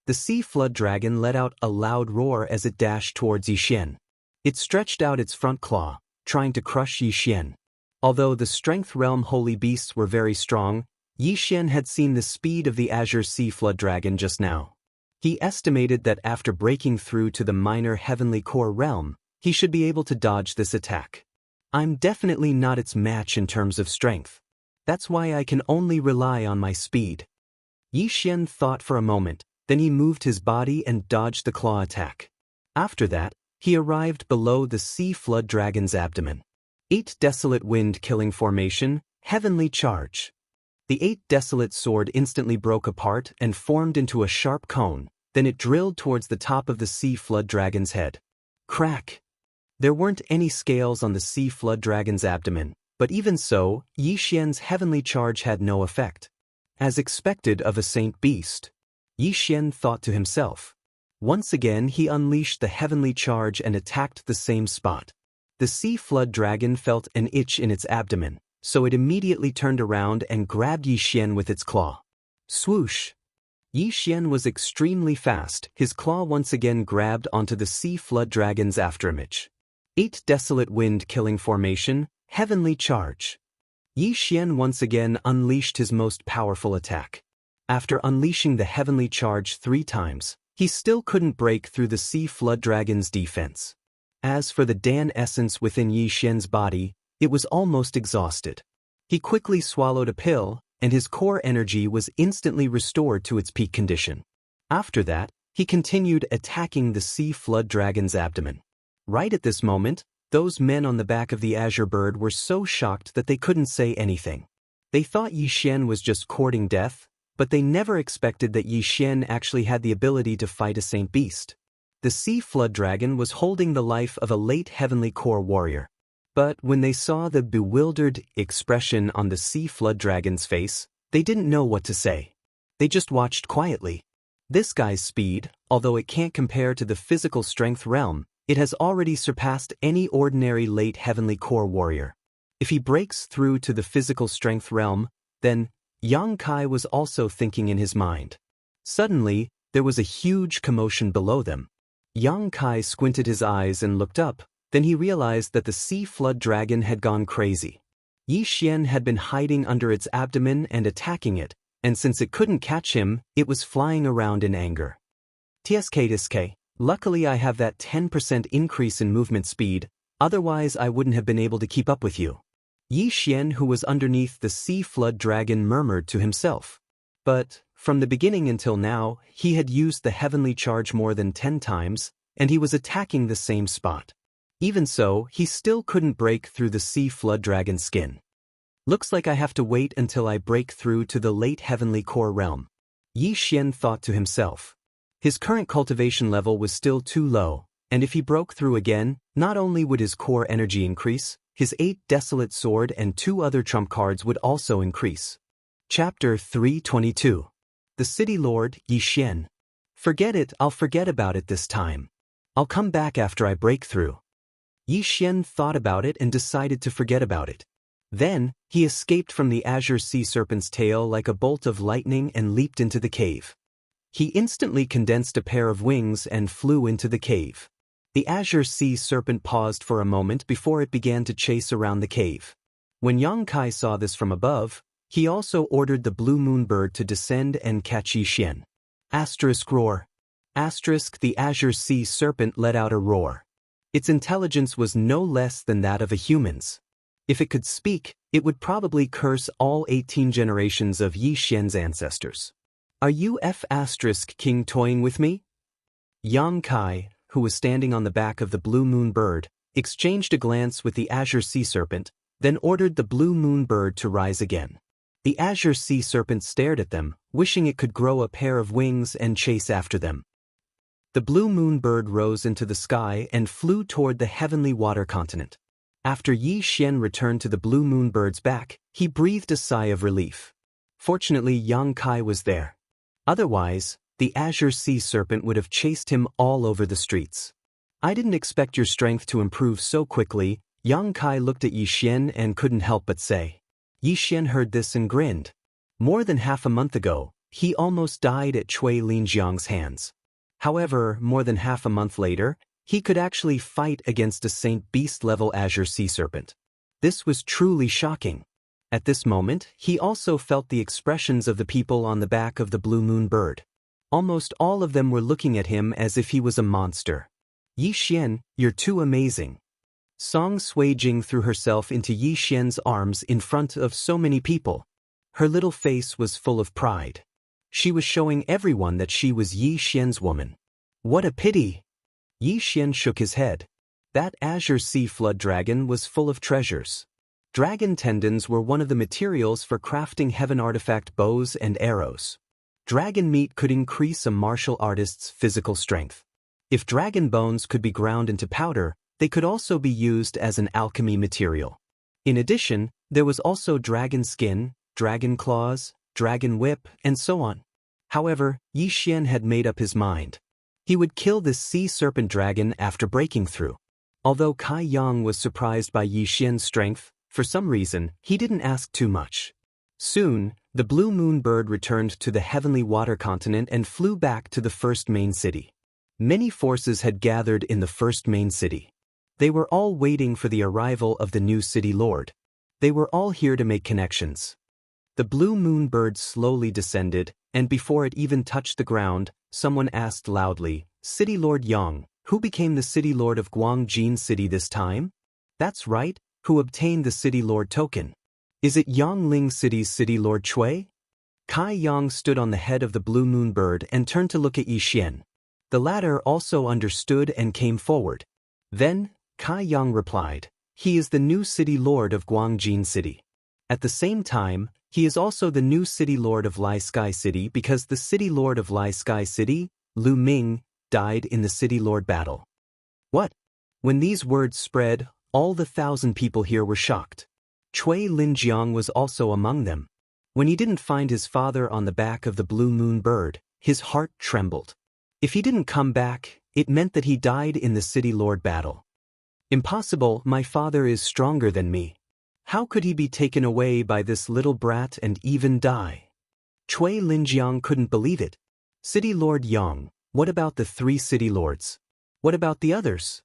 The sea flood dragon let out a loud roar as it dashed towards Yi Xian. It stretched out its front claw, trying to crush Yi Xian. Although the strength realm holy beasts were very strong, Yi Xian had seen the speed of the Azure Sea Flood Dragon just now. He estimated that after breaking through to the minor heavenly core realm, he should be able to dodge this attack. I'm definitely not its match in terms of strength. That's why I can only rely on my speed. Yi Xian thought for a moment, then he moved his body and dodged the claw attack. After that, he arrived below the Sea Flood Dragon's abdomen. 8 Desolate Wind Killing Formation, Heavenly Charge. The 8 Desolate sword instantly broke apart and formed into a sharp cone, then it drilled towards the top of the Sea Flood Dragon's head. Crack! There weren't any scales on the Sea Flood Dragon's abdomen, but even so, Yi Xian's heavenly charge had no effect. As expected of a saint beast, Yi Xian thought to himself. Once again he unleashed the heavenly charge and attacked the same spot. The Sea Flood Dragon felt an itch in its abdomen, so it immediately turned around and grabbed Yi Xian with its claw. Swoosh! Yi Xian was extremely fast, his claw once again grabbed onto the Sea Flood Dragon's afterimage. 8 Desolate Wind Killing Formation, Heavenly Charge. Yi Xian once again unleashed his most powerful attack. After unleashing the heavenly charge 3 times, he still couldn't break through the Sea Flood Dragon's defense. As for the Dan essence within Yi Xian's body, it was almost exhausted. He quickly swallowed a pill, and his core energy was instantly restored to its peak condition. After that, he continued attacking the Sea Flood Dragon's abdomen. Right at this moment, those men on the back of the Azure Bird were so shocked that they couldn't say anything. They thought Yi Xian was just courting death, but they never expected that Yi Xian actually had the ability to fight a saint beast. The Sea Flood Dragon was holding the life of a late heavenly core warrior. But when they saw the bewildered expression on the Sea Flood Dragon's face, they didn't know what to say. They just watched quietly. This guy's speed, although it can't compare to the physical strength realm, it has already surpassed any ordinary late heavenly core warrior. If he breaks through to the physical strength realm, then Yang Kai was also thinking in his mind. Suddenly, there was a huge commotion below them. Yang Kai squinted his eyes and looked up, then he realized that the Sea Flood Dragon had gone crazy. Yi Xian had been hiding under its abdomen and attacking it, and since it couldn't catch him, it was flying around in anger. TSK. Luckily I have that 10% increase in movement speed, otherwise I wouldn't have been able to keep up with you. Yi Xian, who was underneath the Sea Flood Dragon, murmured to himself. But, from the beginning until now, he had used the heavenly charge more than 10 times, and he was attacking the same spot. Even so, he still couldn't break through the Sea Flood Dragon's skin. Looks like I have to wait until I break through to the late heavenly core realm. Yi Xian thought to himself. His current cultivation level was still too low, and if he broke through again, not only would his core energy increase, his 8 Desolate Sword and 2 other trump cards would also increase. Chapter 322. The City Lord, Yi Xian. Forget it, I'll forget about it this time. I'll come back after I break through. Yi Xian thought about it and decided to forget about it. Then, he escaped from the Azure Sea Serpent's tail like a bolt of lightning and leaped into the cave. He instantly condensed a pair of wings and flew into the cave. The Azure Sea Serpent paused for a moment before it began to chase around the cave. When Yang Kai saw this from above, he also ordered the Blue Moon Bird to descend and catch Yi Xian. Roar. The Azure Sea Serpent let out a roar. Its intelligence was no less than that of a human's. If it could speak, it would probably curse all 18 generations of Yi Xian's ancestors. Are you King toying with me? Yang Kai, who was standing on the back of the Blue Moon Bird, exchanged a glance with the Azure Sea Serpent, then ordered the Blue Moon Bird to rise again. The Azure Sea Serpent stared at them, wishing it could grow a pair of wings and chase after them. The Blue Moon Bird rose into the sky and flew toward the heavenly water continent. After Yi Xian returned to the Blue Moon Bird's back, he breathed a sigh of relief. Fortunately, Yang Kai was there. Otherwise, the Azure Sea Serpent would have chased him all over the streets. I didn't expect your strength to improve so quickly. Yang Kai looked at Yi Xian and couldn't help but say. Yi Xian heard this and grinned. More than half a month ago, he almost died at Cui Linjiang's hands. However, more than half a month later, he could actually fight against a Saint Beast-level Azure Sea Serpent. This was truly shocking. At this moment, he also felt the expressions of the people on the back of the blue moon bird. Almost all of them were looking at him as if he was a monster. Yi Xian, you're too amazing. Song Suijing threw herself into Yi Xian's arms in front of so many people. Her little face was full of pride. She was showing everyone that she was Yi Xian's woman. What a pity! Yi Xian shook his head. That azure sea flood dragon was full of treasures. Dragon tendons were one of the materials for crafting heaven artifact bows and arrows. Dragon meat could increase a martial artist's physical strength. If dragon bones could be ground into powder, they could also be used as an alchemy material. In addition, there was also dragon skin, dragon claws, dragon whip, and so on. However, Yi Xian had made up his mind. He would kill this sea serpent dragon after breaking through. Although Kai Yang was surprised by Yi Xian's strength, for some reason, he didn't ask too much. Soon, the blue moon bird returned to the heavenly water continent and flew back to the first main city. Many forces had gathered in the first main city. They were all waiting for the arrival of the new city lord. They were all here to make connections. The blue moon bird slowly descended, and before it even touched the ground, someone asked loudly, City Lord Yang, who became the city lord of Guangjin City this time? That's right, who obtained the city lord token. Is it Yangling City's city lord Cui? Kai Yang stood on the head of the blue moon bird and turned to look at Yi Xian. The latter also understood and came forward. Then, Kai Yang replied, he is the new city lord of Guangjin City. At the same time, he is also the new city lord of Lai Sky City because the city lord of Lai Sky City, Lu Ming, died in the city lord battle. What? When these words spread, all the 1,000 people here were shocked. Cui Linjiang was also among them. When he didn't find his father on the back of the blue moon bird, his heart trembled. If he didn't come back, it meant that he died in the city lord battle. Impossible, my father is stronger than me. How could he be taken away by this little brat and even die? Cui Linjiang couldn't believe it. City Lord Yang, what about the 3 city lords? What about the others?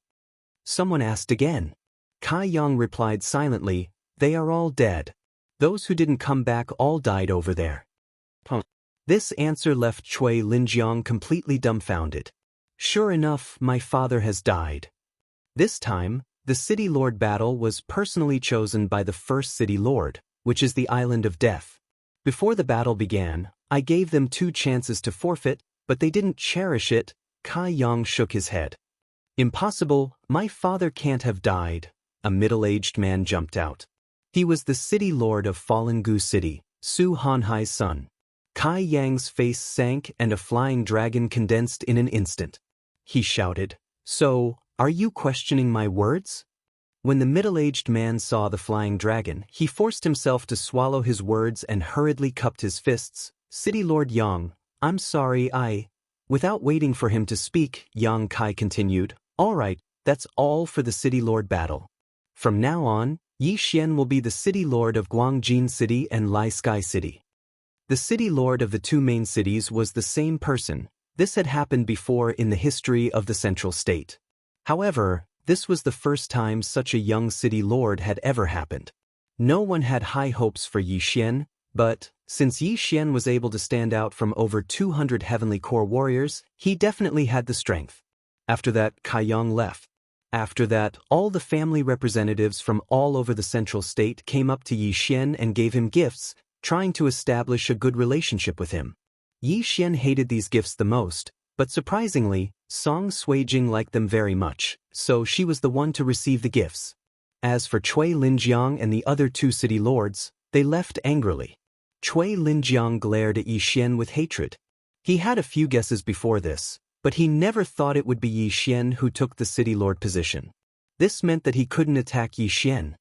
Someone asked again. Kai Yang replied silently, they are all dead. Those who didn't come back all died over there. This answer left Cui Linjiang completely dumbfounded. Sure enough, my father has died. This time, the city lord battle was personally chosen by the first city lord, which is the Island of Death. Before the battle began, I gave them 2 chances to forfeit, but they didn't cherish it. Kai Yang shook his head. Impossible, my father can't have died. A middle-aged man jumped out. He was the city lord of Fallen Gu City, Su Hanhai's son. Kai Yang's face sank and a flying dragon condensed in an instant. He shouted, so, are you questioning my words? When the middle-aged man saw the flying dragon, he forced himself to swallow his words and hurriedly cupped his fists. City Lord Yang, I'm sorry Without waiting for him to speak, Yang Kai continued, all right, that's all for the city lord battle. From now on, Yi Xian will be the city lord of Guangjin City and Lai Sky City. The city lord of the 2 main cities was the same person. This had happened before in the history of the central state. However, this was the first time such a young city lord had ever happened. No one had high hopes for Yi Xian, but, since Yi Xian was able to stand out from over 200 heavenly core warriors, he definitely had the strength. After that, Kai Yang left. After that, all the family representatives from all over the central state came up to Yi Xian and gave him gifts, trying to establish a good relationship with him. Yi Xian hated these gifts the most, but surprisingly, Song Suijing liked them very much, so she was the one to receive the gifts. As for Cui Linjiang and the other 2 city lords, they left angrily. Cui Linjiang glared at Yi Xian with hatred. He had a few guesses before this, but he never thought it would be Yi Xian who took the city lord position. This meant that he couldn't attack Yi Xian.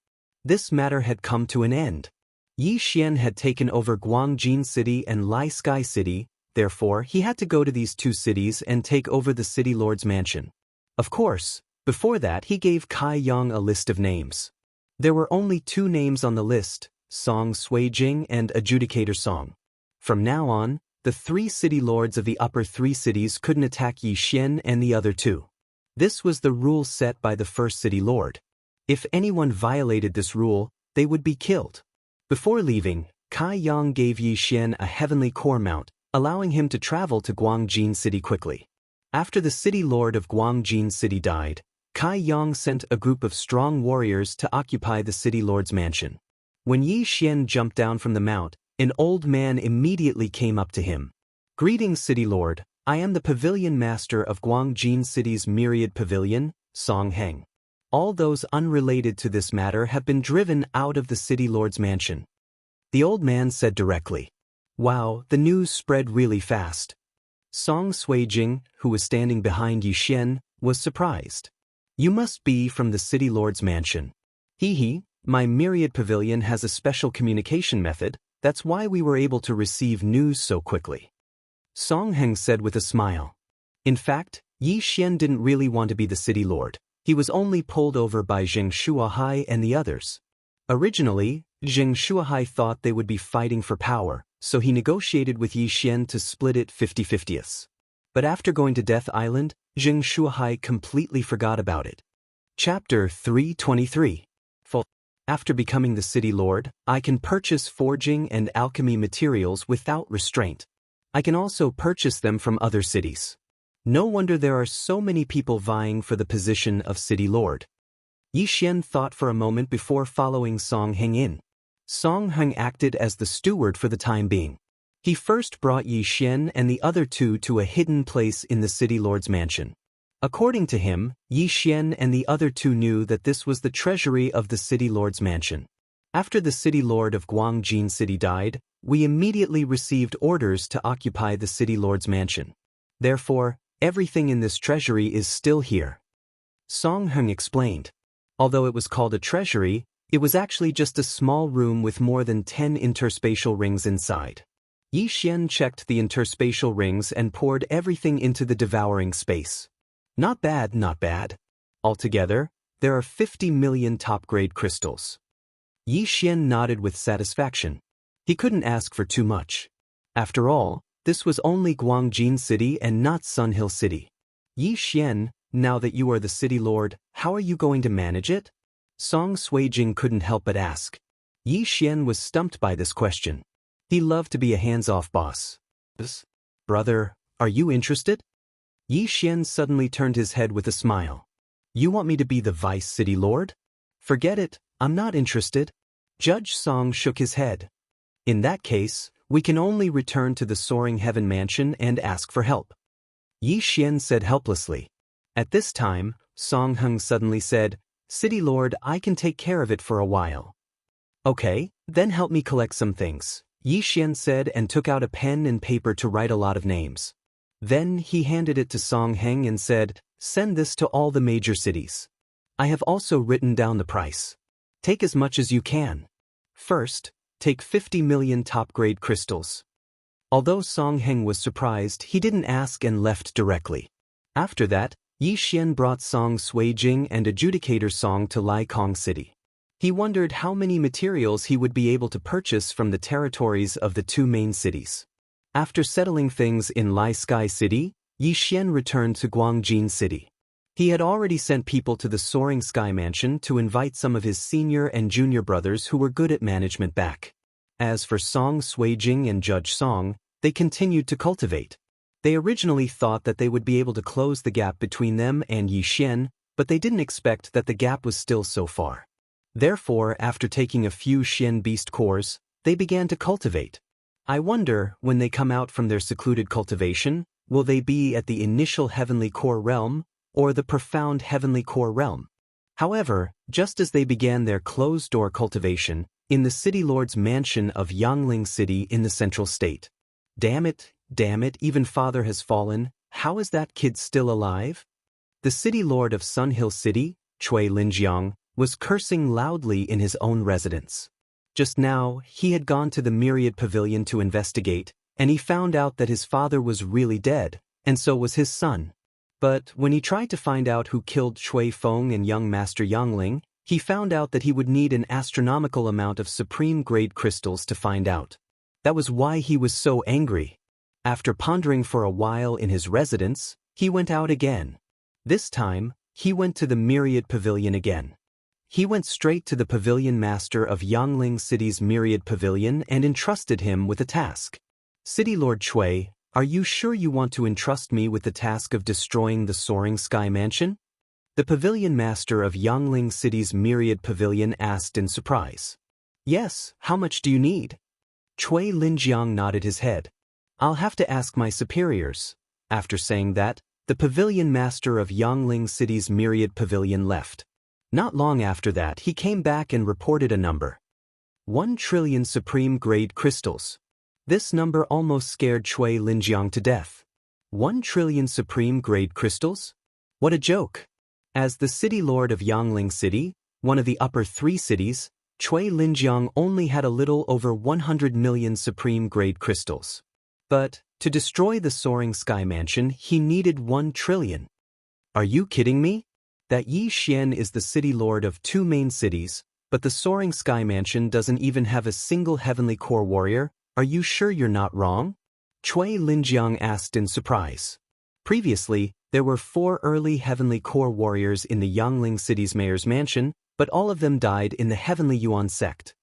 This matter had come to an end. Yi Xian had taken over Guangjin City and Lai Sky City, therefore he had to go to these 2 cities and take over the city lord's mansion. Of course, before that he gave Kai Yang a list of names. There were only 2 names on the list, Song Suijing and Adjudicator Song. From now on, the 3 city lords of the upper 3 cities couldn't attack Yi Xian and the other 2. This was the rule set by the first city lord. If anyone violated this rule, they would be killed. Before leaving, Kai Yang gave Yi Xian a heavenly core mount, allowing him to travel to Guangjin City quickly. After the city lord of Guangjin City died, Kai Yang sent a group of strong warriors to occupy the city lord's mansion. When Yi Xian jumped down from the mount, an old man immediately came up to him. "Greetings, city lord. I am the pavilion master of Guangjin City's myriad pavilion, Song Heng. All those unrelated to this matter have been driven out of the city lord's mansion," the old man said directly. Wow, the news spread really fast. Song Suijing, who was standing behind Yi Xian, was surprised. "You must be from the city lord's mansion." Hee, my myriad pavilion has a special communication method, that's why we were able to receive news so quickly," Song Heng said with a smile. In fact, Yi Xian didn't really want to be the city lord. He was only pulled over by Zheng Shuahai and the others. Originally, Zheng Shuahai thought they would be fighting for power, so he negotiated with Yi Xian to split it 50-50. But after going to Death Island, Zheng Shuahai completely forgot about it. Chapter 323. After becoming the city lord, I can purchase forging and alchemy materials without restraint. I can also purchase them from other cities. No wonder there are so many people vying for the position of city lord. Yi Xian thought for a moment before following Song Heng in. Song Heng acted as the steward for the time being. He first brought Yi Xian and the other two to a hidden place in the city lord's mansion. According to him, Yi Xian and the other two knew that this was the treasury of the city lord's mansion. After the city lord of Guangjin City died, we immediately received orders to occupy the city lord's mansion. Therefore, everything in this treasury is still here. Song Heng explained. Although it was called a treasury, it was actually just a small room with more than 10 interspatial rings inside. Yi Xian checked the interspatial rings and poured everything into the devouring space. Not bad, not bad. Altogether, there are 50 million top-grade crystals. Yi Xian nodded with satisfaction. He couldn't ask for too much. After all, this was only Guangjin City and not Sun Hill City. Yi Xian, now that you are the city lord, how are you going to manage it? Song Suijing couldn't help but ask. Yi Xian was stumped by this question. He loved to be a hands-off boss. Brother, are you interested? Yi Xian suddenly turned his head with a smile. You want me to be the vice city lord? Forget it, I'm not interested. Judge Song shook his head. In that case, we can only return to the Soaring Heaven Mansion and ask for help. Yi Xian said helplessly. At this time, Song Heng suddenly said, City Lord, I can take care of it for a while. Okay, then help me collect some things, Yi Xian said and took out a pen and paper to write a lot of names. Then he handed it to Song Heng and said, Send this to all the major cities. I have also written down the price. Take as much as you can. First, take 50 million top-grade crystals. Although Song Heng was surprised, he didn't ask and left directly. After that, Yi Xian brought Song Suijing and Adjudicator Song to Lai Kong City. He wondered how many materials he would be able to purchase from the territories of the two main cities. After settling things in Lai Sky City, Yi Xian returned to Guangjin City. He had already sent people to the Soaring Sky Mansion to invite some of his senior and junior brothers who were good at management back. As for Song Suijing and Judge Song, they continued to cultivate. They originally thought that they would be able to close the gap between them and Yi Xian, but they didn't expect that the gap was still so far. Therefore, after taking a few Xian Beast cores, they began to cultivate. I wonder, when they come out from their secluded cultivation, will they be at the initial Heavenly Core realm, or the profound Heavenly Core realm? However, just as they began their closed-door cultivation, in the City Lord's mansion of Yangling City in the Central State. Damn it, even Father has fallen, how is that kid still alive? The City Lord of Sun Hill City, Cui Linjiang, was cursing loudly in his own residence. Just now, he had gone to the Myriad Pavilion to investigate, and he found out that his father was really dead, and so was his son. But when he tried to find out who killed Cui Feng and young Master Yangling, he found out that he would need an astronomical amount of supreme-grade crystals to find out. That was why he was so angry. After pondering for a while in his residence, he went out again. This time, he went to the Myriad Pavilion again. He went straight to the pavilion master of Yangling City's myriad pavilion and entrusted him with a task. City Lord Chui, are you sure you want to entrust me with the task of destroying the soaring sky mansion? The pavilion master of Yangling City's myriad pavilion asked in surprise. Yes, how much do you need? Chui Linjiang nodded his head. I'll have to ask my superiors. After saying that, the pavilion master of Yangling City's myriad pavilion left. Not long after that, he came back and reported a number. 1 trillion supreme-grade crystals. This number almost scared Chui Linjiang to death. 1 trillion supreme-grade crystals? What a joke! As the city lord of Yangling City, one of the upper 3 cities, Chui Linjiang only had a little over 100 million supreme-grade crystals. But, to destroy the soaring sky mansion, he needed 1 trillion. Are you kidding me? That Yi Xian is the city lord of 2 main cities, but the soaring sky mansion doesn't even have a single heavenly core warrior. Are you sure you're not wrong? Chui Linjiang asked in surprise. Previously, there were 4 early heavenly core warriors in the Yangling City's mayor's mansion, but all of them died in the heavenly Yuan sect.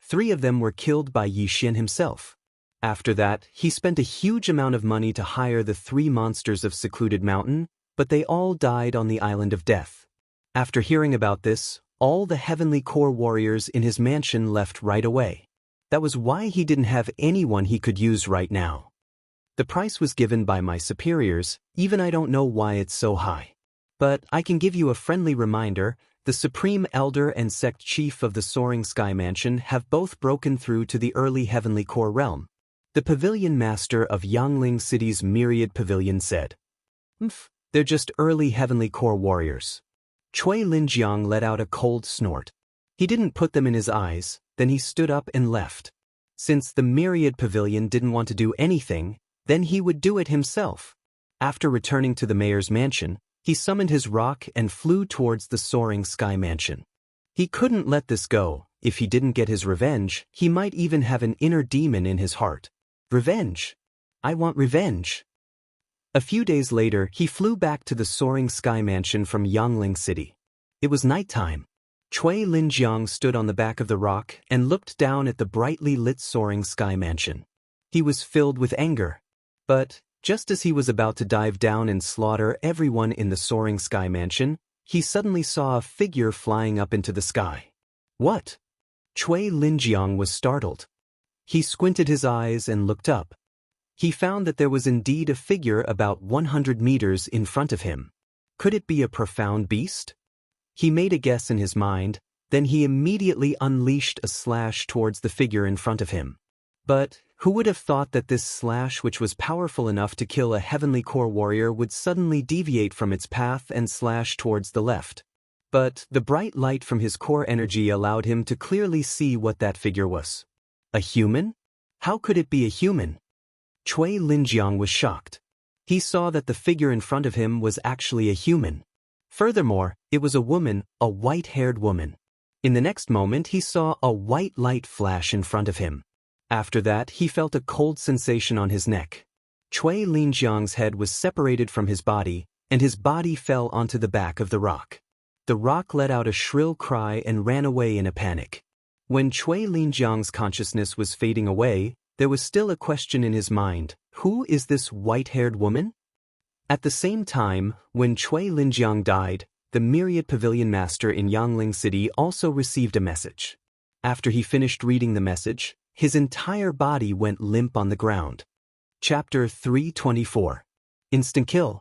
3 of them were killed by Yi Xian himself. After that, he spent a huge amount of money to hire the 3 monsters of Secluded Mountain, but they all died on the Island of Death. After hearing about this, all the heavenly core warriors in his mansion left right away. That was why he didn't have anyone he could use right now. The price was given by my superiors, even I don't know why it's so high. But I can give you a friendly reminder, the Supreme Elder and Sect Chief of the Soaring Sky Mansion have both broken through to the early heavenly core realm. The Pavilion Master of Yangling City's Myriad Pavilion said. They're just early heavenly core warriors. Chui Linjiang let out a cold snort. He didn't put them in his eyes, then he stood up and left. Since the Myriad Pavilion didn't want to do anything, then he would do it himself. After returning to the mayor's mansion, he summoned his rock and flew towards the soaring sky mansion. He couldn't let this go. If he didn't get his revenge, he might even have an inner demon in his heart. Revenge. I want revenge. A few days later, he flew back to the soaring sky mansion from Yangling City. It was nighttime. Chui Linjiang stood on the back of the rock and looked down at the brightly lit soaring sky mansion. He was filled with anger. But, just as he was about to dive down and slaughter everyone in the soaring sky mansion, he suddenly saw a figure flying up into the sky. What? Chui Linjiang was startled. He squinted his eyes and looked up. He found that there was indeed a figure about 100 meters in front of him. Could it be a profound beast? He made a guess in his mind, then he immediately unleashed a slash towards the figure in front of him. But who would have thought that this slash, which was powerful enough to kill a heavenly core warrior, would suddenly deviate from its path and slash towards the left? But the bright light from his core energy allowed him to clearly see what that figure was. A human? How could it be a human? Chui Linjiang was shocked. He saw that the figure in front of him was actually a human. Furthermore, it was a woman, a white-haired woman. In the next moment, he saw a white light flash in front of him. After that, he felt a cold sensation on his neck. Chui Linjiang's head was separated from his body, and his body fell onto the back of the rock. The rock let out a shrill cry and ran away in a panic. When Chui Linjiang's consciousness was fading away, there was still a question in his mind. Who is this white-haired woman? At the same time, when Chui Linjiang died, the Myriad Pavilion Master in Yangling City also received a message. After he finished reading the message, his entire body went limp on the ground. Chapter 324. Instant Kill.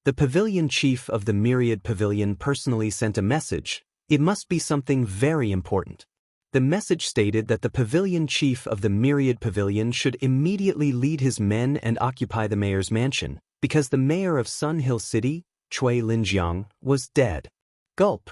The Pavilion Chief of the Myriad Pavilion personally sent a message. It must be something very important. The message stated that the Pavilion Chief of the Myriad Pavilion should immediately lead his men and occupy the mayor's mansion, because the mayor of Sun Hill City, Chui Linjiang, was dead. Gulp.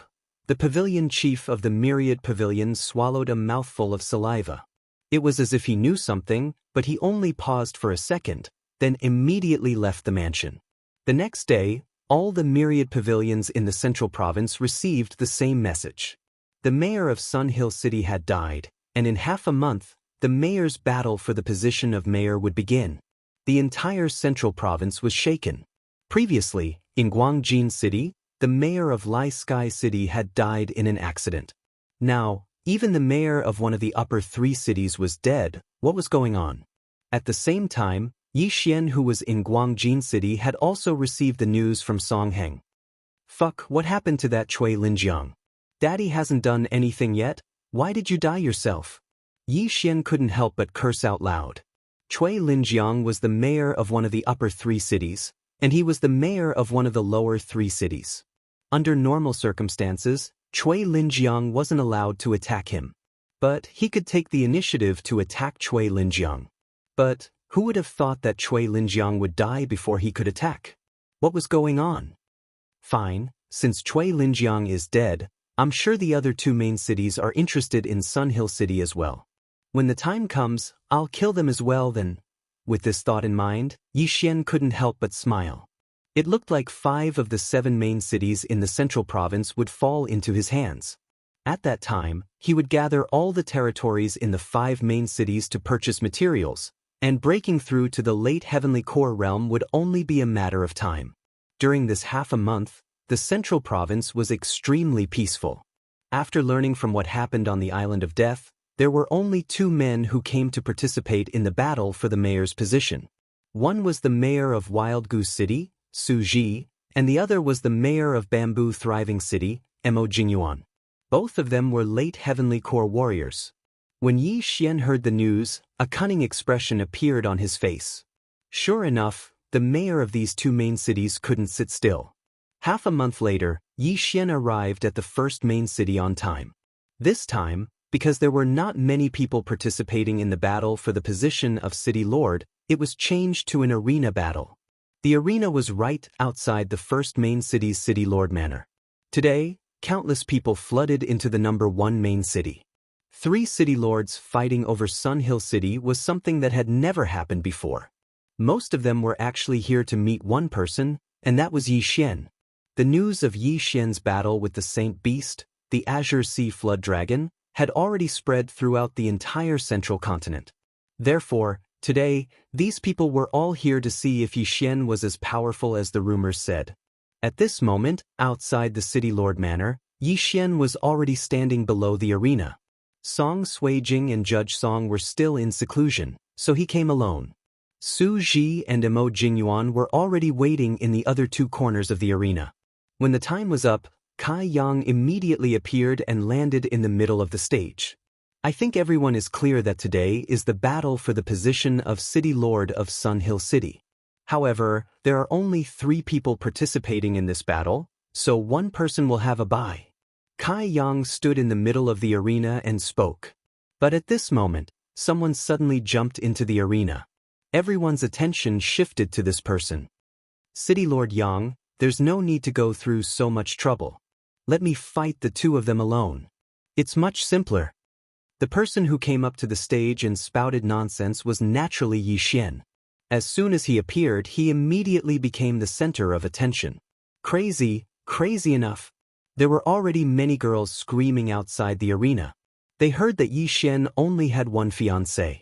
The Pavilion Chief of the Myriad Pavilion swallowed a mouthful of saliva. It was as if he knew something, but he only paused for a second, then immediately left the mansion. The next day, all the Myriad Pavilions in the Central Province received the same message. The mayor of Sun Hill City had died, and in half a month, the mayor's battle for the position of mayor would begin. The entire Central Province was shaken. Previously, in Guangjin City, the mayor of Lai Sky City had died in an accident. Now, even the mayor of one of the upper 3 cities was dead. What was going on? At the same time, Yi Xian, who was in Guangjin City, had also received the news from Songheng. Fuck, what happened to that Cui Linjiang? Daddy hasn't done anything yet? Why did you die yourself? Yi Xian couldn't help but curse out loud. Cui Linjiang was the mayor of one of the upper 3 cities, and he was the mayor of one of the lower 3 cities. Under normal circumstances, Cui Linjiang wasn't allowed to attack him. But he could take the initiative to attack Cui Linjiang. But who would have thought that Cui Linjiang would die before he could attack? What was going on? Fine, since Cui Linjiang is dead, I'm sure the other 2 main cities are interested in Sun Hill City as well. When the time comes, I'll kill them as well then. With this thought in mind, Yi Xian couldn't help but smile. It looked like 5 of the 7 main cities in the central province would fall into his hands. At that time, he would gather all the territories in the 5 main cities to purchase materials, and breaking through to the late heavenly core realm would only be a matter of time. During this half a month, the central province was extremely peaceful. After learning from what happened on the Island of Death, there were only 2 men who came to participate in the battle for the mayor's position. One was the mayor of Wild Goose City, Su Ji, and the other was the mayor of Bamboo Thriving City, Mo Jingyuan. Both of them were late heavenly core warriors. When Yi Xian heard the news, a cunning expression appeared on his face. Sure enough, the mayor of these 2 main cities couldn't sit still. Half a month later, Yi Xian arrived at the first main city on time. This time, because there were not many people participating in the battle for the position of City Lord, it was changed to an arena battle. The arena was right outside the first main city's City Lord Manor. Today, countless people flooded into the number 1 main city. 3 city lords fighting over Sun Hill City was something that had never happened before. Most of them were actually here to meet one person, and that was Yi Xian. The news of Yi Xian's battle with the Saint Beast, the Azure Sea Flood Dragon, had already spread throughout the entire central continent. Therefore, today, these people were all here to see if Yi Xian was as powerful as the rumors said. At this moment, outside the City Lord Manor, Yi Xian was already standing below the arena. Song Suijing and Judge Song were still in seclusion, so he came alone. Su Ji and Mo Jingyuan were already waiting in the other 2 corners of the arena. When the time was up, Kai Yang immediately appeared and landed in the middle of the stage. I think everyone is clear that today is the battle for the position of City Lord of Sun Hill City. However, there are only 3 people participating in this battle, so 1 person will have a bye. Kai Yang stood in the middle of the arena and spoke. But at this moment, someone suddenly jumped into the arena. Everyone's attention shifted to this person. City Lord Yang, there's no need to go through so much trouble. Let me fight the 2 of them alone. It's much simpler. The person who came up to the stage and spouted nonsense was naturally Yi Xian. As soon as he appeared, he immediately became the center of attention. Crazy enough. There were already many girls screaming outside the arena. They heard that Yi Xian only had 1 fiancé.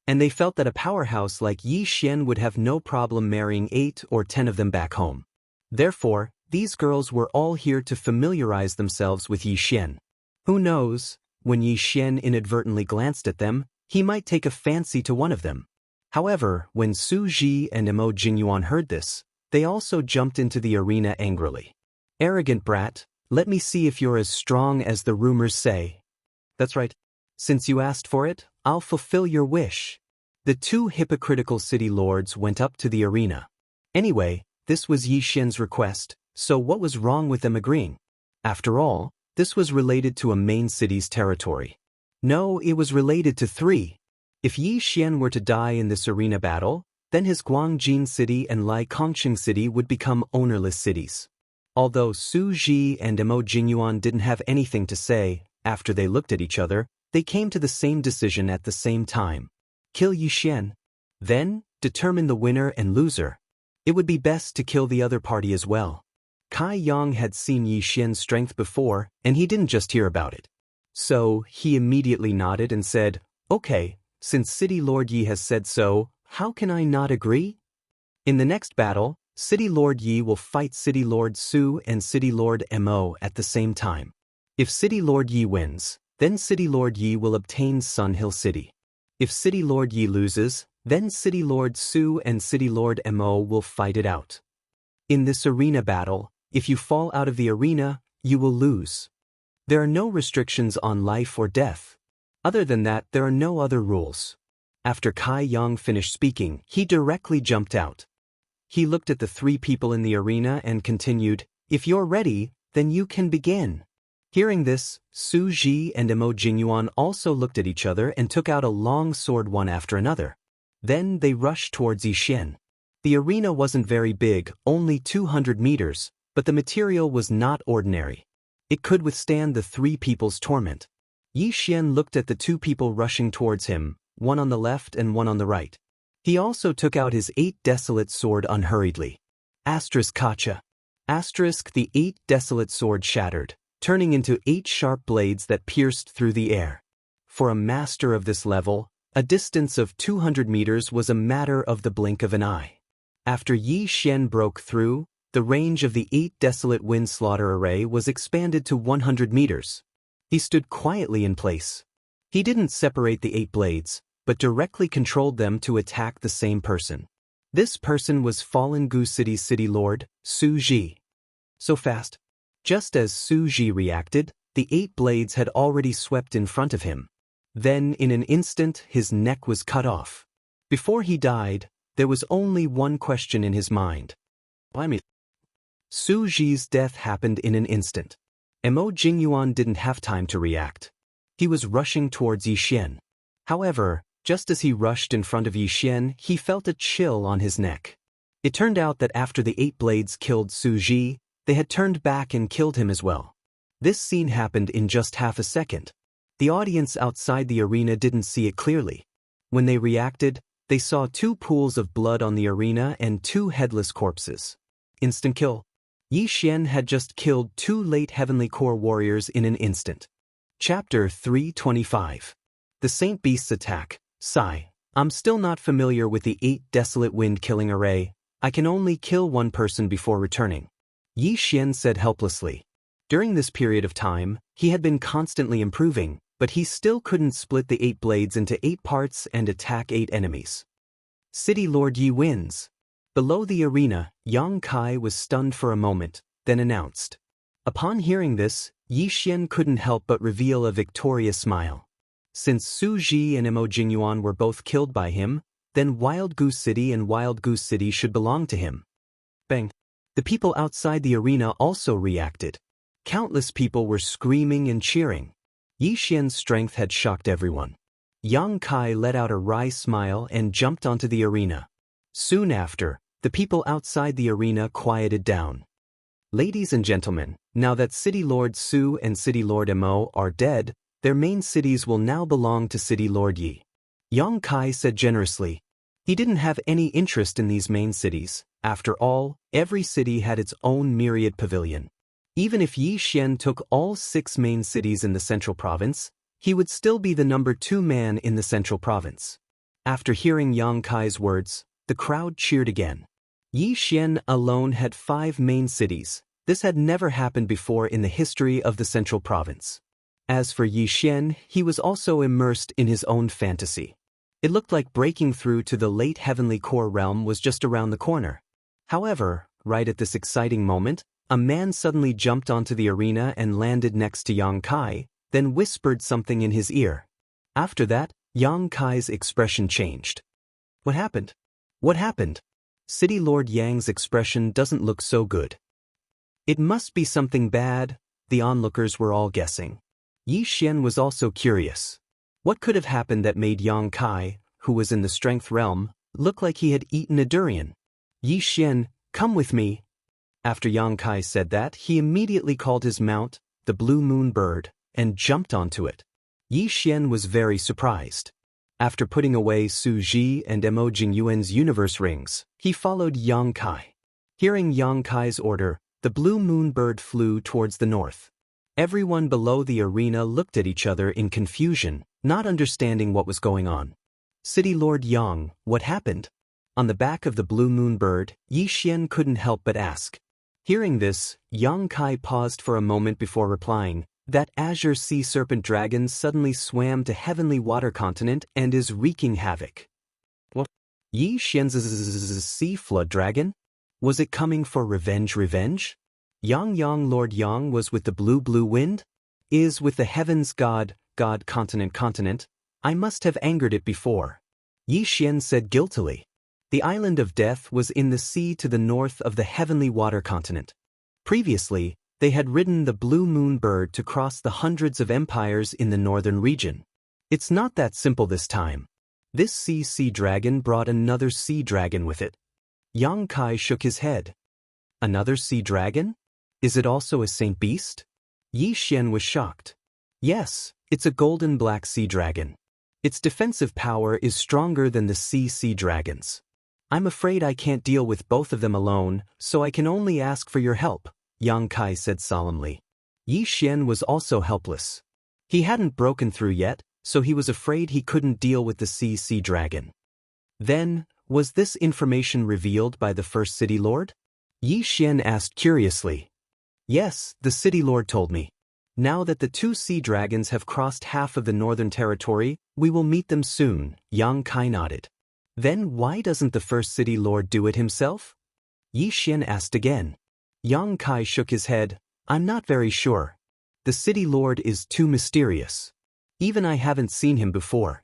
And they felt that a powerhouse like Yi Xian would have no problem marrying 8 or 10 of them back home. Therefore, these girls were all here to familiarize themselves with Yi Xian. Who knows, when Yi Xian inadvertently glanced at them, he might take a fancy to one of them. However, when Su Ji and Mo Jingyuan heard this, they also jumped into the arena angrily. Arrogant brat, let me see if you're as strong as the rumors say. That's right. Since you asked for it, I'll fulfill your wish. The 2 hypocritical city lords went up to the arena. Anyway, this was Yi Xian's request, so what was wrong with them agreeing? After all, this was related to a main city's territory. No, it was related to 3. If Yi Xian were to die in this arena battle, then his Guangjin City and Lai Kongqing City would become ownerless cities. Although Su Ji and Mo Jingyuan didn't have anything to say, after they looked at each other, they came to the same decision at the same time. Kill Yi Xian. Then, determine the winner and loser. It would be best to kill the other party as well. Kai Yang had seen Yi Xian's strength before, and he didn't just hear about it. So, he immediately nodded and said, okay, since City Lord Yi has said so, how can I not agree? In the next battle, City Lord Yi will fight City Lord Su and City Lord Mo at the same time. If City Lord Yi wins, then City Lord Yi will obtain Sun Hill City. If City Lord Yi loses, then City Lord Su and City Lord Mo will fight it out. In this arena battle, if you fall out of the arena, you will lose. There are no restrictions on life or death. Other than that, there are no other rules. After Kai Yang finished speaking, he directly jumped out. He looked at the three people in the arena and continued, "If you're ready, then you can begin." Hearing this, Su Ji and Mo Jingyuan also looked at each other and took out a long sword one after another. Then they rushed towards Yixin. The arena wasn't very big, only 200 meters, but the material was not ordinary. It could withstand the three people's torment. Yixin looked at the two people rushing towards him, one on the left and one on the right. He also took out his 8 desolate sword unhurriedly. Kacha. The 8 desolate sword shattered, turning into 8 sharp blades that pierced through the air. For a master of this level, a distance of 200 meters was a matter of the blink of an eye. After Yi Xian broke through, the range of the 8 desolate wind slaughter array was expanded to 100 meters. He stood quietly in place. He didn't separate the 8 blades, but directly controlled them to attack the same person. This person was Fallen Gu City's city lord, Su Ji. So fast. Just as Su Ji reacted, the 8 blades had already swept in front of him. Then, in an instant, his neck was cut off. Before he died, there was only one question in his mind. Why me? Su Ji's death happened in an instant. Mo Jingyuan didn't have time to react. He was rushing towards Yixin. However, just as he rushed in front of Yixin, he felt a chill on his neck. It turned out that after the 8 blades killed Su Ji, they had turned back and killed him as well. This scene happened in just half a second. The audience outside the arena didn't see it clearly. When they reacted, they saw 2 pools of blood on the arena and 2 headless corpses. Instant kill. Yixin had just killed 2 late Heavenly Core warriors in an instant. Chapter 325. The Saint Beast's Attack. Sigh. I'm still not familiar with the 8 desolate wind killing array. I can only kill 1 person before returning. Yixin said helplessly. During this period of time, he had been constantly improving, but he still couldn't split the 8 blades into 8 parts and attack 8 enemies. City Lord Yi wins. Below the arena, Yang Kai was stunned for a moment, then announced. Upon hearing this, Yixin couldn't help but reveal a victorious smile. Since Su Ji and Mo Jingyuan were both killed by him, then Wild Goose City and Wild Goose City should belong to him. Bang! The people outside the arena also reacted. Countless people were screaming and cheering. Yixin's strength had shocked everyone. Yang Kai let out a wry smile and jumped onto the arena. Soon after, the people outside the arena quieted down. Ladies and gentlemen, now that City Lord Su and City Lord Mo are dead, their main cities will now belong to City Lord Yi. Yang Kai said generously. He didn't have any interest in these main cities. After all, every city had its own myriad pavilion. Even if Yixin took all 6 main cities in the central province, he would still be the number 2 man in the central province. After hearing Yang Kai's words, the crowd cheered again. Yixin alone had 5 main cities. This had never happened before in the history of the central province. As for Yixin, he was also immersed in his own fantasy. It looked like breaking through to the late Heavenly Core realm was just around the corner. However, right at this exciting moment, a man suddenly jumped onto the arena and landed next to Yang Kai, then whispered something in his ear. After that, Yang Kai's expression changed. What happened? What happened? City Lord Yang's expression doesn't look so good. It must be something bad, the onlookers were all guessing. Yixin was also curious. What could have happened that made Yang Kai, who was in the strength realm, look like he had eaten a durian? Yixin, come with me. After Yang Kai said that, he immediately called his mount, the Blue Moon Bird, and jumped onto it. Yixin was very surprised. After putting away Su Ji and Mo Jingyuan's universe rings, he followed Yang Kai. Hearing Yang Kai's order, the Blue Moon Bird flew towards the north. Everyone below the arena looked at each other in confusion, not understanding what was going on. City Lord Yang, what happened? On the back of the Blue Moon Bird, Yixin couldn't help but ask. Hearing this, Yang Kai paused for a moment before replying, That azure sea serpent dragon suddenly swam to heavenly water continent and is wreaking havoc. What? Yi Xian's sea flood dragon? Was it coming for revenge? Yang Lord Yang was with the blue wind? Is with the heavens god continent. I must have angered it before. Yi Xian said guiltily. The island of death was in the sea to the north of the heavenly water continent. Previously, they had ridden the blue moon bird to cross the hundreds of empires in the northern region. It's not that simple this time. This sea dragon brought another sea dragon with it. Yang Kai shook his head. Another sea dragon? Is it also a saint beast? Yi Xian was shocked. Yes, it's a golden black sea dragon. Its defensive power is stronger than the sea dragons. I'm afraid I can't deal with both of them alone, so I can only ask for your help, Yang Kai said solemnly. Yi Xian was also helpless. He hadn't broken through yet, so he was afraid he couldn't deal with the sea dragon. Then, was this information revealed by the first city lord? Yi Xian asked curiously. Yes, the city lord told me. Now that the two sea dragons have crossed half of the northern territory, we will meet them soon, Yang Kai nodded. Then why doesn't the first city lord do it himself? Yi Xian asked again. Yang Kai shook his head. I'm not very sure. The city lord is too mysterious. Even I haven't seen him before.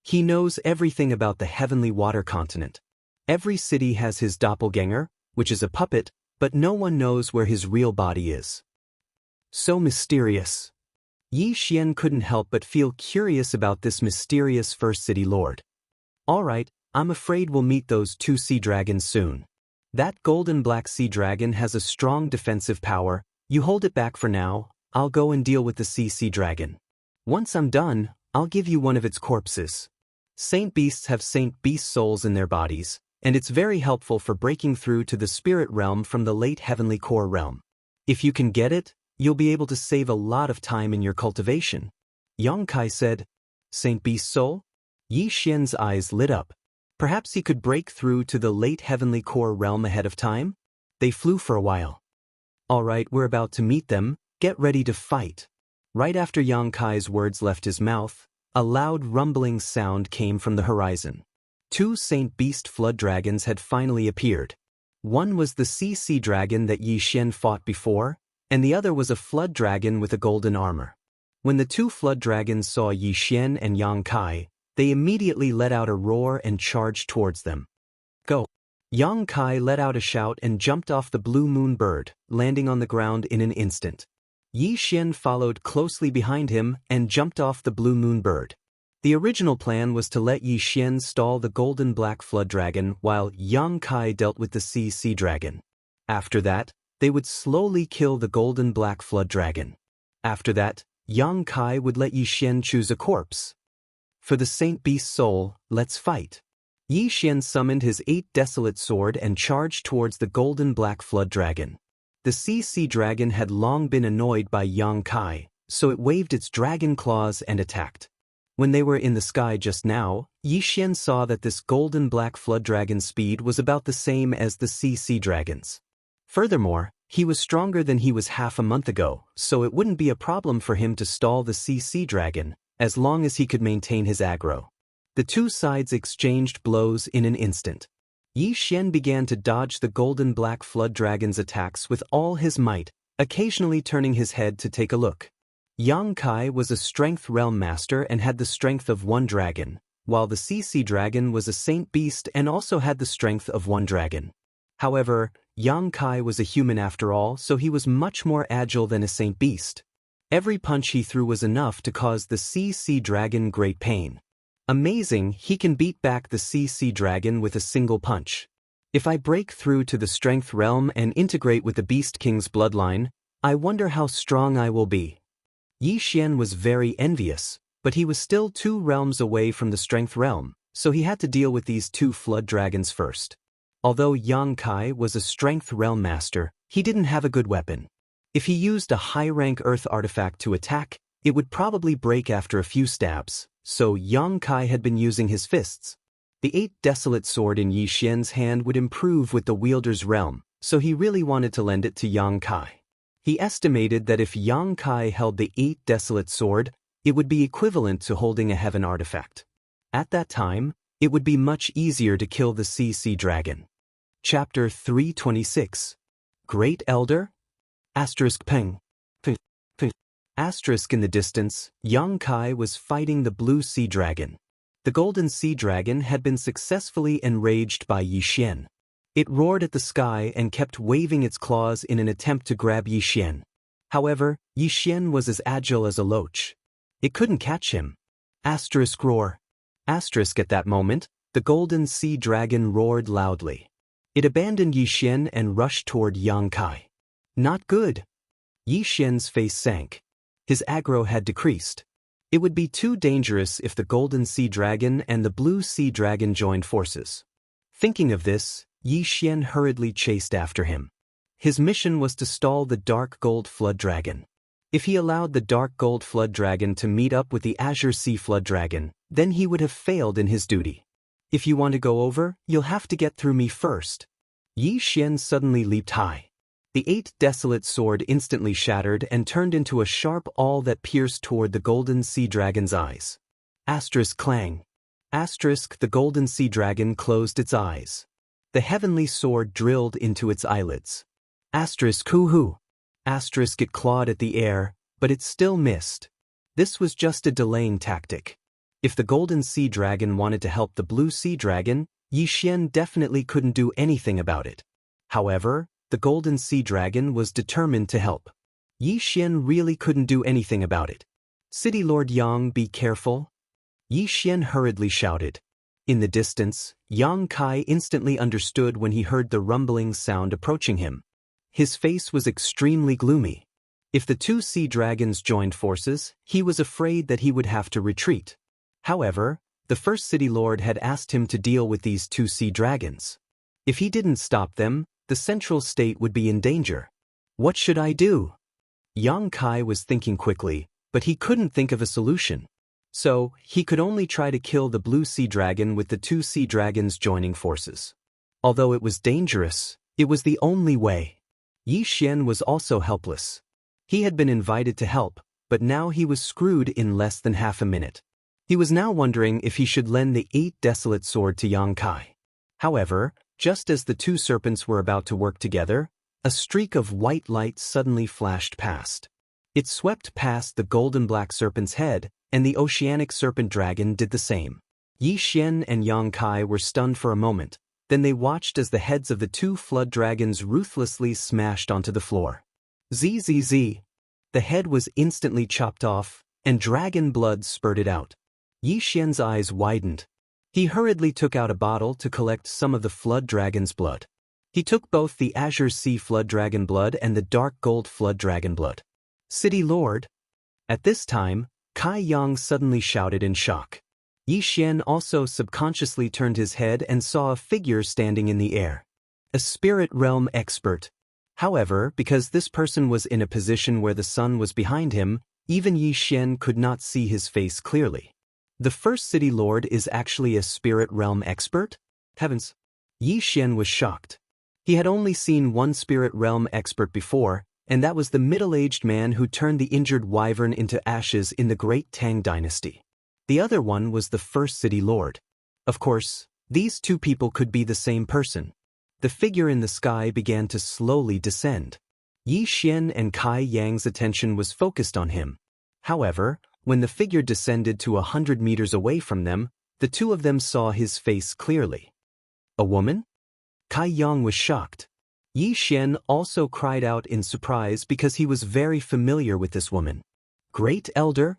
He knows everything about the heavenly water continent. Every city has his doppelganger, which is a puppet, but no one knows where his real body is. So mysterious. Yi Xian couldn't help but feel curious about this mysterious first city lord. All right, I'm afraid we'll meet those two sea dragons soon. That golden black sea dragon has a strong defensive power. You hold it back for now. I'll go and deal with the sea dragon. Once I'm done, I'll give you one of its corpses. Saint beasts have saint beast souls in their bodies, and it's very helpful for breaking through to the spirit realm from the late heavenly core realm. If you can get it, you'll be able to save a lot of time in your cultivation. Yang Kai said. Saint beast soul? Yi Xian's eyes lit up. Perhaps he could break through to the late heavenly core realm ahead of time? They flew for a while. All right, we're about to meet them. Get ready to fight. Right after Yang Kai's words left his mouth, a loud rumbling sound came from the horizon. Two saint beast flood dragons had finally appeared. One was the sea dragon that Yi Xian fought before, and the other was a flood dragon with a golden armor. When the two flood dragons saw Yi Xian and Yang Kai, they immediately let out a roar and charged towards them. Go! Yang Kai let out a shout and jumped off the blue moon bird, landing on the ground in an instant. Yi Xian followed closely behind him and jumped off the blue moon bird. The original plan was to let Yi Xian stall the golden black flood dragon while Yang Kai dealt with the sea dragon. After that, they would slowly kill the golden black flood dragon. After that, Yang Kai would let Yi Xian choose a corpse. For the saint beast soul, let's fight. Yi Xian summoned his 8 desolate sword and charged towards the golden black flood dragon. The sea dragon had long been annoyed by Yang Kai, so it waved its dragon claws and attacked. When they were in the sky just now, Yi Xian saw that this golden black flood dragon's speed was about the same as the sea dragon's. Furthermore, he was stronger than he was half a month ago, so it wouldn't be a problem for him to stall the sea dragon, as long as he could maintain his aggro. The two sides exchanged blows in an instant. Yi Xian began to dodge the golden black flood dragon's attacks with all his might, occasionally turning his head to take a look. Yang Kai was a strength realm master and had the strength of 1 dragon, while the sea dragon was a saint beast and also had the strength of 1 dragon. However, Yang Kai was a human after all, so he was much more agile than a saint beast. Every punch he threw was enough to cause the sea dragon great pain. Amazing, he can beat back the sea dragon with a single punch. If I break through to the strength realm and integrate with the Beast King's bloodline, I wonder how strong I will be. Yi Xian was very envious, but he was still 2 realms away from the strength realm, so he had to deal with these 2 flood dragons first. Although Yang Kai was a strength realm master, he didn't have a good weapon. If he used a high-rank earth artifact to attack, it would probably break after a few stabs, so Yang Kai had been using his fists. The 8 desolate sword in Yi Xian's hand would improve with the wielder's realm, so he really wanted to lend it to Yang Kai. He estimated that if Yang Kai held the 8 desolate sword, it would be equivalent to holding a heaven artifact. At that time, it would be much easier to kill the sea dragon. Chapter 326. Great Elder? Peng. In the distance, Yang Kai was fighting the blue sea dragon. The golden sea dragon had been successfully enraged by Yi Xian. It roared at the sky and kept waving its claws in an attempt to grab Yi Xian. However, Yi Xian was as agile as a loach. It couldn't catch him. Roar. At that moment, the golden sea dragon roared loudly. It abandoned Yi Xian and rushed toward Yang Kai. Not good. Yi Xian's face sank. His aggro had decreased. It would be too dangerous if the golden sea dragon and the blue sea dragon joined forces. Thinking of this, Yi Xian hurriedly chased after him. His mission was to stall the dark gold flood dragon. If he allowed the dark gold flood dragon to meet up with the azure sea flood dragon, then he would have failed in his duty. If you want to go over, you'll have to get through me first. Yi Xian suddenly leaped high. The 8 desolate sword instantly shattered and turned into a sharp awl that pierced toward the golden sea dragon's eyes. Clang. The golden sea dragon closed its eyes. The heavenly sword drilled into its eyelids. Hoo-hoo. It clawed at the air, but it still missed. This was just a delaying tactic. If the golden sea dragon wanted to help the blue sea dragon, Yi Xian definitely couldn't do anything about it. However, the golden sea dragon was determined to help. Yi Xian really couldn't do anything about it. City Lord Yang, be careful. Yi Xian hurriedly shouted. In the distance, Yang Kai instantly understood when he heard the rumbling sound approaching him. His face was extremely gloomy. If the 2 sea dragons joined forces, he was afraid that he would have to retreat. However, the first city lord had asked him to deal with these 2 sea dragons. If he didn't stop them, the central state would be in danger. What should I do? Yang Kai was thinking quickly, but he couldn't think of a solution. So, he could only try to kill the blue sea dragon with the 2 sea dragons joining forces. Although it was dangerous, it was the only way. Yi Xian was also helpless. He had been invited to help, but now he was screwed in less than half a minute. He was now wondering if he should lend the 8 desolate sword to Yang Kai. However, just as the 2 serpents were about to work together, a streak of white light suddenly flashed past. It swept past the golden black serpent's head, and the oceanic serpent dragon did the same. Yi Xian and Yang Kai were stunned for a moment, then they watched as the heads of the 2 flood dragons ruthlessly smashed onto the floor. Zzz. The head was instantly chopped off, and dragon blood spurted out. Yi Xian's eyes widened. He hurriedly took out a bottle to collect some of the flood dragon's blood. He took both the azure sea flood dragon blood and the dark gold flood dragon blood. City Lord. At this time, Kai Yang suddenly shouted in shock. Yi Xian also subconsciously turned his head and saw a figure standing in the air. A spirit realm expert. However, because this person was in a position where the sun was behind him, even Yi Xian could not see his face clearly. The first city lord is actually a spirit realm expert? Heavens! Yi Xian was shocked. He had only seen one spirit realm expert before, and that was the middle-aged man who turned the injured wyvern into ashes in the Great Tang Dynasty. The other one was the first city lord. Of course, these 2 people could be the same person. The figure in the sky began to slowly descend. Yi Xian and Kai Yang's attention was focused on him. However, when the figure descended to 100 meters away from them, the 2 of them saw his face clearly. A woman? Kai Yang was shocked. Yi Xian also cried out in surprise because he was very familiar with this woman. Great Elder?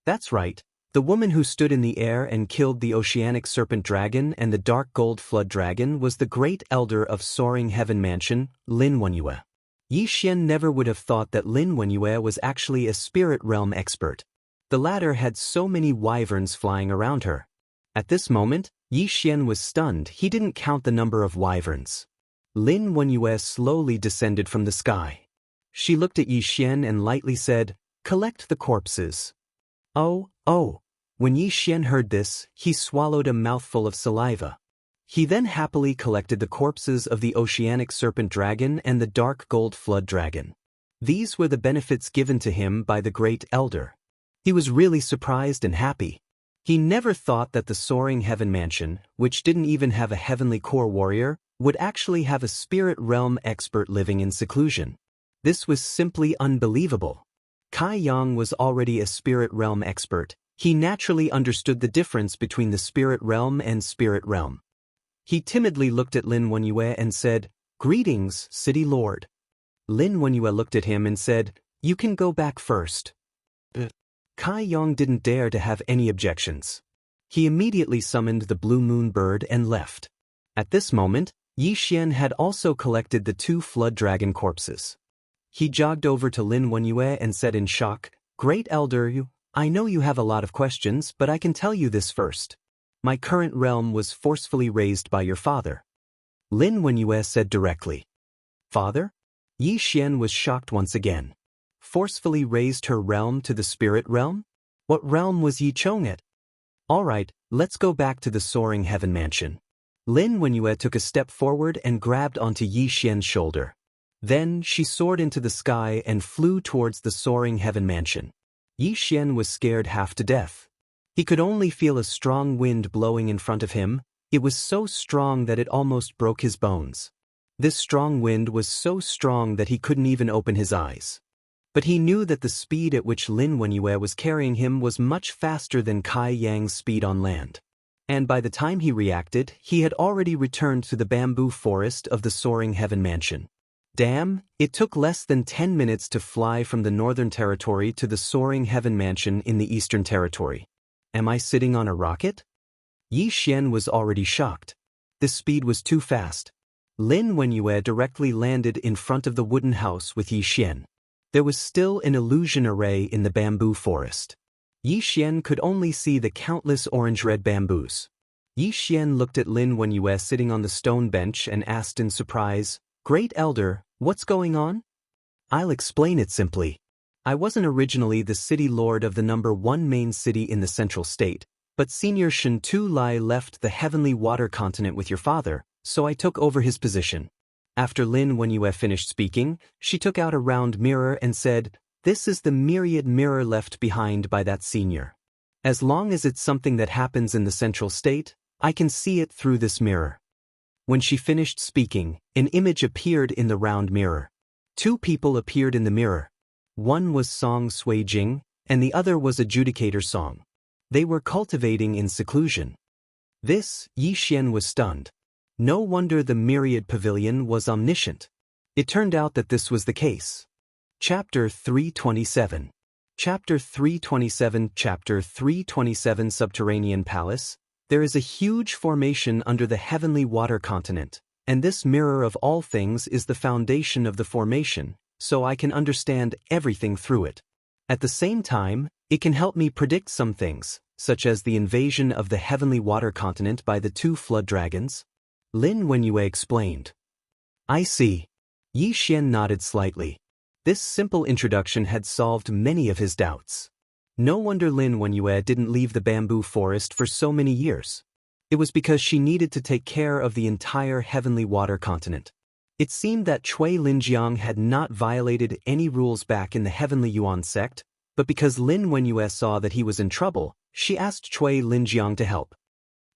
That's right, the woman who stood in the air and killed the oceanic serpent dragon and the dark gold flood dragon was the Great Elder of Soaring Heaven Mansion, Lin Wenyue. Yi Xian never would have thought that Lin Wenyue was actually a spirit realm expert. The latter had so many wyverns flying around her. At this moment, Yi Xian was stunned. He didn't count the number of wyverns. Lin Wenyue slowly descended from the sky. She looked at Yi Xian and lightly said, "Collect the corpses." Oh. When Yi Xian heard this, he swallowed a mouthful of saliva. He then happily collected the corpses of the oceanic serpent dragon and the dark gold flood dragon. These were the benefits given to him by the great elder. He was really surprised and happy. He never thought that the soaring heaven mansion, which didn't even have a heavenly core warrior, would actually have a spirit realm expert living in seclusion. This was simply unbelievable. Kai Yang was already a spirit realm expert. He naturally understood the difference between the spirit realm and spirit realm. He timidly looked at Lin Wenyue and said, "Greetings, city lord." Lin Wenyue looked at him and said, "You can go back first." Kai Yang didn't dare to have any objections. He immediately summoned the blue moon bird and left. At this moment, Yi Xian had also collected the 2 flood dragon corpses. He jogged over to Lin Wenyue and said in shock, "Great elder, I know you have a lot of questions, but I can tell you this first. My current realm was forcefully raised by your father." Lin Wenyue said directly. "Father?" Yi Xian was shocked once again. Forcefully raised her realm to the spirit realm? What realm was Yi Chong at? Alright, let's go back to the soaring heaven mansion. Lin Wenyue took a step forward and grabbed onto Yi Xian's shoulder. Then she soared into the sky and flew towards the soaring heaven mansion. Yi Xian was scared half to death. He could only feel a strong wind blowing in front of him. It was so strong that it almost broke his bones. This strong wind was so strong that he couldn't even open his eyes. But he knew that the speed at which Lin Wenyue was carrying him was much faster than Kai Yang's speed on land. And by the time he reacted, he had already returned to the bamboo forest of the soaring heaven mansion. Damn, it took less than 10 minutes to fly from the northern territory to the soaring heaven mansion in the eastern territory. Am I sitting on a rocket? Yi Xian was already shocked. This speed was too fast. Lin Wenyue directly landed in front of the wooden house with Yi Xian. There was still an illusion array in the bamboo forest. Yi Xian could only see the countless orange-red bamboos. Yi Xian looked at Lin Wenyue sitting on the stone bench and asked in surprise, "Great elder, what's going on?" "I'll explain it simply. I wasn't originally the city lord of the #1 main city in the central state, but Senior Shen Tu Lai left the heavenly water continent with your father, so I took over his position." After Lin Wenyue finished speaking, she took out a round mirror and said, "This is the myriad mirror left behind by that senior. As long as it's something that happens in the central state, I can see it through this mirror." When she finished speaking, an image appeared in the round mirror. 2 people appeared in the mirror. One was Song Sui Jing, and the other was Adjudicator Song. They were cultivating in seclusion. This, Yi Xian was stunned. No wonder the myriad pavilion was omniscient. It turned out that this was the case. Chapter 327. Chapter 327 Chapter 327 Subterranean Palace. There is a huge formation under the heavenly water continent, and this mirror of all things is the foundation of the formation, so I can understand everything through it. At the same time, it can help me predict some things, such as the invasion of the heavenly water continent by the 2 flood dragons. Lin Wenyue explained. "I see." Yi Xian nodded slightly. This simple introduction had solved many of his doubts. No wonder Lin Wenyue didn't leave the bamboo forest for so many years. It was because she needed to take care of the entire heavenly water continent. It seemed that Cui Linjiang had not violated any rules back in the heavenly Yuan sect, but because Lin Wenyue saw that he was in trouble, she asked Cui Linjiang to help.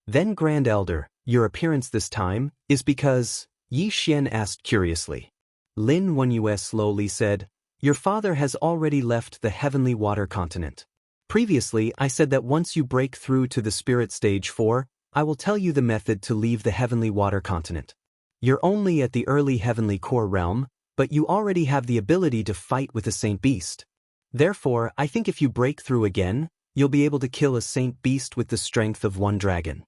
"Then Grand Elder, your appearance this time is because?" Yi Xian asked curiously. Lin Wenyue slowly said, "Your father has already left the heavenly water continent. Previously, I said that once you break through to the spirit stage 4, I will tell you the method to leave the heavenly water continent. You're only at the early heavenly core realm, but you already have the ability to fight with a saint beast. Therefore, I think if you break through again, you'll be able to kill a saint beast with the strength of 1 dragon.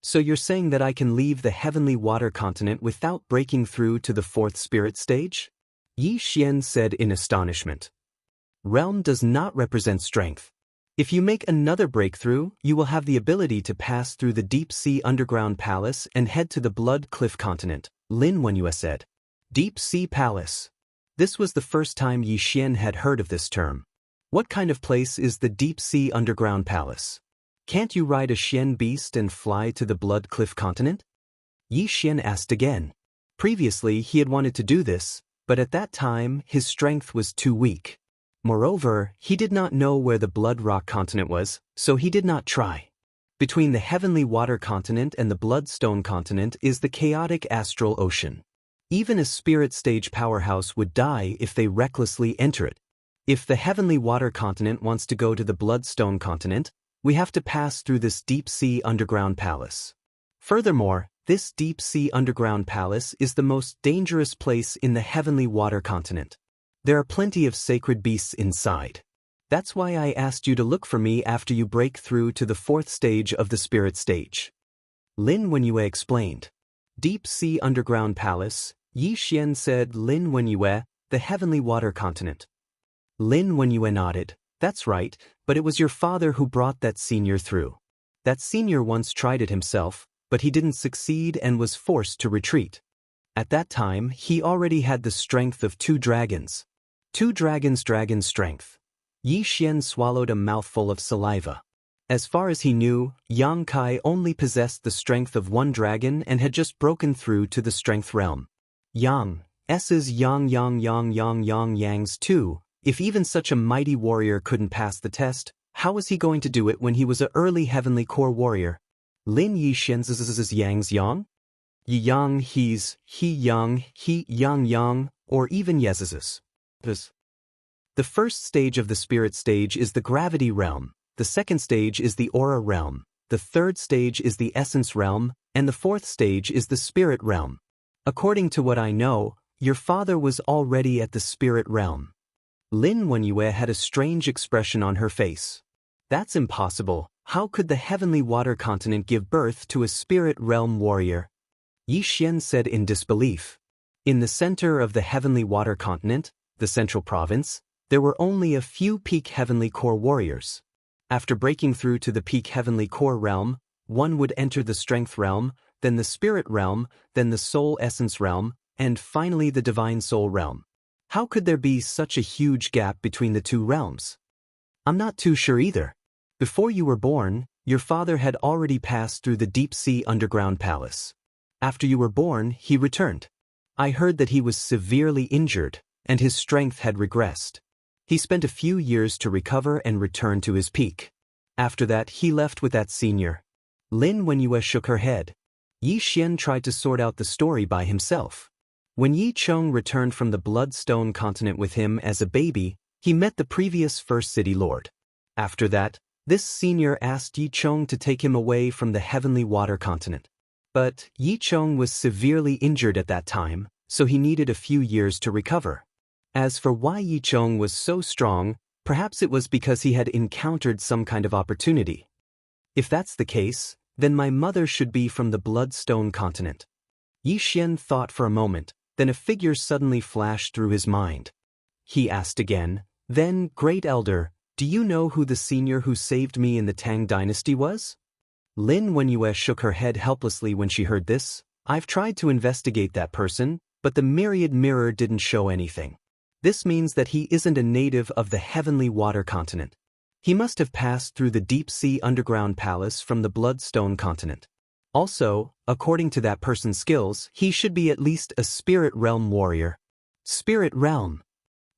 So you're saying that I can leave the heavenly water continent without breaking through to the 4th spirit stage?" Yi Xian said in astonishment. "Realm does not represent strength. If you make another breakthrough, you will have the ability to pass through the deep sea underground palace and head to the Blood Cliff continent," Lin Wenyue said. Deep Sea Palace. This was the first time Yi Xian had heard of this term. What kind of place is the Deep Sea Underground Palace? Can't you ride a Xian beast and fly to the Blood Cliff continent? Yi Xian asked again. Previously he had wanted to do this, But at that time, his strength was too weak. Moreover, he did not know where the Blood Rock continent was, so he did not try. Between the Heavenly Water continent and the Bloodstone continent is the chaotic astral ocean. Even a spirit stage powerhouse would die if they recklessly enter it. If the Heavenly Water continent wants to go to the Bloodstone continent, we have to pass through this deep-sea underground palace. Furthermore, this deep-sea underground palace is the most dangerous place in the Heavenly Water continent. There are plenty of sacred beasts inside. That's why I asked you to look for me after you break through to the 4th stage of the spirit stage. Lin Wenyue explained. Deep-sea underground palace, Yi Xian said. Lin Wenyue, the Heavenly Water continent. Lin Wenyue nodded. That's right, but it was your father who brought that senior through. That senior once tried it himself, but he didn't succeed and was forced to retreat. At that time, he already had the strength of 2 dragons. 2 dragons' dragon strength. Yi Xian swallowed a mouthful of saliva. As far as he knew, Yang Kai only possessed the strength of 1 dragon and had just broken through to the strength realm. S's Yang's too. If even such a mighty warrior couldn't pass the test, how was he going to do it when he was an early heavenly core warrior? Lin Yi Xian's Yang's Yang? Yi Yang he's, he Yang, or even Yez's. The first stage of the spirit stage is the gravity realm, the second stage is the aura realm, the third stage is the essence realm, and the fourth stage is the spirit realm. According to what I know, your father was already at the spirit realm. Lin Wenyue had a strange expression on her face. That's impossible. How could the Heavenly Water continent give birth to a spirit realm warrior? Yi Xian said in disbelief. In the center of the Heavenly Water continent, the central province, there were only a few peak Heavenly Core warriors. After breaking through to the peak Heavenly Core realm, one would enter the Strength realm, then the Spirit realm, then the Soul Essence realm, and finally the Divine Soul realm. How could there be such a huge gap between the 2 realms? I'm not too sure either. Before you were born, your father had already passed through the deep-sea underground palace. After you were born, he returned. I heard that he was severely injured, and his strength had regressed. He spent a few years to recover and return to his peak. After that, he left with that senior. Lin Wenyue shook her head. Yi Xian tried to sort out the story by himself. When Yi Chong returned from the Bloodstone continent with him as a baby, he met the previous First City Lord. After that, this senior asked Yi Chong to take him away from the Heavenly Water continent. But Yi Chong was severely injured at that time, so he needed a few years to recover. As for why Yi Chong was so strong, perhaps it was because he had encountered some kind of opportunity. If that's the case, then my mother should be from the Bloodstone continent. Yi Xian thought for a moment, then a figure suddenly flashed through his mind. He asked again, then, Great Elder, do you know who the senior who saved me in the Tang dynasty was? Lin Wenyue shook her head helplessly when she heard this. I've tried to investigate that person, but the myriad mirror didn't show anything. This means that he isn't a native of the Heavenly Water continent. He must have passed through the deep-sea underground palace from the Bloodstone continent. Also, according to that person's skills, he should be at least a spirit realm warrior. Spirit realm.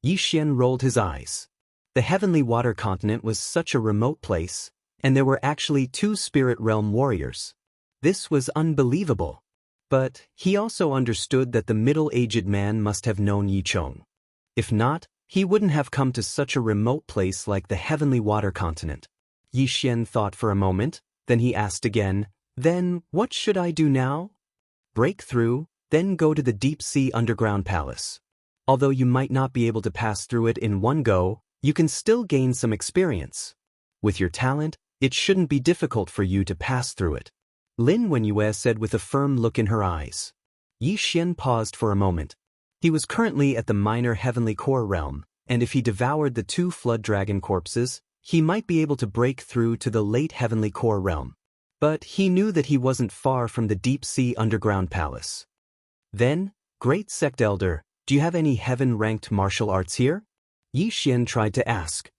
Yi Xian rolled his eyes. The Heavenly Water continent was such a remote place, and there were actually 2 spirit realm warriors. This was unbelievable. But he also understood that the middle-aged man must have known Yi Chong. If not, he wouldn't have come to such a remote place like the Heavenly Water continent. Yi Xian thought for a moment, then he asked again, then, what should I do now? Break through, then go to the deep-sea underground palace. Although you might not be able to pass through it in one go, you can still gain some experience. With your talent, it shouldn't be difficult for you to pass through it. Lin Wenyue said with a firm look in her eyes. Yi Xian paused for a moment. He was currently at the minor Heavenly Core realm, and if he devoured the 2 Flood Dragon corpses, he might be able to break through to the late Heavenly Core realm. But he knew that he wasn't far from the deep-sea underground palace. Then, Great Sect Elder, do you have any heaven-ranked martial arts here? Yi Xian tried to ask.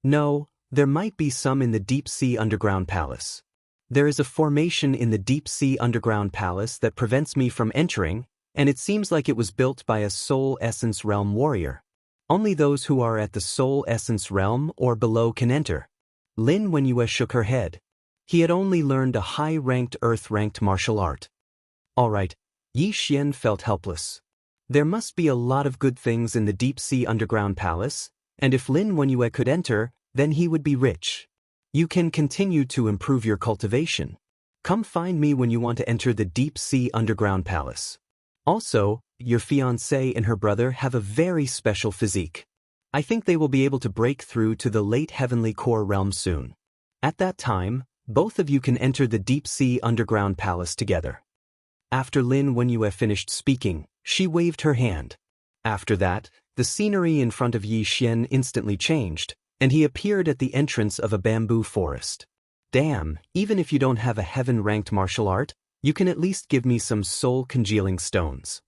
No, there might be some in the deep-sea underground palace. There is a formation in the deep-sea underground palace that prevents me from entering, and it seems like it was built by a Soul Essence Realm warrior. Only those who are at the Soul Essence Realm or below can enter. Lin Wenyue shook her head. He had only learned a high-ranked Earth-ranked martial art. Alright, Yi Xian felt helpless. There must be a lot of good things in the deep-sea underground palace, and if Lin Wenyue could enter, then he would be rich. You can continue to improve your cultivation. Come find me when you want to enter the deep-sea underground palace. Also, your fiancée and her brother have a very special physique. I think they will be able to break through to the late heavenly core realm soon. At that time, both of you can enter the deep-sea underground palace together. After Lin Wenyue finished speaking, she waved her hand. After that, the scenery in front of Yi Xian instantly changed, and he appeared at the entrance of a bamboo forest. Damn, even if you don't have a heaven-ranked martial art, you can at least give me some soul-congealing stones.